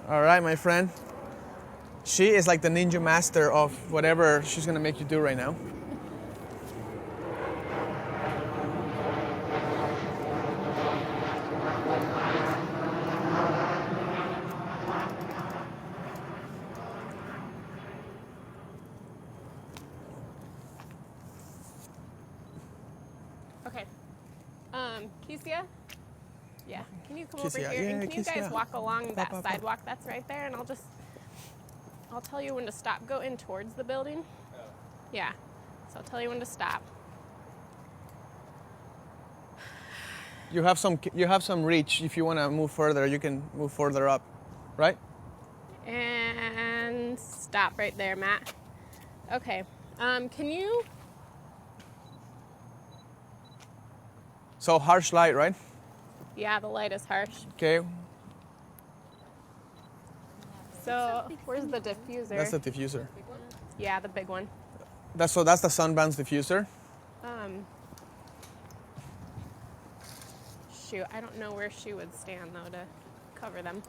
All right, my friend. She is like the ninja master of whatever she's gonna make you do right now. Okay. Kesia? Yeah. Can you come Kesia, over here? And yeah, can you guys Kesia. walk along that up. sidewalk that's right there? And I'll tell you when to stop. Go in towards the building. Yeah. So I'll tell you when to stop. You have some reach. If you want to move further, you can move further up, right? And stop right there, Matt. Okay. Can you? So harsh light, right? Yeah, the light is harsh. Okay. So where's the diffuser? That's the diffuser. Yeah, the big one. That's the Sunbound's diffuser. Shoot, I don't know where she would stand though to cover them.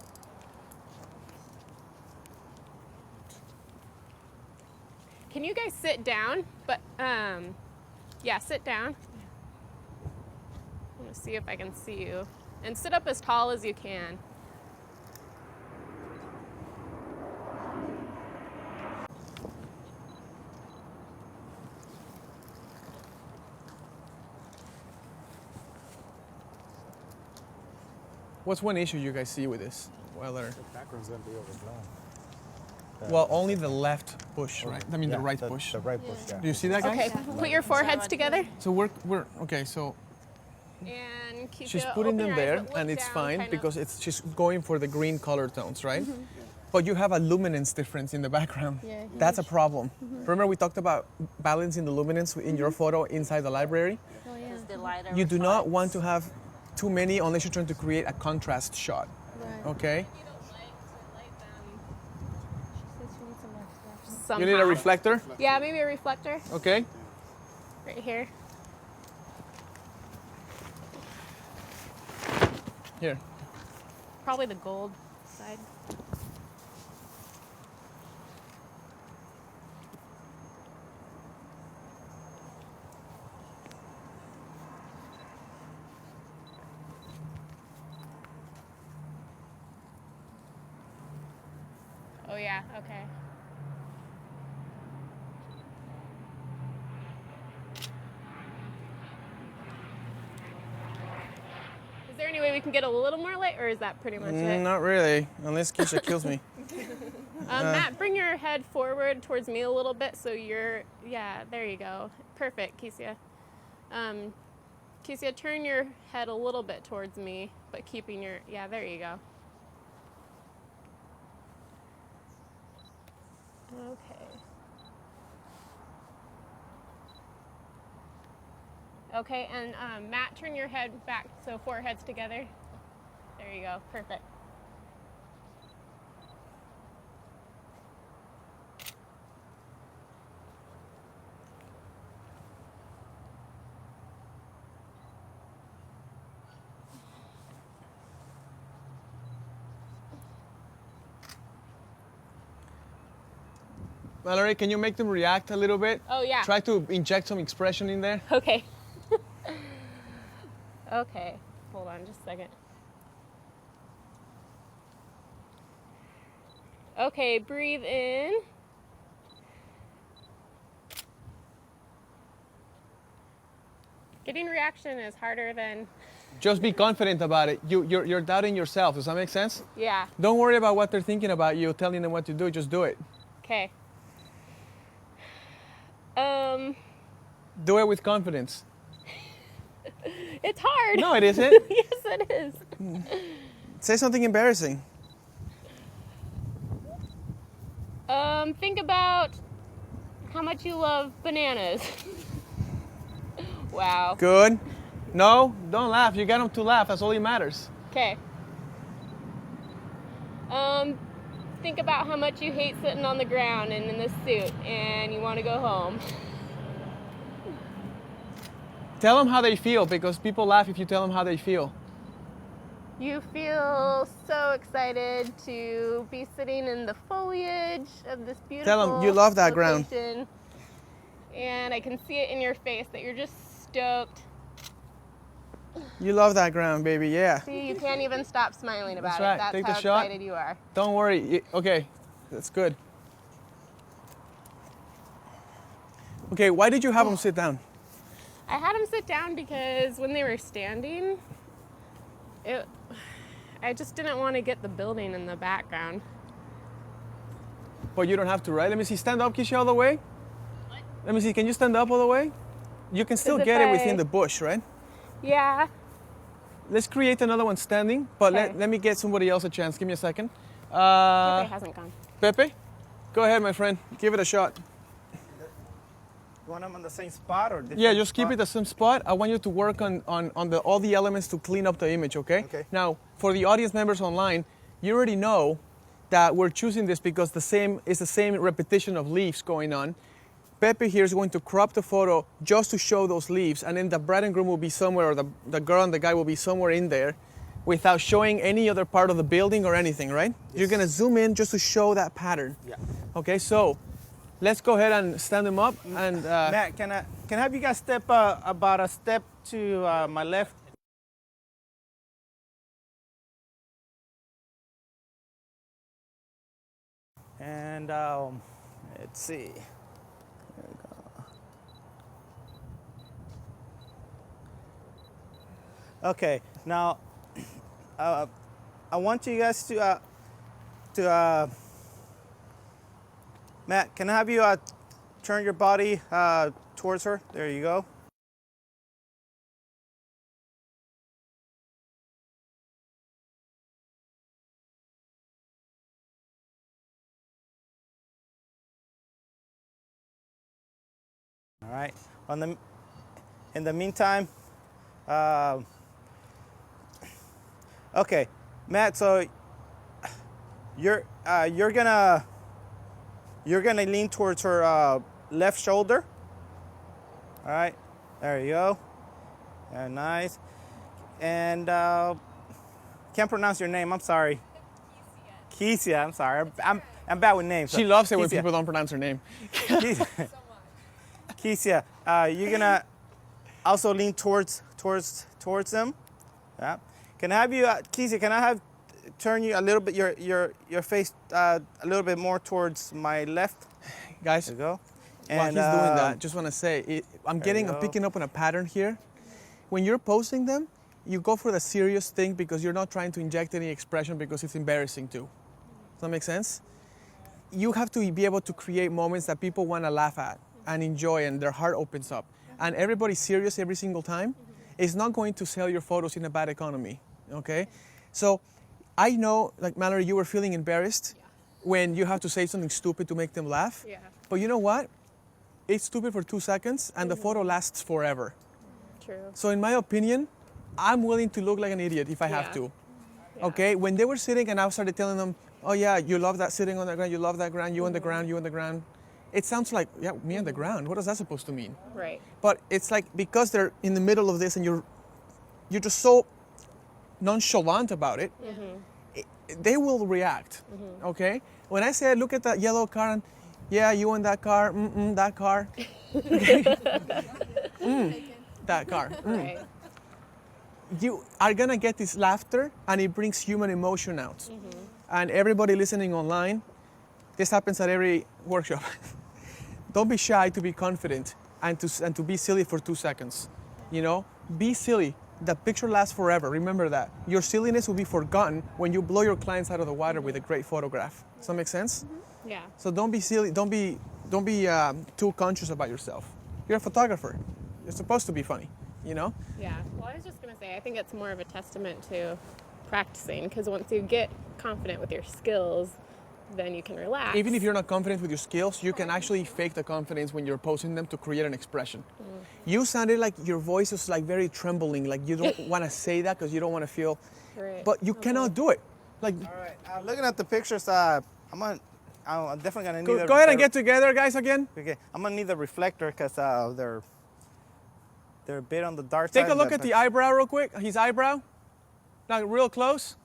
Can you guys sit down? But yeah, sit down. I'm gonna see if I can see you. And sit up as tall as you can. What's one issue you guys see with this weather? The background's gonna be overblown. Well, only the left bush, right? I mean, the right bush. The right bush, yeah. Do you see that, guys? Okay, put your foreheads together. So we're okay. So And keep she's it- putting open them your eyes, there, but look and it's down, fine kinda. because she's going for the green color tones, right? But you have a luminance difference in the background. Yeah, That's a problem. Remember we talked about balancing the luminance in your photo inside the library? Oh, yeah. The lighter You do not reflects. want to have too many unless you're trying to create a contrast shot. Right. Okay? Somehow. You need a reflector? Yeah, maybe a reflector Okay. right here. Here. Probably the gold side. Oh yeah, okay. Is there any way we can get a little more light, or is that pretty much it? Not really, unless Keisha kills me. Matt, bring your head forward towards me a little bit so you're, yeah, there you go. Perfect, Kesia. Kesia, turn your head a little bit towards me, but keeping your, yeah, there you go. Okay. Okay, and Matt, turn your head back so foreheads together. There you go, perfect. Mallory, can you make them react a little bit? Oh, yeah. Try to inject some expression in there. Okay. Okay, hold on just a second. Okay, breathe in. Getting reaction is harder than, Just be confident about it. You're doubting yourself. Does that make sense? yeah, Don't worry about what they're thinking about you, telling them what to do. Just do it. okay. Do it with confidence. It's hard. No, it isn't. Yes, it is. Say something embarrassing. Think about how much you love bananas. Wow. Good. No, don't laugh. You got them to laugh. That's all that matters. Okay. Think about how much you hate sitting on the ground and in this suit and you want to go home. Tell them how they feel because people laugh if you tell them how they feel. You feel so excited to be sitting in the foliage of this beautiful Tell them you love that ground. location. And I can see it in your face that you're just stoked. You love that ground, baby, yeah. See, you can't even stop smiling about That's right. it. That's Take how the shot. excited you are. Don't worry. Okay, that's good. Okay, why did you have them sit down? I had them sit down because when they were standing, I just didn't want to get the building in the background. But you don't have to, right? Let me see. Stand up, Keisha, all the way. What? Let me see. Can you stand up all the way? You can still get it within the bush, right? Yeah. Let's create another one standing, but Okay. let me get somebody else a chance. Give me a second. Pepe hasn't gone. Pepe, go ahead, my friend. Give it a shot. You want them on the same spot or different? Yeah, just keep spot? it the same spot. I want you to work on all the elements to clean up the image, okay? Okay. Now, for the audience members online, you already know that we're choosing this because it's the same repetition of leaves going on. Pepe here is going to crop the photo just to show those leaves, and then the bride and groom will be somewhere, or the girl and the guy will be somewhere in there without showing any other part of the building or anything, right? Yes. You're gonna zoom in just to show that pattern. Yeah. Okay, so let's go ahead and stand them up. And Matt, can I have you guys step about a step to my left? And let's see. There we go. Okay, now I want you guys to Matt, can I have you turn your body towards her? There you go. All right. In the meantime, okay, Matt. So you're gonna lean towards her left shoulder. All right. There you go. Very nice. And can't pronounce your name. I'm sorry. Keisia. I'm sorry. I'm bad with names. she loves it when Keisia. people don't pronounce her name. Keisia, you're gonna also lean towards them. Yeah. Can I have you, Keisia? Can I have turn you a little bit your face a little bit more towards my left? Guys, There you go. while he's doing that, just want to say, I'm go. picking up on a pattern here. When you're posting them, you go for the serious thing because you're not trying to inject any expression because it's embarrassing too. Does that make sense? You have to be able to create moments that people want to laugh at and enjoy and their heart opens up. And everybody's serious every single time. It's not going to sell your photos in a bad economy, okay? So I know, like Mallory, you were feeling embarrassed when you have to say something stupid to make them laugh. Yeah. But you know what? It's stupid for 2 seconds and the photo lasts forever. True. So in my opinion, I'm willing to look like an idiot if I have to. Yeah. Okay, when they were sitting and I started telling them, oh yeah, you love that sitting on the ground, you love that ground, you on the ground, you on the ground. It sounds like, yeah, me on the ground. What is that supposed to mean? Right. But it's like, because they're in the middle of this and you're just so nonchalant about it, they will react, okay? When I say, look at that yellow car, and yeah, you in that car, that car. That car. Right. You are gonna get this laughter and it brings human emotion out. And everybody listening online, this happens at every workshop. Don't be shy to be confident and to be silly for 2 seconds. You know, be silly. The picture lasts forever. Remember that. Your silliness will be forgotten when you blow your clients out of the water with a great photograph. Does that make sense? Yeah. So don't be silly. Don't be too conscious about yourself. You're a photographer. You're supposed to be funny. You know. Yeah. Well, I was just gonna say, I think it's more of a testament to practicing, because once you get confident with your skills, then you can relax. Even if you're not confident with your skills, you can actually fake the confidence when you're posting them to create an expression. You sounded like your voice was like very trembling, like you don't want to say that because you don't want to feel, Right. but you cannot do it. Like, All right. Looking at the pictures, I'm definitely gonna need. go ahead and get together, guys, again. Okay. I'm gonna need the reflector because they're a bit on the dark Take side. a look at the eyebrow real quick. His eyebrow. Like real close?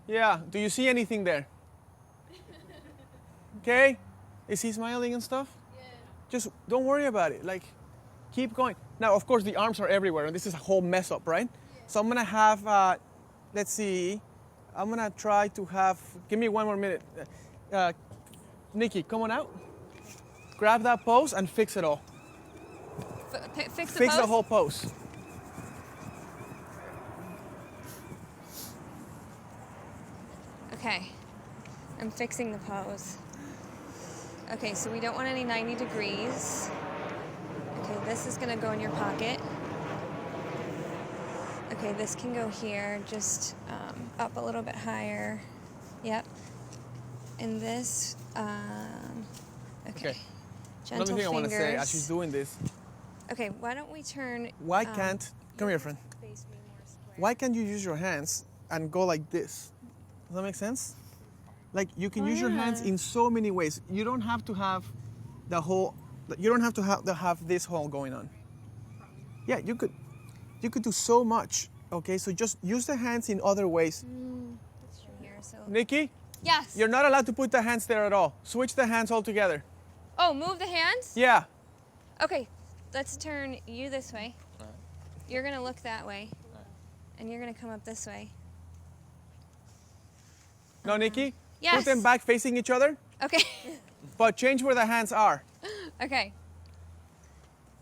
Yeah. Do you see anything there? Okay. Is he smiling and stuff? Yeah. Just don't worry about it. Like, keep going. Now, of course, the arms are everywhere, and this is a whole mess up, right? Yeah. So I'm gonna have, let's see, I'm gonna try to have, give me 1 more minute. Nikki, come on out. Grab that pose and fix it all. Fix the whole pose. Okay, I'm fixing the pose. Okay, so we don't want any 90 degrees. Okay, this is gonna go in your pocket. Okay, this can go here, just up a little bit higher. Yep. And this, okay. Gentle Another thing fingers. I want to say as she's doing this. Okay, why don't we turn... Why can't, come here, friend. Face me more square. Why can't you use your hands and go like this? Does that make sense? Like you can use your hands in so many ways. You don't have to have the whole, you don't have to have this whole going on. Yeah, you could do so much. Okay, so just use the hands in other ways. That's true here, so... Nikki? Yes. You're not allowed to put the hands there at all. Switch the hands altogether. Oh, move the hands? Yeah. Okay, let's turn you this way. You're gonna look that way. And you're gonna come up this way. No, Nikki? Yes. Put them back facing each other, Okay. but change where the hands are. Okay.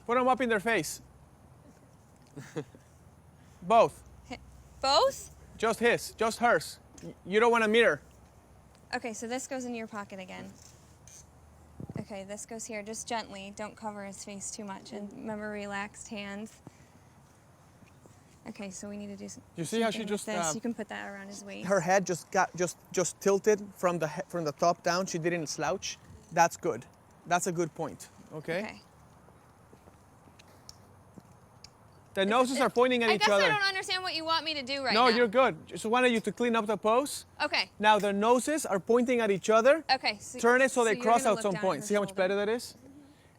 Put them up in their face. Both. Both? Just hers. You don't want a mirror. Okay, so this goes in your pocket again. Okay, this goes here, just gently. Don't cover his face too much. And remember, relaxed hands. Okay, so we need to do some. You see how she something just, with this. You can put that around his waist. Her head just got just tilted from the top down. She didn't slouch. That's good. That's a good point. Okay. The noses are pointing at each other. I guess I don't understand what you want me to do right no, now. you're good. Just wanted you to clean up the pose. Okay. Now their noses are pointing at each other. Okay. Turn it so they you're cross gonna out look some down point. her See how much shoulder. better that is?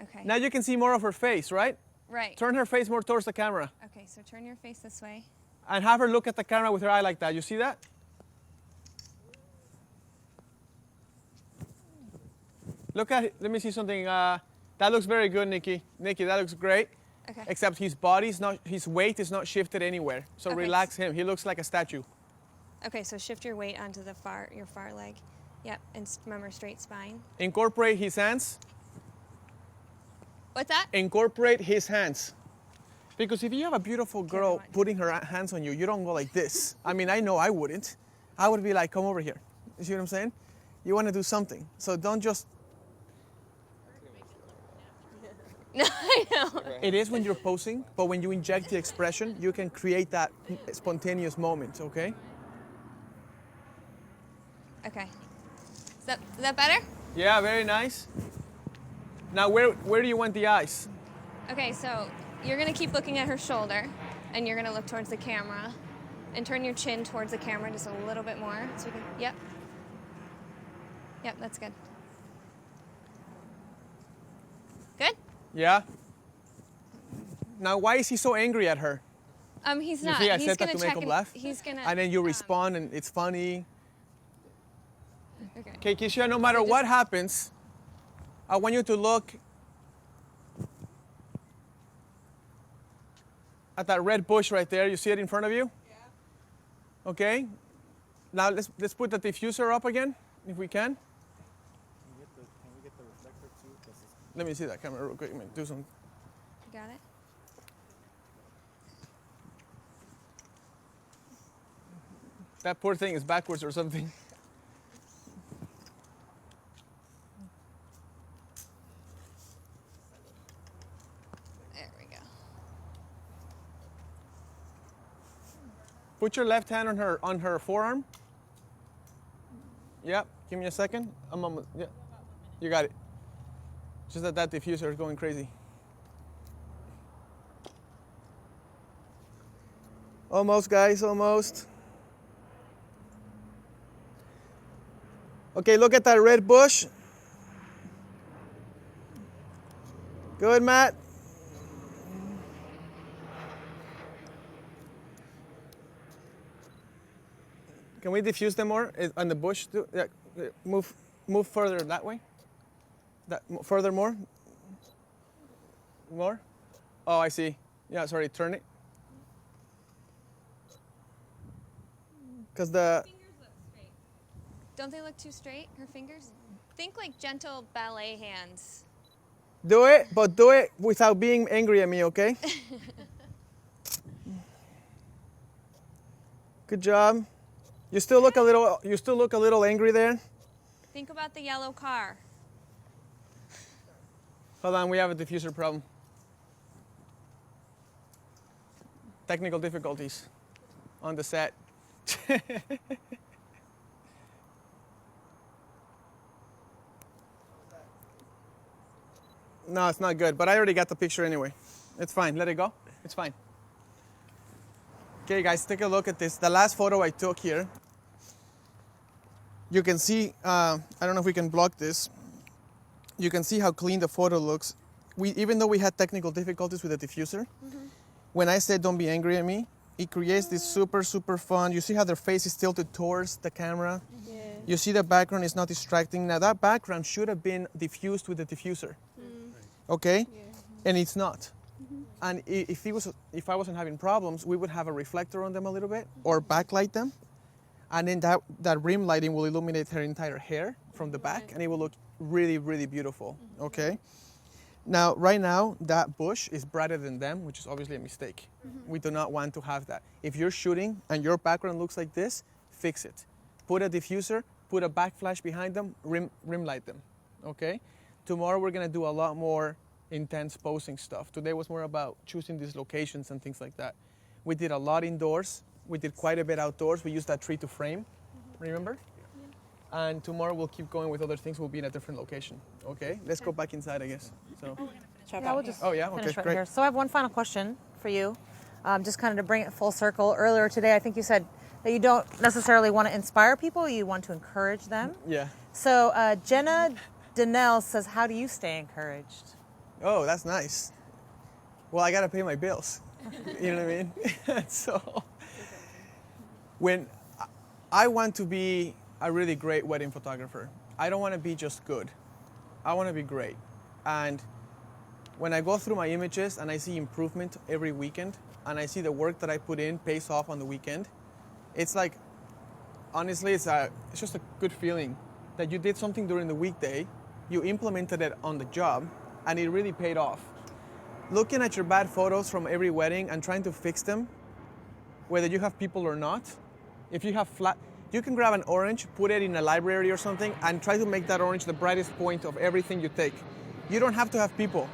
Okay. Now you can see more of her face, right? Right. Turn her face more towards the camera. Okay, so turn your face this way. And have her look at the camera with her eye like that. You see that? Look at it. Let me see something. That looks very good, Nikki. Nikki, that looks great. Okay. Except his weight is not shifted anywhere. So Okay. relax him. He looks like a statue. Okay, so shift your weight onto your far leg. Yep, and remember straight spine. Incorporate his hands. What's that? Incorporate his hands. Because if you have a beautiful girl putting her hands on you, you don't go like this. I mean, I know I wouldn't. I would be like, come over here. You see what I'm saying? You want to do something. So don't just... No, I know. It is when you're posing, but when you inject the expression, you can create that spontaneous moment, okay? Okay. Is that better? Yeah, very nice. Now, where do you want the eyes? Okay, so you're gonna keep looking at her shoulder, and you're gonna look towards the camera, and turn your chin towards the camera just a little bit more, so we can. Yep. Yep, that's good. Good. Yeah. Now, why is he so angry at her? He's You not. see, I He's said that gonna to make check him laugh. He's gonna. And then you respond, and it's funny. Okay. Okay, Keisha, no matter what happens, I want you to look at that red bush right there. You see it in front of you? Yeah. Okay. Now let's put the diffuser up again, if we can. Can we get the reflector too? Let me see that camera real quick. Let me do some. You got it. That poor thing is backwards or something. There we go. Put your left hand on her forearm. Yep. Give me a second. I'm almost. Yeah. You got it. Just that diffuser is going crazy. Almost, guys. Almost. Okay, look at that red bush. Good, Matt. Can we diffuse them more on the bush? Yeah, move further that way. Further more. More. Oh, I see. Yeah, sorry. Turn it. Because the Fingers look straight. Don't they look too straight? Her fingers. Think like gentle ballet hands. do it, but do it without being angry at me, okay? Good job. You still look a little angry there. Think about the yellow car. Hold on, we have a diffuser problem. Technical difficulties on the set. No, it's not good, but I already got the picture anyway. It's fine, let it go. It's fine. Okay, guys, take a look at this. The last photo I took here, you can see, I don't know if we can block this. You can see how clean the photo looks. Even though we had technical difficulties with the diffuser, when I said don't be angry at me, it creates this super, super fun. You see how their face is tilted towards the camera? Yeah. You see the background is not distracting. Now that background should have been diffused with the diffuser, okay? Yeah. And it's not. And if I wasn't having problems, we would have a reflector on them a little bit or backlight them. And then that rim lighting will illuminate her entire hair from the back and it will look really, really beautiful, okay? Now, right now, that bush is brighter than them, which is obviously a mistake. We do not want to have that. If you're shooting and your background looks like this, fix it. Put a diffuser, put a backflash behind them, rim light them, okay? Tomorrow we're gonna do a lot more intense posing stuff. Today was more about choosing these locations and things like that. We did a lot indoors. We did quite a bit outdoors. We used that tree to frame, remember? And tomorrow we'll keep going with other things. We'll be in a different location. Okay, let's go back inside, I guess. So. Yeah, we'll just okay, finish right great. here. So I have one final question for you, just kind of to bring it full circle. Earlier today, I think you said that you don't necessarily want to inspire people, you want to encourage them. Yeah. So Jenna Donnell says, how do you stay encouraged? Oh, that's nice. Well, I gotta pay my bills. You know what I mean? So, when I want to be a really great wedding photographer, I don't want to be just good. I want to be great. And when I go through my images and I see improvement every weekend, and I see the work that I put in pays off on the weekend, it's like, honestly, it's just a good feeling that you did something during the weekday, you implemented it on the job, and it really paid off. Looking at your bad photos from every wedding and trying to fix them, whether you have people or not, if you have you can grab an orange, put it in a library or something, and try to make that orange the brightest point of everything you take. You don't have to have people.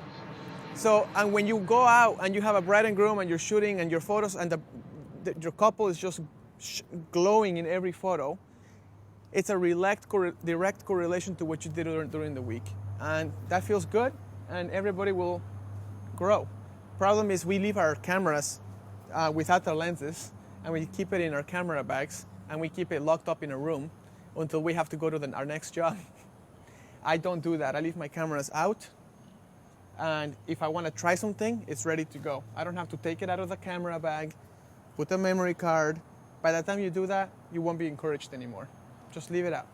So, and when you go out and you have a bride and groom and you're shooting and your photos and your couple is just glowing in every photo, it's a direct correlation to what you did during the week. And that feels good, and everybody will grow. Problem is we leave our cameras without the lenses, and we keep it in our camera bags, and we keep it locked up in a room until we have to go to our next job. I don't do that. I leave my cameras out, and if I want to try something, it's ready to go. I don't have to take it out of the camera bag, put a memory card. By the time you do that, you won't be encouraged anymore. Just leave it out.